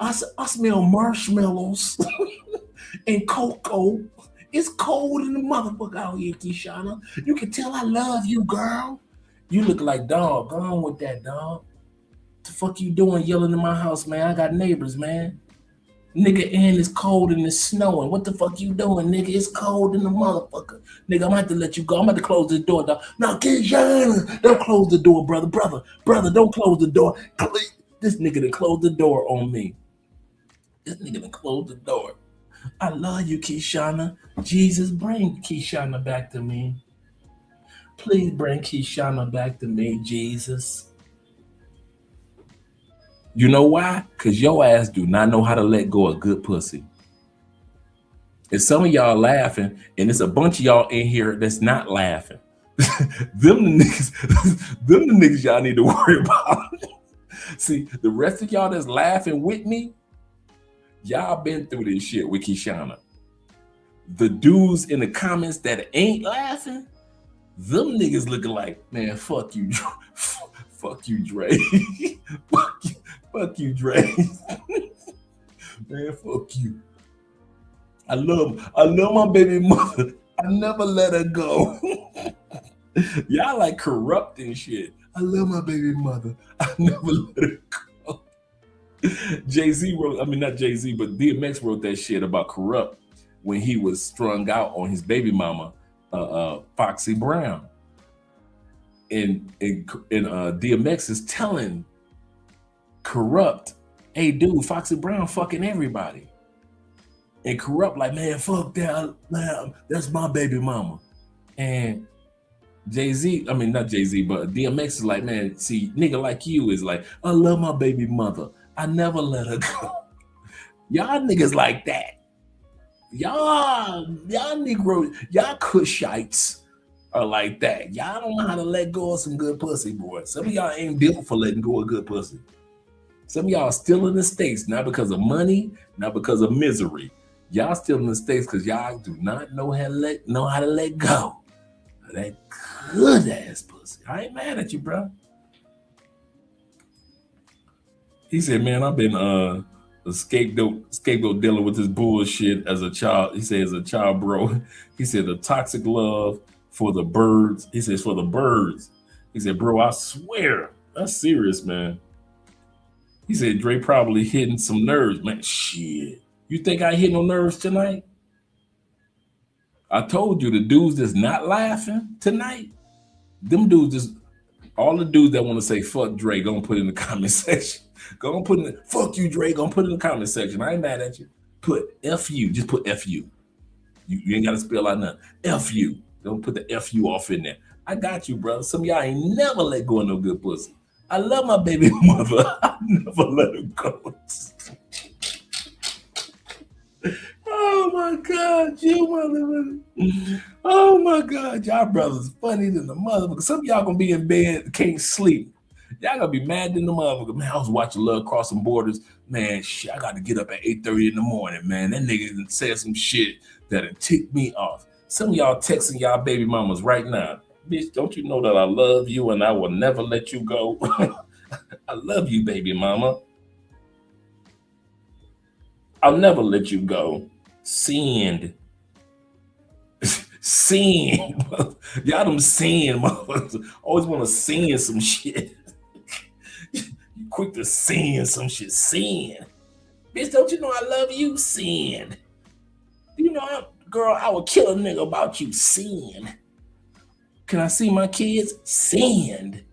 I smell marshmallows and cocoa. It's cold in the motherfucker out here, Kishana. You can tell I love you, girl. You look like dog. Go on with that, dog. What the fuck you doing yelling in my house, man? I got neighbors, man. Nigga, and it's cold and it's snowing. What the fuck you doing, nigga? It's cold in the motherfucker. Nigga, I'm gonna have to let you go. I'm gonna have to close the door, dog. No, Kishana, don't close the door, brother. Brother, don't close the door. This nigga done closed the door on me. This nigga done closed the door. I love you, Kishana. Jesus, bring Kishana back to me. Please bring Kishana back to me, Jesus. You know why? Because your ass do not know how to let go of good pussy. And some of y'all laughing, and it's a bunch of y'all in here that's not laughing. them the niggas y'all need to worry about. See, the rest of y'all that's laughing with me, y'all been through this shit with Kishana. The dudes in the comments that ain't laughing, them niggas looking like, man, fuck you, fuck you, Dre. fuck you, Dre. Man, fuck you. I love my baby mother. I never let her go. Y'all like corrupting shit. I love my baby mother. I never let her go. Jay-Z wrote, I mean, not Jay-Z, but DMX wrote that shit about Corrupt when he was strung out on his baby mama, Foxy Brown. And DMX is telling Corrupt, hey, dude, Foxy Brown fucking everybody. And Corrupt like, man, fuck that. Man, that's my baby mama. And Jay-Z, I mean, not Jay-Z, but DMX is like, man, see, nigga like you is like, I love my baby mother. I never let her go. Y'all niggas like that. Y'all Negro, y'all Cushites are like that. Y'all don't know how to let go of some good pussy, boy. Some of y'all ain't built for letting go of good pussy. Some of y'all still in the States, not because of money, not because of misery. Y'all still in the States because y'all do not know how to let go of that good ass pussy. I ain't mad at you, bro. He said, man, I've been a scapegoat dealing with this bullshit as a child. He said, as a child, bro. He said, the toxic love for the birds. He says, for the birds. He said, bro, I swear, that's serious, man. He said, Dre probably hitting some nerves, man. Shit. You think I hit no nerves tonight? I told you the dudes that's not laughing tonight, them dudes just, all the dudes that want to say fuck Dre, gonna put in the comment section. Go and put in the, fuck you, Dre, gonna put in the comment section. I ain't mad at you. Put F-U, just put F-U. You ain't gotta spell out nothing. F-U. Don't put the F-U off in there. I got you, brother. Some of y'all ain't never let go of no good pussy. I love my baby mother. I never let her go. Oh my God, you motherfucker. Oh my God, y'all brothers funny than the motherfucker. Some of y'all gonna be in bed, can't sleep. Y'all gonna be mad than the motherfucker. Man, I was watching Love Crossing Borders. Man, shit, I got to get up at 8:30 in the morning, man. That nigga said some shit that'll tick me off. Some of y'all texting y'all baby mamas right now. Bitch, don't you know that I love you and I will never let you go? I love you, baby mama. I'll never let you go. Send. Send. Y'all them send motherfuckers. Always want to send some shit. You quick to send some shit. Send. Bitch, don't you know I love you? Send. You know, girl, I would kill a nigga about you. Send. Can I see my kids? Send.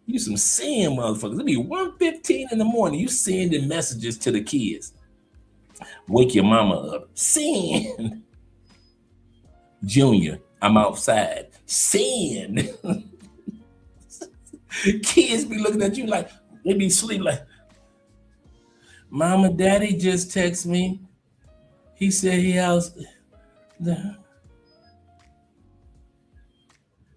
You some send motherfuckers. It be 1:15 in the morning. You sending messages to the kids. Wake your mama up. Send. Junior, I'm outside. Send. Kids be looking at you like, they be sleep like, Mama, Daddy just text me. He said he has.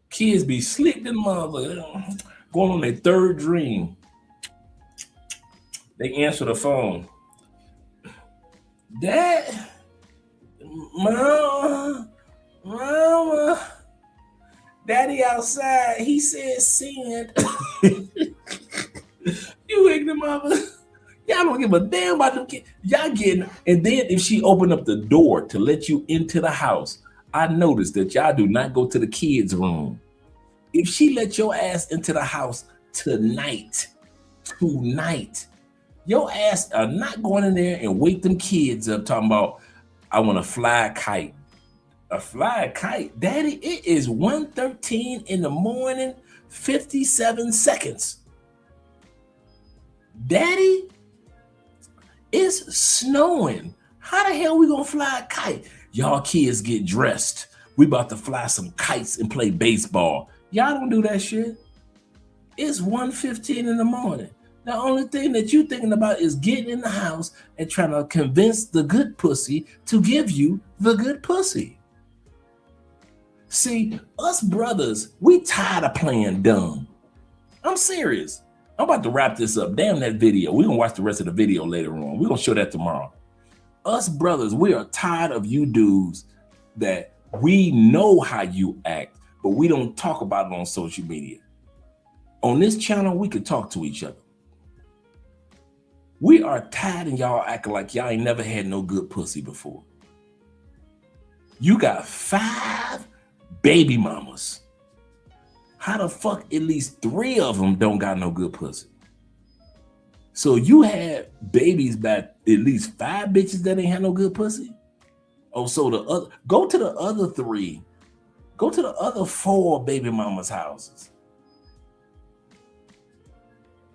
Kids be sleeping, motherfucker. Going on their third dream. They answer the phone. Dad, Mama, Daddy outside. He said send. You ignorant mother. Y'all don't give a damn about them kids. Y'all getting, and then if she opened up the door to let you into the house, I noticed that y'all do not go to the kids' room. If she let your ass into the house tonight, your ass are not going in there and wake them kids up talking about, I want to fly a kite. A fly a kite? Daddy, it is 1:13 in the morning, 57 seconds. Daddy, it's snowing. How the hell we gonna fly a kite? Y'all kids get dressed. We about to fly some kites and play baseball. Y'all don't do that shit. It's 1:15 in the morning. The only thing that you thinking about is getting in the house and trying to convince the good pussy to give you the good pussy. See, us brothers, we tired of playing dumb. I'm serious. I'm about to wrap this up. Damn that video. We're gonna watch the rest of the video later on. We're gonna show that tomorrow. Us brothers, we are tired of you dudes that we know how you act, but we don't talk about it on social media. On this channel, we can talk to each other. We are tired of y'all acting like y'all ain't never had no good pussy before. You got 5 baby mamas. How the fuck at least 3 of them don't got no good pussy? So you had babies by at least 5 bitches that ain't had no good pussy? Oh, so the other, go to the other 3. Go to the other 4 baby mamas' houses.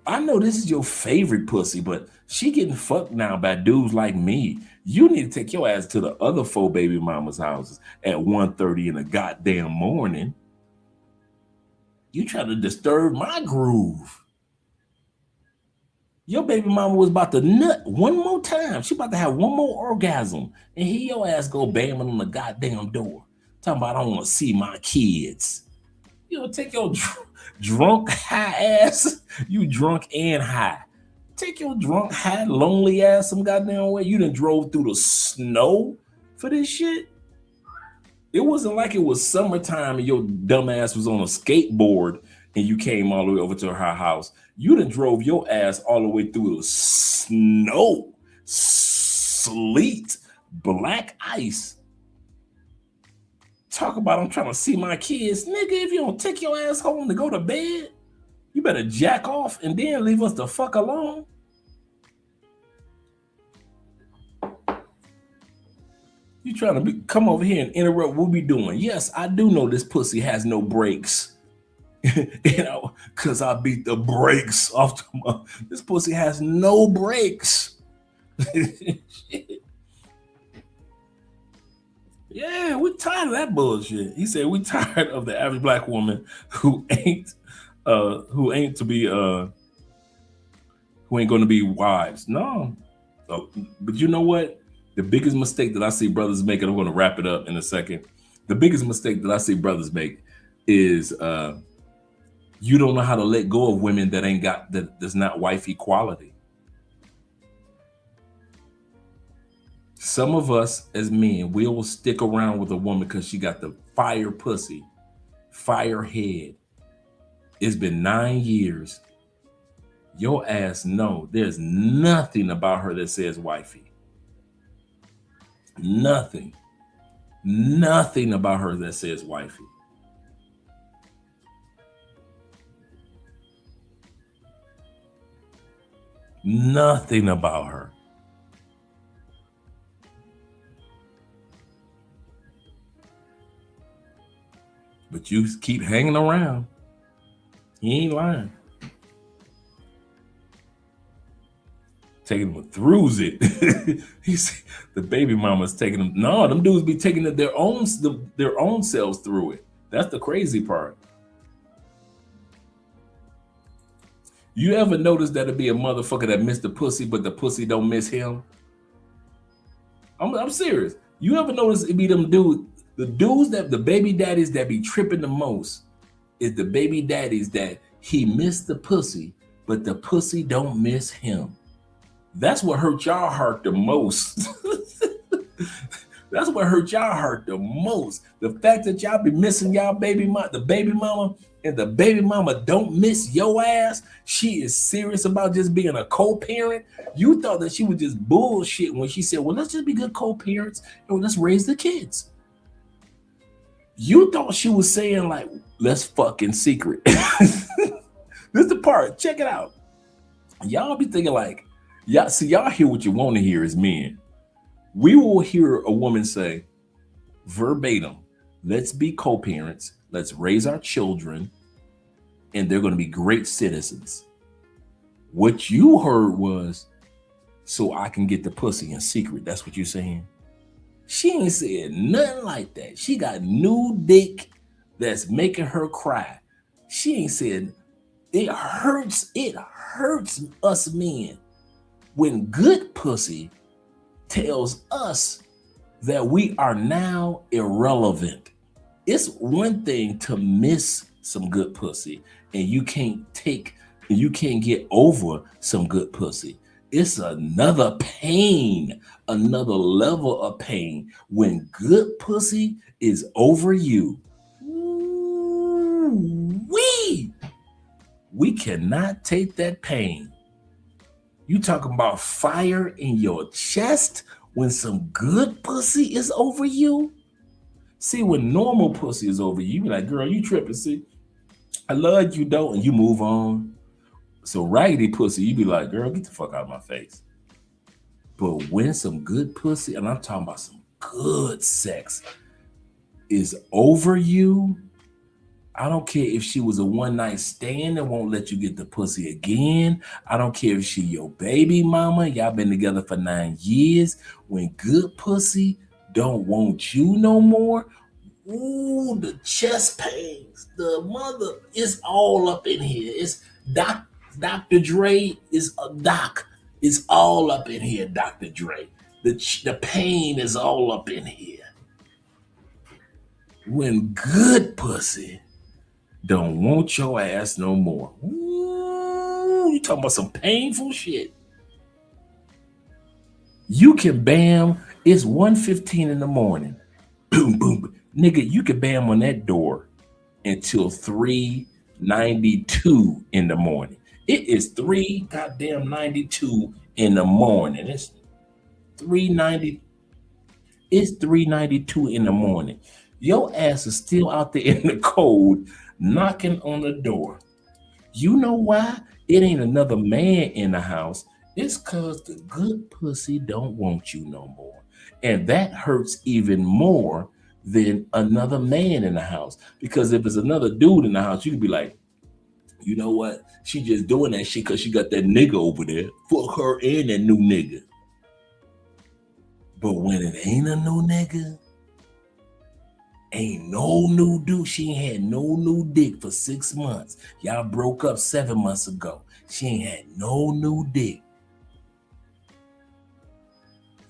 I know this is your favorite pussy, but she getting fucked now by dudes like me. You need to take your ass to the other 4 baby mamas' houses at 1:30 in the goddamn morning. You trying to disturb my groove. Your baby mama was about to nut one more time. She about to have one more orgasm. And here your ass go banging on the goddamn door. Talking about I don't want to see my kids. You know, take your drunk high ass. You drunk and high. Take your drunk high lonely ass some goddamn way. You done drove through the snow for this shit. It wasn't like it was summertime and your dumb ass was on a skateboard and you came all the way over to her house. You done drove your ass all the way through the snow, sleet, black ice. Talk about I'm trying to see my kids. Nigga, if you don't take your ass home to go to bed, you better jack off and then leave us the fuck alone. You trying to come over here and interrupt what we doing. Yes, I do know this pussy has no brakes. You know, because I beat the brakes off this pussy has no brakes. Yeah, we're tired of that bullshit. He said we tired of the average black woman who ain't going to be wives. No. But you know what? The biggest mistake that I see brothers make, and I'm going to wrap it up in a second. The biggest mistake that I see brothers make is you don't know how to let go of women that's not wife equality. Some of us as men, we will stick around with a woman because she got the fire pussy, fire head. It's been 9 years. Your ass know there's nothing about her that says wifey. Nothing. Nothing about her that says wifey. Nothing about her. But you keep hanging around. He ain't lying. Taking them throughs it. He's the baby mama's taking them. No, them dudes be taking their own selves through it. That's the crazy part. You ever notice that it'd be a motherfucker that missed the pussy, but the pussy don't miss him? I'm serious. You ever notice it be them dudes, the dudes that the baby daddies that be tripping the most is the baby daddies that he missed the pussy, but the pussy don't miss him. That's what hurt y'all heart the most. That's what hurt y'all heart the most. The fact that y'all be missing y'all the baby mama, and the baby mama don't miss your ass. She is serious about just being a co-parent. You thought that she was just bullshit when she said, well, let's just be good co-parents and let's raise the kids. You thought she was saying like, let's fuck in secret. This is the part, check it out. Y'all be thinking like, y'all hear what you want to hear as men. We will hear a woman say verbatim, let's be co-parents, let's raise our children, and they're going to be great citizens. What you heard was, so I can get the pussy in secret. That's what you're saying. She ain't said nothing like that. She got new dick that's making her cry. She ain't said, it hurts us men when good pussy tells us that we are now irrelevant. It's one thing to miss some good pussy and you can't get over some good pussy. It's another pain, another level of pain when good pussy is over you. We cannot take that pain. You talking about fire in your chest when some good pussy is over you? See, when normal pussy is over you, you be like, girl, you tripping, see? I love you, though, and you move on. So raggedy pussy, you be like, girl, get the fuck out of my face. But when some good pussy, and I'm talking about some good sex, is over you, I don't care if she was a one-night stand and won't let you get the pussy again. I don't care if she your baby mama. Y'all been together for 9 years. When good pussy don't want you no more, ooh, the chest pains, the mother is all up in here. It's Dr. Dre is a doc. It's all up in here, Dr. Dre. The pain is all up in here. When good pussy don't want your ass no more. Ooh, you talking about some painful shit. You can bam, it's 1:15 in the morning. Boom, boom. Nigga, you can bam on that door until 3:92 in the morning. It is 3:92 in the morning. It's 3:90. It's 3:92 in the morning. Your ass is still out there in the cold, knocking on the door. You know why? It ain't another man in the house. It's cause the good pussy don't want you no more. And that hurts even more than another man in the house. Because if it's another dude in the house, you could be like, you know what? She just doing that shit because she got that nigga over there. Fuck her and that new nigga. But when it ain't a new nigga, ain't no new dude. She ain't had no new dick for 6 months. Y'all broke up 7 months ago. She ain't had no new dick.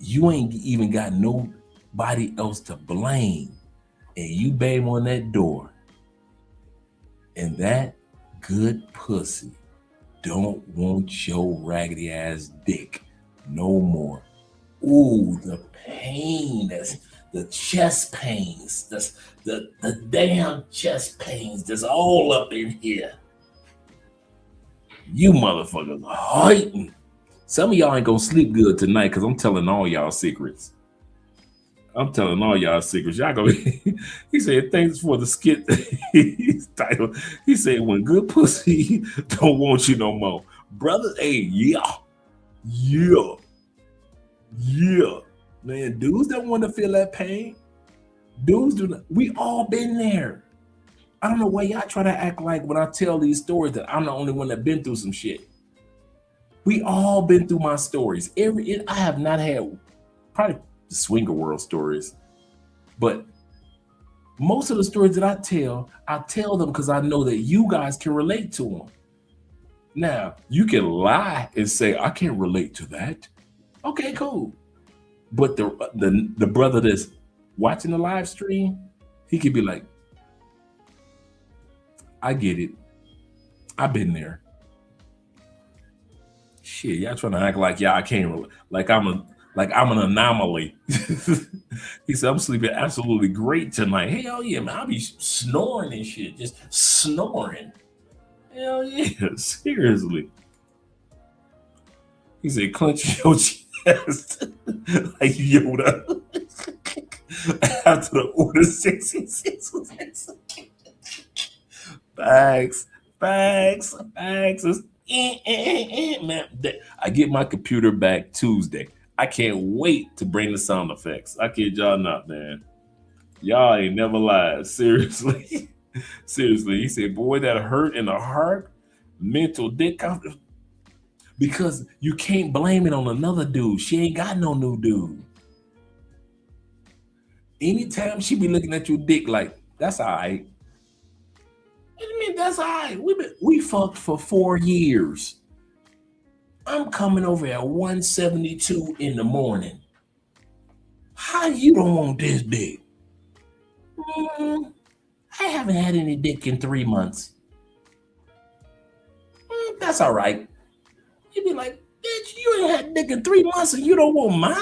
you ain't even got nobody else to blame, and you bang on that door, and that good pussy don't want your raggedy ass dick no more. Ooh, the pain, that's the chest pains, that's the damn chest pains that's all up in here. You motherfuckers are hurting. Some of y'all ain't gonna sleep good tonight because I'm telling all y'all secrets. I'm telling all y'all secrets. Y'all gonna he said, thanks for the skit title. He said, when good pussy don't want you no more. Brother, hey, yeah. Man, dudes don't want to feel that pain. Dudes do not. We all been there. I don't know why y'all try to act like when I tell these stories that I'm the only one that been through some shit. We all been through my stories. I have not had probably the swinger world stories, but most of the stories that I tell them because I know that you guys can relate to them. Now, you can lie and say, I can't relate to that. Okay, cool. But the brother that's watching the live stream, he could be like, I get it. I've been there. Shit, y'all trying to act like I can't, like I'm an anomaly. He said, I'm sleeping absolutely great tonight. Hell yeah, man. I'll be snoring and shit. Just snoring. Hell yeah, seriously. He said, clench your chest like Yoda. After the order 66 was executed. Facts. Man, I get my computer back Tuesday. I can't wait to bring the sound effects. I kid y'all not, man. Y'all ain't never lied. Seriously. Seriously. He said, boy, that hurt in the heart, mental dick confidence. Because you can't blame it on another dude. She ain't got no new dude. Anytime she be looking at your dick like, that's all right. What do you mean that's all right? We fucked for 4 years. I'm coming over at 1:72 in the morning. How you don't want this dick? I haven't had any dick in 3 months. That's all right. You be like, bitch, you ain't had dick in 3 months and you don't want mine?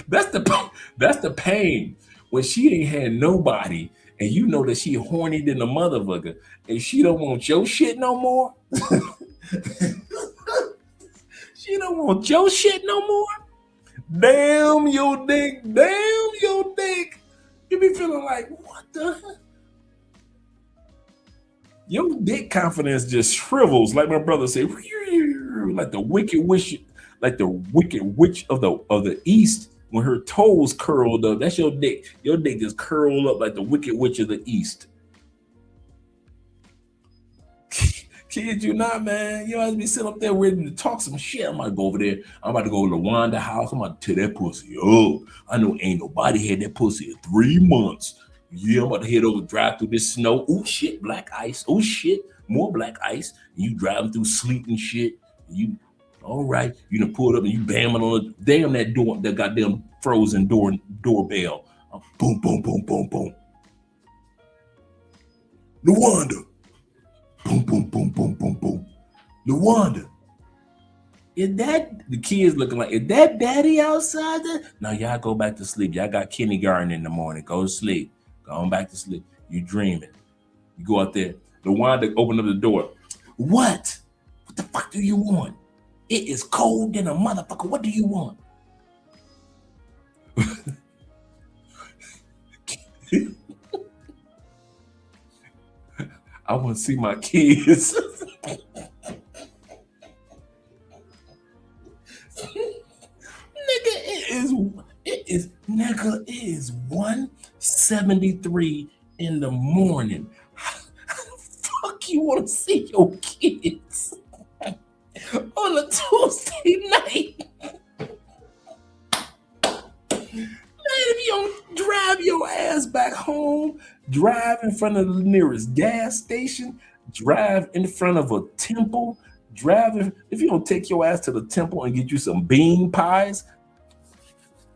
That's the pain. When she ain't had nobody and you know that she horny than a motherfucker and she don't want your shit no more. She don't want your shit no more. Damn your dick. Damn your dick. You be feeling like, what the hell? Your dick confidence just shrivels, like my brother said, like the wicked witch of the east. When her toes curled up, that's your dick. Your dick just curled up like the wicked witch of the east. Kid you not, man. You always be sitting up there ready to talk some shit. I'm about to go over there. I'm about to go to the Wanda house. I'm about to tear that pussy. Oh, I know ain't nobody had that pussy in 3 months. Yeah, I'm about to head over, drive through this snow. Oh shit, black ice. Oh shit, more black ice. And you driving through sleet and shit. You all right? You done pulled up and you bamming on that door, that goddamn frozen doorbell. Boom, boom, boom, boom, boom. Luanda. Boom, boom, boom, boom, boom, boom. Luanda. Is that the kids looking like? Is that daddy outside there? No, y'all go back to sleep. Y'all got kindergarten in the morning. Go to sleep. Go on back to sleep. You dreaming. You go out there. Luanda open up the door. What? What the fuck do you want? It is cold than a motherfucker. What do you want? I want to see my kids. It is 1:73 in the morning. How the fuck you want to see your kids on a Tuesday night? Man, if you don't drive your ass back home, drive in front of the nearest gas station, drive in front of a temple, if you don't take your ass to the temple and get you some bean pies,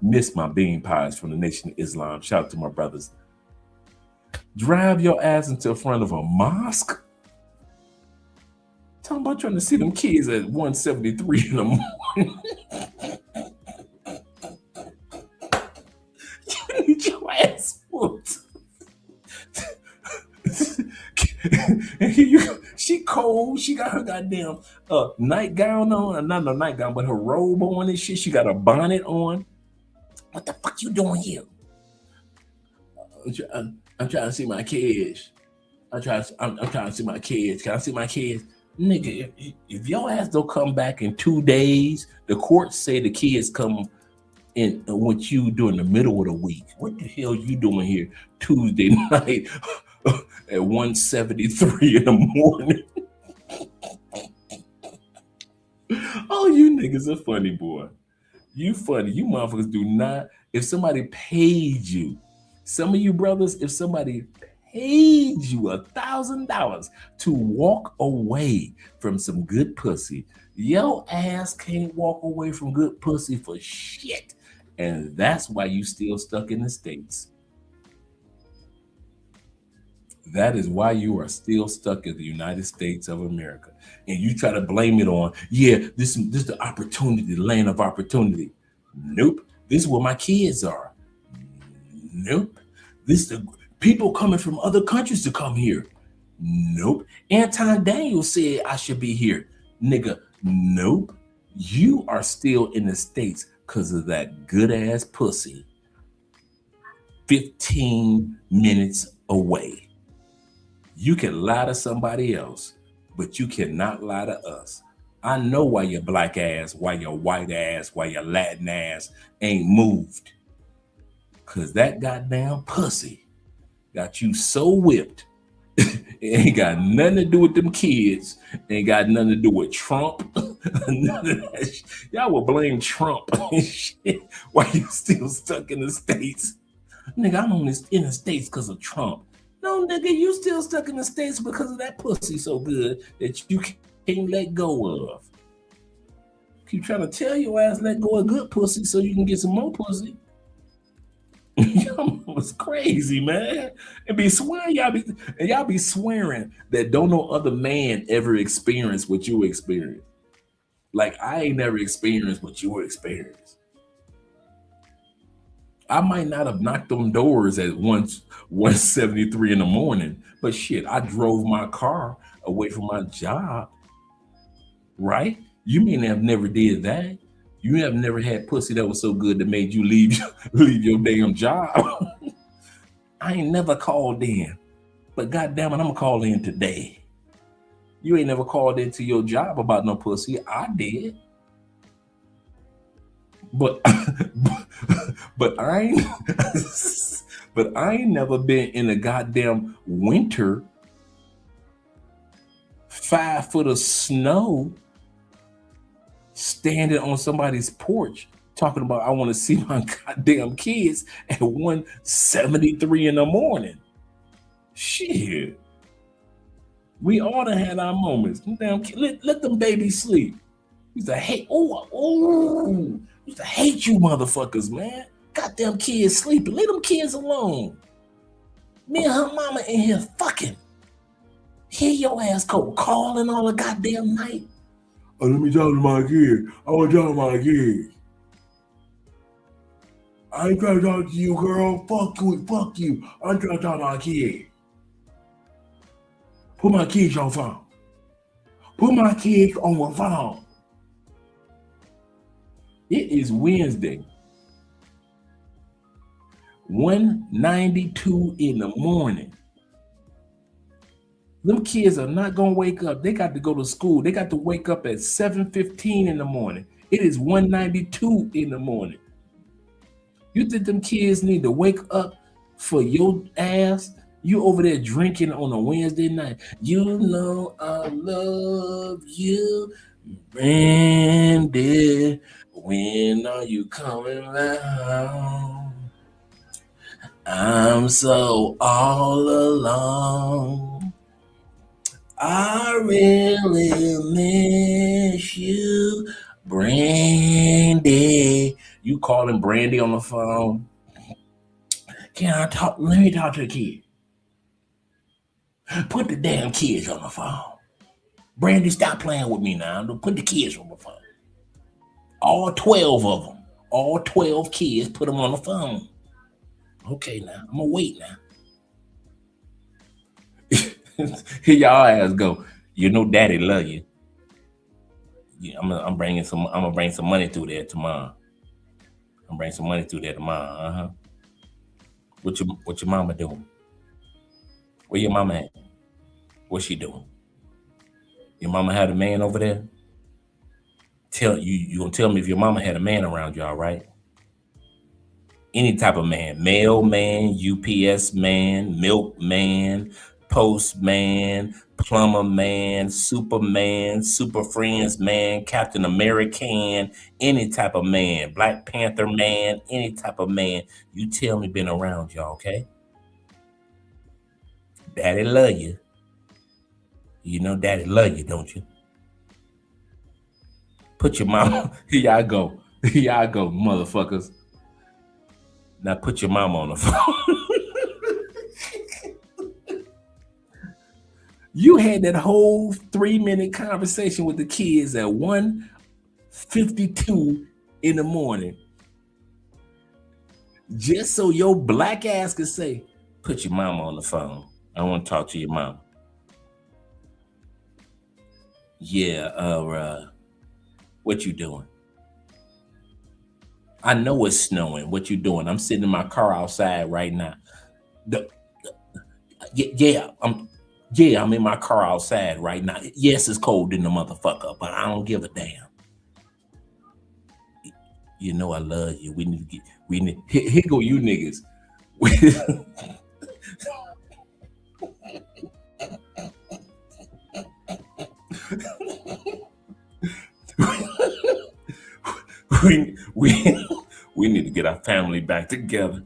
Miss my bean pies from the Nation of Islam. Shout out to my brothers. Drive your ass into front of a mosque? Talking about trying to see them kids at 173 in the morning. You need your ass whooped. And here you go. She cold. She got her goddamn nightgown on. Not no nightgown, but her robe on and shit. She got a bonnet on. What the fuck you doing here? I'm trying to see my kids. I'm trying to see my kids. Can I see my kids? Nigga, if your ass don't come back in 2 days, the courts say the kids come in what you do in the middle of the week. What the hell you doing here Tuesday night at 1:73 in the morning? Oh, you niggas are funny, boy. You funny. You motherfuckers do not. If somebody paid you, some of you brothers, if somebody paid you $1,000 to walk away from some good pussy, your ass can't walk away from good pussy for shit. And that's why you still stuck in the States. That is why you are still stuck in the United States of America. And you try to blame it on, this is the opportunity, the land of opportunity. Nope. This is where my kids are. Nope. This is the people coming from other countries to come here. Nope. Anton Daniels said I should be here. Nigga, nope. You are still in the States because of that good ass pussy 15 minutes away. You can lie to somebody else, but you cannot lie to us. I know why your black ass, why your white ass, why your Latin ass ain't moved. Cause that goddamn pussy got you so whipped. It ain't got nothing to do with them kids. Ain't got nothing to do with Trump. None of that shit. Y'all will blame Trump and shit while you still stuck in the States. Nigga, I'm only in the States because of Trump. No, nigga, you still stuck in the States because of that pussy so good that you can't let go of. Keep trying to tell your ass let go of good pussy so you can get some more pussy. Y'all was crazy, man. And be swearing, y'all be swearing that don't no other man ever experienced what you experienced. Like I ain't never experienced what you experienced. I might not have knocked on doors at 1:73 in the morning, but shit, I drove my car away from my job, right? You may have never did that. You have never had pussy that was so good that made you leave your damn job. I ain't never called in, but goddamn it, I'm gonna call in today. You ain't never called into your job about no pussy. I did. But I ain't never been in a goddamn winter 5 foot of snow standing on somebody's porch talking about I want to see my goddamn kids at 1:73 in the morning. Shit. We all done had our moments. Damn, let them babies sleep. Used to hate, used to hate you motherfuckers, man. Goddamn kids sleeping. Leave them kids alone. Me and her mama in here fucking. Hear your ass go calling all the goddamn night. Oh, let me talk to my kid. I want to talk to my kid. I ain't trying to talk to you, girl. Fuck you. I'm trying to talk to my kid. Put my kids on phone. Put my kids on the phone. It is Wednesday. 1:92 in the morning. Them kids are not gonna wake up. They got to go to school. They got to wake up at 7:15 in the morning. It is 1:92 in the morning. You think them kids need to wake up for your ass? You over there drinking on a Wednesday night. You know I love you, Brandy. When are you coming round? I'm so all alone. I really miss you, Brandy. You calling Brandy on the phone. Can I talk? Let me talk to the kid. Put the damn kids on the phone. Brandy, stop playing with me now. Put the kids on the phone. All 12 of them. All 12 kids, put them on the phone. Okay, now. I'm going to wait now. Here y'all ass go. You know daddy love you. Yeah, I'm gonna bring some money through there tomorrow. Uh-huh. What your mama doing? Where your mama at? What's she doing? Your mama had a man over there? You gonna tell me if your mama had a man around y'all, right? Any type of man, mailman, UPS man, milkman, postman, plumber man, Superman, Super Friends man, Captain American, any type of man, Black Panther man, any type of man, you tell me been around y'all, okay? Daddy love you. You know daddy love you, don't you? Put your mama, here y'all go, motherfuckers. Now put your mama on the phone. You had that whole 3-minute conversation with the kids at 1:52 in the morning. Just so your black ass could say, put your mama on the phone. I want to talk to your mama. Yeah, what you doing? I know it's snowing. What you doing? I'm sitting in my car outside right now. I'm in my car outside right now. Yes, it's cold in the motherfucker, but I don't give a damn. You know I love you. Here go you niggas. We need to get our family back together.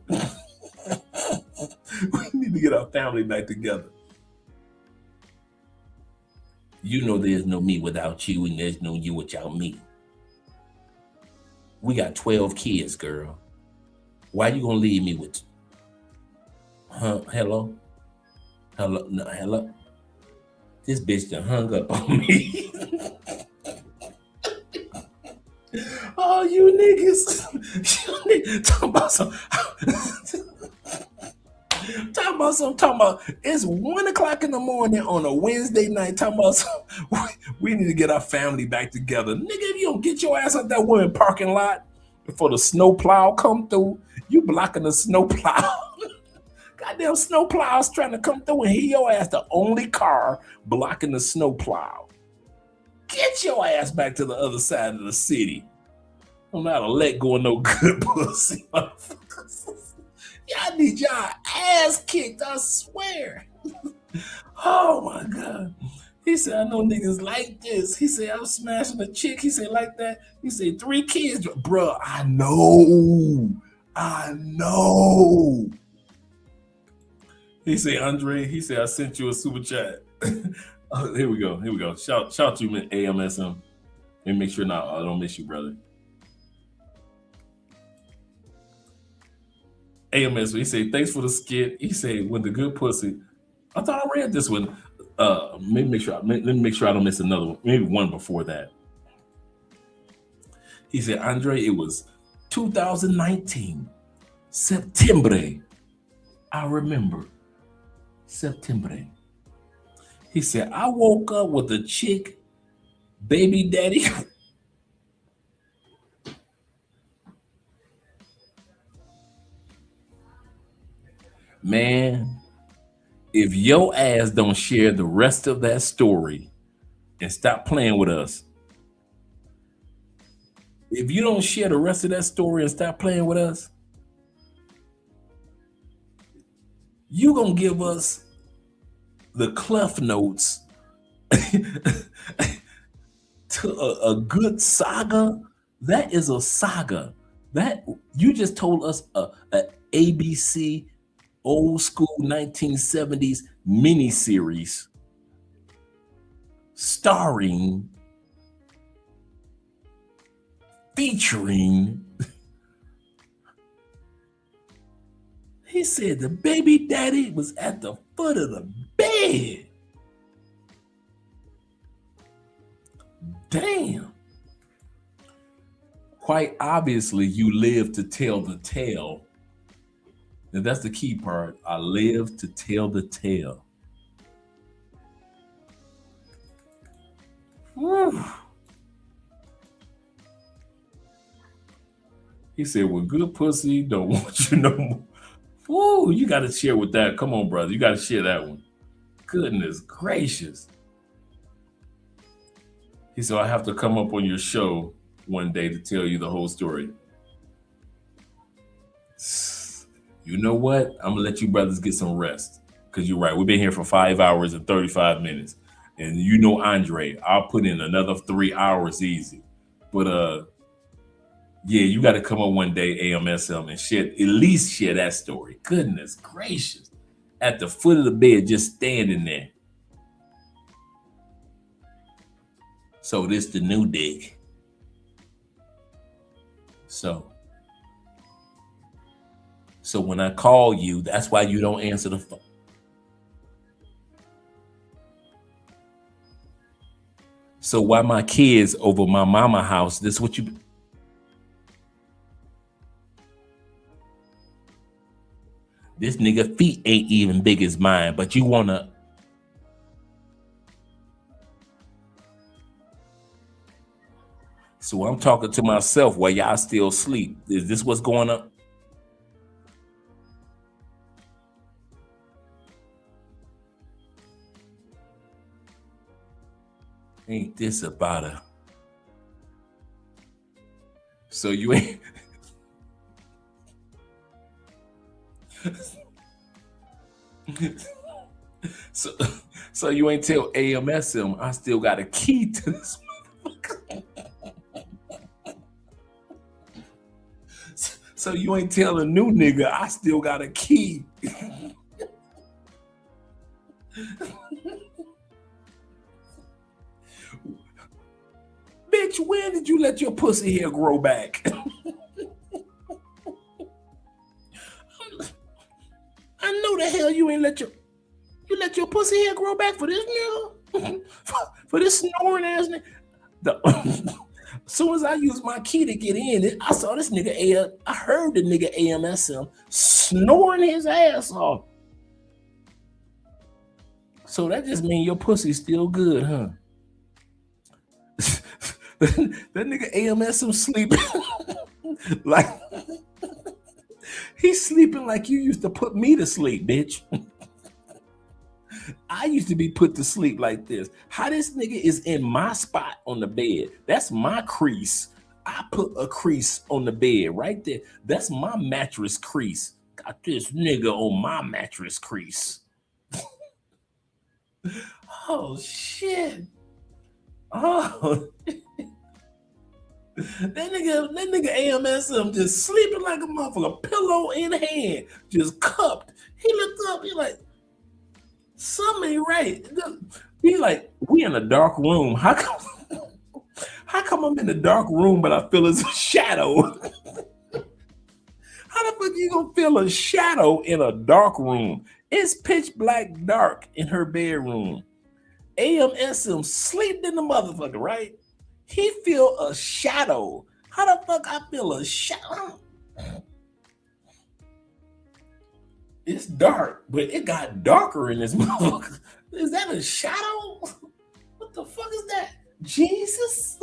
You know there's no me without you, and there's no you without me. We got 12 kids, girl. Why you gonna leave me with? Hello? No, hello? This bitch done hung up on me. Oh, you niggas. Talking about it's 1 o'clock in the morning on a Wednesday night. Talking about we need to get our family back together. Nigga, if you don't get your ass out that one parking lot before the snow plow come through, you blocking the snow plow. Goddamn snow plow's trying to come through and hit your ass the only car blocking the snow plow. Get your ass back to the other side of the city. I'm not to let go of no good pussy, motherfuckers. Y'all need y'all ass kicked, I swear. Oh my God. He said, I know niggas like this. He said, I'm smashing a chick. He said, like that. He said, 3 kids. Bruh, I know. He said, Andre, he said, I sent you a super chat. Oh, here we go. Shout to you, AMSM. Let me make sure I don't miss you, brother. AMS, he said, thanks for the skit. He said, when the good pussy. I thought I read this one. Let me make sure I don't miss another one. Maybe one before that. He said, Andre, it was 2019, September. I remember. September. He said, I woke up with a chick, baby daddy. Man, if your ass don't share the rest of that story and stop playing with us, if you don't share the rest of that story and stop playing with us, you gonna give us the Cliff Notes to a good saga. That is a saga. That you just told us a ABC old school 1970s miniseries featuring He said the baby daddy was at the foot of the bed. Damn. Quite obviously, you live to tell the tale. And that's the key part. I live to tell the tale. Whew. He said, well, good pussy don't want you no more. Woo, you got to share with that. Come on, brother. You got to share that one. Goodness gracious. He said, I have to come up on your show one day to tell you the whole story. You know what? I'm going to let you brothers get some rest. Because you're right. We've been here for 5 hours and 35 minutes. And you know, Andre, I'll put in another 3 hours easy. But, yeah, you got to come up one day, AMSM, and at least share that story. Goodness gracious. At the foot of the bed, just standing there. So this the new dig. So when I call you, that's why you don't answer the phone. So why my kids over my mama house, this what you... This nigga feet ain't even big as mine, but you wanna... So I'm talking to myself while y'all still sleep. Is this what's going on? Ain't this about a... So you ain't... So you ain't tell AMSM I still got a key to this motherfucker. So you ain't tell a new nigga I still got a key. Bitch, when did you let your pussy hair grow back? I know the hell you ain't let your pussy hair grow back for this nigga. For this snoring ass nigga. As soon as I used my key to get in, I saw this nigga, I heard the nigga AMSM snoring his ass off. So that just means your pussy's still good, huh? That nigga AMSM sleeping like he's sleeping like you used to put me to sleep, bitch. I used to be put to sleep like this. How this nigga is in my spot on the bed. That's my crease. I put a crease on the bed right there. That's my mattress crease. Got this nigga on my mattress crease. Oh shit. Oh. That nigga AMSM just sleeping like a motherfucker, pillow in hand, just cupped. He looked up, he like, something ain't right. He like, we in a dark room. How come I'm in a dark room, but I feel it's a shadow? How the fuck you gonna feel a shadow in a dark room? It's pitch black dark in her bedroom. AMSM sleeping in the motherfucker, right? He feel a shadow. How the fuck I feel a shadow? It's dark, but it got darker in this motherfucker. Is that a shadow? What the fuck is that? Jesus?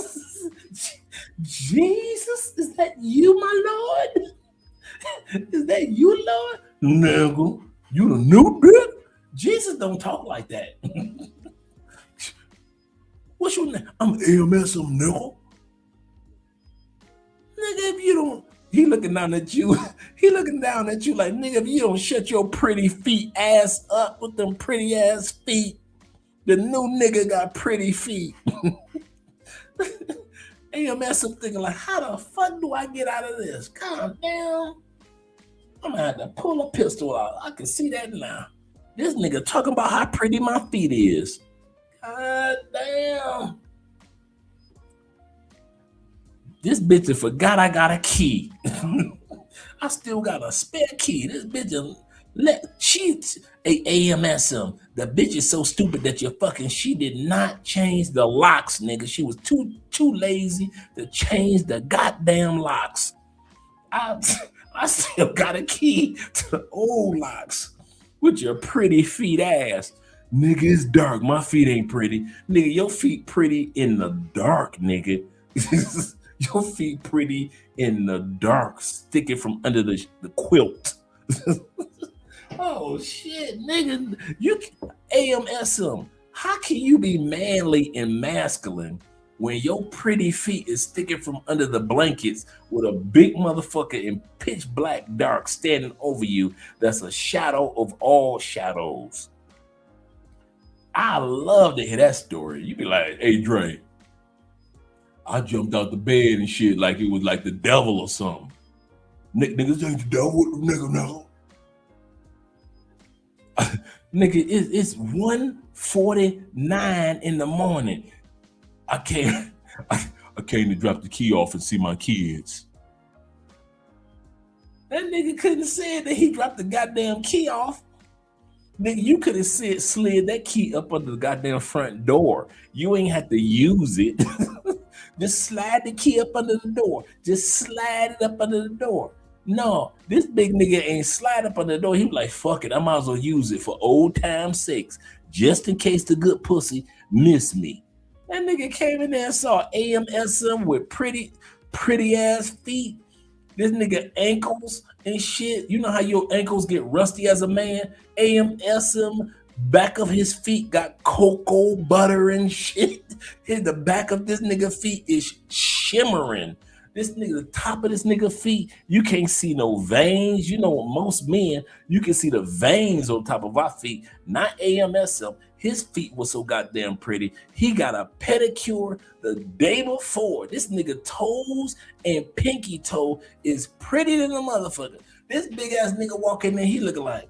Jesus? Is that you, my Lord? Is that you, Lord? Nigga, you the new bitch? Jesus don't talk like that. What's your name? I'm AMSM, nigga. Nigga, if you don't, he looking down at you. He looking down at you like, nigga, if you don't shut your pretty feet ass up with them pretty ass feet, the new nigga got pretty feet. AMSM thinking like, how the fuck do I get out of this? Calm down. I'm gonna have to pull a pistol out. I can see that now. This nigga talking about how pretty my feet is. God damn. This bitch forgot I got a key. I still got a spare key. This bitch, she's a AMSM. The bitch is so stupid that she did not change the locks, nigga. She was too lazy to change the goddamn locks. I still got a key to the old locks with your pretty feet ass. Nigga, it's dark. My feet ain't pretty. Nigga, your feet pretty in the dark, nigga. Your feet pretty in the dark, sticking from under the quilt. Oh shit, nigga. You AMSM. How can you be manly and masculine when your pretty feet is sticking from under the blankets with a big motherfucker in pitch black dark standing over you that's a shadow of all shadows? I love to hear that story. You be like, hey Dre, I jumped out the bed and shit like it was like the devil or something. Niggas ain't the devil, nigga, no. Nigga, it's 1:49 in the morning. I came to drop the key off and see my kids. That nigga couldn't say that he dropped the goddamn key off. Nigga, you could have slid that key up under the goddamn front door. You ain't had to use it. Just slide the key up under the door. Just slide it up under the door. No, this big nigga ain't slide up under the door. He was like, fuck it, I might as well use it for old time's sakes, just in case the good pussy miss me. That nigga came in there and saw AMSM with pretty ass feet. This nigga ankles and shit. You know how your ankles get rusty as a man? AMSM, back of his feet got cocoa butter and shit. The back of this nigga feet is shimmering. This nigga, the top of this nigga feet, you can't see no veins. You know, most men, you can see the veins on top of our feet. Not AMSM. His feet was so goddamn pretty. He got a pedicure the day before. This nigga toes and pinky toe is pretty than a motherfucker. This big ass nigga walk in there, he looking like,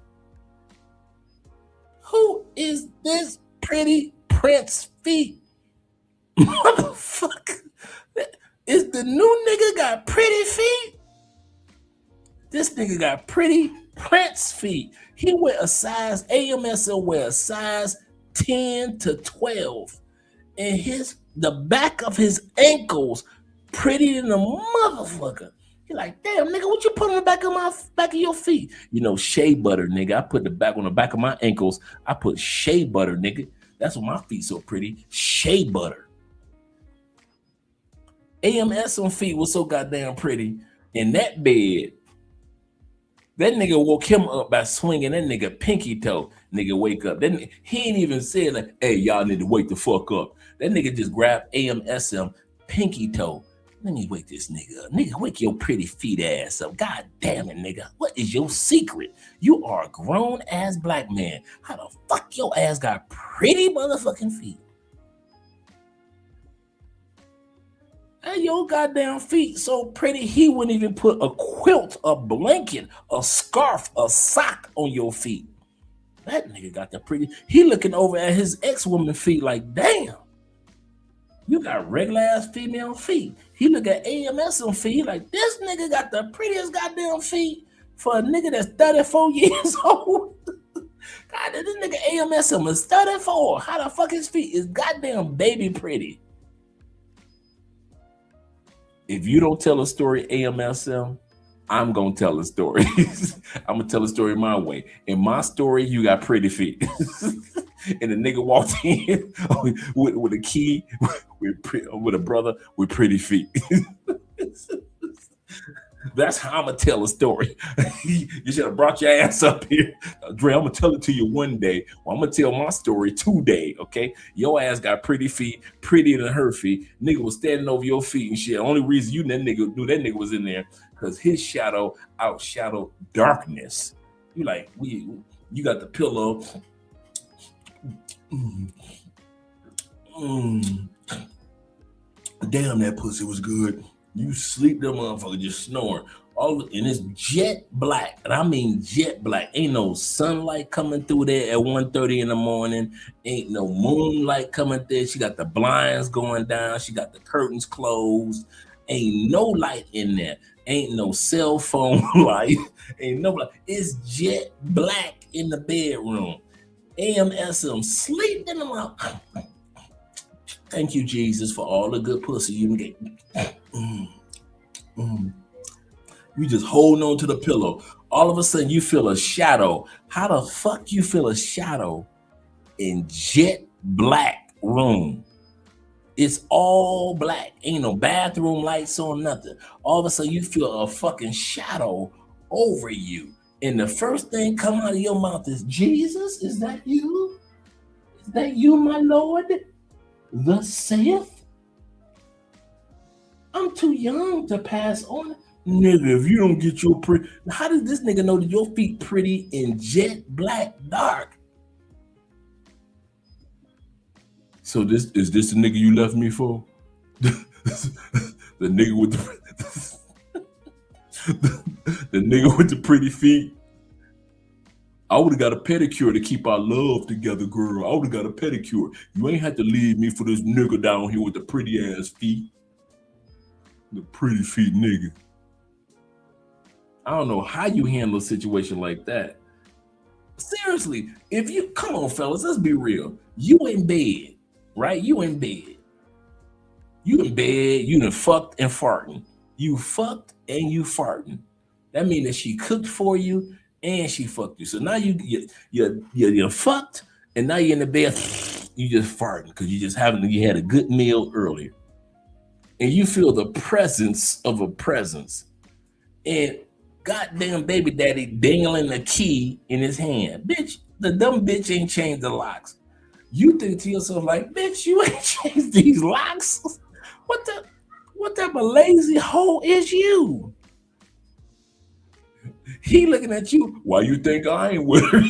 who is this pretty Prince feet? Motherfucker. Is the new nigga got pretty feet? This nigga got pretty Prince feet. He wear a size, AMSL wear a size 10 to 12. And the back of his ankles pretty than a motherfucker. You're like, damn, nigga, what you put on the back of your feet? You know, shea butter, nigga. I put on the back of my ankles. I put shea butter, nigga. That's why my feet so pretty. Shea butter. AMSM feet was so goddamn pretty. In that bed, that nigga woke him up by swinging that nigga pinky toe. Nigga wake up. Then he ain't even said like, hey, y'all need to wake the fuck up. That nigga just grabbed AMSM pinky toe. Let me wake this nigga up. Nigga, wake your pretty feet ass up. God damn it, nigga. What is your secret? You are a grown ass black man. How the fuck your ass got pretty motherfucking feet? And your goddamn feet so pretty, he wouldn't even put a quilt, a blanket, a scarf, a sock on your feet. That nigga got the pretty. He looking over at his ex-woman feet like, damn, you got regular ass female feet. He look at AMSM feet like, this nigga got the prettiest goddamn feet for a nigga that's 34 years old. God, this nigga AMSM is 34. How the fuck his feet is goddamn baby pretty? If you don't tell a story, AMSM, I'm going to tell a story. I'm going to tell a story my way. In my story, you got pretty feet. And the nigga walked in with a key, with a brother with pretty feet. That's how I'm going to tell a story. You should have brought your ass up here. Dre, I'm going to tell it to you one day. Well, I'm going to tell my story today, okay? Your ass got pretty feet, prettier than her feet. Nigga was standing over your feet and shit. The only reason you knew that nigga was in there because his shadow outshadowed darkness. You like, you got the pillow. Damn, that pussy was good. You sleep, that motherfucker just snoring. And it's jet black. And I mean jet black. Ain't no sunlight coming through there at 1:30 in the morning. Ain't no moonlight coming there. She got the blinds going down. She got the curtains closed. Ain't no light in there. Ain't no cell phone light. Ain't no light. It's jet black in the bedroom. AMSM sleep in the mouth. Thank you, Jesus, for all the good pussy you can get. You just holding on to the pillow. All of a sudden, you feel a shadow. How the fuck you feel a shadow in jet black room? It's all black. Ain't no bathroom lights on, nothing. All of a sudden, you feel a fucking shadow over you. And the first thing come out of your mouth is, Jesus, is that you? Is that you, my Lord? Thus saith? I'm too young to pass on. Nigga, if you don't get your pretty, how does this nigga know that your feet pretty in jet black dark? So this is this the nigga you left me for? The nigga with the nigga with the pretty feet. I would have got a pedicure to keep our love together, girl. I would have got a pedicure. You ain't had to leave me for this nigga down here with the pretty ass feet. The pretty feet nigga. I don't know how you handle a situation like that. Seriously, if you, come on fellas, let's be real. You in bed, right? You in bed. You in bed, you done fucked and farting. You fucked and you farting. That means that she cooked for you and she fucked you. So now you're fucked and now you're in the bed, you just farting because you had a good meal earlier. And you feel the presence of a presence. And goddamn baby daddy dangling the key in his hand. Bitch, the dumb bitch ain't changed the locks. You think to yourself like, bitch, you ain't changed these locks. What type of lazy hoe is you? He looking at you. Why you think I ain't with her?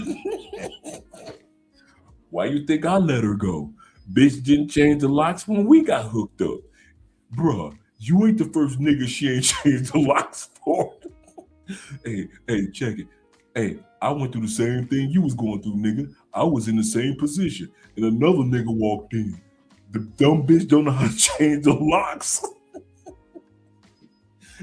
Why you think I let her go? Bitch didn't change the locks when we got hooked up. Bruh, you ain't the first nigga she ain't changed the locks for. Hey, check it. Hey, I went through the same thing you was going through, nigga. I was in the same position, and another nigga walked in. The dumb bitch don't know how to change the locks.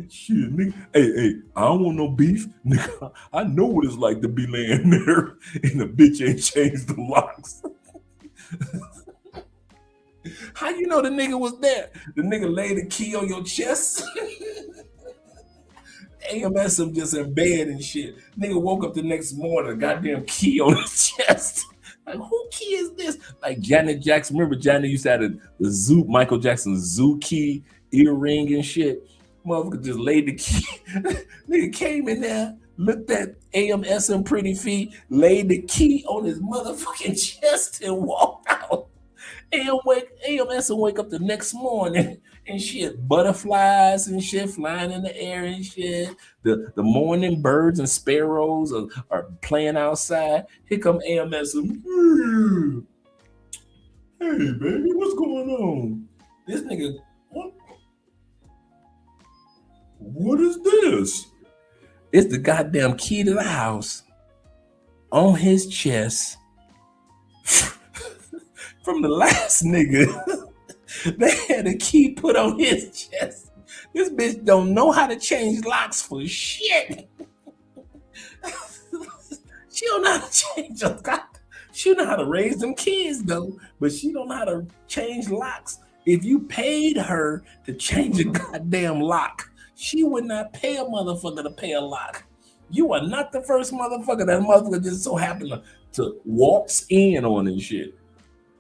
Shit, nigga. Hey, I don't want no beef, nigga. I know what it's like to be laying there, and the bitch ain't changed the locks. How you know the nigga was there? The nigga laid the key on your chest. AMSM just in bed and shit. Nigga woke up the next morning, a goddamn key on his chest. Like, who key is this? Like Janet Jackson. Remember Janet used to have the zoo, Michael Jackson's zoo key, earring and shit. Motherfucker just laid the key. Nigga came in there, looked at AMSM pretty feet, laid the key on his motherfucking chest and walked out. AMSM wake up the next morning and shit, butterflies and shit flying in the air and shit. The morning birds and sparrows are playing outside. Here come AMSM. Hey baby, what's going on? This nigga, what is this? It's the goddamn key to the house on his chest. From the last nigga, they had a key put on his chest. This bitch don't know how to change locks for shit. She don't know how to change a lock. She know how to raise them kids though, but she don't know how to change locks. If you paid her to change a goddamn lock, she would not pay a motherfucker to pay a lock. You are not the first motherfucker that motherfucker just so happened to waltz in on and shit.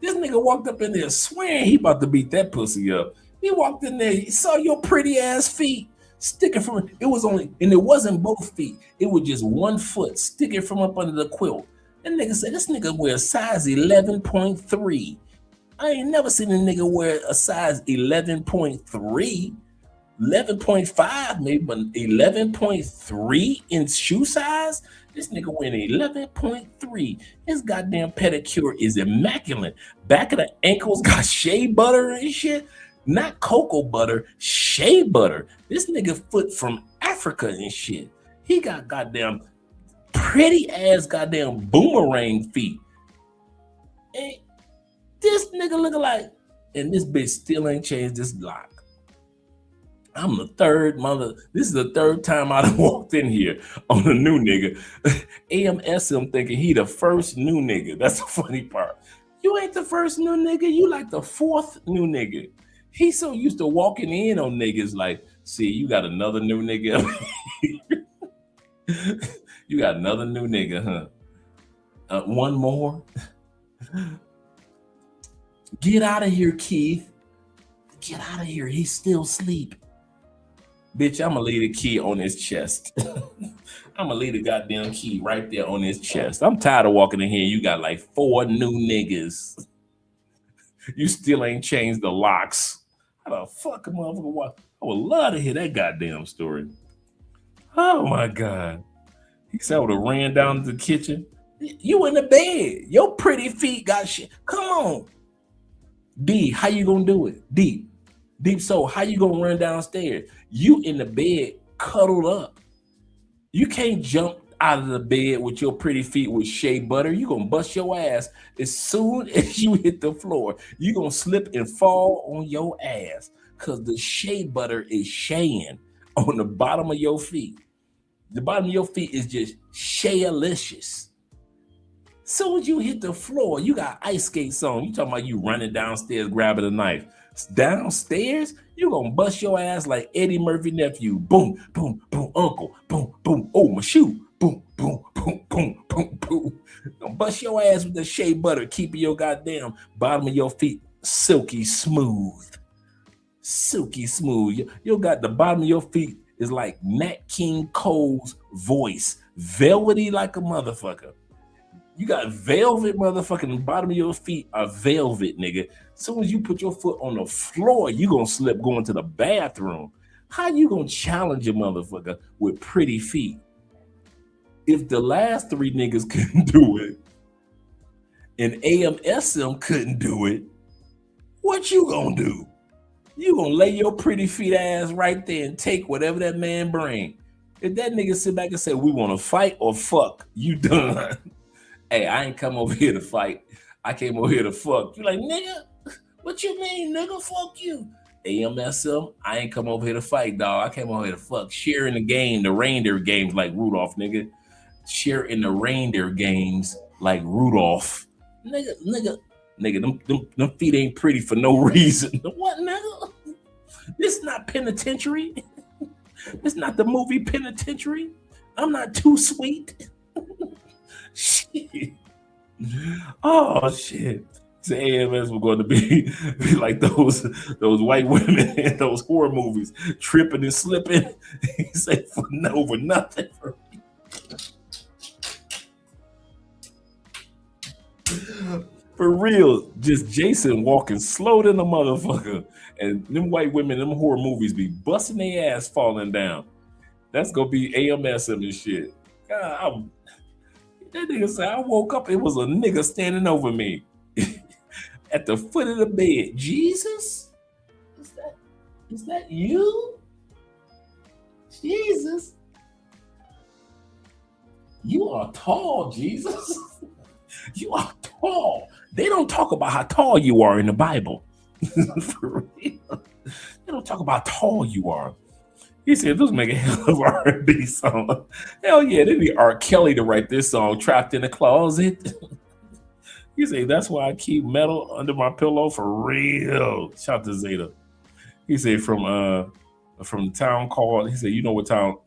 This nigga walked up in there swearing he about to beat that pussy up. He walked in there, he saw your pretty ass feet sticking from it. And it wasn't both feet. It was just 1 foot sticking from up under the quilt. That nigga said, this nigga wear a size 11.3. I ain't never seen a nigga wear a size 11.3. 11.5 maybe, but 11.3 in shoe size? This nigga went 11.3. His goddamn pedicure is immaculate. Back of the ankles got shea butter and shit. Not cocoa butter, shea butter. This nigga foot from Africa and shit. He got goddamn pretty ass goddamn boomerang feet. And this nigga looking like, and this bitch still ain't changed this lock. I'm the third mother. This is the third time I done walked in here on a new nigga. AMSM thinking he the first new nigga. That's the funny part. You ain't the first new nigga. You like the fourth new nigga. He's so used to walking in on niggas like, see, you got another new nigga. You got another new nigga, huh? One more. Get out of here, Keith. Get out of here. He's still asleep. Bitch, I'm gonna leave the key on his chest. I'm gonna leave the goddamn key right there on his chest. I'm tired of walking in here. You got like 4 new niggas. You still ain't changed the locks. How the fuck a motherfucker walk? I would love to hear that goddamn story. Oh my God. He said I would have ran down to the kitchen. You in the bed. Your pretty feet got shit. Come on. D, how you gonna do it? Deep soul, how you gonna run downstairs? You in the bed, cuddled up. You can't jump out of the bed with your pretty feet with shea butter. You gonna bust your ass as soon as you hit the floor. You gonna slip and fall on your ass because the shea butter is shaying on the bottom of your feet. The bottom of your feet is just shea-alicious. Soon as you hit the floor, you got ice skates on. You talking about you running downstairs grabbing a knife. Downstairs, you gonna bust your ass like Eddie Murphy nephew. Boom, boom, boom, uncle. Boom, boom. Oh, my shoe. Boom, boom, boom, boom, boom, boom. Gonna bust your ass with the shea butter, keeping your goddamn bottom of your feet silky smooth. Silky smooth. You got the bottom of your feet is like Nat King Cole's voice. Velvety like a motherfucker. You got velvet motherfucking the bottom of your feet are velvet, nigga. As soon as you put your foot on the floor, you gonna slip going to the bathroom. How you gonna challenge a motherfucker with pretty feet? If the last 3 niggas couldn't do it and AMSM couldn't do it, what you gonna do? You gonna lay your pretty feet ass right there and take whatever that man bring. If that nigga sit back and say, we wanna fight or fuck, you done. Hey, I ain't come over here to fight. I came over here to fuck. You like, nigga, what you mean, nigga? Fuck you. AMSM, I ain't come over here to fight, dog. I came over here to fuck. Share in the game, the reindeer games like Rudolph, nigga. Share in the reindeer games like Rudolph. Nigga, them feet ain't pretty for no reason. What, nigga? This not Penitentiary. This not the movie Penitentiary. I'm not too sweet. Shit. Oh shit. The AMS were going to be like those white women in those horror movies, tripping and slipping. He said over nothing. For real, just Jason walking slow than a motherfucker, and them white women, them horror movies be busting their ass falling down. That's gonna be AMS and this shit. God, that nigga said I woke up, it was a nigga standing over me at the foot of the bed. Jesus? Is that you? Jesus. You are tall, Jesus. You are tall. They don't talk about how tall you are in the Bible. For real. They don't talk about how tall you are. He said, this make a hell of an R&B song. Hell yeah, they need R. Kelly to write this song, Trapped in the Closet. He said, that's why I keep metal under my pillow for real. Shout out to Zeta. He said, from the town called, he said, you know what town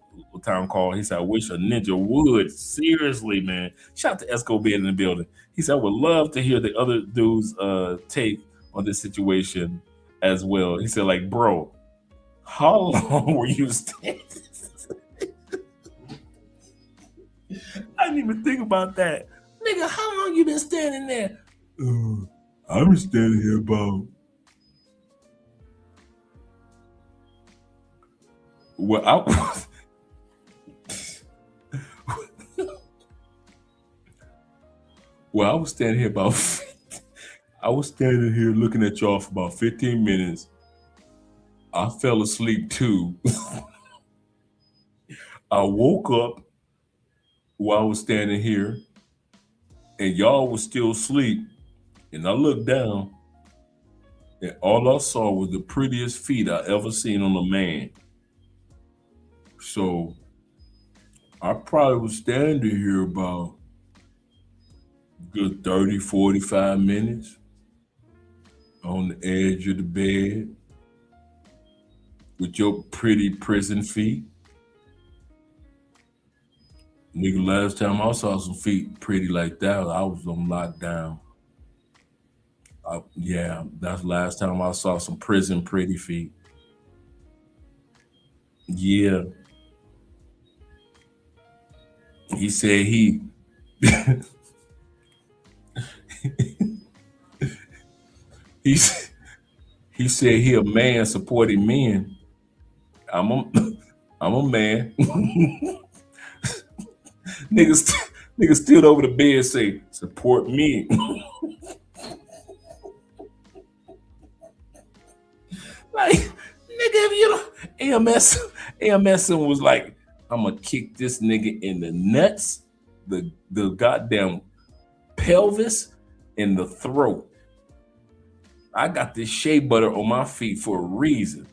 called? He said, I wish a ninja would. Seriously, man. Shout out to Esco being in the building. He said, I would love to hear the other dudes take on this situation as well. He said, like, bro, how long were you standing? I didn't even think about that. Nigga, how long you been standing there? I've been standing here about... Well, I was standing here about... I was standing here looking at y'all for about 15 minutes. I fell asleep too. I woke up while I was standing here and y'all was still asleep. And I looked down And all I saw was the prettiest feet I ever seen on a man. So I probably was standing here about good 30, 45 minutes on the edge of the bed with your pretty prison feet. Nigga, last time I saw some feet pretty like that, I was on lockdown. Yeah, that's last time I saw some prison pretty feet. Yeah. He said he he said he a man supporting men. I'm a man. Niggas stood over the bed and say, support me. Like, nigga, if you know, AMS was like, I'm gonna kick this nigga in the nuts, the goddamn pelvis, and the throat. I got this shea butter on my feet for a reason.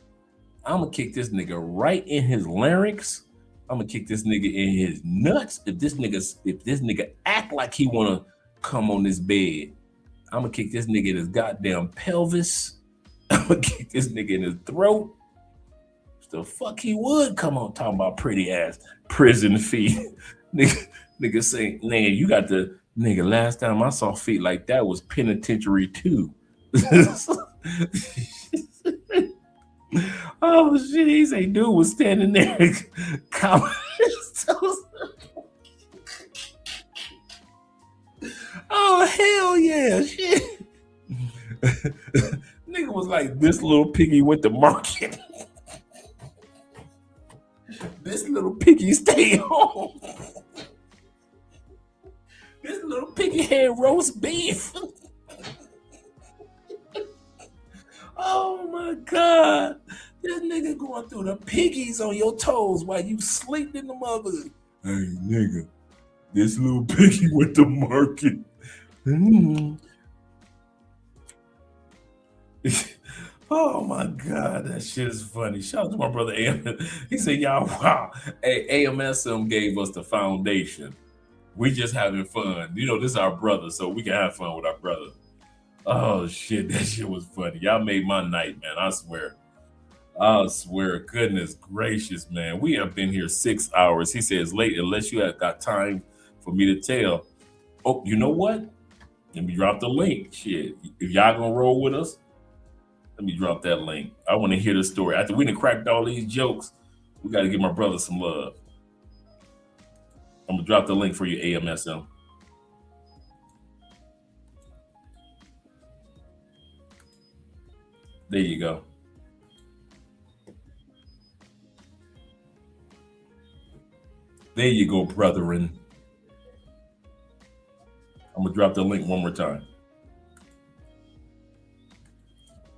I'm gonna kick this nigga right in his larynx. I'm gonna kick this nigga in his nuts. If this nigga act like he wanna come on this bed, I'm gonna kick this nigga in his goddamn pelvis. I'm gonna kick this nigga in his throat. The fuck he would come on talking about pretty ass prison feet. Nigga say, nigga, you got the nigga. Last time I saw feet like that was penitentiary 2. Oh shit, he say dude was standing there. Oh hell yeah, shit. Nigga was like, this little piggy went to market. This little piggy stay home. This little piggy had roast beef. Oh my God. This nigga going through the piggies on your toes while you sleep in the mother. Hey nigga, this little piggy went to market. Oh my God, that shit is funny. Shout out to my brother AM. He said, y'all, wow. Hey, AMSM gave us the foundation. We just having fun. You know, this is our brother, so we can have fun with our brother. Oh shit, that shit was funny. Y'all made my night, man. I swear. Goodness gracious, man. We have been here 6 hours. He says late unless you have got time for me to tell. Oh, you know what? Let me drop the link. Shit. If y'all gonna roll with us, let me drop that link. I want to hear the story. After we done cracked all these jokes, we got to give my brother some love. I'm going to drop the link for you, AMSM. There you go. There you go, brethren. I'm going to drop the link one more time.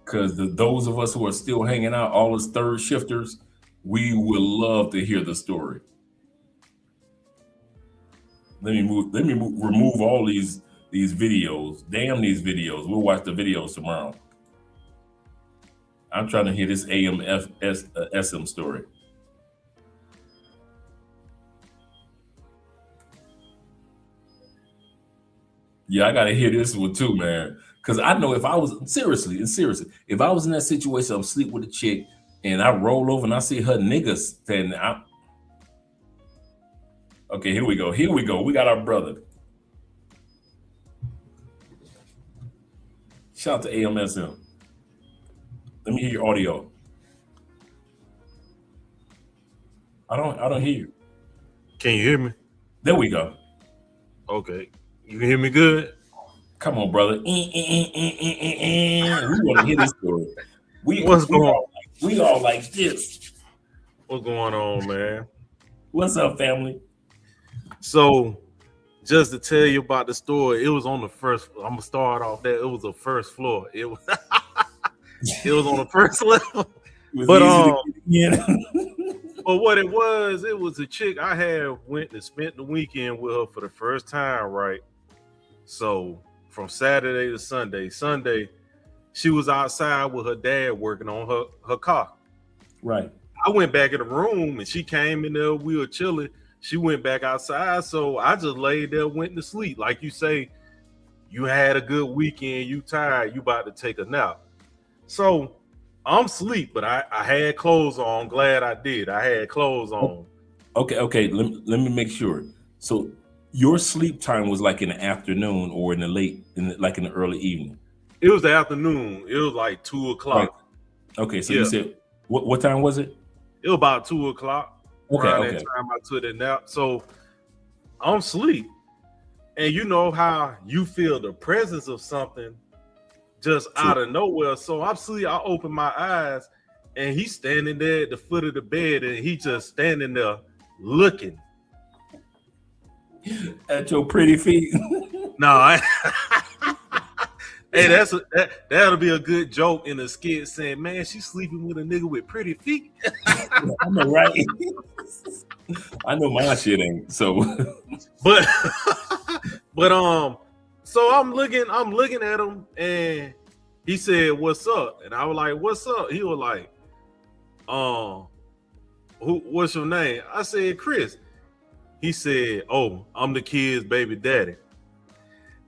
Because those of us who are still hanging out, all us third shifters, we would love to hear the story. Let me remove all these videos. Damn these videos. We'll watch the videos tomorrow. I'm trying to hear this SM story. Yeah, I gotta hear this one too, man. Cause I know if I was seriously, if I was in that situation, I'm sleep with a chick and I roll over and I see her niggas standing out. Okay, here we go. We got our brother. Shout out to AMSM. Let me hear your audio. I don't hear you. Can you hear me? There we go. Okay. You can hear me good? Come on, brother. We want to hear this story. We all like this. What's going on, man? What's up, family? So, just to tell you about the story, it was on the first. I'm gonna start off there. It was the first floor. It was. It was on the first level. But but what it was a chick I had went and spent the weekend with her for the first time, right? So from Saturday to Sunday, she was outside with her dad working on her car. Right. I went back in the room and she came in there. We were chilling. She went back outside. So I just laid there, went to sleep. Like you say, you had a good weekend. You tired. You about to take a nap. So I'm asleep, but I had clothes on. I'm glad I did. I had clothes on. Okay. Let me make sure. So your sleep time was like in the afternoon or in the early evening? It was the afternoon. It was like 2 o'clock. Right. Okay, so you said what time was it? It was about 2 o'clock. Okay, Around that time I took a nap. So I'm asleep. And you know how you feel the presence of something just out of nowhere. So I'm asleep. I open my eyes and he's standing there at the foot of the bed and he just standing there looking at your pretty feet. No, hey, that'll be a good joke in a skit saying, man, she's sleeping with a nigga with pretty feet. I know, right? I know my shit ain't so. but so I'm looking at him and he said, "What's up?" And I was like, "What's up?" He was like, what's your name?" I said, "Chris." He said, "Oh, I'm the kid's baby daddy."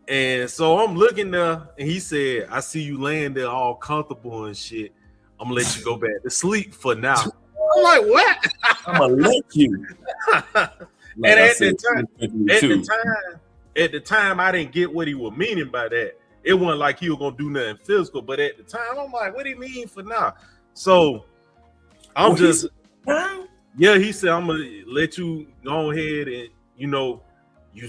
And so I'm looking there and he said, "I see you laying there all comfortable and shit. I'm gonna let you go back to sleep for now." I'm like, "What?" I'm gonna let you. And at the time, I didn't get what he was meaning by that. It wasn't like he was gonna do nothing physical, but at the time, I'm like, "What do you mean for now?" So I'm he said, "I'm gonna let you go ahead and you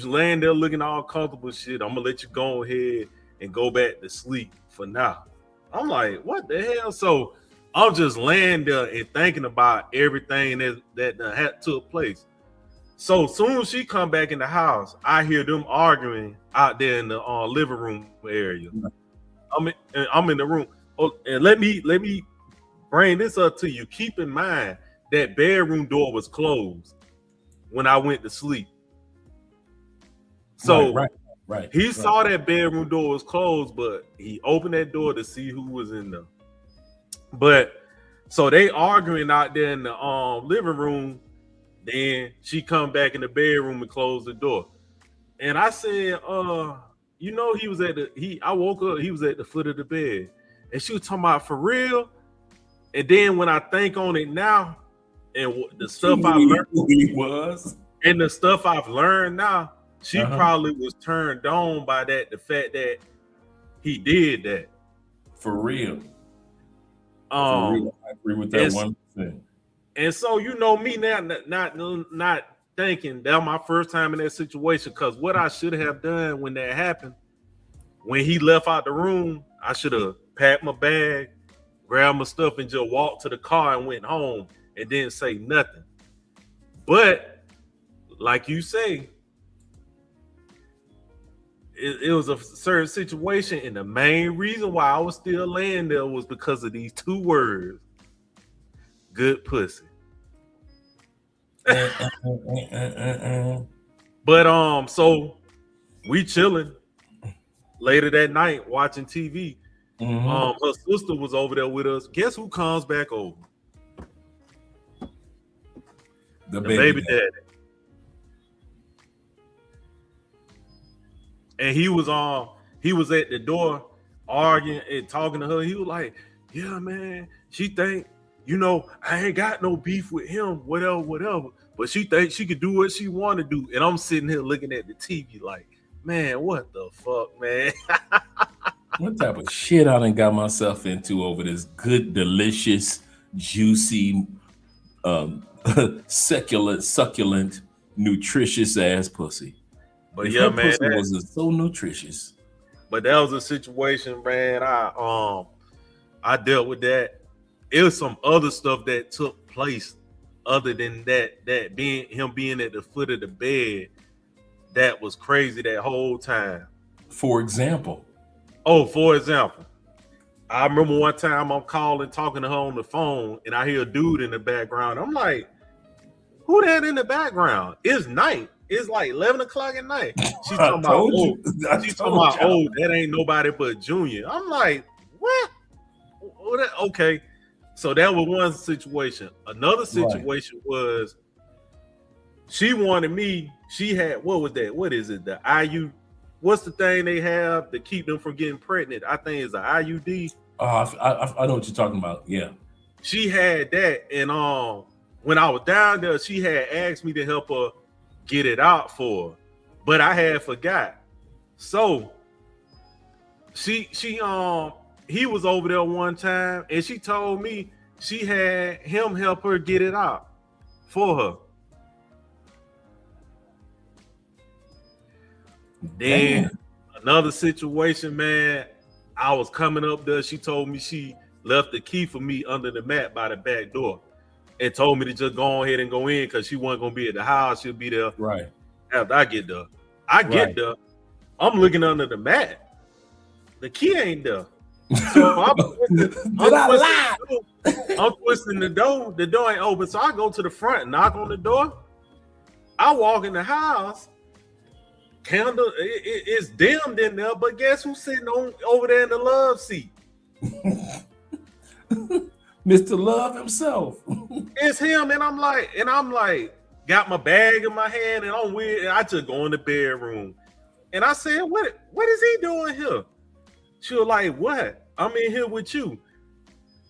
laying there looking all comfortable shit. I'm gonna let you go ahead and go back to sleep for now." I'm like, "What the hell?" So I'm just laying there and thinking about everything that had took place. So soon as she come back in the house, I hear them arguing out there in the living room area. I'm in the room. Oh, and let me bring this up to you. Keep in mind that bedroom door was closed when I went to sleep. So right. He saw that bedroom door was closed, but he opened that door to see who was in there. But so they arguing out there in the living room. Then she come back in the bedroom and close the door. And I said, he was I woke up, he was at the foot of the bed. And she was talking about, "For real?" And then when I think on it now, and the stuff I learned and the stuff I've learned now, she probably was turned on by the fact that he did that. For real. I agree with that 100%. And so me now, not thinking that was my first time in that situation, because what I should have done when that happened, when he left out the room, I should have packed my bag, grabbed my stuff, and just walked to the car and went home and didn't say nothing. But like you say, it was a certain situation, and the main reason why I was still laying there was because of these two words: good pussy. But so we chilling later that night watching TV. Her sister was over there with us. Guess who comes back over? The baby daddy. And he was at the door arguing and talking to her. He was like, "Yeah, man, she think, I ain't got no beef with him, whatever. But she thinks she could do what she want to do." And I'm sitting here looking at the TV like, man, what the fuck, man? What type of shit I done got myself into over this good, delicious, juicy, succulent, nutritious ass pussy. But yeah, man, pussy wasn't so nutritious. But that was a situation, man. I dealt with that. It was some other stuff that took place other than that being at the foot of the bed. That was crazy that whole time. For example, I remember one time I'm talking to her on the phone, and I hear a dude in the background. I'm like, "Who that in the background?" It's night. It's like 11 o'clock at night. She's talking about, that ain't nobody but Junior. I'm like, what? Okay. So that was one situation. Another situation was she wanted me. She had, what was that? What is it? The IU. What's the thing they have to keep them from getting pregnant? I think it's an IUD. I know what you're talking about. Yeah. She had that, and when I was down there, she had asked me to help her get it out for her, but I had forgot. So he was over there one time, and she told me she had him help her get it out for her. Then another situation, man, I was coming up there. She told me she left the key for me under the mat by the back door and told me to just go ahead and go in because she wasn't going to be at the house. She'll be there after I get there. I get there. I'm looking under the mat. The key ain't there. So I'm twisting the door. The door ain't open. So I go to the front, knock on the door. I walk in the house. Candle, it's dimmed in there, but guess who's sitting over there in the love seat? Mr. Love himself. It's him, and I'm like, got my bag in my hand, and I'm weird. And I just go in the bedroom, and I said, "What is he doing here?" She was like, "What? I'm in here with you."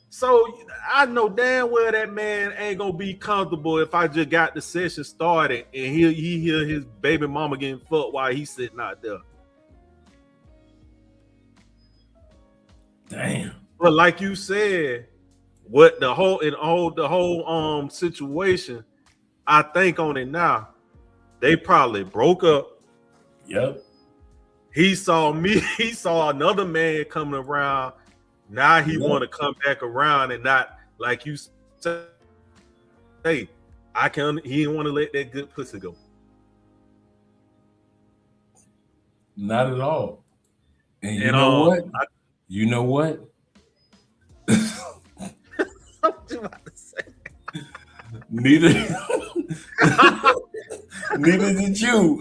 So I know damn well that man ain't gonna be comfortable if I just got the session started and he hear his baby mama getting fucked while he's sitting out there. Damn. But like you said, what the whole situation, I think on it now, they probably broke up. Yep. He saw me, he saw another man coming around. Now he want to come back around and not, like you say, he didn't want to let that good pussy go. Not at all. And you know what? You know what? What you about to say? Neither did you.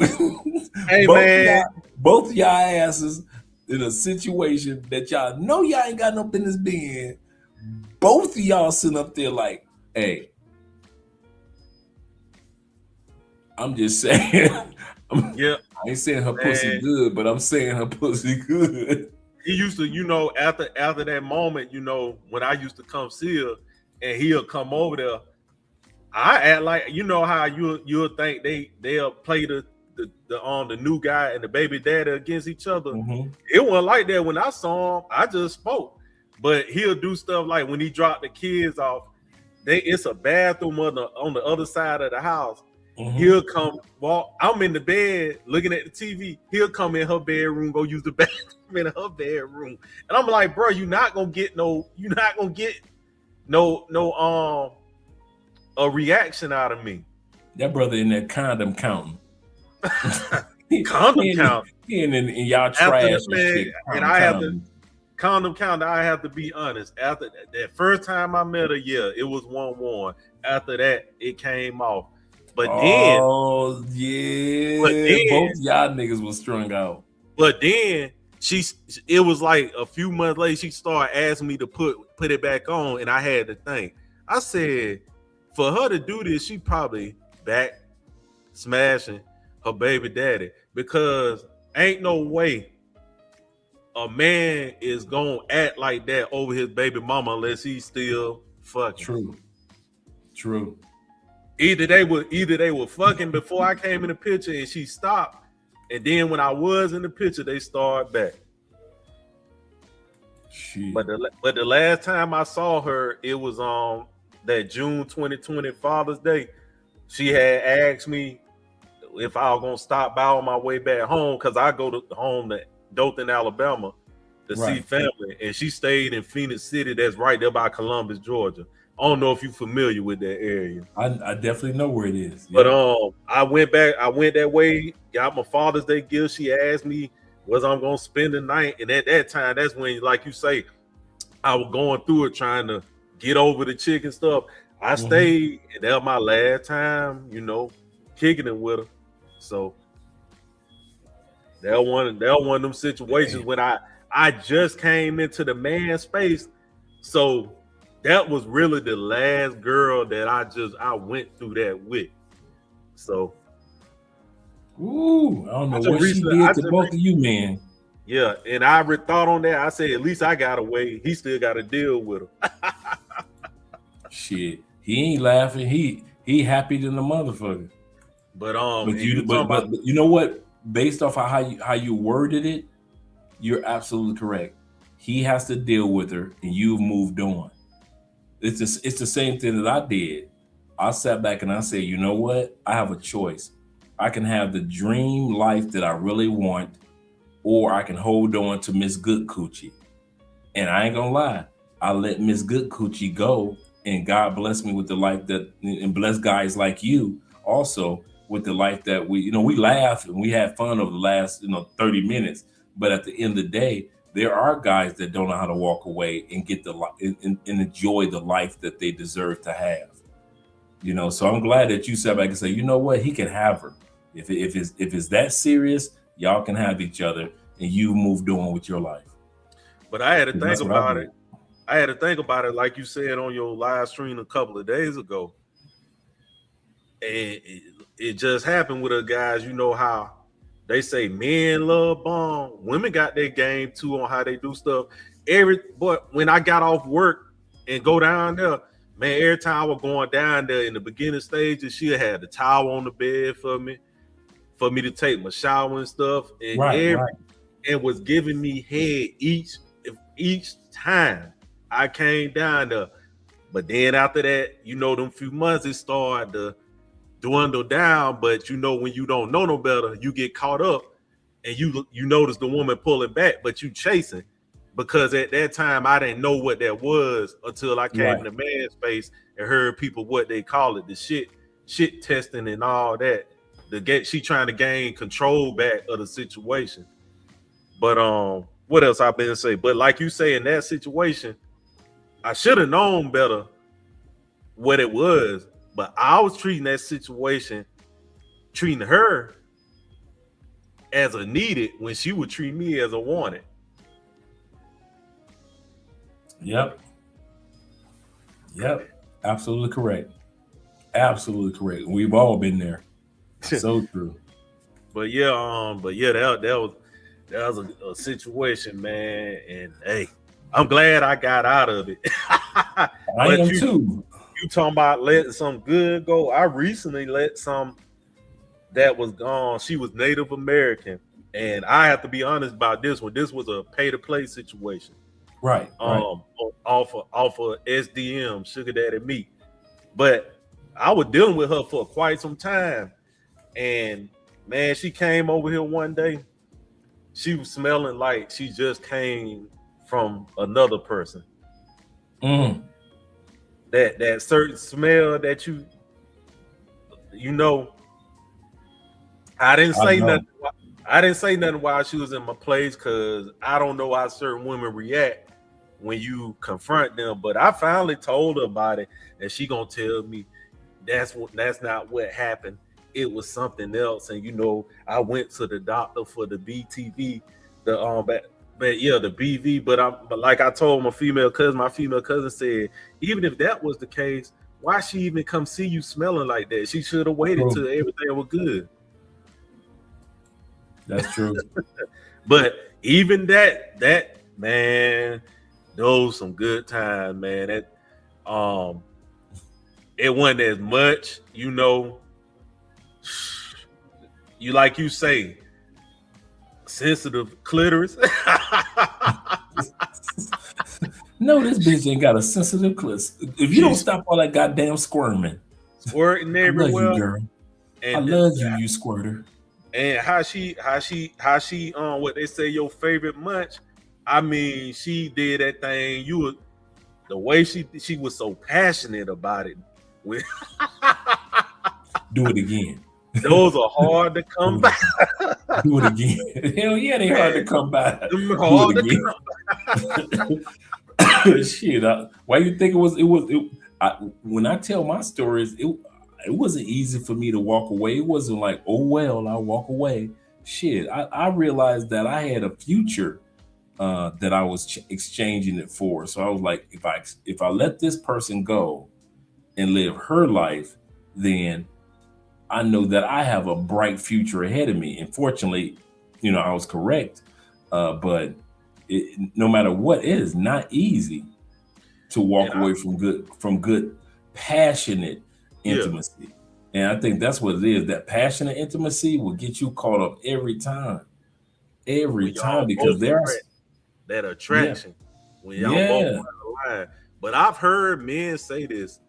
Hey, man. Both y'all asses in a situation that y'all know y'all ain't got no business being. Both of y'all sitting up there like, hey, I'm just saying. I ain't saying her pussy good, but I'm saying her pussy good. He used to, after that moment, when I used to come see her and he'll come over there, I act like, how you'll think they'll play the new guy and the baby daddy against each other. Mm-hmm. It wasn't like that when I saw him. I just spoke, but he'll do stuff like when he dropped the kids off. It's a bathroom on the other side of the house. Mm-hmm. He'll come walk. I'm in the bed looking at the TV. He'll come in her bedroom, go use the bathroom in her bedroom, and I'm like, bro, you're not gonna get a reaction out of me. That brother in that condom counting. Condom count. And y'all trash and I have to condom count. I have to be honest. After that first time I met her, it was 1-1. After that, it came off. But then, both y'all niggas was strung out. But then it was like a few months later, she started asking me to put it back on, and I had to think. I said, for her to do this, she probably back smashing her baby daddy, because ain't no way a man is gonna act like that over his baby mama unless he's still fucking. True. Either they were fucking before I came in the picture and she stopped, and then when I was in the picture, they started back. Shit. But the last time I saw her, it was on that June 2020 Father's Day. She had asked me if I was gonna stop by on my way back home, because I go home to Dothan, Alabama to see family, and she stayed in Phoenix City, that's right there by Columbus, Georgia. I don't know if you're familiar with that area. I definitely know where it is. Yeah. But I went that way, got my Father's Day gift. She asked me was I'm gonna spend the night, and at that time, that's when, like you say, I was going through it trying to get over the chick and stuff. I stayed, and that was my last time, kicking it with her. So that one of them situations when I I just came into the man space, so that was really the last girl that I went through that with. So, ooh, I don't know what she did to both of you, man. Yeah, and I thought on that. I said, at least I got away. He still got to deal with her. Shit, he ain't laughing. He happy than the motherfucker. But you know what? Based off of how you worded it, you're absolutely correct. He has to deal with her, and you've moved on. It's the same thing that I did. I sat back and I said, you know what? I have a choice. I can have the dream life that I really want, or I can hold on to Miss Good Coochie. And I ain't gonna lie, I let Miss Good Coochie go, and God bless me with the life and bless guys like you also with the life that we laughed and we had fun over the last 30 minutes. But at the end of the day, there are guys that don't know how to walk away and get and enjoy the life that they deserve to have. So I'm glad that you sat back and said, you know what, he can have her. If it's that serious, y'all can have each other, and you moved on with your life. But I had to think about it. I had to think about it, like you said on your live stream a couple of days ago. And it just happened with us guys. You know how they say men love bomb. Women got their game too on how they do stuff. But when I got off work and go down there, man, every time I was going down there in the beginning stages, she had the towel on the bed for me to take my shower and stuff. And and was giving me head each time I came down there. But then after that, them few months, it started to dwindle down. But when you don't know no better, you get caught up and you notice the woman pulling back, but you chasing. Because at that time, I didn't know what that was until I came in the man space and heard people what they call it, the shit testing and all that. She trying to gain control back of the situation. But what else I've been to say? But like you say, in that situation, I should have known better what it was. But I was treating her as a needed when she would treat me as a wanted. Yep. Absolutely correct. Absolutely correct. We've all been there. So true. But that was a situation, man. And hey, I'm glad I got out of it. I am too. You talking about letting some good go? I recently let some that was gone. She was Native American, and I have to be honest about this one. This was a pay to play situation. Right. Off of SDM, Sugar Daddy Meat. But I was dealing with her for quite some time. And man, she came over here one day. She was smelling like she just came from another person. That certain smell that I didn't say nothing. I didn't say nothing while she was in my place because I don't know how certain women react when you confront them. But I finally told her about it, and she gonna tell me that's not what happened. It was something else. And I went to the doctor for the BTV, the BV. But like I told my female cousin said, even if that was the case, why she even come see you smelling like that? She should have waited till everything was good. That's true. But even that man, those some good times, man. That it wasn't as much, you like you say, sensitive clitoris. No, this bitch ain't got a sensitive clitoris. If you don't stop all that goddamn squirming, squirting everywhere. I love you, girl. I love you squirter. And how she what they say, your favorite munch. I mean, she did that thing. The way she was so passionate about it. Do it again. Those are hard to come by. Do it again. Hell yeah, they hard to come by. Hard to come by. Shit, why you think it was? When I tell my stories, it wasn't easy for me to walk away. It wasn't like, oh well, I'll walk away. Shit, I realized that I had a future that I was exchanging it for. So I was like, if I let this person go and live her life, then I know that I have a bright future ahead of me. And fortunately, I was correct. But no matter what, it is not easy to walk away from good, passionate intimacy. And I think that's what it is. That passionate intimacy will get you caught up every time. Because there's that attraction when y'all both on the line. But I've heard men say this.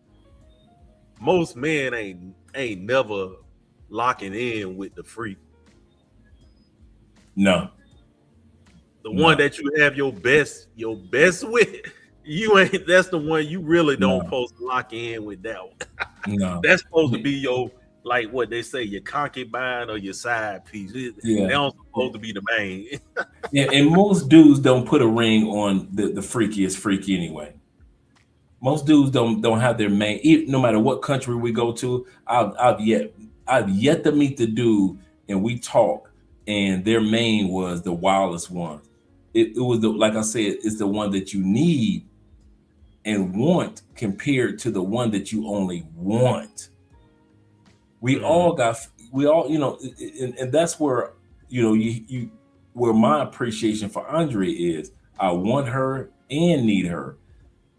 Most men ain't never locking in with the freak. No. The one that you have your best with, that's the one you really don't supposed to lock in with that one. No. That's supposed to be your, like what they say, your concubine or your side piece. They don't supposed to be the main. And most dudes don't put a ring on the freakiest freak anyway. Most dudes don't have their main, no matter what country we go to. I've yet to meet the dude and we talk and their main was the wildest one. It was like I said, it's the one that you need and want compared to the one that you only want. We all, and that's where, where my appreciation for Andre is. I want her and need her.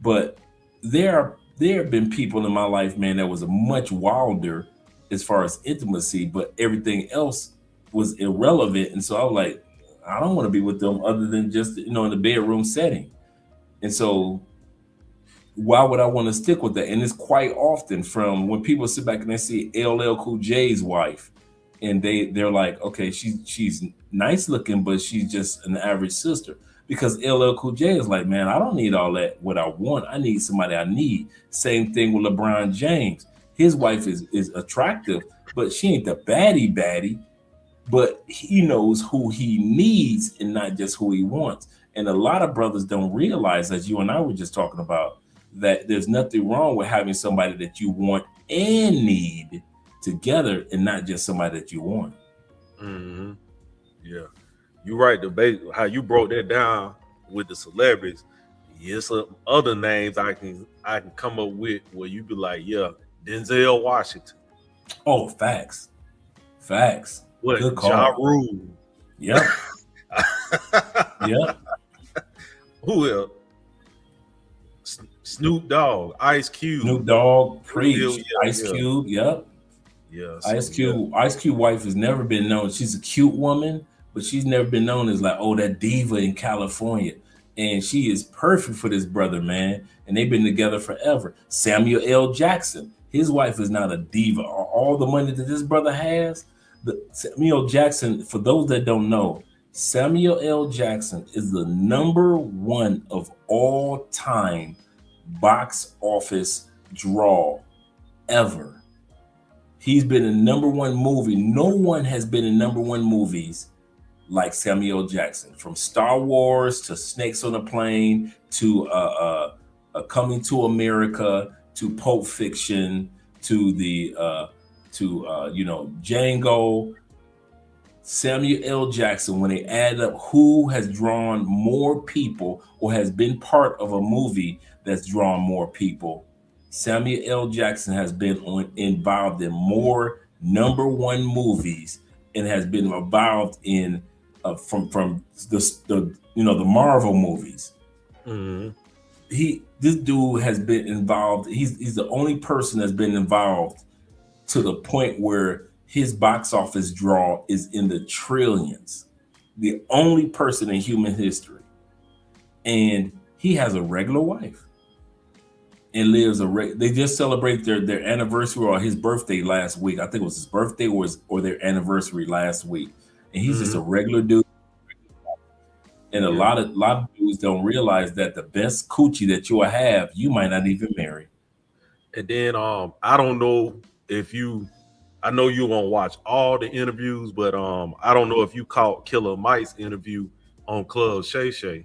But there have been people in my life, man, that was much wilder as far as intimacy, but everything else was irrelevant. And so I was like, I don't want to be with them other than just, in the bedroom setting. And so why would I want to stick with that? And it's quite often from when people sit back and they see LL Cool J's wife and they're like, okay, she's nice looking, but she's just an average sister. Because LL Cool J is like, man, I don't need all that. What I want, I need somebody I need. Same thing with LeBron James. His wife is attractive, but she ain't the baddie. But he knows who he needs and not just who he wants. And a lot of brothers don't realize, as you and I were just talking about, that there's nothing wrong with having somebody that you want and need together and not just somebody that you want. Mm-hmm. Yeah. You're right. How you broke that down with the celebrities. Yes, other names I can come up with where you be like, yeah, Denzel Washington. Oh, facts. What? Good call. Ja Rule. Yep. Yep. Who else? Snoop Dogg, Ice Cube. Snoop Dogg, preach. Ice yeah. Cube, yep. Yeah. Ice Cube wife has never been known. She's a cute woman, but she's never been known as like, oh, that diva in California. And she is perfect for this brother, man. And they've been together forever. Samuel L. Jackson, his wife is not a diva. All the money that this brother has, Samuel Jackson, for those that don't know, Samuel L. Jackson is the #1 of all time box office draw ever. He's been in #1 movie. No one has been in #1 movies like Samuel Jackson, from Star Wars to Snakes on a Plane to Coming to America to Pulp Fiction to Django. Samuel L. Jackson, when they add up who has drawn more people or has been part of a movie that's drawn more people, Samuel L. Jackson has been involved in more #1 movies and has been involved in from the Marvel movies. Mm-hmm. This dude has been involved. He's the only person that's been involved to the point where his box office draw is in the trillions. The only person in human history. And he has a regular wife and lives they just celebrate their anniversary or his birthday last week. I think it was his birthday or their anniversary last week. And he's just a regular dude. And a lot of dudes don't realize that the best coochie that you'll have, you might not even marry. And then I don't know if I know you're gonna watch all the interviews, but I don't know if you caught Killer Mike's interview on Club Shay Shay.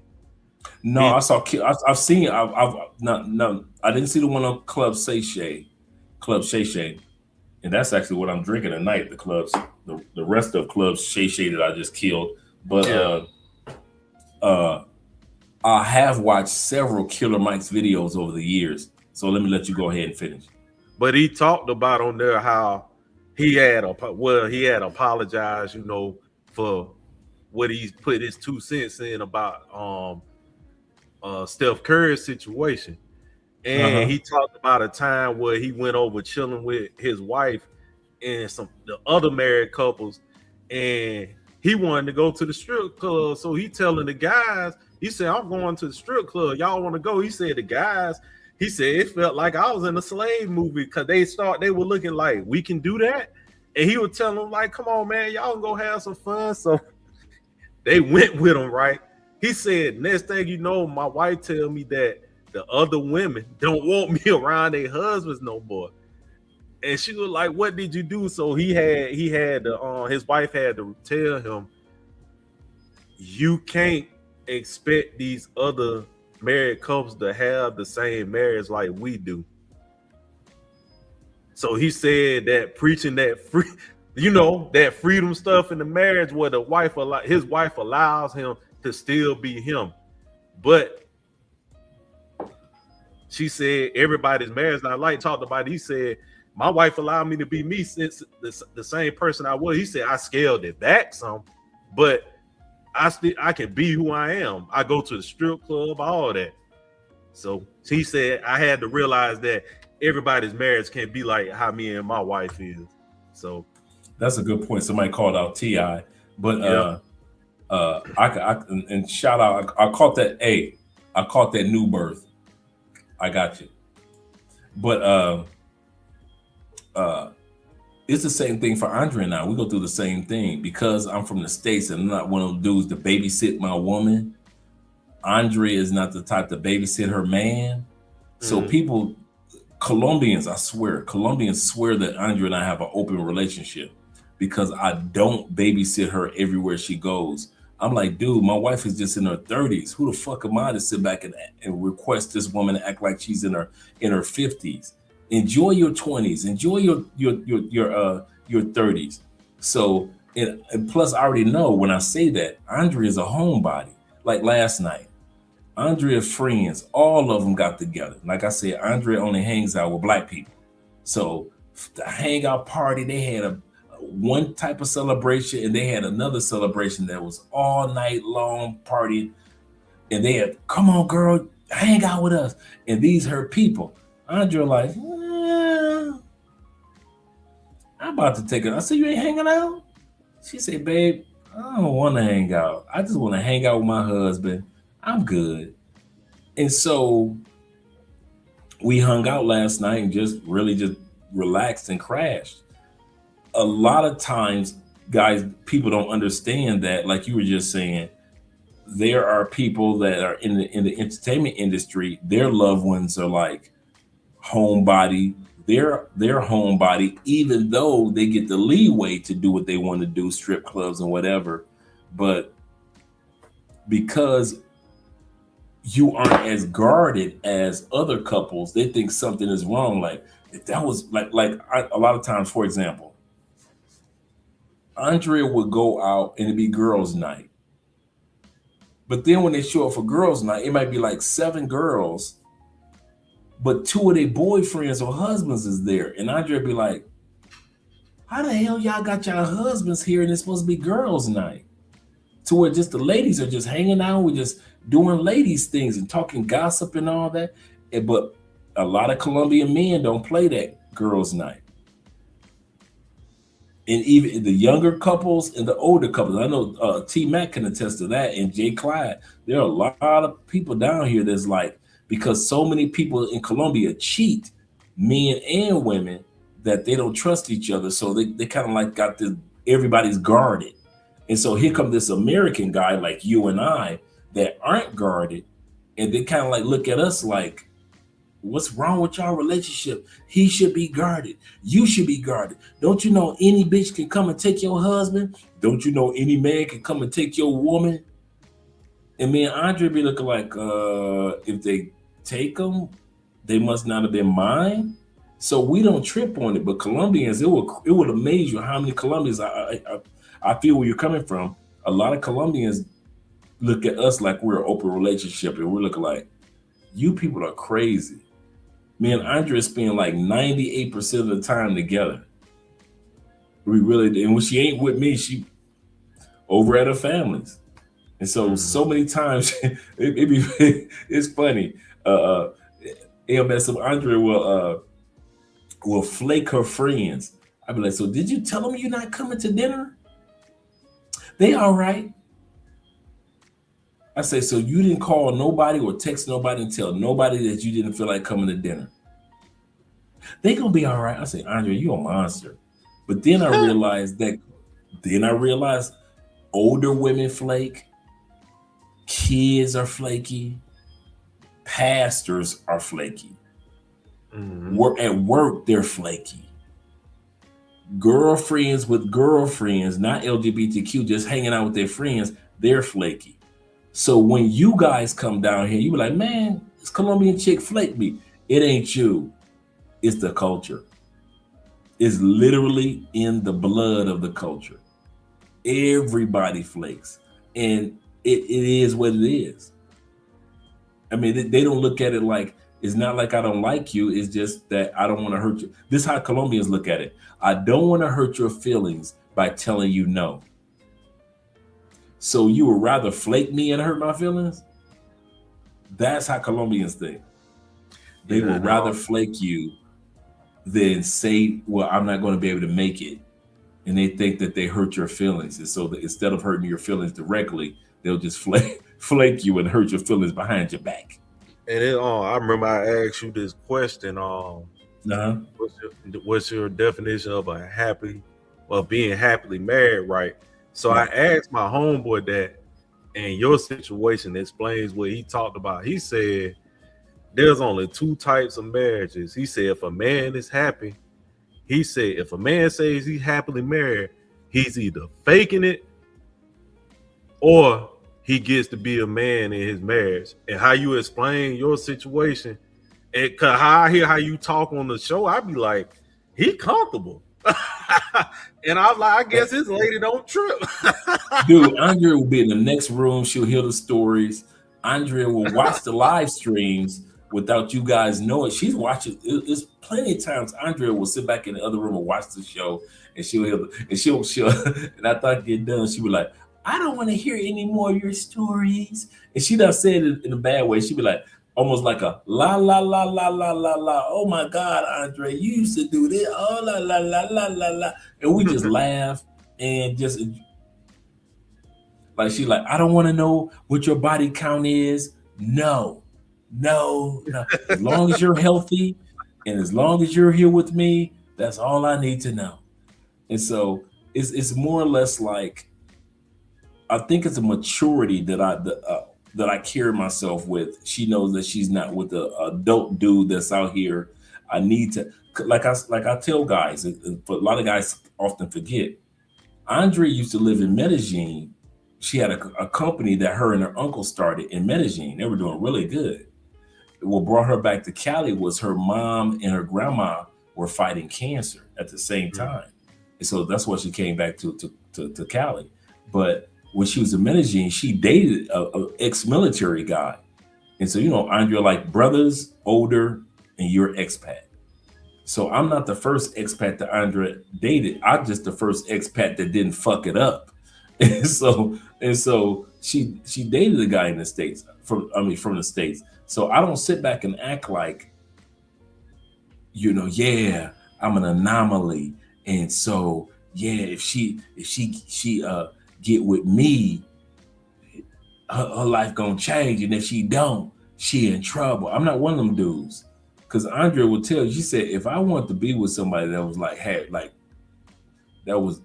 No, I saw. I've seen. No, I didn't see the one on Club Shay Shay, and that's actually what I'm drinking tonight. The rest of Club Shay Shay that I just killed. But I have watched several Killer Mike's videos over the years. So let me let you go ahead and finish. But he talked about on there how he had apologized, you know, for what he's put his 2 cents in about Steph Curry's situation. And he talked about a time where he went over chilling with his wife and the other married couples, and he wanted to go to the strip club. So he telling the guys, he said, I'm going to the strip club. Y'all want to go? He said the guys, he said it felt like I was in a slave movie because they were looking like, we can do that. And he would tell them like, come on, man, y'all can go have some fun. So they went with him, right? He said, next thing you know, my wife tell me that the other women don't want me around their husbands no more. And she was like, what did you do? So he had his wife had to tell him, you can't expect these other married couples to have the same marriage like we do. So he said that preaching that that freedom stuff in the marriage where his wife allows him to still be him. But she said everybody's marriage not like talked about it. He said, my wife allowed me to be me since the same person I was. He said, I scaled it back some, but I can be who I am. I go to the strip club, all that. So he said, I had to realize that everybody's marriage can't be like how me and my wife is. So that's a good point. Somebody called out T.I., but I shout out. I caught that. I caught that new birth. I got you. But it's the same thing for Andre and I. We go through the same thing because I'm from the States and I'm not one of those dudes to babysit my woman. Andre is not the type to babysit her man. So Colombians swear that Andre and I have an open relationship because I don't babysit her everywhere she goes. I'm like, dude, my wife is just in her 30s. Who the fuck am I to sit back and request this woman to act like she's in her 50s? Enjoy your 20s. Enjoy your 30s. So, and plus, I already know when I say that, Andre is a homebody. Like last night, Andrea's friends, all of them got together. Like I said, Andre only hangs out with black people. So the hangout party, they had one type of celebration and they had another celebration that was all night long party. And they had, come on, girl, hang out with us. And these her people. Andre like, I'm about to take it. I said, you ain't hanging out? She said, babe, I don't want to hang out. I just want to hang out with my husband. I'm good. And so we hung out last night and just relaxed and crashed. A lot of times, guys, people don't understand that, like you were just saying, there are people that are in the entertainment industry, their loved ones are like homebody, they're homebody, even though they get the leeway to do what they want to do, strip clubs and whatever. But because you aren't as guarded as other couples, they think something is wrong. Like if that was a lot of times, for example, Andrea would go out and it'd be girls' night. But then when they show up for girls' night, it might be like 7 girls, but 2 of their boyfriends or husbands is there. And Andrea would be like, how the hell y'all got y'all husbands here and it's supposed to be girls' night? To where just the ladies are just hanging out, we're just doing ladies things and talking gossip and all that. But a lot of Colombian men don't play that girls' night. And even the younger couples and the older couples, I know T-Mac can attest to that, and Jay Clyde. There are a lot of people down here that's like, because so many people in Colombia cheat, men and women, that they don't trust each other. So they kind of like got this, everybody's guarded. And so here come this American guy like you and I that aren't guarded, and they kind of like look at us like, what's wrong with y'all relationship? He should be guarded. You should be guarded. Don't you know any bitch can come and take your husband? Don't you know any man can come and take your woman? And me and Andre be looking like, if they take them, they must not have been mine. So we don't trip on it. But Colombians, it would amaze you how many Colombians, I feel where you're coming from. A lot of Colombians look at us like we're an open relationship, and we're looking like, you people are crazy. Me and Andrea spend like 98% of the time together. We really, and when she ain't with me, she over at her family's. And so many times, it's funny. AMS of Andrea will flake her friends. I'd be like, so did you tell them you're not coming to dinner? They all right. I say, so you didn't call nobody or text nobody and tell nobody that you didn't feel like coming to dinner? They gonna be all right. I say, Andrea, you a monster. But then I realized older women flake, kids are flaky, pastors are flaky. At work, they're flaky. Girlfriends with girlfriends, not LGBTQ, just hanging out with their friends, they're flaky. So when you guys come down here, you be like, man, this Colombian chick flaked me. It ain't you. It's the culture. It's literally in the blood of the culture. Everybody flakes. And it is what it is. I mean, they don't look at it like, it's not like I don't like you. It's just that I don't want to hurt you. This is how Colombians look at it. I don't want to hurt your feelings by telling you no. So you would rather flake me and hurt my feelings? That's how Colombians think. They would rather flake you than say, well, I'm not going to be able to make it. And they think that they hurt your feelings. And so instead of hurting your feelings directly, they'll just flake you and hurt your feelings behind your back. And then I remember I asked you this question. What's your definition of being happily married, right? So I asked my homeboy that, and your situation explains what he talked about. He said there's only two types of marriages. He said if a man is happy, he said if a man says he's happily married, he's either faking it or he gets to be a man in his marriage. And how you explain your situation, and cause how I hear how you talk on the show, I'd be like, he comfortable. And I was like, I guess his lady don't trip. Dude, Andrea will be in the next room. She'll hear the stories. Andrea will watch the live streams without you guys knowing. She's watching. There's plenty of times Andrea will sit back in the other room and watch the show, and she'll hear, and she'll and I thought get done, she'll be like, I don't want to hear any more of your stories. And she done said it in a bad way. She'd be like, almost like a la la la la la la la. Oh my God, Andre, you used to do this. Oh la la la la la la. And we just laugh and just like she like, I don't want to know what your body count is. No. As long as you're healthy and as long as you're here with me, that's all I need to know. And so it's more or less like, I think it's a maturity that I carry myself with. She knows that she's not with the adult dude that's out here. I need to, like I tell guys, but a lot of guys often forget. Andre used to live in Medellin. She had a company that her and her uncle started in Medellin. They were doing really good. What brought her back to Cali was her mom and her grandma were fighting cancer at the same time. And so that's why she came back to Cali. But when she was in Medellin, she dated a ex-military guy. And so, Andrea, like brothers, older, and you're expat. So I'm not the first expat that Andrea dated. I'm just the first expat that didn't fuck it up. And so she dated a guy in the States, from the States. So I don't sit back and act like, I'm an anomaly. And so, if she get with me, her life gonna change, and if she don't, she in trouble. I'm not one of them dudes, because Andrea will tell you. She said if I wanted to be with somebody that was that was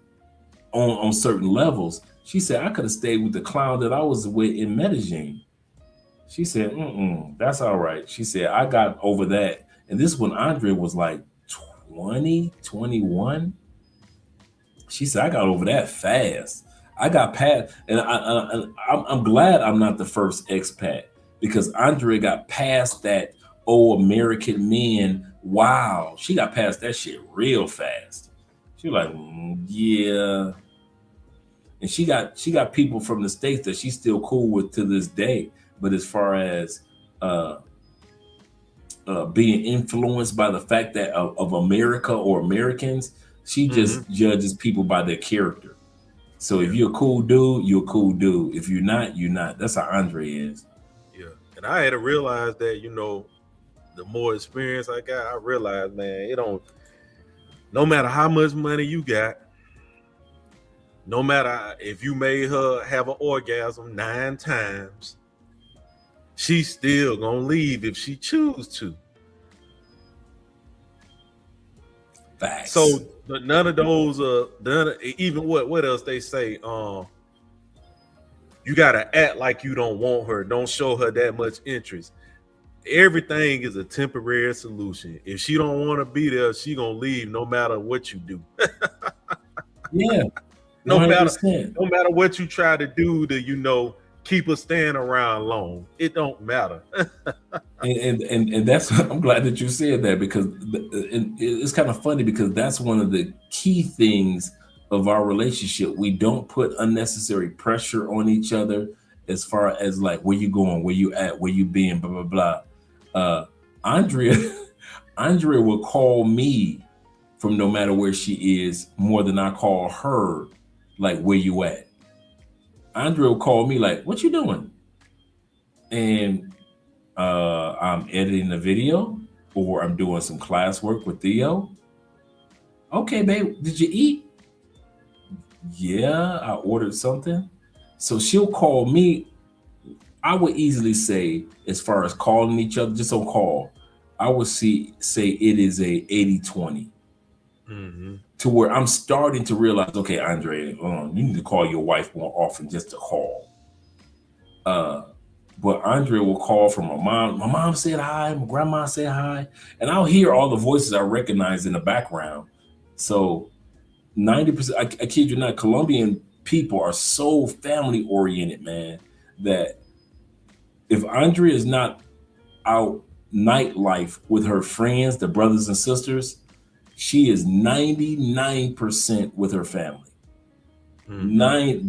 on certain levels, she said I could have stayed with the clown that I was with in Medellin. She said, that's all right. She said I got over that, and this when Andrea was like 20, 21. She said I got over that fast. I got past, and I'm glad I'm not the first expat, because Andrea got past that American men. Wow, she got past that shit real fast. She was like, yeah. And she got people from the States that she's still cool with to this day. But as far as being influenced by the fact that of America or Americans, she just judges people by their character. So if you're a cool dude, you're a cool dude. If you're not, you're not. That's how Andre is. Yeah. And I had to realize that, you know, the more experience I got, I realized, man, no matter how much money you got, no matter if you made her have an orgasm 9 times, she's still gonna leave if she choose to. Facts. So none of those even what else they say, you gotta act like you don't want her, don't show her that much interest. Everything is a temporary solution. If she don't want to be there, she gonna leave no matter what you do. Yeah. No matter what you try to do to, you know, keep her staying around long, it don't matter. and that's, I'm glad that you said that, because it's kind of funny, because that's one of the key things of our relationship. We don't put unnecessary pressure on each other as far as like, where you going, where you at, where you been, blah blah blah. Andrea will call me from no matter where she is more than I call her, like, where you at. Andrea will call me like, what you doing? And I'm editing a video, or I'm doing some classwork with Theo. Okay, babe, did you eat? Yeah, I ordered something. So she'll call me. I would easily say, as far as calling each other, just on call, I would say it is a 80-20. To where I'm starting to realize, okay, Andre, you need to call your wife more often just to call. But Andre will call from my mom. My mom said hi, my grandma said hi, and I'll hear all the voices I recognize in the background. So 90%, I kid you not, Colombian people are so family oriented, man, that if Andrea is not out nightlife with her friends, the brothers and sisters, she is 99% with her family.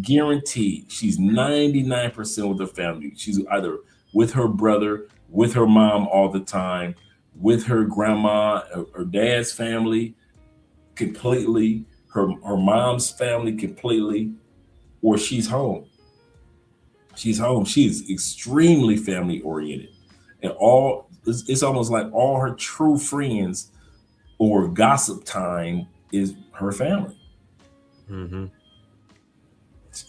Guaranteed. She's 99% with her family. She's either with her brother, with her mom all the time, with her grandma, her dad's family completely, her mom's family completely, or she's home. She's home. She's extremely family oriented. And it's almost like all her true friends or gossip time is her family.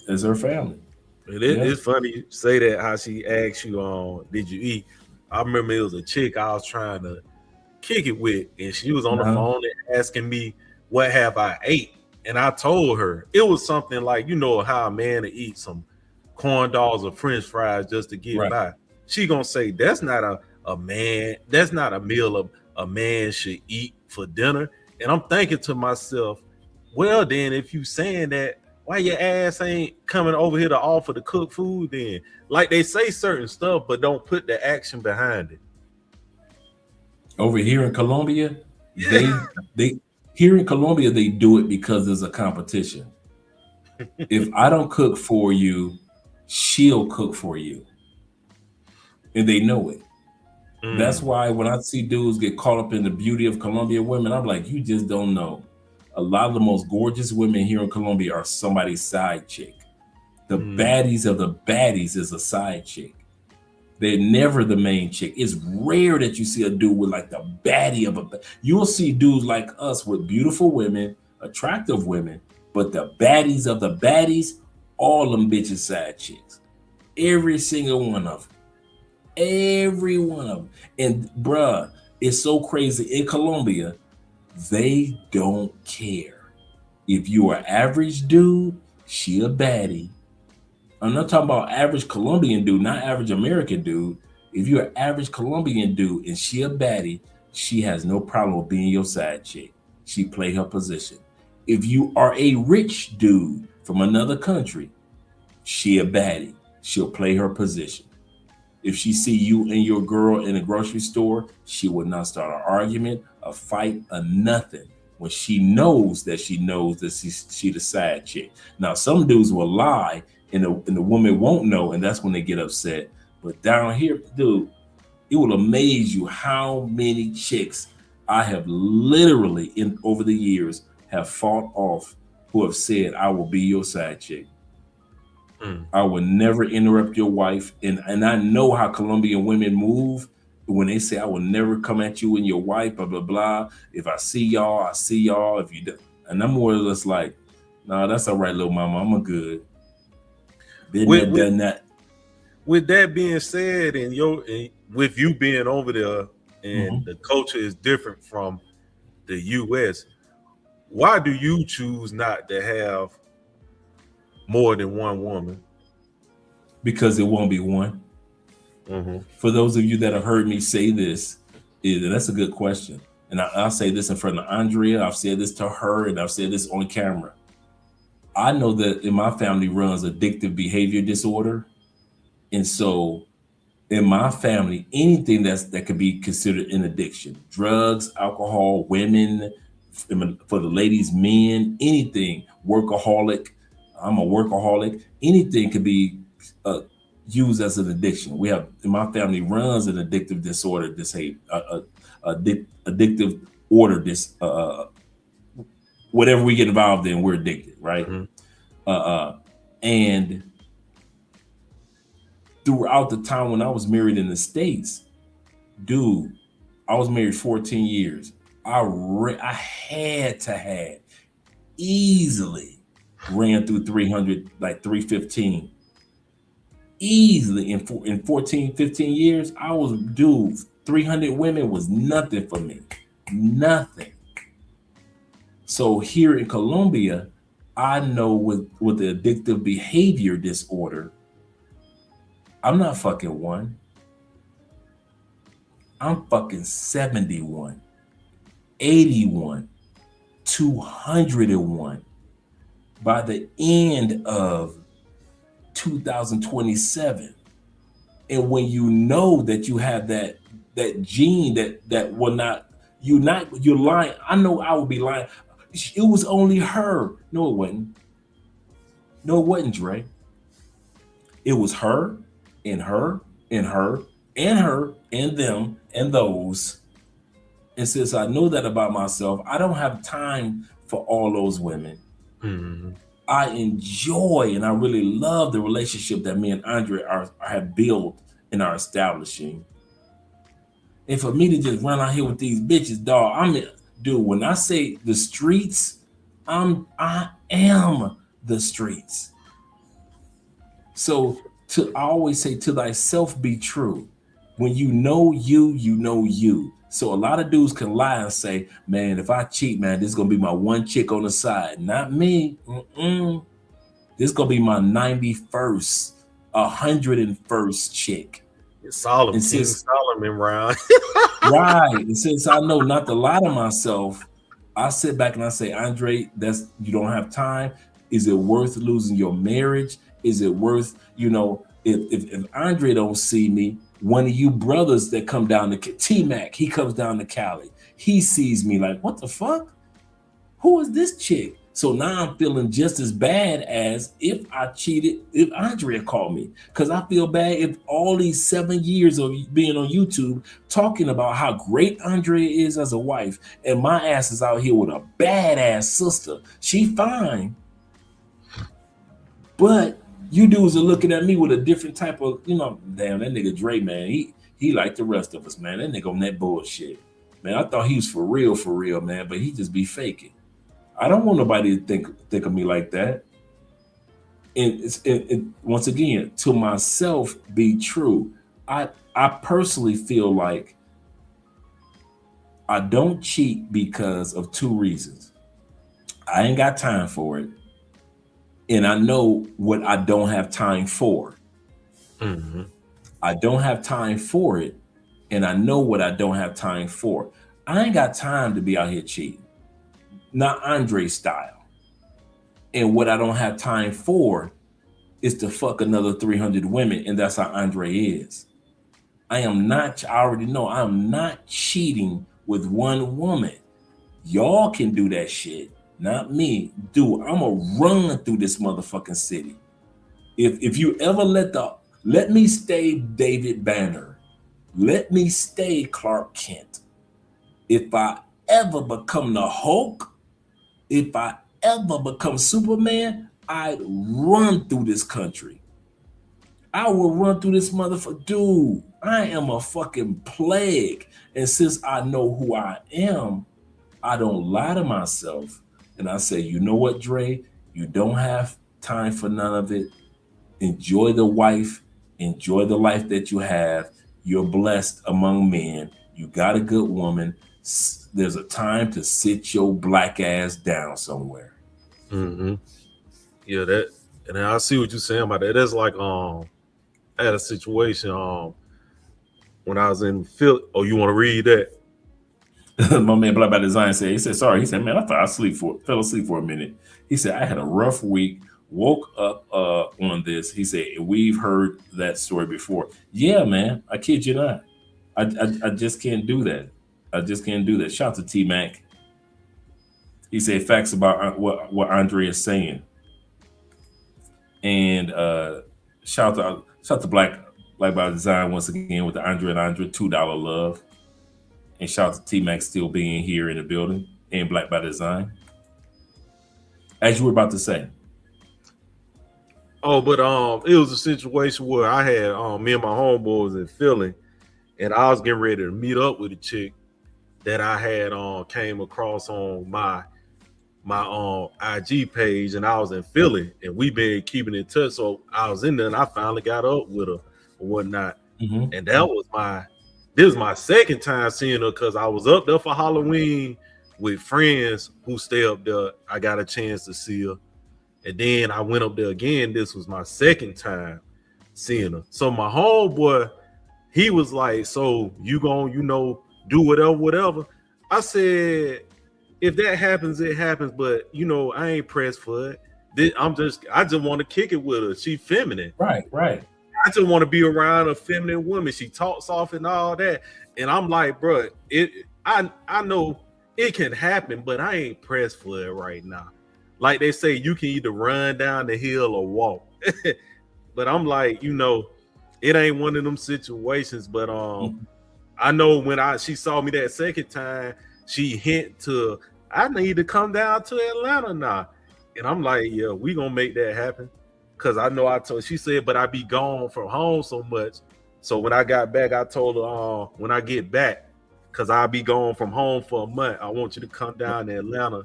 It's her family. It's funny you say that, how she asked you, did you eat? I remember it was a chick I was trying to kick it with, and she was on the phone and asking me, what have I ate? And I told her it was something like, you know how a man to eat some corn dogs or French fries just to get by. She gonna say, that's not a man, that's not a meal a man should eat for dinner. And I'm thinking to myself, well then, if you saying that, why your ass ain't coming over here to offer to cook food then? Like, they say certain stuff, but don't put the action behind it. Over here in Colombia, they here in Colombia, they do it because there's a competition. If I don't cook for you, she'll cook for you. And they know it. That's why when I see dudes get caught up in the beauty of Colombian women, I'm like, you just don't know. A lot of the most gorgeous women here in Colombia are somebody's side chick. The baddies of the baddies is a side chick. They're never the main chick. It's rare that you see a dude with like the baddie of a. You'll see dudes like us with beautiful women, attractive women, but the baddies of the baddies, all them bitches side chicks. Every single one of them. Every one of them. And bruh, it's so crazy. In Colombia, they don't care. If you are average dude, she a baddie. I'm not talking about average Colombian dude, not average American dude. If you're an average Colombian dude and she a baddie, she has no problem with being your side chick. She play her position. If you are a rich dude from another country, she a baddie. She'll play her position. If she see you and your girl in a grocery store, she will not start an argument, a fight, or nothing. when she knows that she the side chick. Now, some dudes will lie and the woman won't know, and that's when they get upset. But down here, dude, it will amaze you how many chicks I have literally over the years have fought off who have said, I will be your side chick. I will never interrupt your wife. And I know how Colombian women move when they say, I will never come at you and your wife, blah, blah, blah. If I see y'all, I see y'all. If you do, and I'm more or less like, nah, that's all right, little mama. I'm a good. Done that. With that being said, and with you being over there and the culture is different from the US, why do you choose not to have more than one woman? Because it won't be one. For those of you that have heard me say this, that's a good question. And I'll say this in front of Andrea. I've said this to her, and I've said this on camera. I know that in my family runs addictive behavior disorder. And so in my family, anything that could be considered an addiction, drugs, alcohol, women, for the ladies, men, anything, workaholic. I'm a workaholic. Anything could be used as an addiction. We have, in my family, runs an addictive disorder, addictive order, whatever we get involved in, we're addicted, right? And throughout the time when I was married in the States, dude, I was married 14 years. I had to have easily ran through 300, like 315. Easily in 14, 15 years, I was, dude, 300 women was nothing for me. Nothing. So here in Colombia, I know with the addictive behavior disorder, I'm not fucking one. I'm fucking 71, 81, 201. By the end of 2027. And when you know that you have that gene that will not, you're lying. I know I would be lying. It was only her. No, it wasn't. No, it wasn't, Dre. It was her and her and her and her and them and those. And since I know that about myself, I don't have time for all those women. I enjoy and I really love the relationship that me and Andre have built and are establishing. And for me to just run out here with these bitches, dog, dude, when I say the streets, I am the streets. So I always say, to thyself be true. When you know you, you know you. So a lot of dudes can lie and say, man, if I cheat, man, this is going to be my one chick on the side. Not me. This is going to be my 91st, 101st chick. It's Solomon, Solomon round. Right. And since I know not to lie to myself, I sit back and I say, Andre, you don't have time. Is it worth losing your marriage? Is it worth, if Andre don't see me, one of you brothers that come down to T-Mac, he comes down to Cali. He sees me like, what the fuck? Who is this chick? So now I'm feeling just as bad as if I cheated, if Andrea called me. Because I feel bad if all these 7 years of being on YouTube talking about how great Andrea is as a wife, and my ass is out here with a badass sister. She fine. But you dudes are looking at me with a different type of, damn, that nigga Dre, man, he like the rest of us, man. That nigga on that bullshit. Man, I thought he was for real, man, but he just be faking. I don't want nobody to think of me like that. And once again, to myself be true. I personally feel like I don't cheat because of two reasons. I ain't got time for it. And I know what I don't have time for. I don't have time for it. And I know what I don't have time for. I ain't got time to be out here cheating. Not Andre style. And what I don't have time for is to fuck another 300 women. And that's how Andre is. I already know I am not cheating with one woman. Y'all can do that shit, not me. Dude, I'm gonna run through this motherfucking city. If you ever let me stay David Banner, let me stay Clark Kent. If I ever become the Hulk, if I ever become Superman, I'd run through this country. I will run through this motherfucker. Dude, I am a fucking plague. And since I know who I am, I don't lie to myself. And I say, you know what, Dre? You don't have time for none of it. Enjoy the wife. Enjoy the life that you have. You're blessed among men. You got a good woman. There's a time to sit your black ass down somewhere. Mm-hmm. Yeah, that, and I see what you're saying about that. That's like I had a situation when I was in Philly. Oh, you want to read that? My man Black by Design said, he said, sorry. He said, man, I thought I fell asleep for a minute. He said, I had a rough week, woke up on this. He said, we've heard that story before. Yeah, man, I kid you not. I just can't do that. I just can't do that. Shout out to T-Mac. He said facts about what Andre is saying. And shout out to Black by Design once again with the Andre and Andre $2 love. And shout out to T-Mac still being here in the building and Black by Design. As you were about to say. Oh, but it was a situation where I had me and my homeboys in Philly, and I was getting ready to meet up with a chick that I had came across on my IG page, and I was in Philly, and we been keeping in touch. So I was in there, and I finally got up with her or whatnot. Mm-hmm. And this was my second time seeing her because I was up there for Halloween with friends who stay up there. I got a chance to see her, and then I went up there again. This was my second time seeing her. So my homeboy, he was like, "So you gonna, do whatever." I said, if that happens, it happens, but I ain't pressed for it. I just want to kick it with her. She feminine. Right. I just want to be around a feminine woman. She talks soft and all that. And I'm like, bro, I know it can happen, but I ain't pressed for it right now. Like they say, you can either run down the hill or walk. But I'm like, it ain't one of them situations. But I know when she saw me that second time, she hint to, I need to come down to Atlanta now. And I'm like, yeah, we gonna make that happen. Cause I know she said, but I be gone from home so much. So when I got back, I told her, when I get back, cause I'll be gone from home for a month, I want you to come down to Atlanta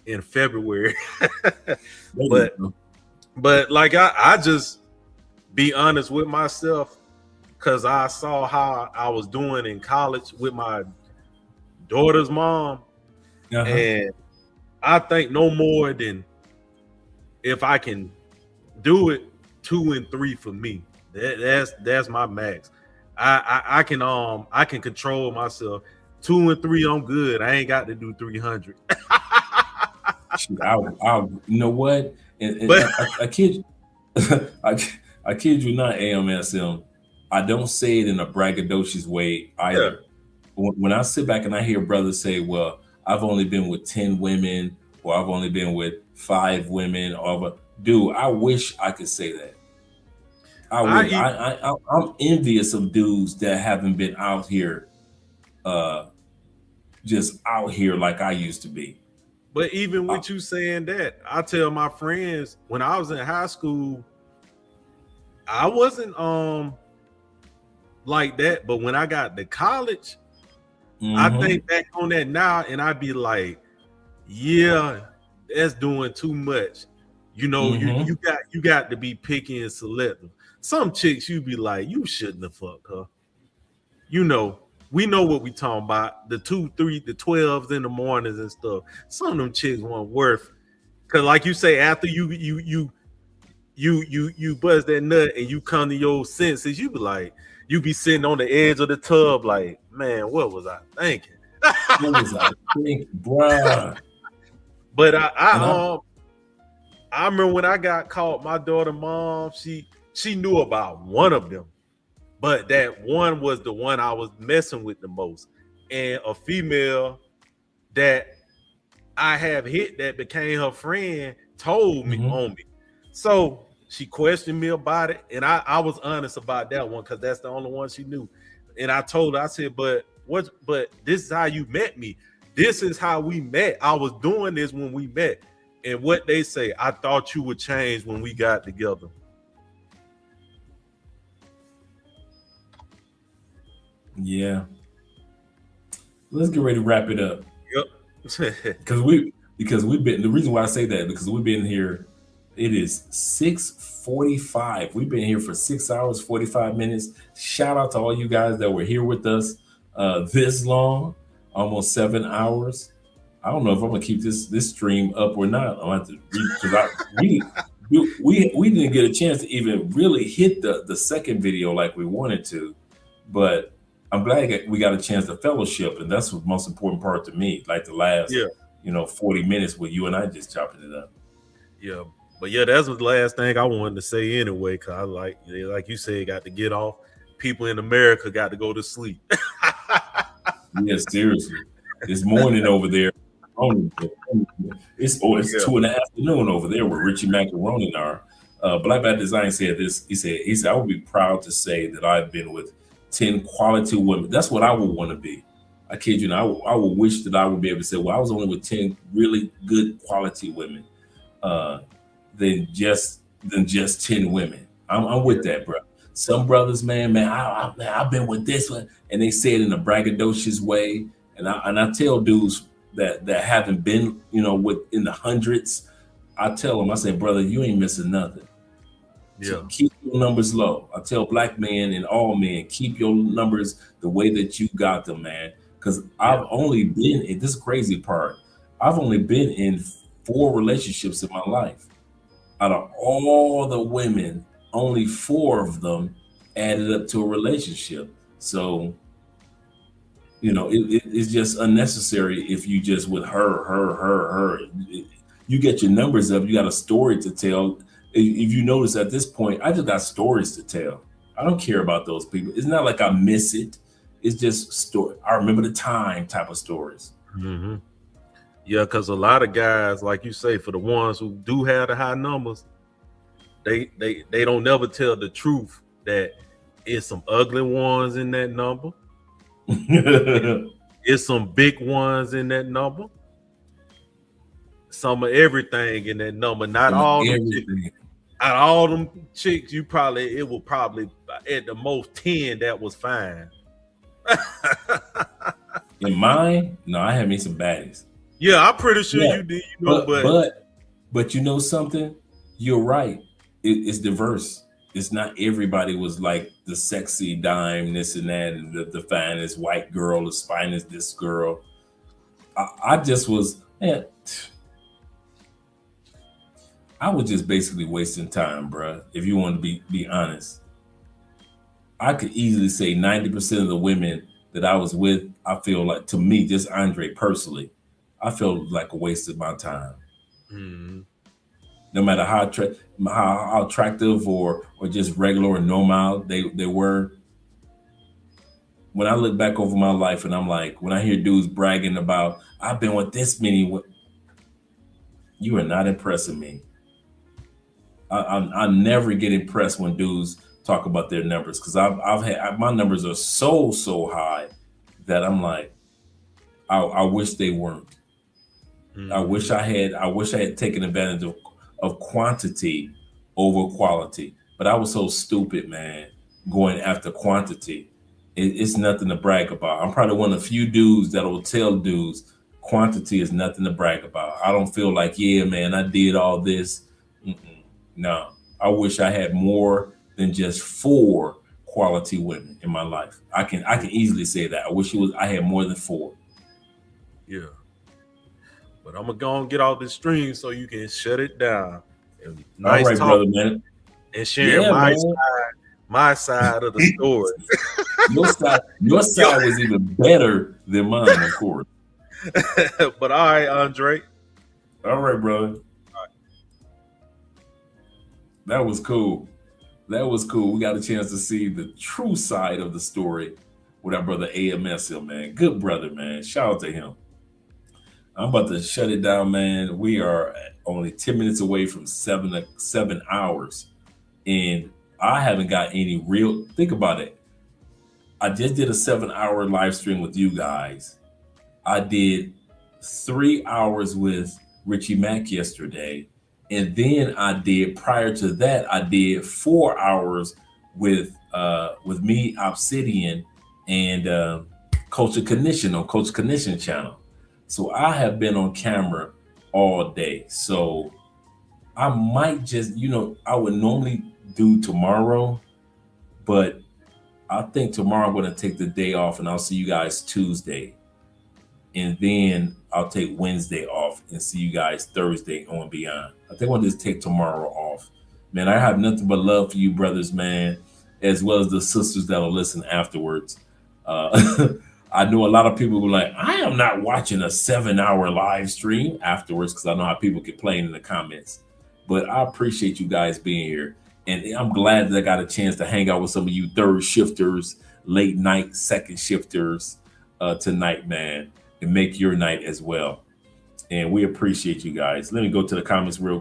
in February. but like, I just be honest with myself, cause I saw how I was doing in college with my daughter's mom. Uh-huh. And I think no more than, if I can do it, 2 and 3 for me. That's my max. I can control myself. 2 and 3, I'm good. I ain't got to do 300. You know what? And I kid you not, AMSM. I don't say it in a braggadocious way either. Yeah. When I sit back and I hear brothers say, well, I've only been with 10 women, or I've only been with 5 women, dude, I wish I could say that. I'm envious of dudes that haven't been out here, just out here like I used to be. But even with you saying that, I tell my friends, when I was in high school, I wasn't like that. But when I got to college, I think back on that now, and I'd be like, yeah, that's doing too much. You got to be picky and selective. Some chicks you be like, you shouldn't have fucked her. We know what we talking about. The 2, 3, the 12s in the mornings and stuff. Some of them chicks weren't worth. Cause like you say, after you buzz that nut and you come to your senses, you be like, you be sitting on the edge of the tub like, man, what was I thinking? What was I thinking, bruh? But I remember when I got caught, my daughter mom, she knew about one of them, but that one was the one I was messing with the most. And a female that I have hit that became her friend told me on me. So she questioned me about it, and I was honest about that one because that's the only one she knew. And I told her, I said, but this is how you met me. This is how we met. I was doing this when we met. And what they say, I thought you would change when we got together. Yeah. Let's get ready to wrap it up. Yep. because we've been, the reason why I say that, because we've been here, it is 6:45. We've been here for 6 hours, 45 minutes. Shout out to all you guys that were here with us this long, almost 7 hours. I don't know if I'm gonna keep this stream up or not. I'm gonna have to read, because we didn't get a chance to even really hit the second video like we wanted to, but I'm glad that we got a chance to fellowship, and that's the most important part to me. Like the last 40 minutes with you and I just chopping it up. Yeah, but yeah, that's the last thing I wanted to say anyway. Cause I like you said, got to get off. People in America got to go to sleep. Yeah, seriously, it's morning over there. It's 2 in the afternoon over there where Richie Macaroni and are. Black Bat Design said this. He said, I would be proud to say that I've been with 10 quality women. That's what I would want to be. I kid you not. I would wish that I would be able to say, well, I was only with 10 really good quality women, than just 10 women. I'm with that, bro. Some brothers, man, I've been with this one, and they say it in a braggadocious way. And I tell dudes that haven't been, with in the hundreds, I tell them, I say, brother, you ain't missing nothing. Yeah. So keep your numbers low. I tell black men and all men, keep your numbers the way that you got them, man. Because I've only been in this crazy part. I've only been in 4 relationships in my life. Out of all the women, only 4 of them added up to a relationship. So, it's just unnecessary if you just with her. You get your numbers up, you got a story to tell. If you notice at this point, I just got stories to tell. I don't care about those people. It's not like I miss it. It's just story. I remember the time type of stories. Mm-hmm. Yeah, because a lot of guys, like you say, for the ones who do have the high numbers, they don't never tell the truth that it's some ugly ones in that number. It's some big ones in that number. Some of everything in that number. Not all them chicks. Out of all them chicks, it will probably at the most 10 that was fine. In mine, no, I had me some baddies. Yeah, I'm pretty sure you did. But you know something? You're right. It's diverse. It's not everybody was like the sexy dime, this and that, and the finest white girl, the finest this girl. I just was, man. I was just basically wasting time, bro. If you want to be honest, I could easily say 90% of the women that I was with, I feel like, to me, just Andre personally, I felt like a waste of my time. Mm-hmm. No matter how attractive or just regular or normal they were. When I look back over my life and I'm like, when I hear dudes bragging about, I've been with this many, you are not impressing me. I never get impressed when dudes talk about their numbers, because I've had my numbers are so high that I'm like, I wish they weren't. Mm-hmm. I wish I had taken advantage of quantity over quality, but I was so stupid, man, going after quantity. It's nothing to brag about. I'm probably one of the few dudes that will tell dudes quantity is nothing to brag about. I don't feel like, yeah, man, I did all this. No, I wish I had more than just 4 quality women in my life. I can easily say that. I wish I had more than 4. Yeah. But I'm gonna go and get off the stream so you can shut it down. And nice, all right, brother, man. And share my side of the story. Your side was even better than mine, of course. But all right, Andre. All right, brother. That was cool. We got a chance to see the true side of the story with our brother AMS here, man. Good brother, man. Shout out to him. I'm about to shut it down, man. We are only 10 minutes away from 7 hours. And I haven't got any real, think about it. I just did a 7-hour live stream with you guys. I did 3 hours with Richie Mack yesterday. And then I did, prior to that, I did 4 hours with me, Obsidian, and Coach Knishin on Coach Knishin channel. So I have been on camera all day. So I might just, I would normally do tomorrow, but I think tomorrow I'm going to take the day off and I'll see you guys Tuesday. And then I'll take Wednesday off and see you guys Thursday on beyond. I think I'll just take tomorrow off. Man, I have nothing but love for you brothers, man, as well as the sisters that'll listen afterwards. I know a lot of people were like, I am not watching a 7-hour live stream afterwards because I know how people complain in the comments. But I appreciate you guys being here. And I'm glad that I got a chance to hang out with some of you third shifters, late night second shifters tonight, man, and make your night as well. And we appreciate you guys. Let me go to the comments real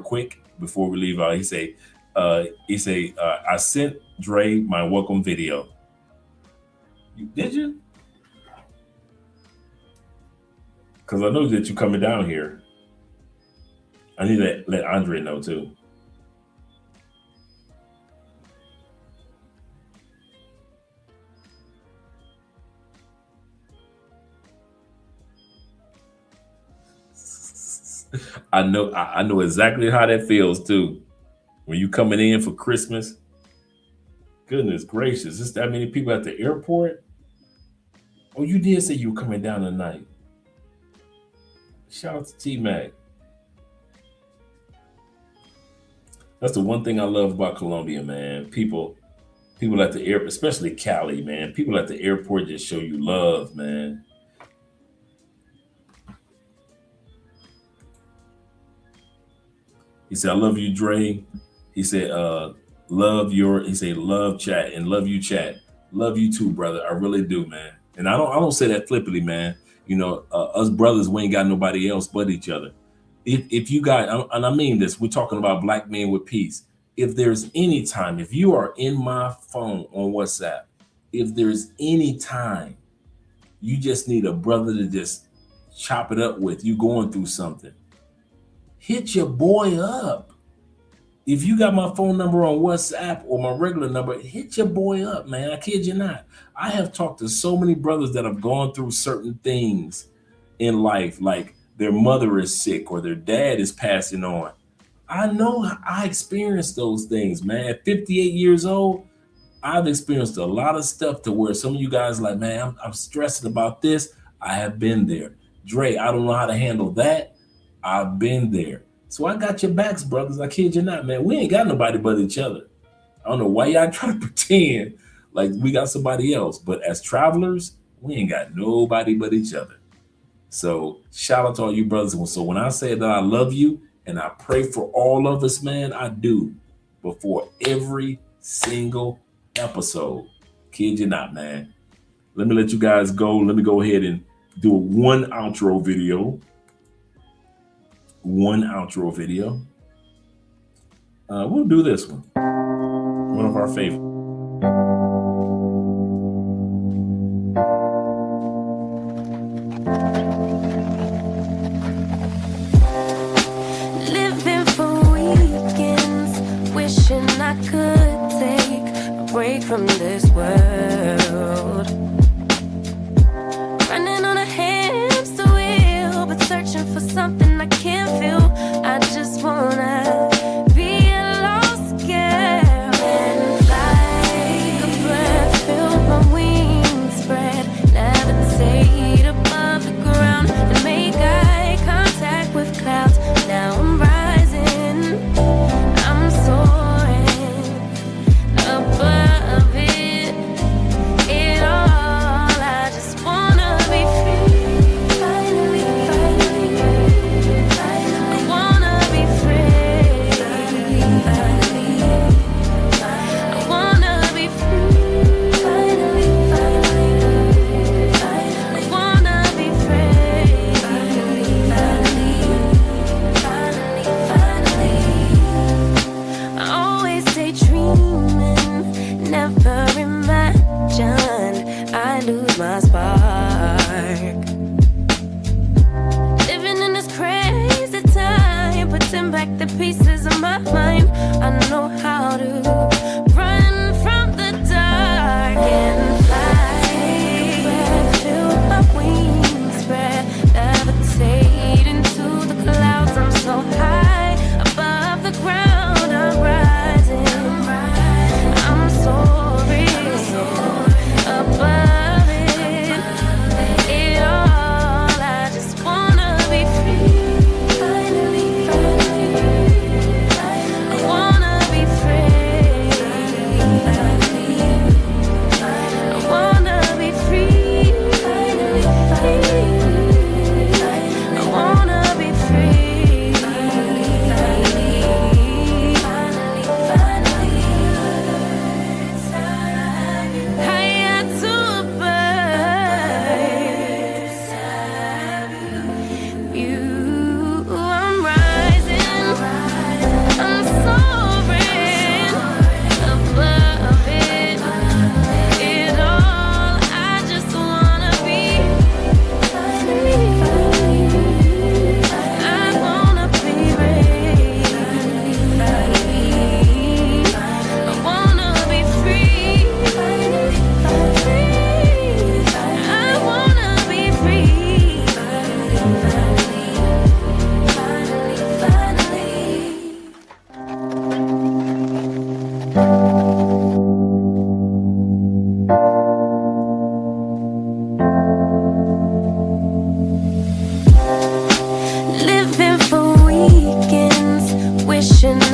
quick before we leave out. He say, I sent Dre my welcome video. Did you? Because I know that you're coming down here. I need to let Andre know too. I know exactly how that feels too. When you coming in for Christmas. Goodness gracious, is that many people at the airport? Oh, you did say you were coming down tonight. Shout out to T-Mac. That's the one thing I love about Colombia, man. People at the airport, especially Cali, man. People at the airport just show you love, man. He said, I love you, Dre. He said, love chat and love you, chat. Love you too, brother. I really do, man. And I don't say that flippantly, man. Us brothers, we ain't got nobody else but each other. If you got, and I mean this, we're talking about black men with peace. If there's any time, if you are in my phone on WhatsApp, if there's any time you just need a brother to just chop it up with, you going through something, hit your boy up. If you got my phone number on WhatsApp or my regular number, hit your boy up, man. I kid you not. I have talked to so many brothers that have gone through certain things in life, like their mother is sick or their dad is passing on. I know I experienced those things, man. At 58 years old, I've experienced a lot of stuff to where some of you guys are like, man, I'm stressing about this. I have been there. Dre, I don't know how to handle that. I've been there. So I got your backs, brothers. I kid you not, man. We ain't got nobody but each other. I don't know why y'all try to pretend like we got somebody else. But as travelers, we ain't got nobody but each other. So shout out to all you brothers. So when I say that I love you and I pray for all of us, man, I do. Before every single episode. Kid you not, man. Let me let you guys go. Let me go ahead and do one outro video. We'll do this one. One of our favorites. Living for weekends, wishing I could take a break from this world. Running on a hamster wheel, but searching for something I can't feel. I just wanna be a lost girl and fly. Take a breath, feel my wings spread, levitate above the ground and make eye contact with clouds. Now I'm rising, I'm soaring above it all.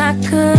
I could.